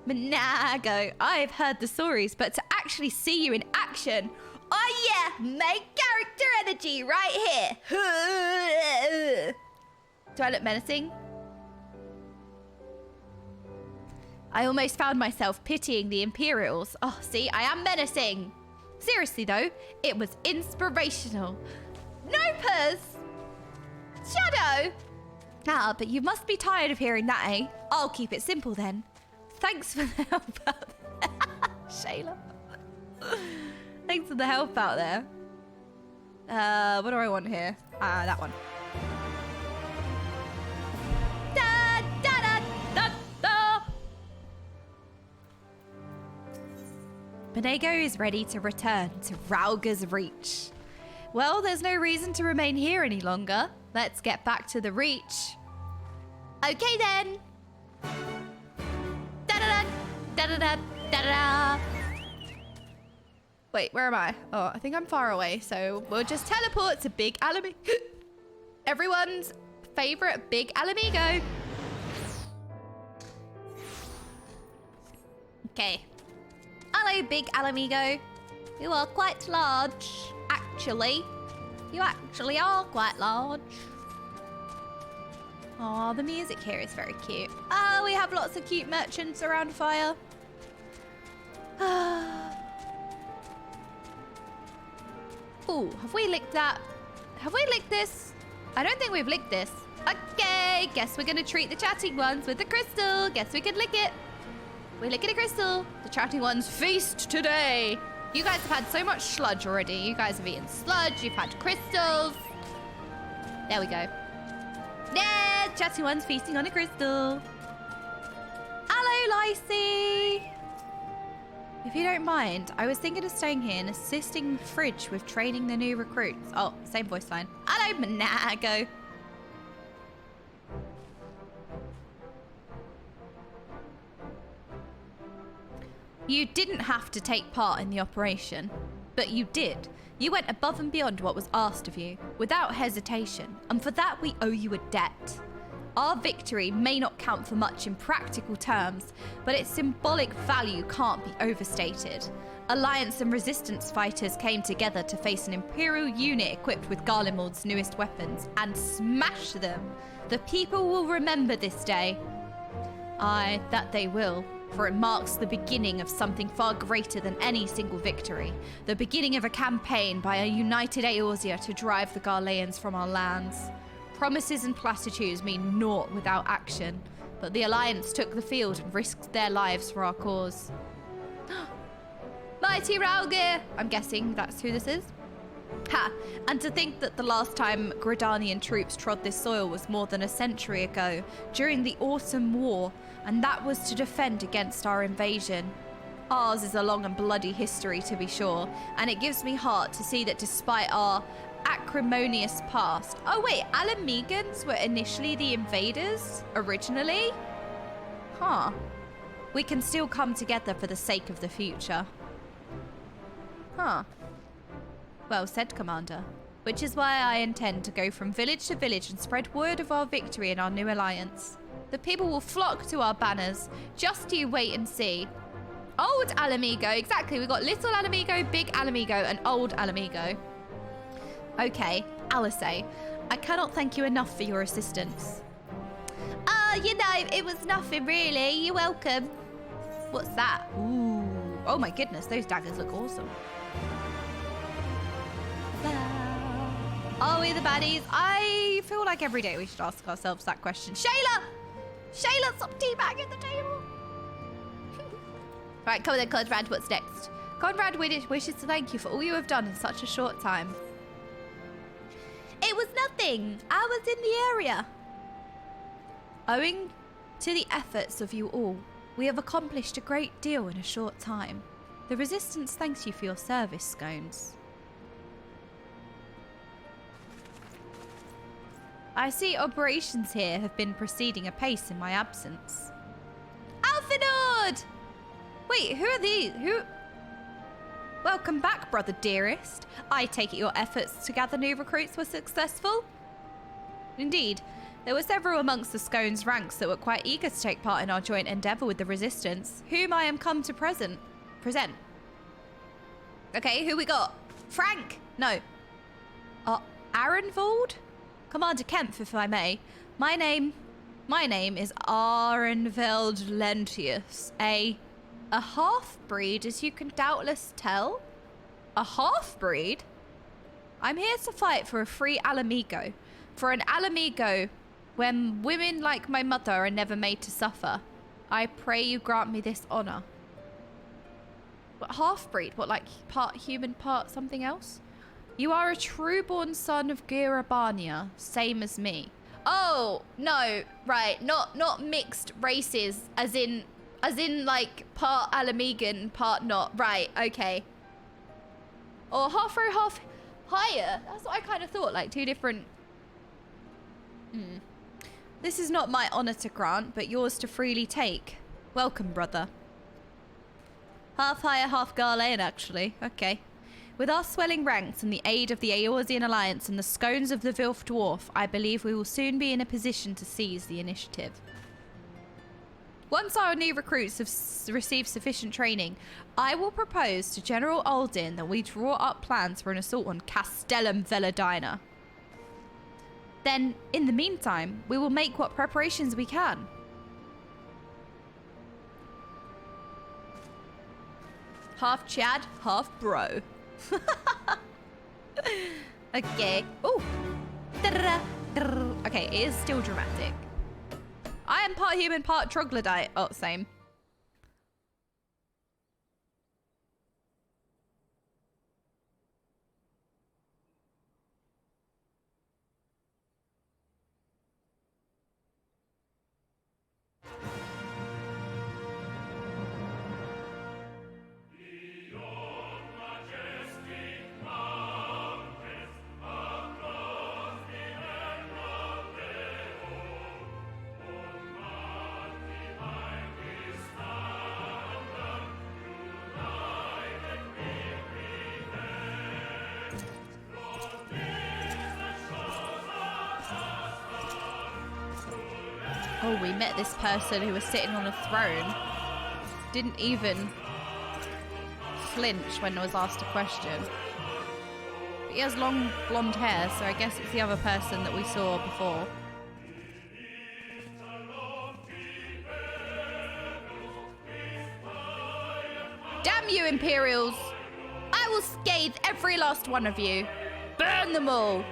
Menego, I've heard the stories, but to actually see you in action... Oh yeah, main character energy right here. Do I look menacing? I almost found myself pitying the Imperials. Oh, see, I am menacing. Seriously though, it was inspirational. Nopers! Shadow! Ah, but you must be tired of hearing that, eh? I'll keep it simple then. Thanks for the help out there. Shayla. Thanks for the help out there. What do I want here? That one. Da, da, da, da, da. Menego is ready to return to Rauga's Reach. Well, there's no reason to remain here any longer. Let's get back to the Reach. Okay then. Da-da-da, da-da-da, da-da-da. Wait, where am I? Oh, I think I'm far away, so we'll just teleport to Big Alamy. Everyone's favorite big Alamigo. Okay. Hello, big Alamigo. You are quite large, actually. You actually are quite large. Oh, the music here is very cute. Oh, we have lots of cute merchants around fire. Ooh, have we licked that? Have we licked this? I don't think we've licked this. Okay, guess we're gonna treat the chatting ones with the crystal. Guess we can lick it. We lick it a crystal. The chatting ones feast today. You guys have had so much sludge already. You guys have eaten sludge. You've had crystals. There we go. Yeah, chatting ones feasting on a crystal. Hello, Lacey. If you don't mind, I was thinking of staying here and assisting Fridge with training the new recruits. Oh, same voice line. Hello, Manago. You didn't have to take part in the operation, but you did. You went above and beyond what was asked of you, without hesitation, and for that we owe you a debt. Our victory may not count for much in practical terms, but its symbolic value can't be overstated. Alliance and Resistance fighters came together to face an Imperial unit equipped with Garlemald's newest weapons and smash them. The people will remember this day. Aye, that they will. For it marks the beginning of something far greater than any single victory. The beginning of a campaign by a united Eorzea to drive the Garleans from our lands. Promises and platitudes mean naught without action, but the Alliance took the field and risked their lives for our cause. Mighty Raulgir! I'm guessing that's who this is. Ha! And to think that the last time Gridanian troops trod this soil was more than a century ago, during the Autumn War, and that was to defend against our invasion. Ours is a long and bloody history, to be sure, and it gives me heart to see that despite our acrimonious past... Oh wait, Alamegans were initially the invaders? Originally? Huh. We can still come together for the sake of the future. Huh. Well said, Commander. Which is why I intend to go from village to village and spread word of our victory in our new alliance. The people will flock to our banners. Just you wait and see. Old Alamigo. Exactly. We've got little Alamigo, big Alamigo, and old Alamigo. Okay, Alice, I cannot thank you enough for your assistance. You know, it was nothing really. You're welcome. What's that? Ooh. Oh my goodness, those daggers look awesome. Are we the baddies? I feel like every day we should ask ourselves that question. Shayla! Shayla, stop teabagging the table! Right, come on then, Conrad, what's next? Conrad wishes to thank you for all you have done in such a short time. It was nothing. I was in the area. Owing to the efforts of you all, we have accomplished a great deal in a short time. The Resistance thanks you for your service, Scones. I see operations here have been proceeding apace in my absence. Alphinord! Wait, who are these? Who? Welcome back, brother dearest. I take it your efforts to gather new recruits were successful? Indeed. There were several amongst the Scones ranks that were quite eager to take part in our joint endeavour with the Resistance, whom I am come to present. Okay, who we got? Frank? No. Arenvold? Commander Kempf, if I may. My name is Arenveld Lentius, a half-breed, as you can doubtless tell. A half-breed? I'm here to fight for a free Alamigo. For an Alamigo, when women like my mother are never made to suffer. I pray you grant me this honor. What, half-breed? What, like part human, part something else? You are a true-born son of Girabania, same as me. Oh, no, right, not mixed races, as in like part Alamegan, part not. Right, okay. Or half row, half higher. That's what I kind of thought, like two different... This is not my honor to grant, but yours to freely take. Welcome, brother. Half higher, half Garlean, actually. Okay. With our swelling ranks and the aid of the Eorzean Alliance and the scones of the Vilf Dwarf, I believe we will soon be in a position to seize the initiative. Once our new recruits have received sufficient training, I will propose to General Aldin that we draw up plans for an assault on Castellum Veladina. Then, in the meantime, we will make what preparations we can. Half Chad, half bro. Okay. Ooh. Okay, it is still dramatic. I am part human, part troglodyte. Oh, same. Oh, we met this person who was sitting on a throne. Didn't even flinch when I was asked a question. But he has long blonde hair, so I guess it's the other person that we saw before. Damn you, Imperials! I will scathe every last one of you. Burn them all!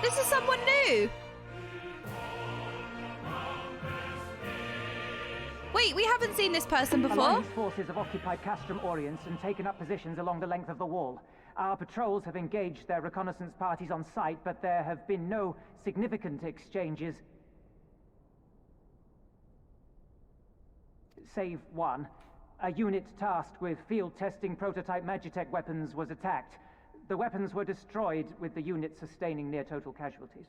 This is someone new. Wait, we haven't seen this person before. Alliance forces have occupied Castrum Orients and taken up positions along the length of the wall. Our patrols have engaged their reconnaissance parties on site, but there have been no significant exchanges. Save one. A unit tasked with field testing prototype Magitech weapons was attacked. The weapons were destroyed, with the unit sustaining near-total casualties.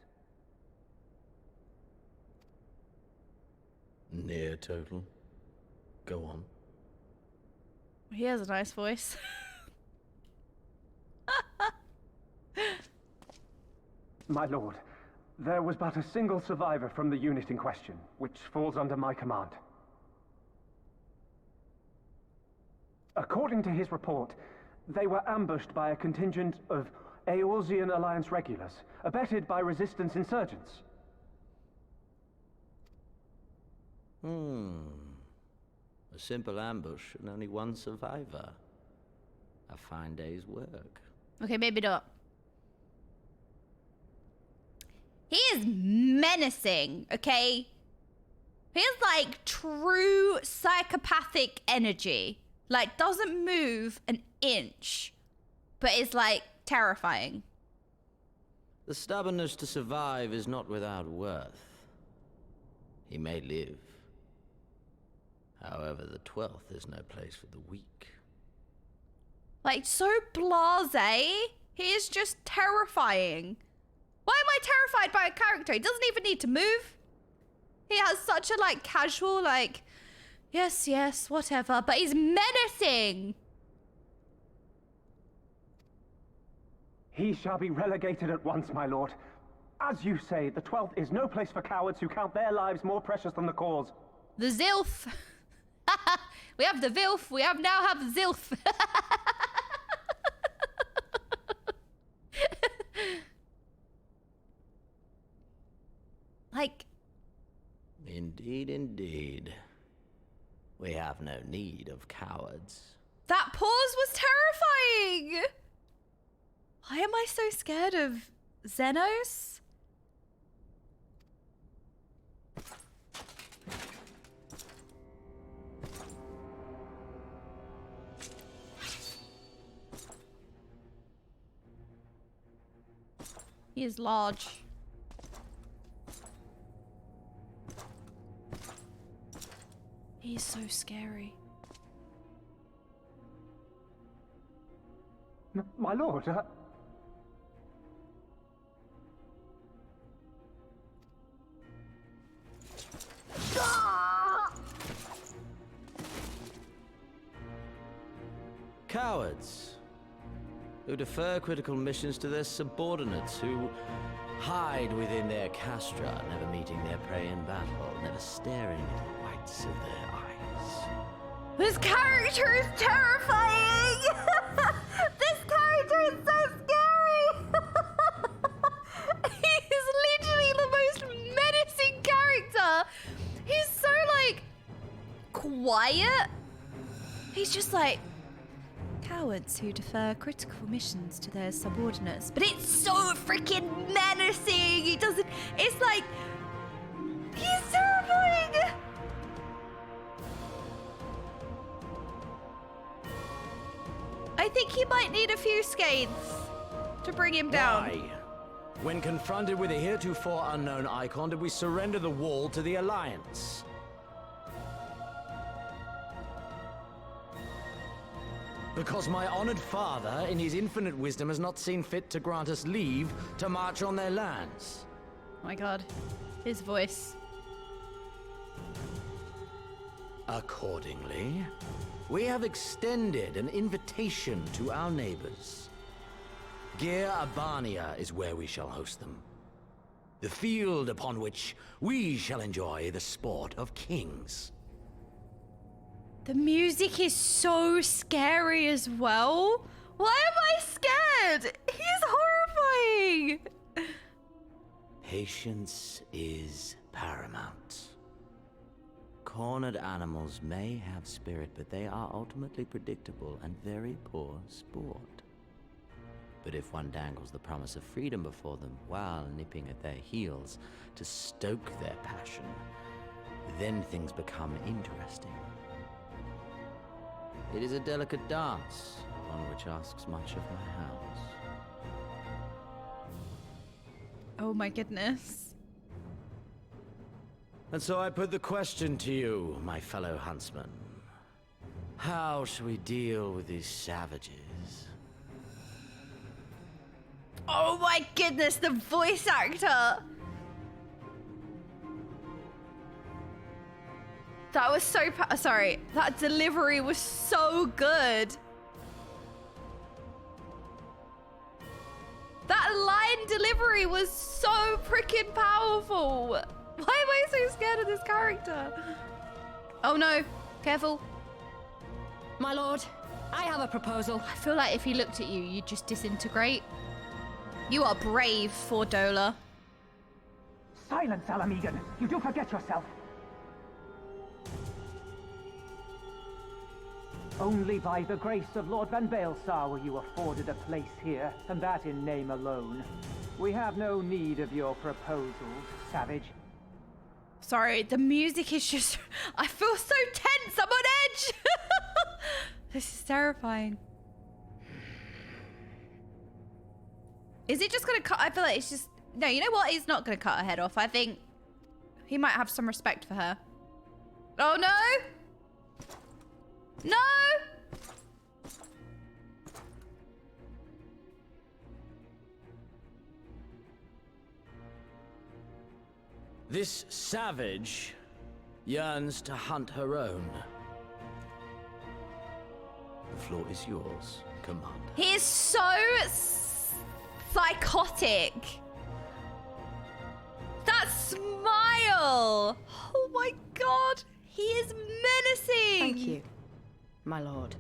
Near total? Go on. He has a nice voice. My lord, there was but a single survivor from the unit in question, which falls under my command. According to his report, they were ambushed by a contingent of Eorzean Alliance regulars, abetted by resistance insurgents. A simple ambush and only one survivor. A fine day's work. Okay, maybe not. He is menacing, okay? He has like true psychopathic energy. Like, doesn't move an inch, but is like terrifying. The stubbornness to survive is not without worth. He may live. However, the 12th is no place for the weak. Like, so blasé. He is just terrifying. Why am I terrified by a character? He doesn't even need to move. He has such a, like, casual, like, yes, yes, whatever. But he's menacing. He shall be relegated at once, my lord. As you say, the 12th is no place for cowards who count their lives more precious than the cause. The Zilf. We have the Vilf. We now have Zilf. Like... Indeed, indeed. We have no need of cowards. That pause was terrifying! Why am I so scared of Zenos? He is large. He's so scary. My lord, Cowards who defer critical missions to their subordinates, who hide within their castra, never meeting their prey in battle, never staring at the whites of their eyes. This character is terrifying! This character is so scary! He's literally the most menacing character! He's so, like, quiet. He's just like, cowards who defer critical missions to their subordinates. But it's so freaking menacing! He doesn't... It's like... He's terrifying! I think he might need a few skates to bring him down. Why? When confronted with a heretofore unknown icon, did we surrender the wall to the Alliance? Because my honored father, in his infinite wisdom, has not seen fit to grant us leave to march on their lands. Oh my god. His voice. Accordingly, we have extended an invitation to our neighbors. Gir Abania is where we shall host them. The field upon which we shall enjoy the sport of kings. The music is so scary as well. Why am I scared? He's horrifying. Patience is paramount. Cornered animals may have spirit, but they are ultimately predictable and very poor sport. But if one dangles the promise of freedom before them while nipping at their heels to stoke their passion, then things become interesting. It is a delicate dance, one which asks much of my house. Oh my goodness. And so I put the question to you, my fellow huntsman. How shall we deal with these savages? Oh my goodness, the voice actor. That was so sorry. That delivery was so good. That line delivery was so freaking powerful. Why am I so scared of this character? Oh no, careful. My lord, I have a proposal. I feel like if he looked at you, you'd just disintegrate. You are brave, Fordola. Silence, Alamegan. You do forget yourself. Only by the grace of Lord Van Baelsar were you afforded a place here, and that in name alone. We have no need of your proposals, savage. Sorry, the music is just... I feel so tense, I'm on edge! This is terrifying. Is it just gonna cut... I feel like it's just... No, you know what? He's not gonna cut her head off. I think he might have some respect for her. Oh no! No! This savage yearns to hunt her own. The floor is yours, Commander. He is so psychotic. That smile! Oh my god! He is menacing! Thank you, my lord.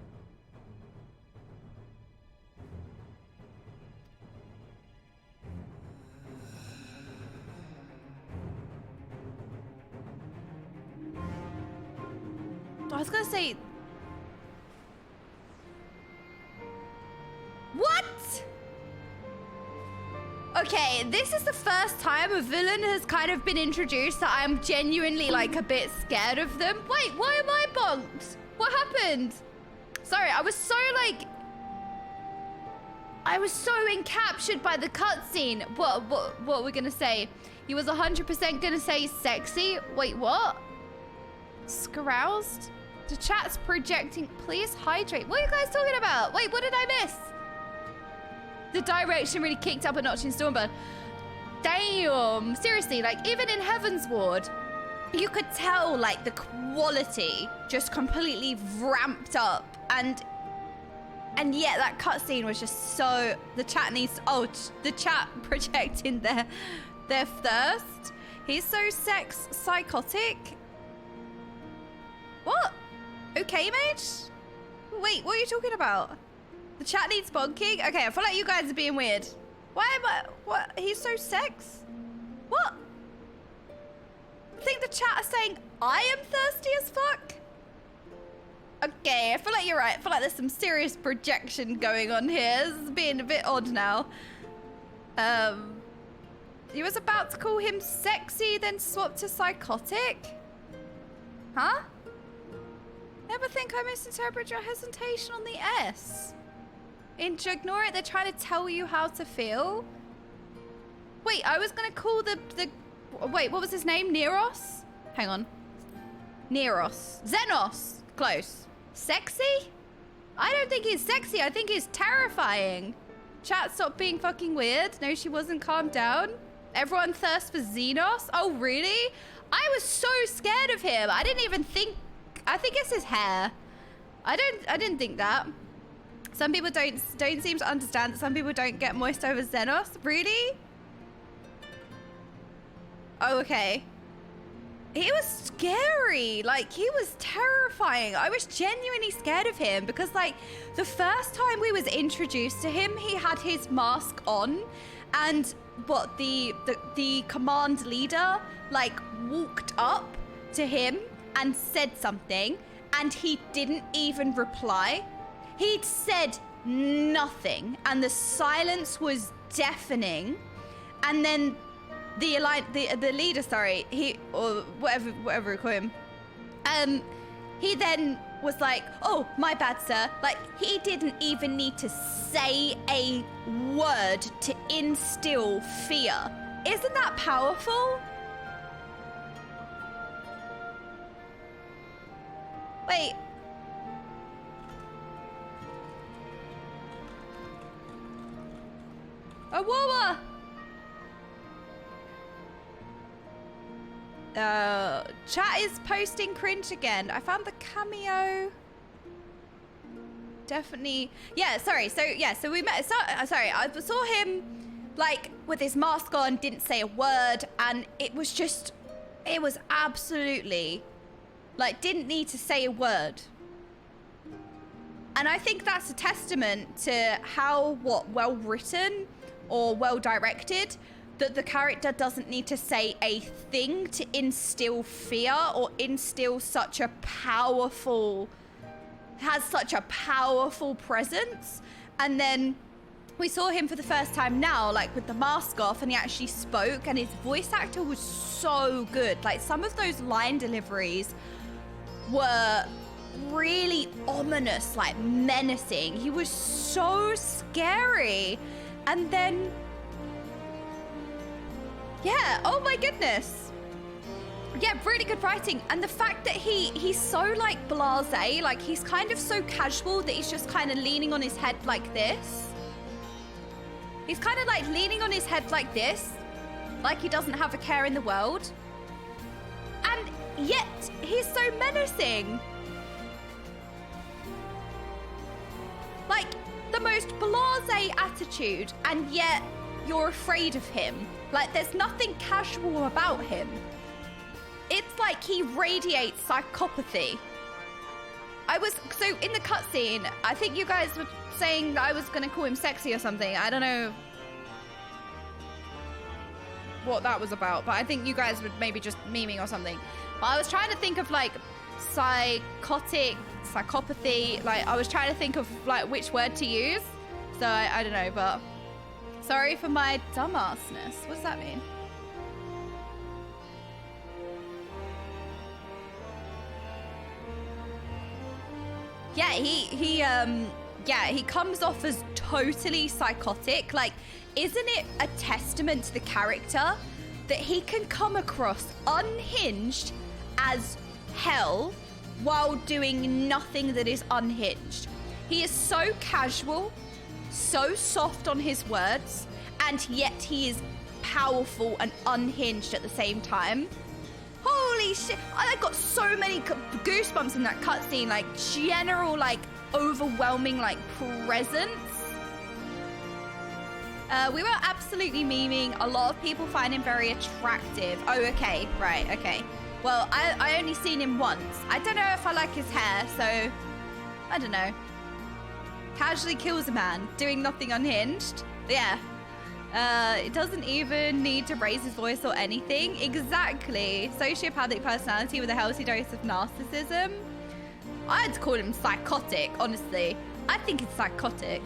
I was gonna say... What? Okay, this is the first time a villain has kind of been introduced that I'm genuinely like a bit scared of them. Wait, why am I bonked? What happened? Sorry, I was so like... I was so encaptured by the cutscene. What we're gonna say? He was 100% gonna say sexy. Wait, what? Scaroused? The chat's projecting. Please hydrate. What are you guys talking about? Wait, what did I miss? The direction really kicked up a notch in Stormblood. Damn. Seriously, like, even in Heaven's Ward, you could tell, like, the quality just completely ramped up. And yet that cutscene was just so... The chat needs... Oh, the chat projecting their thirst. He's so sex psychotic. What? Okaymage? Wait, what are you talking about? The chat needs bonking? Okay, I feel like you guys are being weird. Why am I... What? He's so sex? What? I think the chat is saying I am thirsty as fuck? Okay, I feel like you're right. I feel like there's some serious projection going on here. This is being a bit odd now. You was about to call him sexy, then swap to psychotic? Huh? Never think I misinterpret your hesitation on the S. In Ignore It, they're trying to tell you how to feel? Wait, I was gonna call the... Wait, what was his name? Neros? Hang on. Neros. Zenos. Close. Sexy? I don't think he's sexy. I think he's terrifying. Chat, stop being fucking weird. No, she wasn't. Calm down. Everyone thirsts for Zenos? Oh, really? I was so scared of him. I didn't even think... I think it's his hair. I didn't think that. Some people don't seem to understand that some people don't get moist over Zenos. Really? Oh, okay. He was scary. Like, he was terrifying. I was genuinely scared of him because, like, the first time we was introduced to him, he had his mask on, and what the command leader, like, walked up to him and said something, and he didn't even reply. He'd said nothing, and the silence was deafening. And then the leader, sorry, he, or whatever we call him, he then was like, "Oh, my bad, sir." Like, he didn't even need to say a word to instill fear. Isn't that powerful? Wait. Awawa! Chat is posting cringe again. I found the cameo. Definitely. Yeah, sorry. So we met. Sorry, I saw him, like, with his mask on, didn't say a word, and it was absolutely, like, didn't need to say a word. And I think that's a testament to how, well written or well directed, that the character doesn't need to say a thing to instill fear or instill such a powerful, has such a powerful presence. And then we saw him for the first time now, like, with the mask off, and he actually spoke, and his voice actor was so good. Like, some of those line deliveries were really ominous, like menacing. He was so scary. And then, yeah, oh my goodness. Yeah, really good writing. And the fact that he's so, like, blasé, like, he's kind of so casual that he's just kind of leaning on his head like this. He's kind of, like, leaning on his head like this, like he doesn't have a care in the world. And yet, he's so menacing. Like, the most blasé attitude, and yet you're afraid of him. Like, there's nothing casual about him. It's like he radiates psychopathy. So in the cutscene, I think you guys were saying that I was gonna call him sexy or something. I don't know what that was about, but I think you guys were maybe just memeing or something. But I was trying to think of, like, psychopathy, like, I was trying to think of, like, which word to use. So I don't know, but sorry for my dumbassness. What does that mean? Yeah, he comes off as totally psychotic. Like, isn't it a testament to the character that he can come across unhinged as hell while doing nothing that is unhinged. He is so casual, so soft on his words, and yet he is powerful and unhinged at the same time. Holy shit, I got so many goosebumps in that cutscene, like general, like overwhelming, like presence. We were absolutely memeing. A lot of people find him very attractive. Oh, okay, right, okay. Well, I only seen him once. I don't know if I like his hair, so I don't know. Casually kills a man, doing nothing unhinged. Yeah. It doesn't even need to raise his voice or anything. Exactly. Sociopathic personality with a healthy dose of narcissism. I'd call him psychotic, honestly. I think it's psychotic.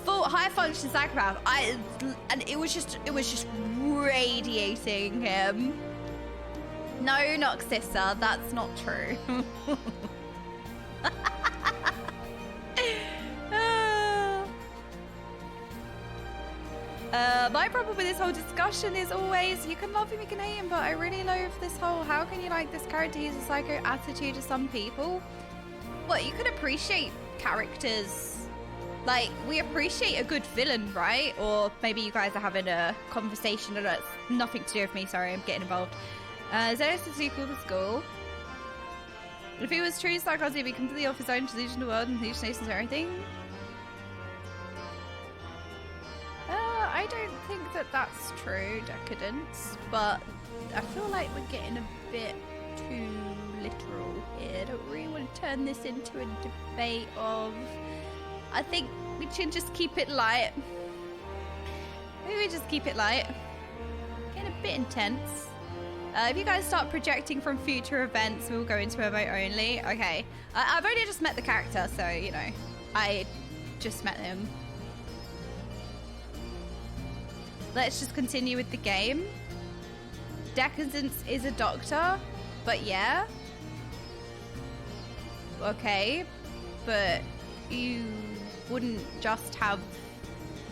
Full high function psychopath. And it was just radiating him. No, Noxissa, that's not true. My problem with this whole discussion is always, you can love him, you can hate him, but I really loathe this whole, how can you like this character? He's a psycho attitude to some people. What, you can appreciate characters, like, we appreciate a good villain, right? Or maybe you guys are having a conversation and that's nothing to do with me, sorry, I'm getting involved. Zenos is equal to school. If he was true psychotic, he'd be completely off his own delusional world and hallucinations and everything. I don't think that that's true, Decadence, but I feel like we're getting a bit too literal here. I don't really want to turn this into a debate of... I think we should just keep it light. Maybe we just keep it light. Getting a bit intense. If you guys start projecting from future events, we'll go into emote only. Okay. I've only just met the character, so, you know, I just met him. Let's just continue with the game. Decadence is a doctor, but yeah. Okay, but you wouldn't just have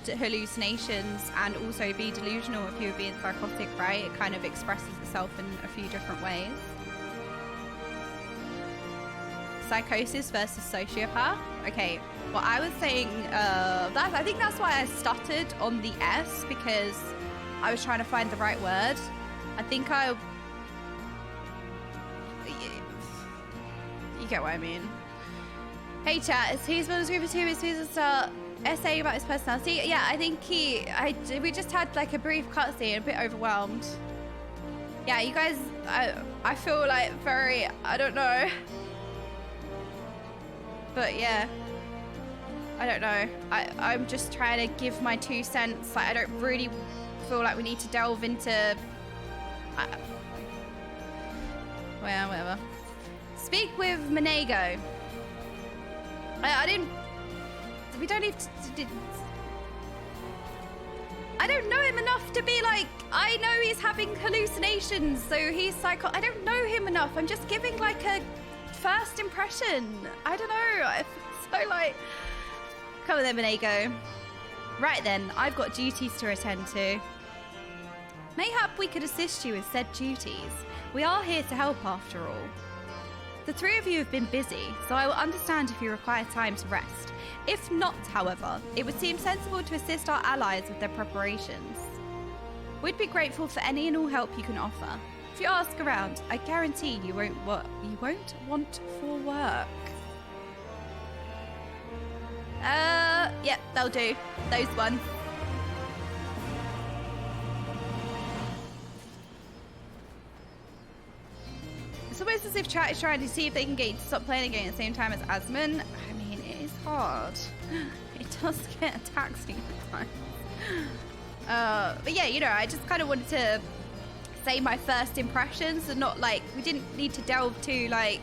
hallucinations and also be delusional if you were being psychotic, right? It kind of expresses itself in a few different ways. Psychosis versus sociopath. Okay, well, I was saying I think that's why I stuttered on the S, because I was trying to find the right word. I think you get what I mean. Hey chat, is he's one of the group of two? Is he's a essay about his personality? Yeah, I think we just had like a brief cutscene, a bit overwhelmed. Yeah, you guys, I feel like very, I don't know. But yeah, I don't know. I'm just trying to give my 2 cents. Like, I don't really feel like we need to delve into... well, whatever. Speak with Monego. I didn't... We don't need to... I don't know him enough to be like, I know he's having hallucinations, so he's psycho... I don't know him enough. I'm just giving like a first impression. I don't know. I feel so like... Come on then, Monego. Right then, I've got duties to attend to. Mayhap we could assist you with said duties. We are here to help after all. The 3 of you have been busy, so I will understand if you require time to rest. If not, however, it would seem sensible to assist our allies with their preparations. We'd be grateful for any and all help you can offer. If you ask around, I guarantee you won't want for work. Yeah, they'll do. Those ones. It's almost as if chat is trying to see if they can get you to stop playing again at the same time as Asmon. I mean, it is hard. It does get taxing at times. But yeah, you know, I just kind of wanted to say my first impressions and not like, we didn't need to delve to like,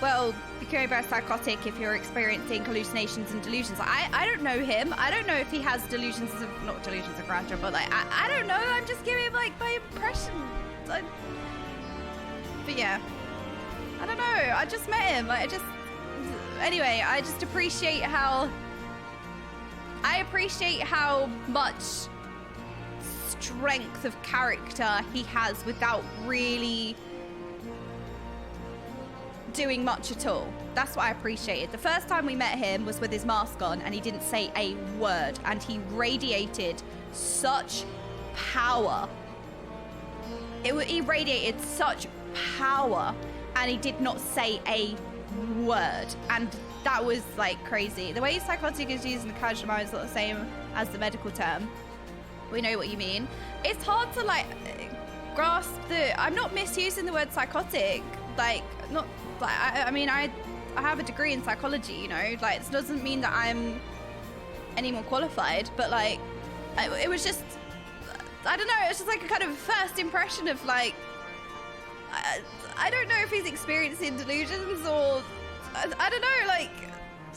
well, becoming very psychotic if you're experiencing hallucinations and delusions. Like, I don't know him. I don't know if he has delusions of, not delusions of grandeur, but like, I don't know. I'm just giving like my impressions. But yeah, I don't know. I just met him. Like, anyway, I just appreciate how much strength of character he has without really doing much at all. That's what I appreciated. The first time we met him was with his mask on, and he didn't say a word, and he radiated such power. He radiated such power, and he did not say a word, and that was like crazy. The way psychotic is used in the casual mind is not the same as the medical term. We know what you mean. It's hard to like grasp the. I'm not misusing the word psychotic. Like, not like I mean I have a degree in psychology. You know, like it doesn't mean that I'm any more qualified. But like, it was just. I don't know. It's just like a kind of first impression of like. I don't know if he's experiencing delusions or I don't know. Like,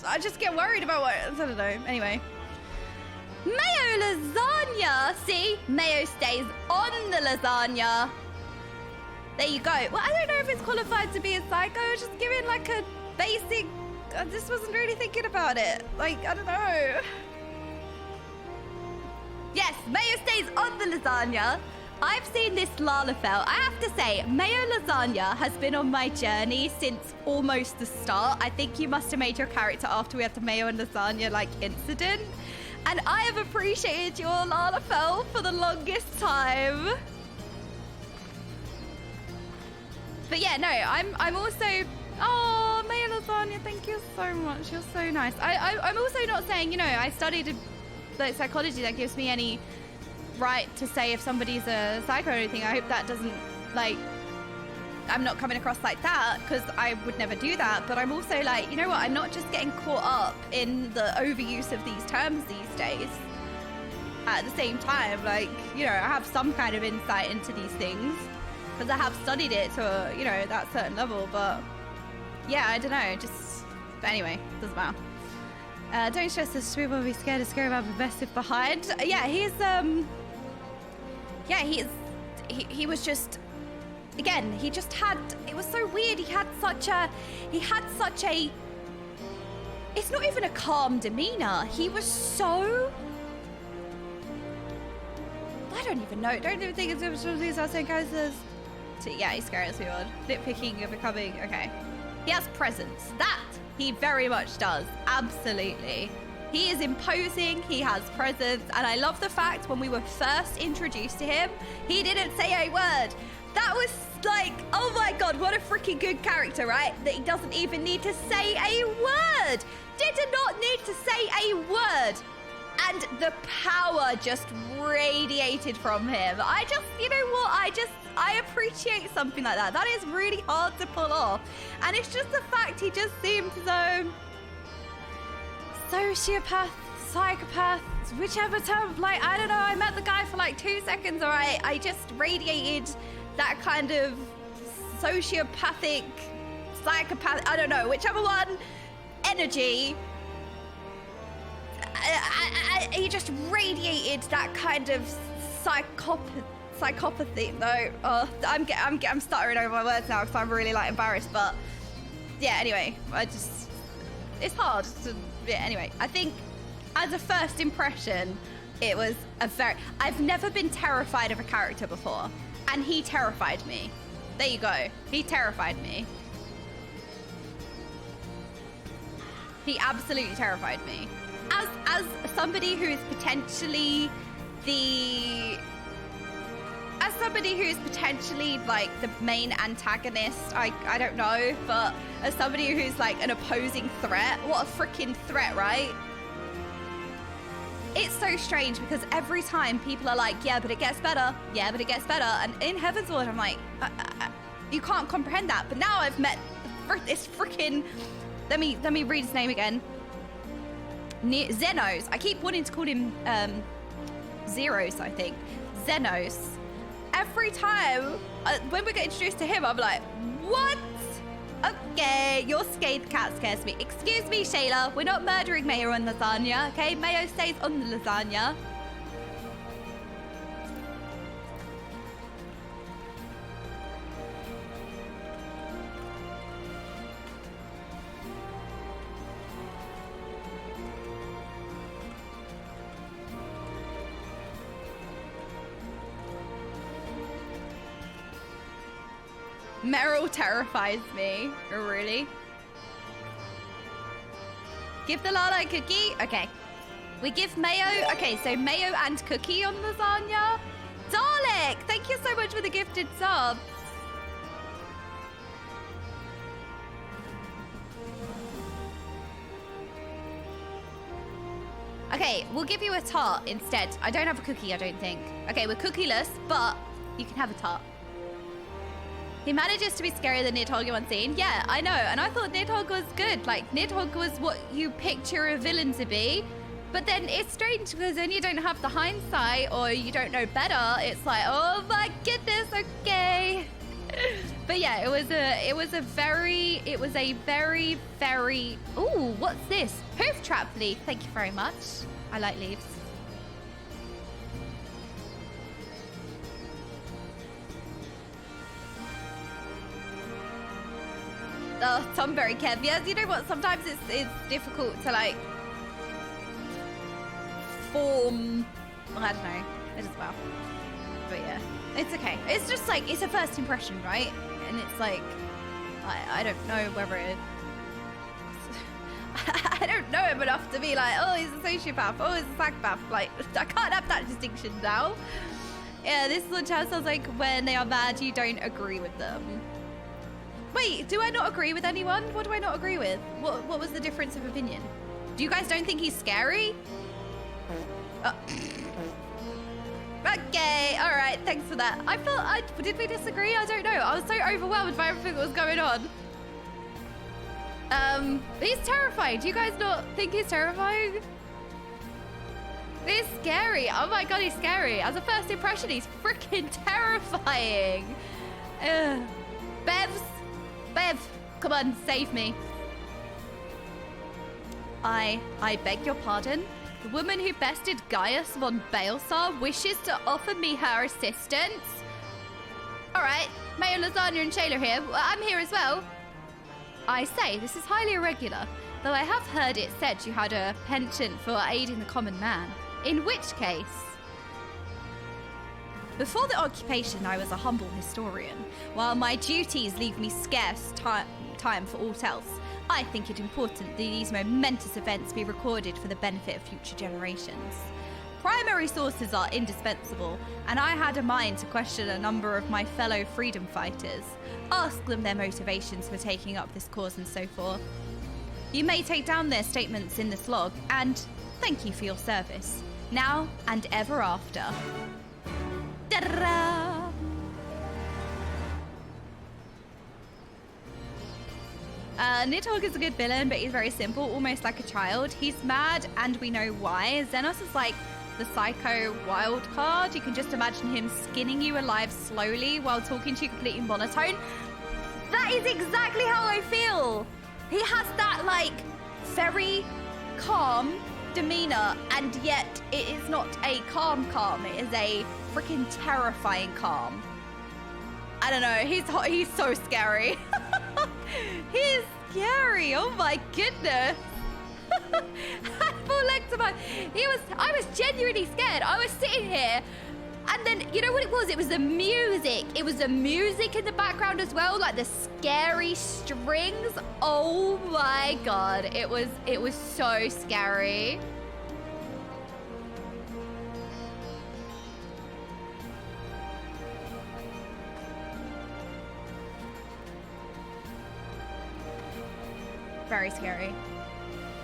I just get worried about what I don't know. Anyway. Mayo lasagna! See? Mayo stays on the lasagna. There you go. Well, I don't know if it's qualified to be a psycho. I was just giving like a basic... I just wasn't really thinking about it. Like, I don't know. Yes, mayo stays on the lasagna. I've seen this Lalafell. I have to say, mayo lasagna has been on my journey since almost the start. I think you must have made your character after we had the mayo and lasagna like incident. And I have appreciated your Lalafell for the longest time. But yeah, no, I'm also... Oh, mayo lasagna, thank you so much. You're so nice. I'm also not saying, you know, I studied like psychology that gives me any right to say if somebody's a psycho or anything. I hope that doesn't, like... I'm not coming across like that, because I would never do that. But I'm also like, you know what? I'm not just getting caught up in the overuse of these terms these days. At the same time, like, you know, I have some kind of insight into these things because I have studied it to, you know, that certain level. But yeah, I don't know. Just, but anyway, doesn't matter. Don't stress the Swoop will be scared to scare about the best if behind. Yeah, he was just. Again, he just had, it was so weird. He had such a, it's not even a calm demeanor. He was so, I don't even know. Don't even think it's these are saying guys. Yeah, he's scary as we would. Nitpicking and becoming, okay. He has presence. That he very much does. Absolutely. He is imposing, he has presence. And I love the fact when we were first introduced to him, he didn't say a word. That was like, oh my god, what a freaking good character, right? That he doesn't even need to say a word. Did not need to say a word. And the power just radiated from him. I just, you know what? I appreciate something like that. That is really hard to pull off. And it's just the fact he just seemed so sociopath, psychopath, whichever term. Like, I don't know. I met the guy for like 2 seconds, all right? I just radiated that kind of sociopathic, psychopath, I don't know, whichever one, energy. He just radiated that kind of psychopathy. No, I'm stuttering over my words now because I'm really like embarrassed. But yeah, anyway, it's hard. Yeah, anyway, I think as a first impression, it was I've never been terrified of a character before. And he terrified me. There you go. He terrified me. He absolutely terrified me. As somebody who is potentially like the main antagonist, I don't know, but as somebody who's like an opposing threat, what a freaking threat, right? It's so strange because every time people are like, yeah, but it gets better. Yeah, but it gets better. And in Heaven's Ward, I'm like, you can't comprehend that. But now I've met this freaking, let me read his name again. Zenos. I keep wanting to call him Zeros, I think. Zenos. Every time, when we get introduced to him, I'm like, what? Okay, your scathed cat scares me. Excuse me, Shayla. We're not murdering Mayo on lasagna, okay? Mayo stays on the lasagna. Meryl terrifies me. Really? Give the Lala a cookie? Okay. We give mayo. Okay, so mayo and cookie on lasagna. Dalek, thank you so much for the gifted sub. Okay, we'll give you a tart instead. I don't have a cookie, I don't think. Okay, we're cookieless, but you can have a tart. He manages to be scarier than Nidhogg in one scene. Yeah, I know, and I thought Nidhogg was good. Like, Nidhogg was what you picture a villain to be. But then it's strange because then you don't have the hindsight or you don't know better. It's like, oh my goodness, okay. But yeah, it was a very, ooh, what's this? Hoof trap leaf, thank you very much. I like leaves. Oh, Tomberry Kev. Yes, you know what? Sometimes it's difficult to like form. Well, I don't know. It as well. But yeah, it's okay. It's just like it's a first impression, right? And it's like I don't know whether it. I don't know him enough to be like, oh, he's a sociopath. Oh, he's a psychopath. Like I can't have that distinction now. Yeah, this little chat sounds like when they are mad, you don't agree with them. Wait, do I not agree with anyone? What do I not agree with? What was the difference of opinion? Do you guys don't think he's scary? Okay, all right, thanks for that. Did we disagree? I don't know. I was so overwhelmed by everything that was going on. He's terrifying. Do you guys not think he's terrifying? He's scary. Oh my god, he's scary. As a first impression, he's freaking terrifying. Bev, come on, save me. I beg your pardon. The woman who bested Gaius von Baelsar wishes to offer me her assistance. All right, Mayor Lasagna and Shayla here. I'm here as well. I say, this is highly irregular, though I have heard it said you had a penchant for aiding the common man. In which case... Before the occupation, I was a humble historian. While my duties leave me scarce time for aught else, I think it important that these momentous events be recorded for the benefit of future generations. Primary sources are indispensable, and I had a mind to question a number of my fellow freedom fighters, ask them their motivations for taking up this cause and so forth. You may take down their statements in this log, and thank you for your service, now and ever after. Ta-da! Nidhogg is a good villain, but he's very simple, almost like a child. He's mad, and we know why. Zenos is like the psycho wild card. You can just imagine him skinning you alive slowly while talking to you completely monotone. That is exactly how I feel. He has that, like, very calm demeanor, and yet it is not a calm. It is a freaking terrifying calm. I don't know. He's so scary. He's scary. Oh my goodness. I was genuinely scared. I was sitting here, and then you know what it was? It was the music. It was the music in the background as well, like the scary strings. Oh my god. It was so scary. Very scary.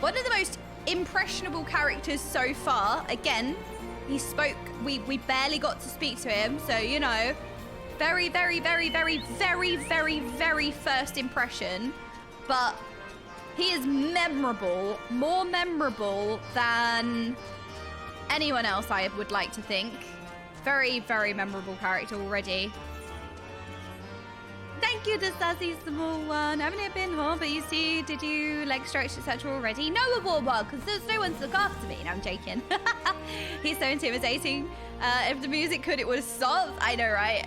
One of the most impressionable characters so far. Again, he spoke, we barely got to speak to him, so you know, very first impression, but he is memorable, more memorable than anyone else, I would like to think. Very memorable character already. Thank you to Sassy Small One. I haven't been home, but you see, did you leg stretch, etc. already? No, a warm one, because there's no one to look after me. No, I'm joking. He's so intimidating. If the music could, it would stop. I know, right?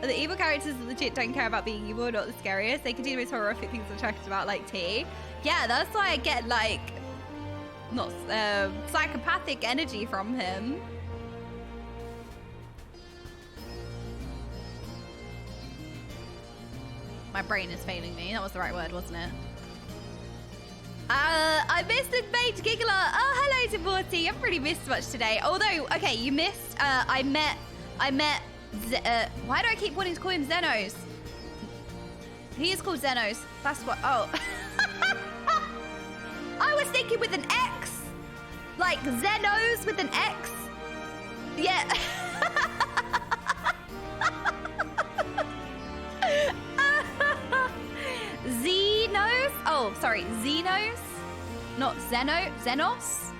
The evil characters legit don't care about being evil, not the scariest. They can do the most horrific things I'm talking about, like T. Yeah, that's why I get, like, not psychopathic energy from him. My brain is failing me. That was the right word, wasn't it? I missed the mate giggler. Oh, hello, Devorty. You haven't really missed much today. Although, okay, you missed. I met. Why do I keep wanting to call him Zenos? He is called Zenos. That's what. Oh. I was thinking with an X, like Zenos with an X. Yeah. Zenos? Oh, sorry, Zenos? Not Zenos? Zenos?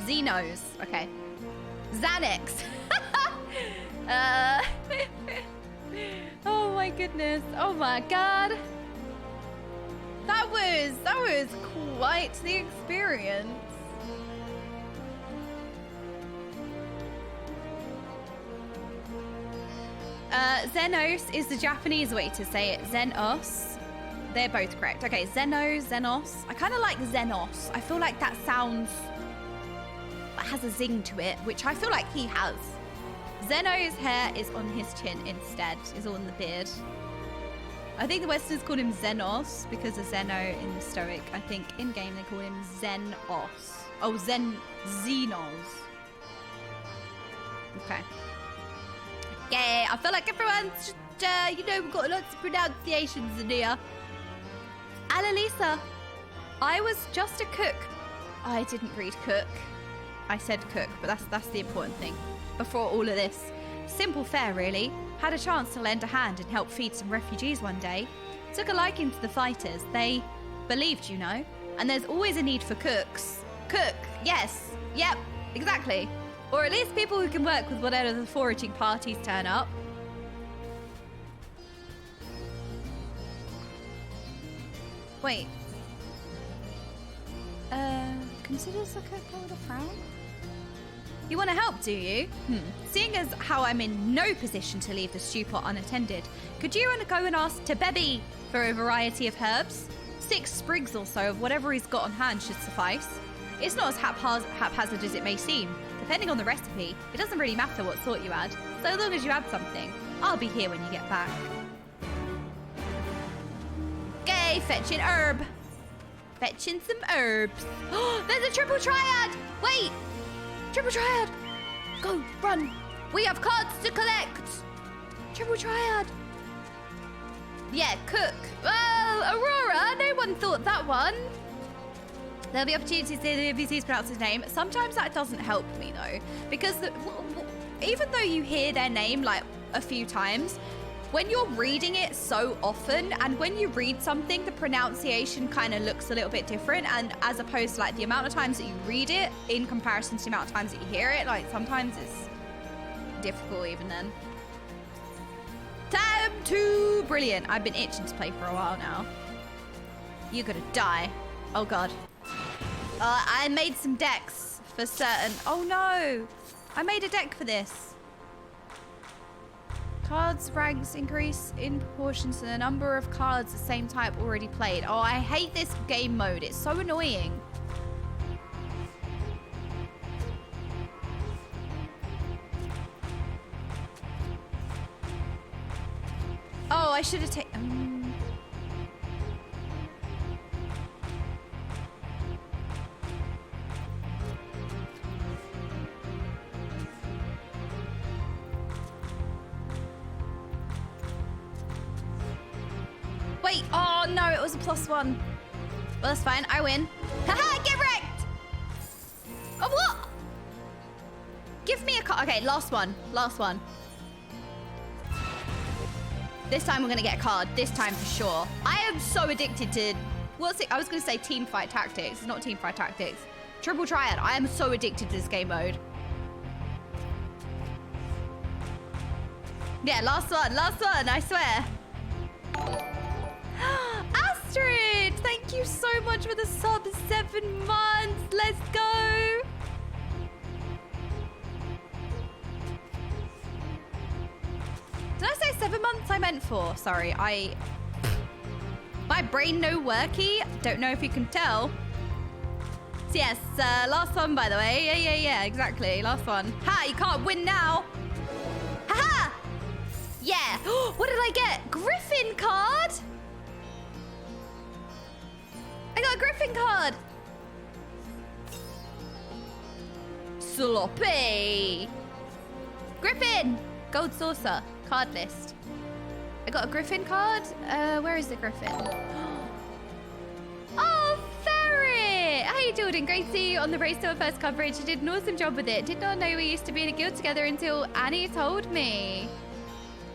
Zenos. Okay. Xanax. Oh my goodness. Oh my god. That was quite the experience. Zenos is the Japanese way to say it. Zenos. They're both correct. Okay, Zenos. I kind of like Zenos. I feel like that sounds... that has a zing to it, which I feel like he has. Zeno's hair is on his chin instead, is on the beard. I think the Westerners called him Zenos because of Zeno in the Stoic. I think in-game they call him Zenos. Oh, Zenos. Okay. Yeah, I feel like everyone's just, we've got lots of pronunciations in here. Alalisa, I was just a cook. I didn't read cook. I said cook, but that's the important thing. Before all of this. Simple fare, really. Had a chance to lend a hand and help feed some refugees one day. Took a liking to the fighters. They believed, And there's always a need for cooks. Cook, yes. Yep, exactly. Or at least people who can work with whatever the foraging parties turn up. Wait. Considers the cook with a frown? You want to help, do you? Seeing as how I'm in no position to leave the stew pot unattended, could you go and ask Tebebe for a variety of herbs? 6 sprigs or so of whatever he's got on hand should suffice. It's not as haphazard as it may seem. Depending on the recipe, it doesn't really matter what sort you add, so long as you add something. I'll be here when you get back. Okay, fetching herb. Fetching some herbs. Oh, there's a triple triad! Wait! Triple triad! Go, run! We have cards to collect! Triple triad! Yeah, cook. Well, Aurora, no one thought that one. There'll be opportunities to hear the NPCs pronounce his name. Sometimes that doesn't help me, though. Because even though you hear their name, like, a few times, when you're reading it so often, and when you read something, the pronunciation kind of looks a little bit different, and as opposed to, like, the amount of times that you read it in comparison to the amount of times that you hear it, like, sometimes it's difficult even then. Time to... Brilliant. I've been itching to play for a while now. You're gonna die. Oh, God. I made some decks for certain. Oh no! I made a deck for this. Cards ranks increase in proportion to the number of cards the same type already played. Oh, I hate this game mode. It's so annoying. Oh, I should have taken... Wait, oh no, it was a +1. Well, that's fine, I win. Haha, get wrecked! Oh, what? Give me a card. Okay, last one. This time we're gonna get a card, this time for sure. I am so addicted to, what's it? I was gonna say Teamfight Tactics. It's not Teamfight Tactics. Triple Triad, I am so addicted to this game mode. Yeah, last one, I swear. Astrid, thank you so much for the sub, 7 months. Let's go. Did I say 7 months? I meant 4. Sorry, my brain no worky. Don't know if you can tell. yes. Last one, by the way. Yeah, exactly. Last one. Ha, you can't win now. Ha-ha! Yeah. What did I get? Griffin card? I got a Griffin card. Sloppy. Griffin. Gold saucer. Card list. I got a Griffin card. Where is the Griffin? Oh, Ferret! How you doing? Great to see you on the Race to our first coverage. You did an awesome job with it. Did not know we used to be in a guild together until Annie told me.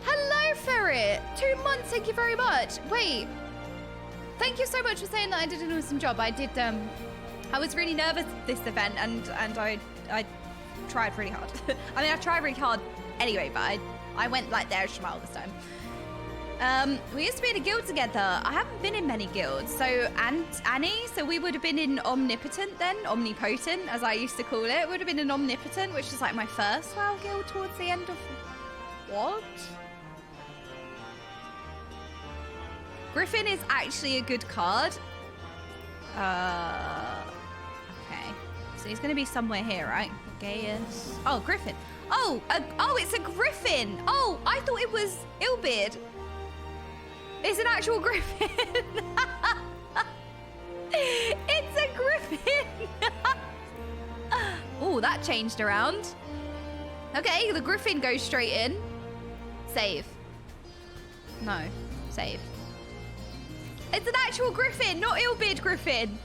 Hello, Ferret. 2 months, thank you very much. Wait. Thank you so much for saying that I did an awesome job. I did, I was really nervous at this event and I tried really hard. I mean, I tried really hard anyway, but I went like the extra mile this time. We used to be in a guild together. I haven't been in many guilds. So, and Annie, so we would have been in Omnipotent then, Omnipotent, as I used to call it. Would have been in Omnipotent, which is like my first WoW guild towards the end of... What? Griffin is actually a good card. Okay. So he's going to be somewhere here, right? Gaius. Oh, Griffin. Oh, it's a Griffin. Oh, I thought it was Ilbeard. It's an actual Griffin. It's a Griffin. Oh, that changed around. Okay, the Griffin goes straight in. Save. No, save. It's an actual Griffin, not Ilbeard Griffin.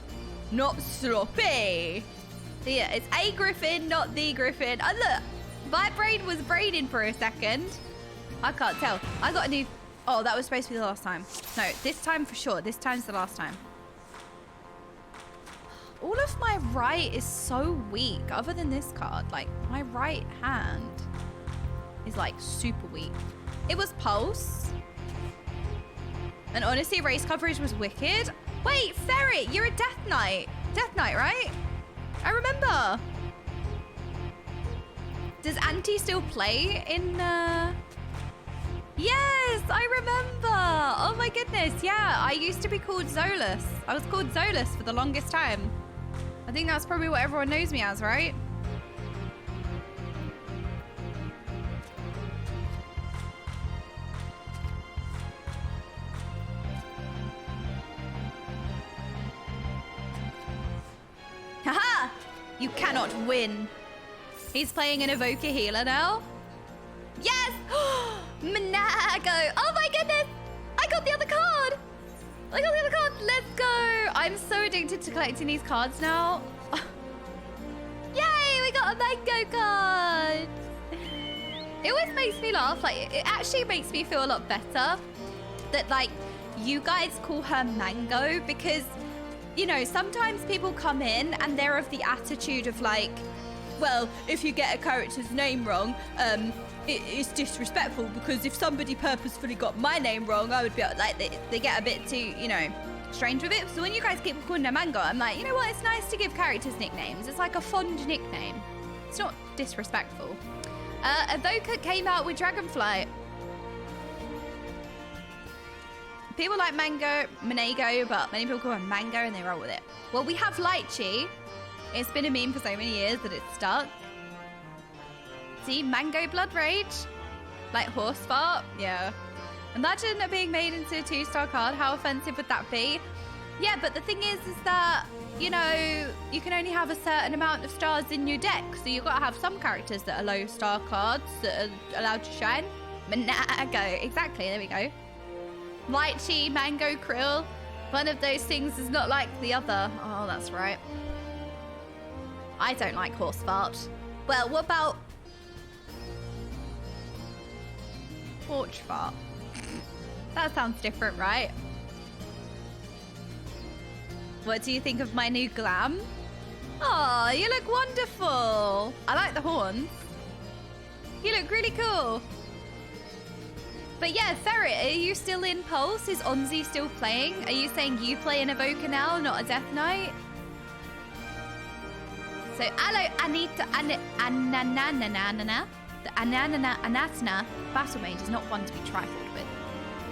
Not sloppy. So yeah, it's a Griffin, not the Griffin. Oh, look, my brain was braining for a second. I can't tell. I got a new... Oh, that was supposed to be the last time. No, this time for sure. This time's the last time. All of my right is so weak, other than this card. Like, my right hand is, like, super weak. It was Pulse. And honestly, race coverage was wicked. Wait, Ferret, you're a Death Knight. Death Knight, right? I remember. Does Auntie still play in... Yes, I remember. Oh my goodness, yeah. I used to be called Zolus. I was called Zolus for the longest time. I think that's probably what everyone knows me as, right? Haha! You cannot win. He's playing an Evoker healer now. Yes! Manago! Oh my goodness! I got the other card! I got the other card! Let's go! I'm so addicted to collecting these cards now. Yay! We got a Mango card! It always makes me laugh. Like, it actually makes me feel a lot better that, like, you guys call her Mango because, you know, sometimes people come in and they're of the attitude of, like, well, if you get a character's name wrong, it's disrespectful because if somebody purposefully got my name wrong, I would be like, they get a bit too, you know, strange with it. So when you guys keep calling her Mango, I'm like, you know what? It's nice to give characters nicknames. It's like a fond nickname. It's not disrespectful. Evoker came out with Dragonflight. People like Manago, but many people call her Mango and they roll with it. Well, we have Lychee. It's been a meme for so many years that it's stuck. See, Mango Blood Rage? Like horse fart? Yeah. Imagine it being made into a 2-star card. How offensive would that be? Yeah, but the thing is that, you know, you can only have a certain amount of stars in your deck. So you've got to have some characters that are low star cards that are allowed to shine. Manago. Exactly, there we go. Lychee, Mango, Krill. One of those things is not like the other. Oh, that's right. I don't like horse fart. Well, what about... Porch fart? That sounds different, right? What do you think of my new glam? Oh, you look wonderful. I like the horns. You look really cool. But yeah, Ferret, are you still in Pulse? Is Onzi still playing? Are you saying you play an Evoker now, not a Death Knight? So, hello, Anita, Ananana. The Anatana battle mage is not one to be trifled with.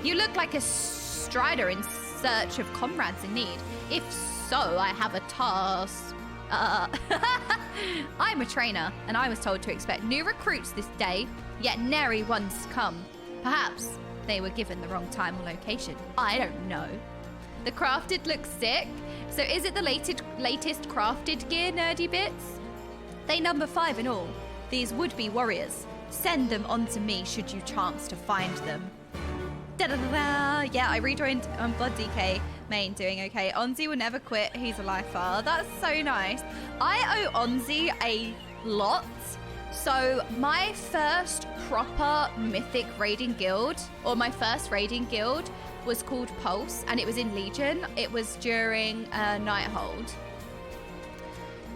You look like a strider in search of comrades in need. If so, I have a task. I'm a trainer, and I was told to expect new recruits this day, yet nary one's come. Perhaps they were given the wrong time or location. I don't know. The crafted looks sick. So is it the latest crafted gear, nerdy bits? They number 5 in all. These would-be warriors. Send them on to me should you chance to find them. Da-da-da-da. Yeah, I rejoined Blood DK main, doing okay. Onzi will never quit. He's a lifer. That's so nice. I owe Onzi a lot. So my first proper mythic raiding guild, or my first raiding guild, was called Pulse, and it was in Legion. It was during Nighthold.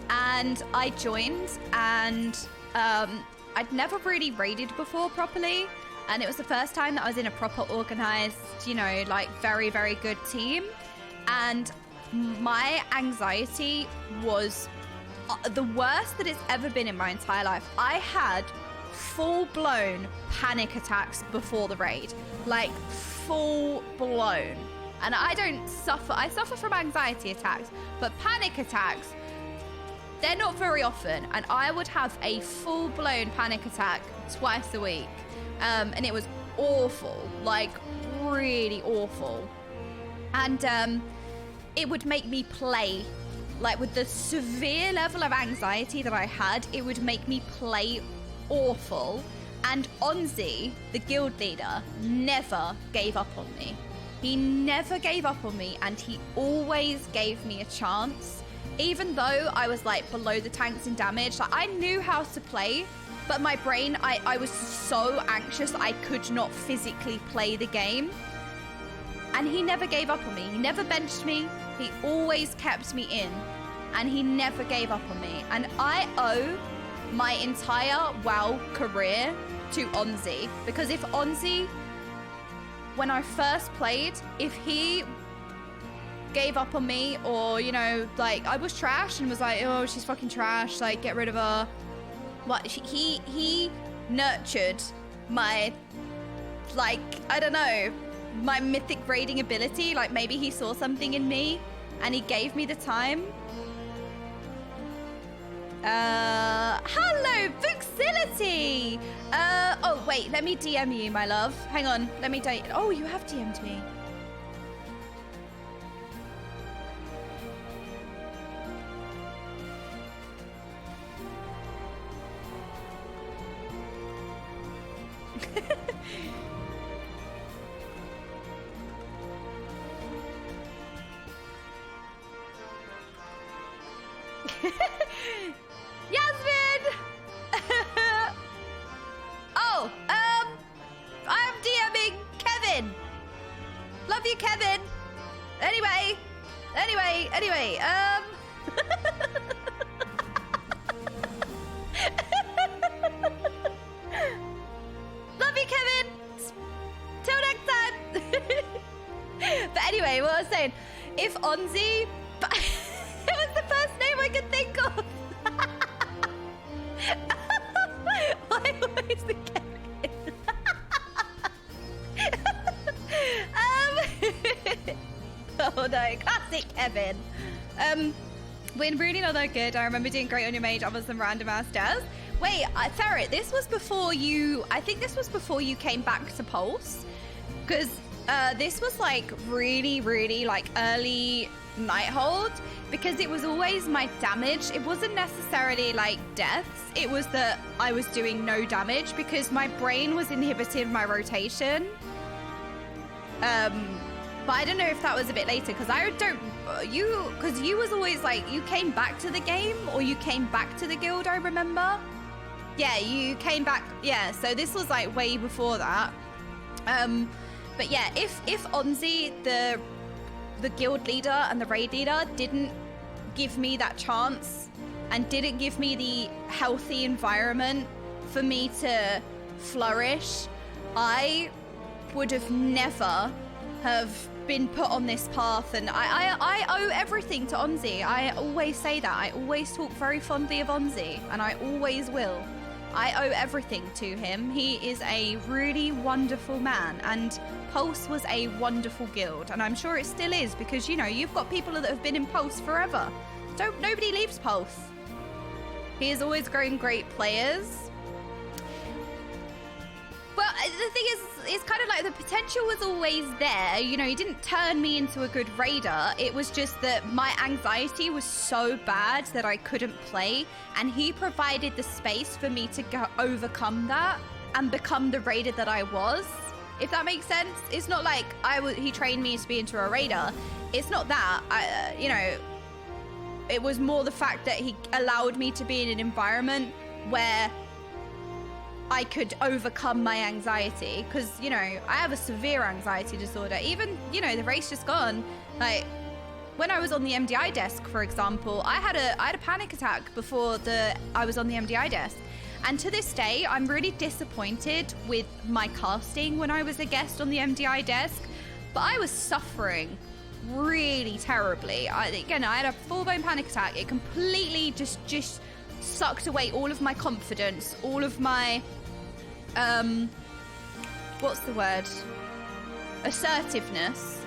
And I joined, and I'd never really raided before properly. And it was the first time that I was in a proper organized, you know, like very, very good team. And my anxiety was the worst that it's ever been in my entire life. I had full-blown panic attacks before the raid. Like, full-blown. And I suffer from anxiety attacks, but panic attacks, they're not very often. And I would have a full-blown panic attack twice a week. And it was awful, like really awful. And it would make me play, like with the severe level of anxiety that I had, it would make me play awful. And Onzi, the guild leader, never gave up on me. He never gave up on me, and he always gave me a chance. Even though I was like below the tanks in damage, like I knew how to play, but my brain, I was so anxious that I could not physically play the game. And he never gave up on me. He never benched me. He always kept me in. And he never gave up on me. And I owe my entire WoW career to Onzi. Because if Onzi, when I first played, if he gave up on me, or, you know, like I was trash and was like, oh, she's fucking trash, like get rid of her. What, he nurtured my, like, I don't know, my mythic raiding ability. Like maybe he saw something in me and he gave me the time. Hello, Vexility! Oh wait, let me DM you, my love. Hang on, let me date. Oh, you have DM'd me. Yasmin! Oh, I'm DMing Kevin. Love you, Kevin. Anyway. Love you, Kevin. Till next time. But anyway, what I was saying, if Onzi, it was the first name I could think of. Why always the Kevin? Oh no, classic Kevin. We're really not that good. I remember doing great on your mage over some random ass deaths. Wait, Ferret, this was before you, I think this was before you came back to Pulse. Because this was like really like early Nighthold, because it was always my damage. It wasn't necessarily like deaths. It was that I was doing no damage because my brain was inhibiting my rotation. But I don't know if that was a bit later, because you was always like, you came back to the game, or you came back to the guild, I remember. Yeah, you came back, yeah, so this was like way before that. But yeah, if Onzi, the guild leader and the raid leader, didn't give me that chance and didn't give me the healthy environment for me to flourish, I would have never have been put on this path. And I owe everything to Onzi. I always say that. I always talk very fondly of Onzi, and I always will. I owe everything to him. He is a really wonderful man, and Pulse was a wonderful guild, and I'm sure it still is, because, you know, you've got people that have been in Pulse forever. Nobody leaves Pulse. He has always grown great players. Well, the thing is, it's kind of like the potential was always there. You know, he didn't turn me into a good raider. It was just that my anxiety was so bad that I couldn't play. And he provided the space for me to overcome that and become the raider that I was. If that makes sense. It's not like he trained me to be into a raider. It's not that. You know, it was more the fact that he allowed me to be in an environment where I could overcome my anxiety. Because, you know, I have a severe anxiety disorder. Even, you know, the race just gone. Like, when I was on the MDI desk, for example, I had a panic attack before I was on the MDI desk. And to this day, I'm really disappointed with my casting when I was a guest on the MDI desk. But I was suffering really terribly. Again, I had a full-blown panic attack. It completely just sucked away all of my confidence, all of my, what's the word? Assertiveness.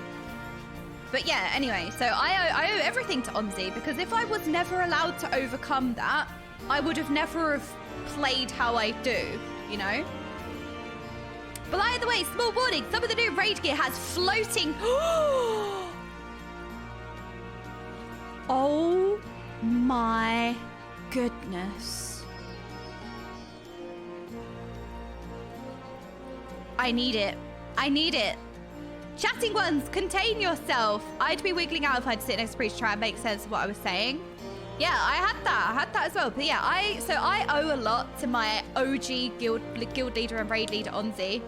But yeah, anyway, so I owe everything to Onzi, because if I was never allowed to overcome that, I would have never have played how I do, you know? But by the way, small warning, some of the new raid gear has floating... Oh my goodness. I need it. I need it. Chatting ones, contain yourself. I'd be wiggling out if I'd sit next to Priest to try and make sense of what I was saying. Yeah, I had that as well. But yeah, I owe a lot to my OG guild leader and raid leader, Onzi.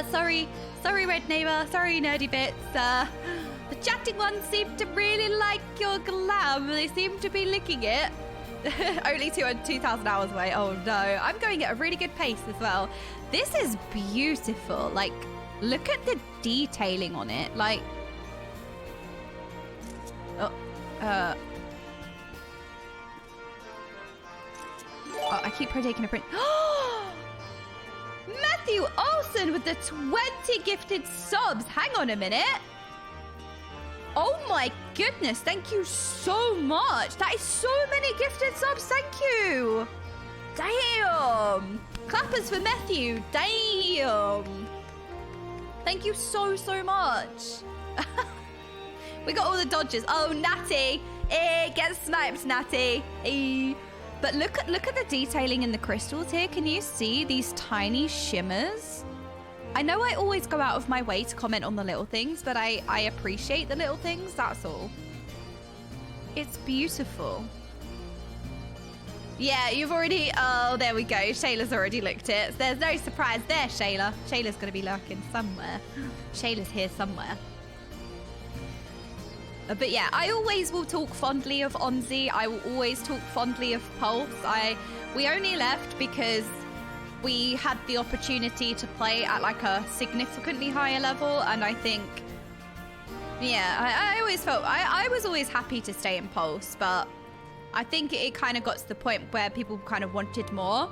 Sorry, Red Neighbor. Sorry, Nerdy Bits. The chatting ones seem to really like your glam. They seem to be licking it. Only 2,000 hours away. Oh no, I'm going at a really good pace as well. This is beautiful. Like, look at the detailing on it. Like, oh, I keep taking a print. Matthew Olsen with the 20 gifted subs. Hang on a minute. Oh my goodness, thank you so much. That is so many gifted subs, thank you. Damn. Clappers for Matthew, damn. Thank you so much. We got all the dodges. Oh, Natty. Get sniped, Natty. But look at the detailing in the crystals here. Can you see these tiny shimmers? I know I always go out of my way to comment on the little things, but I appreciate the little things, that's all. It's beautiful. Yeah, you've already... Oh, there we go. Shayla's already looked it. There's no surprise there, Shayla. Shayla's going to be lurking somewhere. Shayla's here somewhere. But yeah, I always will talk fondly of Onzi. I will always talk fondly of Pulse. We only left because we had the opportunity to play at like a significantly higher level, and I think, yeah, I always felt I was always happy to stay in Pulse, but I think it kind of got to the point where people kind of wanted more.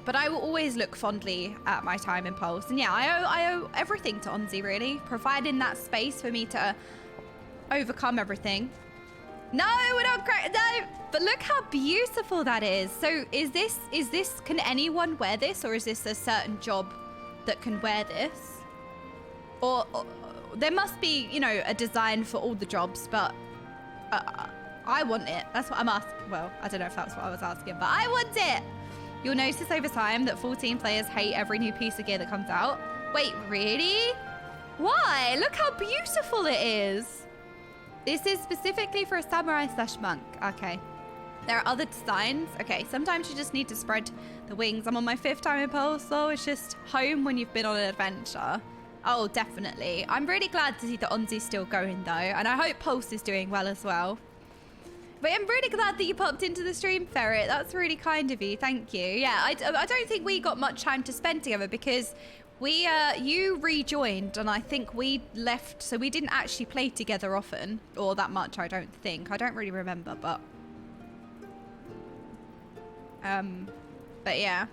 But I will always look fondly at my time in Pulse, and yeah, I owe everything to Onzi, really, providing that space for me to overcome everything. No, we're not correct. No, but look how beautiful that is. So is this, can anyone wear this, or is this a certain job that can wear this? Or there must be, you know, a design for all the jobs, but I want it. That's what I'm asking. Well, I don't know if that's what I was asking, but I want it. You'll notice over time that 14 players hate every new piece of gear that comes out. Wait, really? Why? Look how beautiful it is. This is specifically for a samurai/monk. Okay. There are other designs. Okay, sometimes you just need to spread the wings. I'm on my 5th time in Pulse, so it's just home when you've been on an adventure. Oh, definitely. I'm really glad to see that Onzi's still going, though, and I hope Pulse is doing well as well. But I'm really glad that you popped into the stream, Ferret. That's really kind of you. Thank you. Yeah, I don't think we got much time to spend together because you rejoined, and I think we left, so we didn't actually play together often, or that much, I don't think. I don't really remember, but yeah.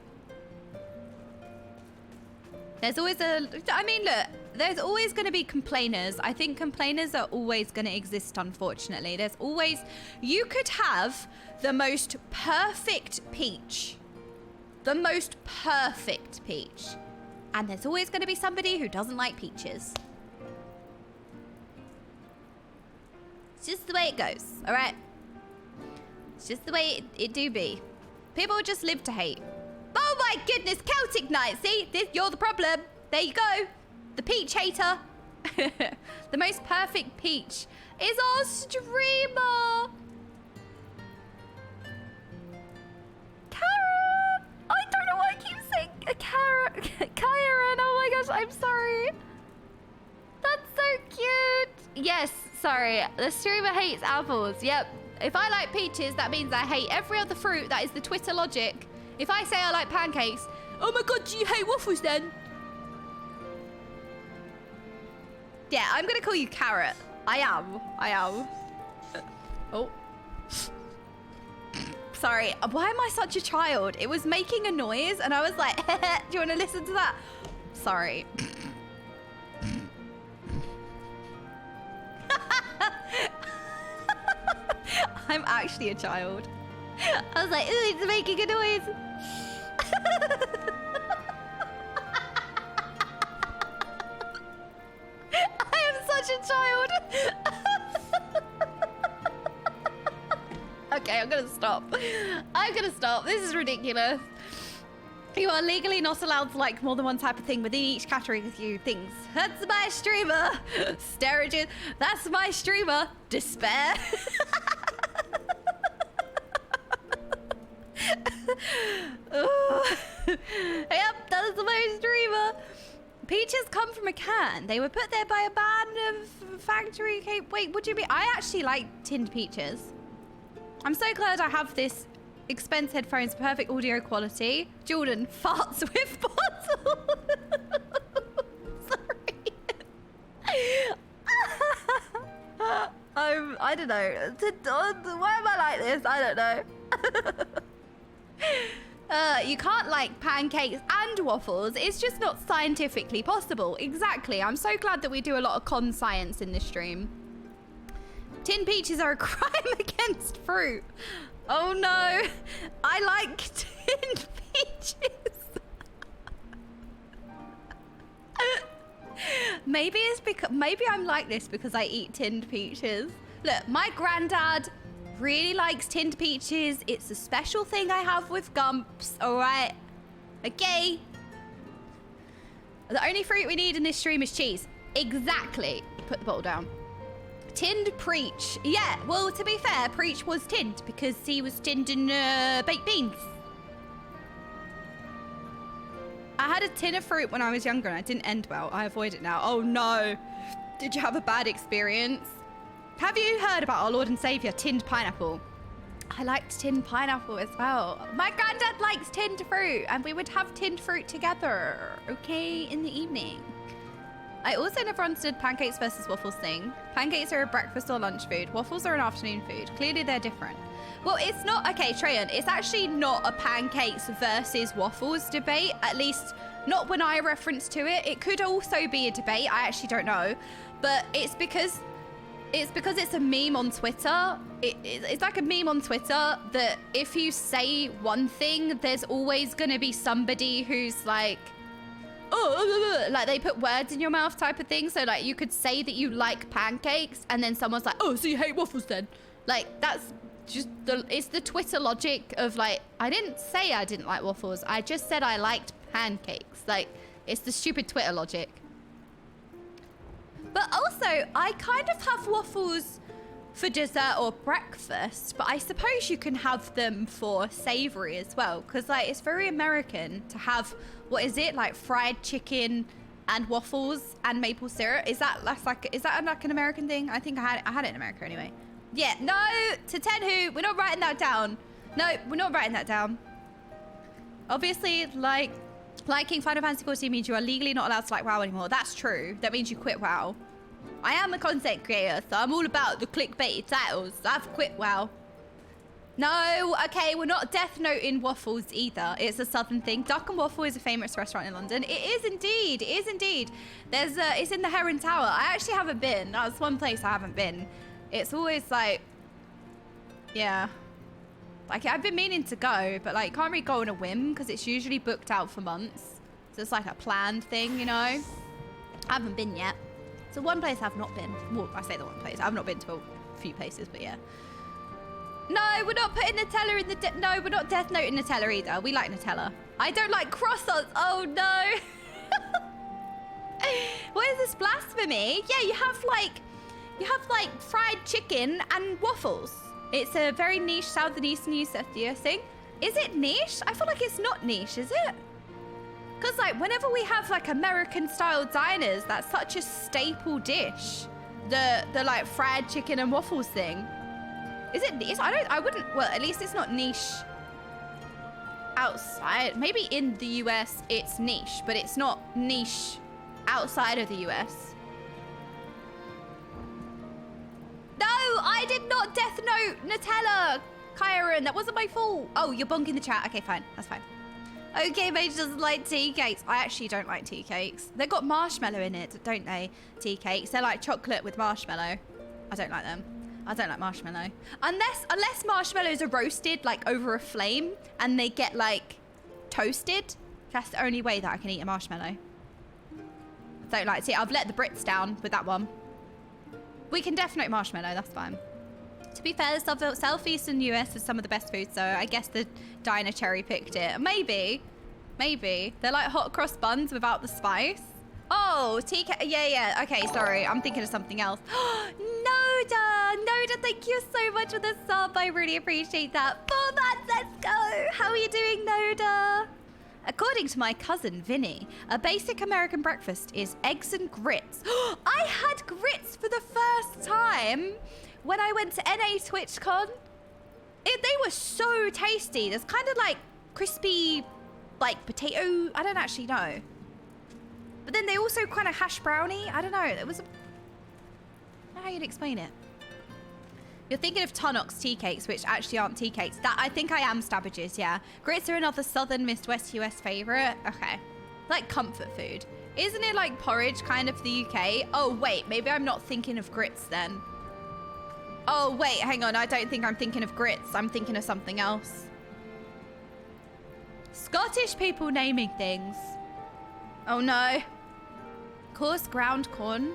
There's always I mean, look, there's always going to be complainers. I think complainers are always going to exist, unfortunately. There's always... You could have the most perfect peach. The most perfect peach. And there's always going to be somebody who doesn't like peaches. It's just the way it goes, all right? It's just the way it do be. People just live to hate. Oh my goodness, Celtic Knight, see? You're the problem. There you go. The peach hater. The most perfect peach is our streamer. Karen! I don't know why I keep saying Karen. Karen, oh my gosh, I'm sorry. That's so cute. Yes, sorry. The streamer hates apples. Yep. If I like peaches, that means I hate every other fruit. That is the Twitter logic. If I say I like pancakes, oh my god, do you hate waffles then? Yeah, I'm gonna call you Carrot. I am. Oh. Sorry, why am I such a child? It was making a noise and I was like, do you want to listen to that? Sorry. I'm actually a child. I was like, ooh, it's making a noise. I am such a child. Okay, I'm gonna stop. This is ridiculous. You are legally not allowed to like more than one type of thing within each category of you things. That's my streamer. Starages. That's my streamer. Despair. Yep, that's my streamer. Peaches come from a can. They were put there by a band of factory. Wait, what do you mean? I actually like tinned peaches. I'm so glad I have this expense headphones, perfect audio quality. Jordan farts with bottle. Sorry. I don't know. Why am I like this? I don't know. You can't like pancakes and waffles. It's just not scientifically possible. Exactly. I'm so glad that we do a lot of con science in this stream. Tin peaches are a crime against fruit. Oh no. I like tin peaches. Maybe it's because I'm like this because I eat tinned peaches. Look, my granddad really likes tinned peaches. It's a special thing I have with Gumps, all right? Okay. The only fruit we need in this stream is cheese. Exactly. Put the bottle down. Tinned preach. Yeah, well, to be fair, preach was tinned because he was tinned in baked beans. I had a tin of fruit when I was younger and I didn't end well. I avoid it now. Oh no. Did you have a bad experience? Have you heard about our Lord and Savior, tinned pineapple? I liked tinned pineapple as well. My granddad likes tinned fruit and we would have tinned fruit together, okay, in the evening. I also never understood pancakes versus waffles thing. Pancakes are a breakfast or lunch food. Waffles are an afternoon food. Clearly they're different. Well, it's not, okay, Treyan, it's actually not a pancakes versus waffles debate, at least not when I reference to it. It could also be a debate, I actually don't know. But it's because it's a meme on Twitter. It's like a meme on Twitter that if you say one thing, there's always gonna be somebody who's like, oh, like they put words in your mouth type of thing. So like you could say that you like pancakes and then someone's like, oh, so you hate waffles then? Like that's just it's the Twitter logic of like, I didn't say I didn't like waffles. I just said I liked pancakes. Like it's the stupid Twitter logic. But also I kind of have waffles for dessert or breakfast, but I suppose you can have them for savory as well, because like it's very American to have, what is it, like fried chicken and waffles and maple syrup. Is that like an American thing? I think I had it in America anyway. Yeah, no, to Tenhu, we're not writing that down. No, we're not writing that down. Obviously, liking Final Fantasy XIV means you are legally not allowed to like WoW anymore. That's true. That means you quit WoW. I am a content creator, so I'm all about the clickbaity titles. I've quit WoW. No, okay, we're not death noting waffles either. It's a southern thing. Duck and Waffle is a famous restaurant in London. It is indeed. It is indeed. It's in the Heron Tower. I actually haven't been. That's one place I haven't been. It's always like, yeah. Like, I've been meaning to go, but like, can't really go on a whim because it's usually booked out for months. So it's like a planned thing, you know? I haven't been yet. So one place I've not been. Well, I say the one place. I've not been to a few places, but yeah. No, we're not putting Nutella in the... No, we're not death noting Nutella either. We like Nutella. I don't like croissants. Oh, no. What is this blasphemy? Yeah, you have like fried chicken and waffles. It's a very niche Southeastern Eusethia thing. Is it niche? I feel like it's not niche, is it? Because like whenever we have like American style diners, that's such a staple dish. The like fried chicken and waffles thing. Is it niche? I wouldn't, well, at least it's not niche outside. Maybe in the US it's niche, but it's not niche outside of the US. No, I did not death note Nutella, Kyron. That wasn't my fault. Oh, you're bunking the chat. Okay, fine. That's fine. Okaymage doesn't like tea cakes. I actually don't like tea cakes. They've got marshmallow in it, don't they? Tea cakes. They're like chocolate with marshmallow. I don't like them. I don't like marshmallow. Unless marshmallows are roasted like over a flame and they get like toasted. That's the only way that I can eat a marshmallow. I don't like tea. I've let the Brits down with that one. We can definitely marshmallow, that's fine. To be fair, the southeastern US is some of the best food, so I guess the diner cherry picked it. Maybe. Maybe. They're like hot cross buns without the spice. Oh, TK. Yeah. Okay, sorry. I'm thinking of something else. Noda, thank you so much for the sub. I really appreciate that. 4 months, let's go. How are you doing, Noda? According to my cousin, Vinny, a basic American breakfast is eggs and grits. I had grits for the first time when I went to NA TwitchCon. They were so tasty. There's kind of like crispy, like potato. I don't actually know. But then they also kind of hash brownie. I don't know. It was... I don't know how you'd explain it. You're thinking of Tunnock's tea cakes, which actually aren't tea cakes. That I think I am Stabbage's, yeah. Grits are another southern Midwest US favorite. Okay. Like comfort food. Isn't it like porridge kind of the UK? Oh, wait. Maybe I'm not thinking of grits then. Oh, wait. Hang on. I don't think I'm thinking of grits. I'm thinking of something else. Scottish people naming things. Oh, no. Coarse ground corn.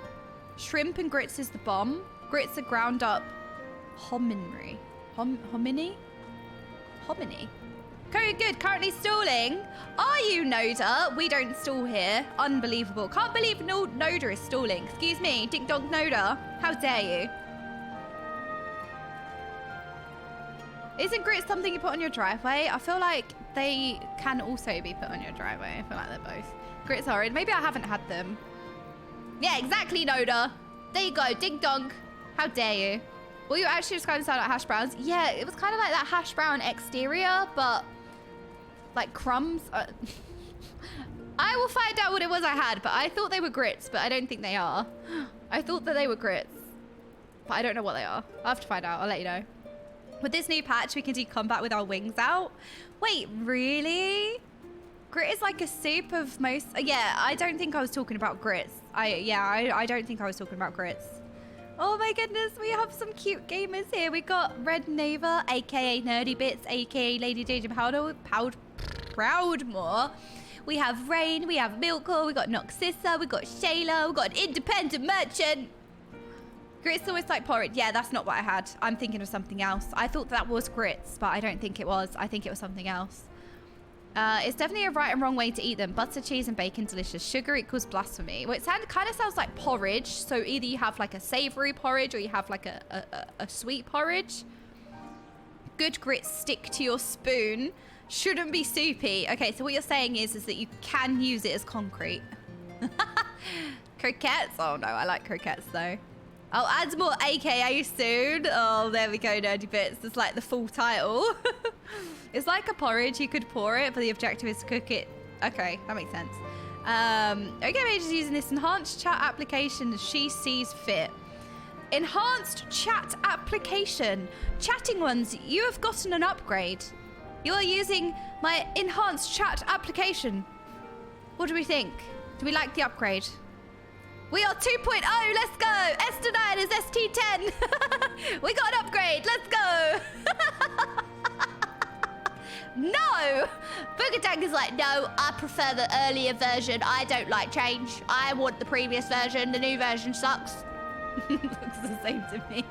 Shrimp and grits is the bomb. Grits are ground up. Hominy? Very good. Currently stalling. Are you, Noda? We don't stall here. Unbelievable. Can't believe Noda is stalling. Excuse me. Ding dong Noda. How dare you? Isn't grits something you put on your driveway? I feel like they can also be put on your driveway. I feel like they're both. Grits are. Maybe I haven't had them. Yeah, exactly, Noda. There you go. Ding dong. How dare you? Will you actually describe the style like hash browns? Yeah, it was kind of like that hash brown exterior, but like crumbs. I will find out what it was I had, but I thought they were grits, but I don't think they are. I thought that they were grits, but I don't know what they are. I'll have to find out. I'll let you know. With this new patch, we can do combat with our wings out. Wait, really? Grit is like a soup of most... Yeah, I don't think I was talking about grits. I don't think I was talking about grits. Oh my goodness, we have some cute gamers here. We got Red Nova, aka Nerdy Bits, aka Lady Danger Proudmore. We have Rain, we have Milkor, we got Noxissa, we got Shayla, we got an independent merchant. Grits always like porridge. Yeah, that's not what I had. I'm thinking of something else. I thought that was grits, but I don't think it was. I think it was something else. It's definitely a right and wrong way to eat them. Butter, cheese, and bacon, delicious. Sugar equals blasphemy. Well, it kind of sounds like porridge. So either you have like a savory porridge or you have like a sweet porridge. Good grits stick to your spoon. Shouldn't be soupy. Okay, so what you're saying is that you can use it as concrete. Croquettes? Oh no, I like croquettes though. I'll add more AKA soon. Oh, there we go, Nerdy Bits. It's like the full title. It's like a porridge. You could pour it, but the objective is to cook it. Okay, that makes sense. Okaymage is using this enhanced chat application as she sees fit. enhanced chat application. Chatting ones, you have gotten an upgrade. You are using my enhanced chat application. What do we think? Do we like the upgrade? We are 2.0, let's go! S9 is ST10. We got an upgrade, let's go! No! Boogatang is like, no, I prefer the earlier version. I don't like change. I want the previous version. The new version sucks. Looks the same to me.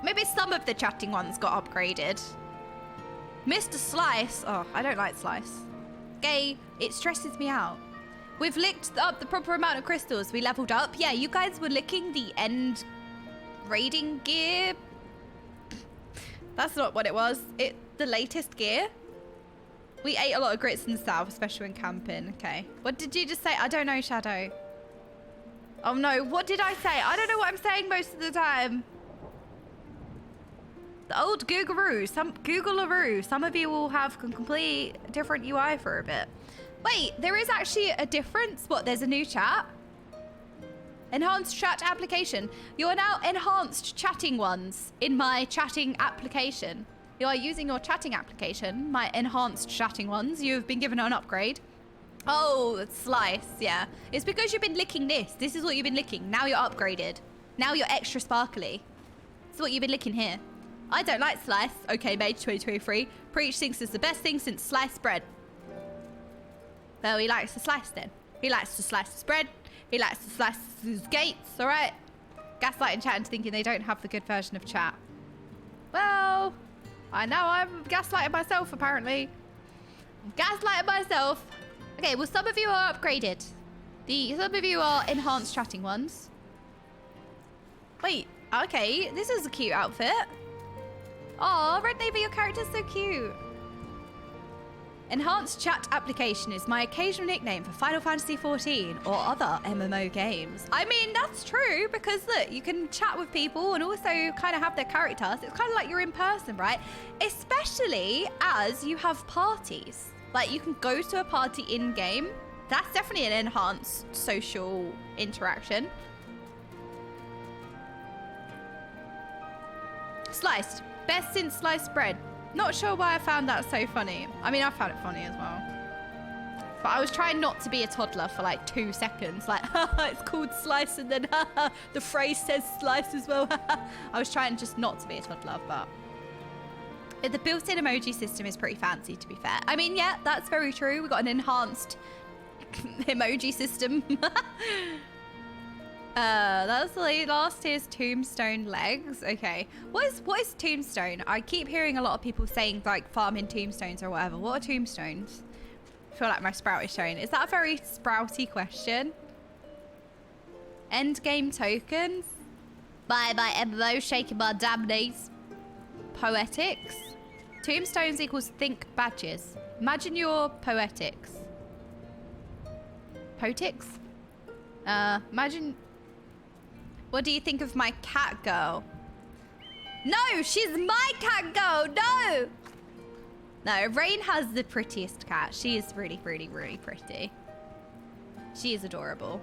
Maybe some of the chatting ones got upgraded. Mr. Slice. Oh, I don't like Slice. Gay, it stresses me out. We've licked up the proper amount of crystals. We leveled up. Yeah, you guys were licking the end raiding gear. That's not what it was. The latest gear. We ate a lot of grits in the south, especially when camping. Okay. What did you just say? I don't know, Shadow. Oh no, what did I say? I don't know what I'm saying most of the time. The old Googaroo, Googlearoo. Some of you will have a complete different UI for a bit. Wait, there is actually a difference. What, there's a new chat? Enhanced chat application. You are now enhanced chatting ones in my chatting application. You are using your chatting application, my enhanced chatting ones. You've been given an upgrade. Oh, Slice, yeah. It's because you've been licking this. This is what you've been licking. Now you're upgraded. Now you're extra sparkly. This is what you've been licking here. I don't like Slice. Okaymage 2023. Preach thinks it's the best thing since sliced bread. Well, he likes to slice then. He likes to slice his bread. He likes to slice his gates, all right? Gaslighting chat into thinking they don't have the good version of chat. Well, I know I'm gaslighting myself, apparently. I'm gaslighting myself. Okay, well, some of you are upgraded. Some of you are enhanced chatting ones. Wait, okay, this is a cute outfit. Oh, Red Navy, your character's so cute. Enhanced chat application is my occasional nickname for Final Fantasy XIV or other MMO games. I mean, that's true because look, you can chat with people and also kind of have their characters. It's kind of like you're in person, right? Especially as you have parties. Like you can go to a party in game. That's definitely an enhanced social interaction. Sliced. Best since sliced bread. Not sure why I found that so funny. I mean, I found it funny as well. But I was trying not to be a toddler for like 2 seconds. Like, it's called slice and then the phrase says slice as well. I was trying just not to be a toddler, but... The built-in emoji system is pretty fancy, to be fair. I mean, yeah, that's very true. We've got an enhanced emoji system. That's the last is tombstone legs. Okay. What is tombstone? I keep hearing a lot of people saying like farming tombstones or whatever. What are tombstones? I feel like my sprout is showing. Is that a very sprouty question? End game tokens? Bye bye MMO, shaking my damn knees. Poetics? Tombstones equals think badges. Imagine your poetics. Potics? Imagine... What do you think of my cat girl? No, she's my cat girl. No. No, Rain has the prettiest cat. She is really, really, really pretty. She is adorable.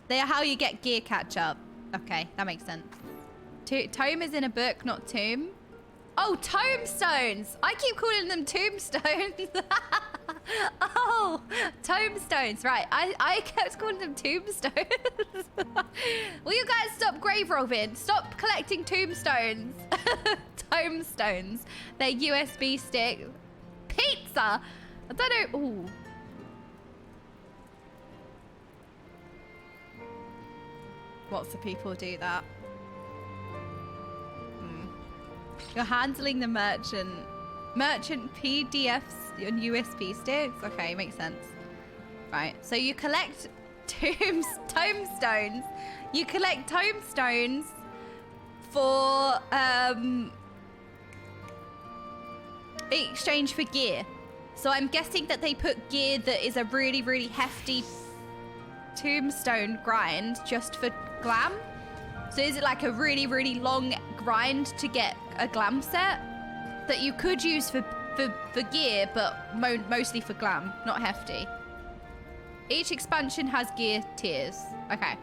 They are how you get gear catch up. Okay, that makes sense. Tome is in a book, not tomb. Oh, tombstones. I keep calling them tombstones. Oh, tombstones. Right. I kept calling them tombstones. Will you guys stop grave robbing? Stop collecting tombstones. Tombstones. They're USB stick. Pizza. I don't know. Ooh. Lots of people do that. You're handling the merchant PDFs on USB sticks. Okay, makes sense. Right, so you collect tombstones. You collect tombstones for in exchange for gear. So I'm guessing that they put gear that is a really, really hefty tombstone grind just for glam. So is it like a really, really long grind to get a glam set that you could use for gear, but mostly for glam, not hefty? Each expansion has gear tiers. Okay.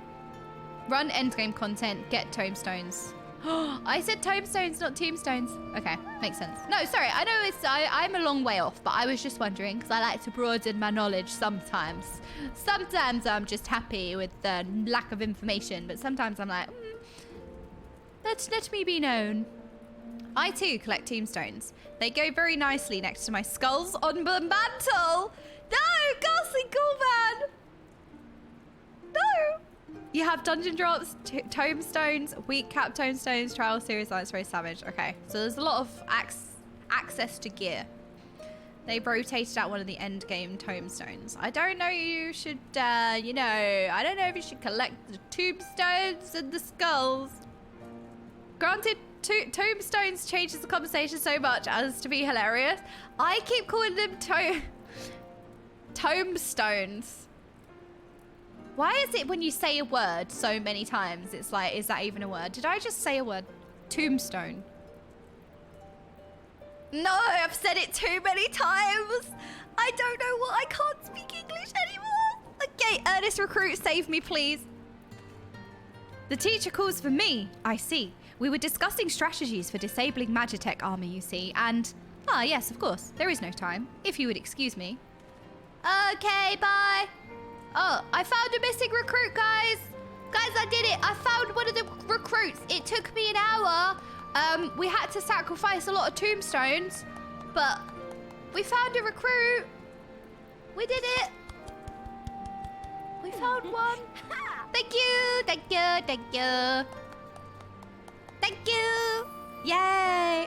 Run endgame content, get tombstones. I said tombstones, not tombstones. Okay, makes sense. No, sorry, I know I'm a long way off, but I was just wondering because I like to broaden my knowledge sometimes. Sometimes I'm just happy with the lack of information, but sometimes I'm like, let me be known. I too collect tombstones. They go very nicely next to my skulls on the mantle. No, ghastly Ghoulman! No! You have dungeon drops, tombstones, weak cap tombstones, trial series. That's very savage. Okay, so there's a lot of access to gear. They rotated out one of the end game tombstones. I don't know. You should, you know, I don't know if you should collect the tombstones and the skulls. Granted, tombstones changes the conversation so much as to be hilarious. I keep calling them tombstones. Why is it when you say a word so many times, it's like, is that even a word? Did I just say a word? Tombstone. No, I've said it too many times. I don't know what, I can't speak English anymore. Okay, earnest recruit, save me, please. The teacher calls for me, I see. We were discussing strategies for disabling Magitech armor, you see, and... Ah, yes, of course. There is no time, if you would excuse me. Okay, bye. Oh, I found a missing recruit, guys. Guys, I did it. I found one of the recruits. It took me an hour. We had to sacrifice a lot of tombstones, but we found a recruit. We did it. We found one. Thank you, thank you, thank you. Thank you. Yay.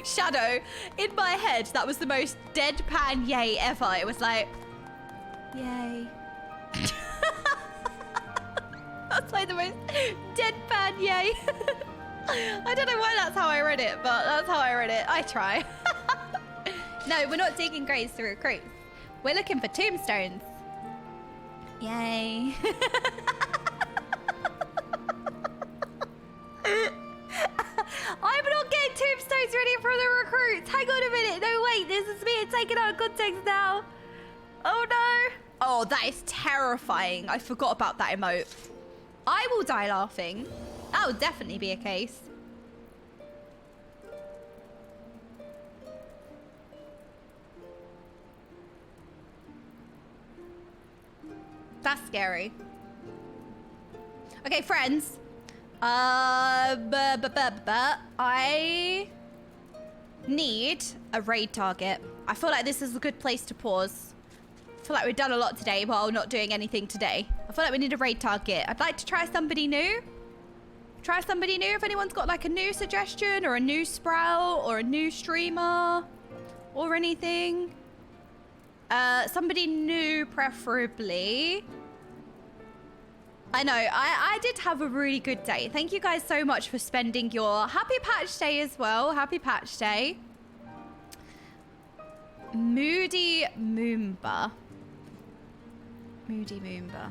Shadow, in my head, that was the most deadpan yay ever. It was like, yay. That's like the most deadpan yay. I don't know why that's how I read it, but that's how I read it. I try. No, we're not digging graves to recruits. We're looking for tombstones. Yay. I'm not getting tombstones ready for the recruits. Hang on a minute. No, wait. This is being taken out of context now. Oh, no. Oh, that is terrifying. I forgot about that emote. I will die laughing. That would definitely be a case. That's scary. Okay, friends. I need a raid target. I feel like this is a good place to pause. I feel like we've done a lot today while not doing anything today. I feel like we need a raid target. I'd like to try somebody new. Try somebody new. If anyone's got like a new suggestion or a new sprout or a new streamer or anything. Somebody new preferably. I know, I did have a really good day. Thank you guys so much for spending your happy patch day as well. Happy patch day. Moody Moomba. Moody Moomba.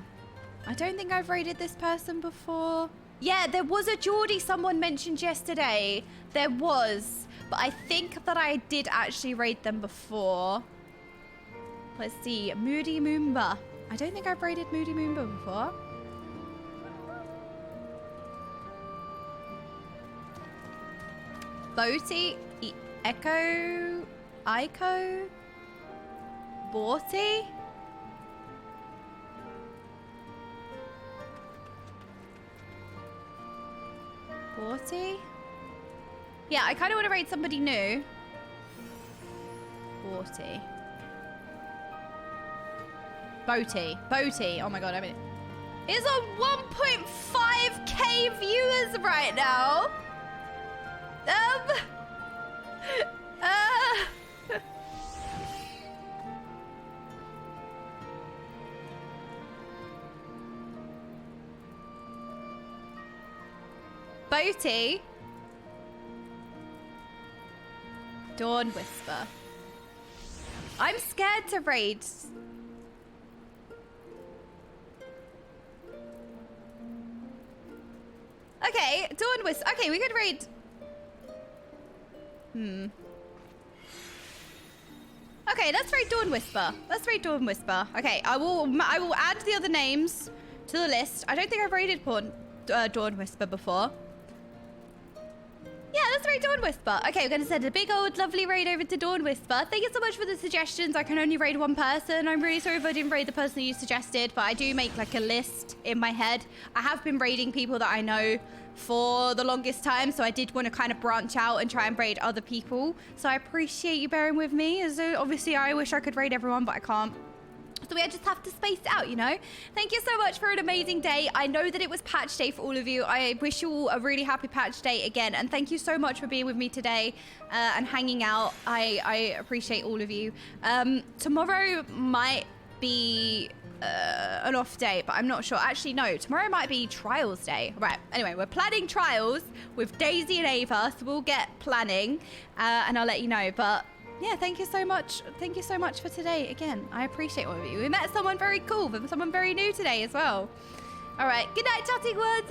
I don't think I've raided this person before. Yeah, there was a Geordie someone mentioned yesterday. There was. But I think that I did actually raid them before. Let's see. Moody Moomba. I don't think I've raided Moody Moomba before. Boaty, Echo, Ico, Borty. Borty? Yeah, I kind of want to raid somebody new. Borty. Boaty. Oh my god, I mean, it's on 1.5k viewers right now. Boaty. Dawn Whisper. I'm scared to raid. Okay, Dawn Whisper. Okay, we could raid. Okay, Okay, let's raid Dawn Whisper. Let's raid Dawn Whisper. Okay, I will add the other names to the list. I don't think I've raided Dawn Whisper before. Yeah, let's raid Dawn Whisper. Okay, we're going to send a big old lovely raid over to Dawn Whisper. Thank you so much for the suggestions. I can only raid one person. I'm really sorry if I didn't raid the person you suggested, but I do make like a list in my head. I have been raiding people that I know for the longest time, so I did want to kind of branch out and try and raid other people. So I appreciate you bearing with me. As obviously, I wish I could raid everyone, but I can't. So we just have to space it out, you know? Thank you so much for an amazing day. I know that it was patch day for all of you. I wish you all a really happy patch day again. And thank you so much for being with me today and hanging out. I appreciate all of you. Tomorrow might be an off day, but I'm not sure. Actually, no, tomorrow might be Trials Day. Right, anyway, we're planning Trials with Daisy and Ava, so we'll get planning and I'll let you know. But yeah, thank you so much. Thank you so much for today. Again, I appreciate all of you. We met someone very cool, but someone very new today as well. All right, good night, chatting words.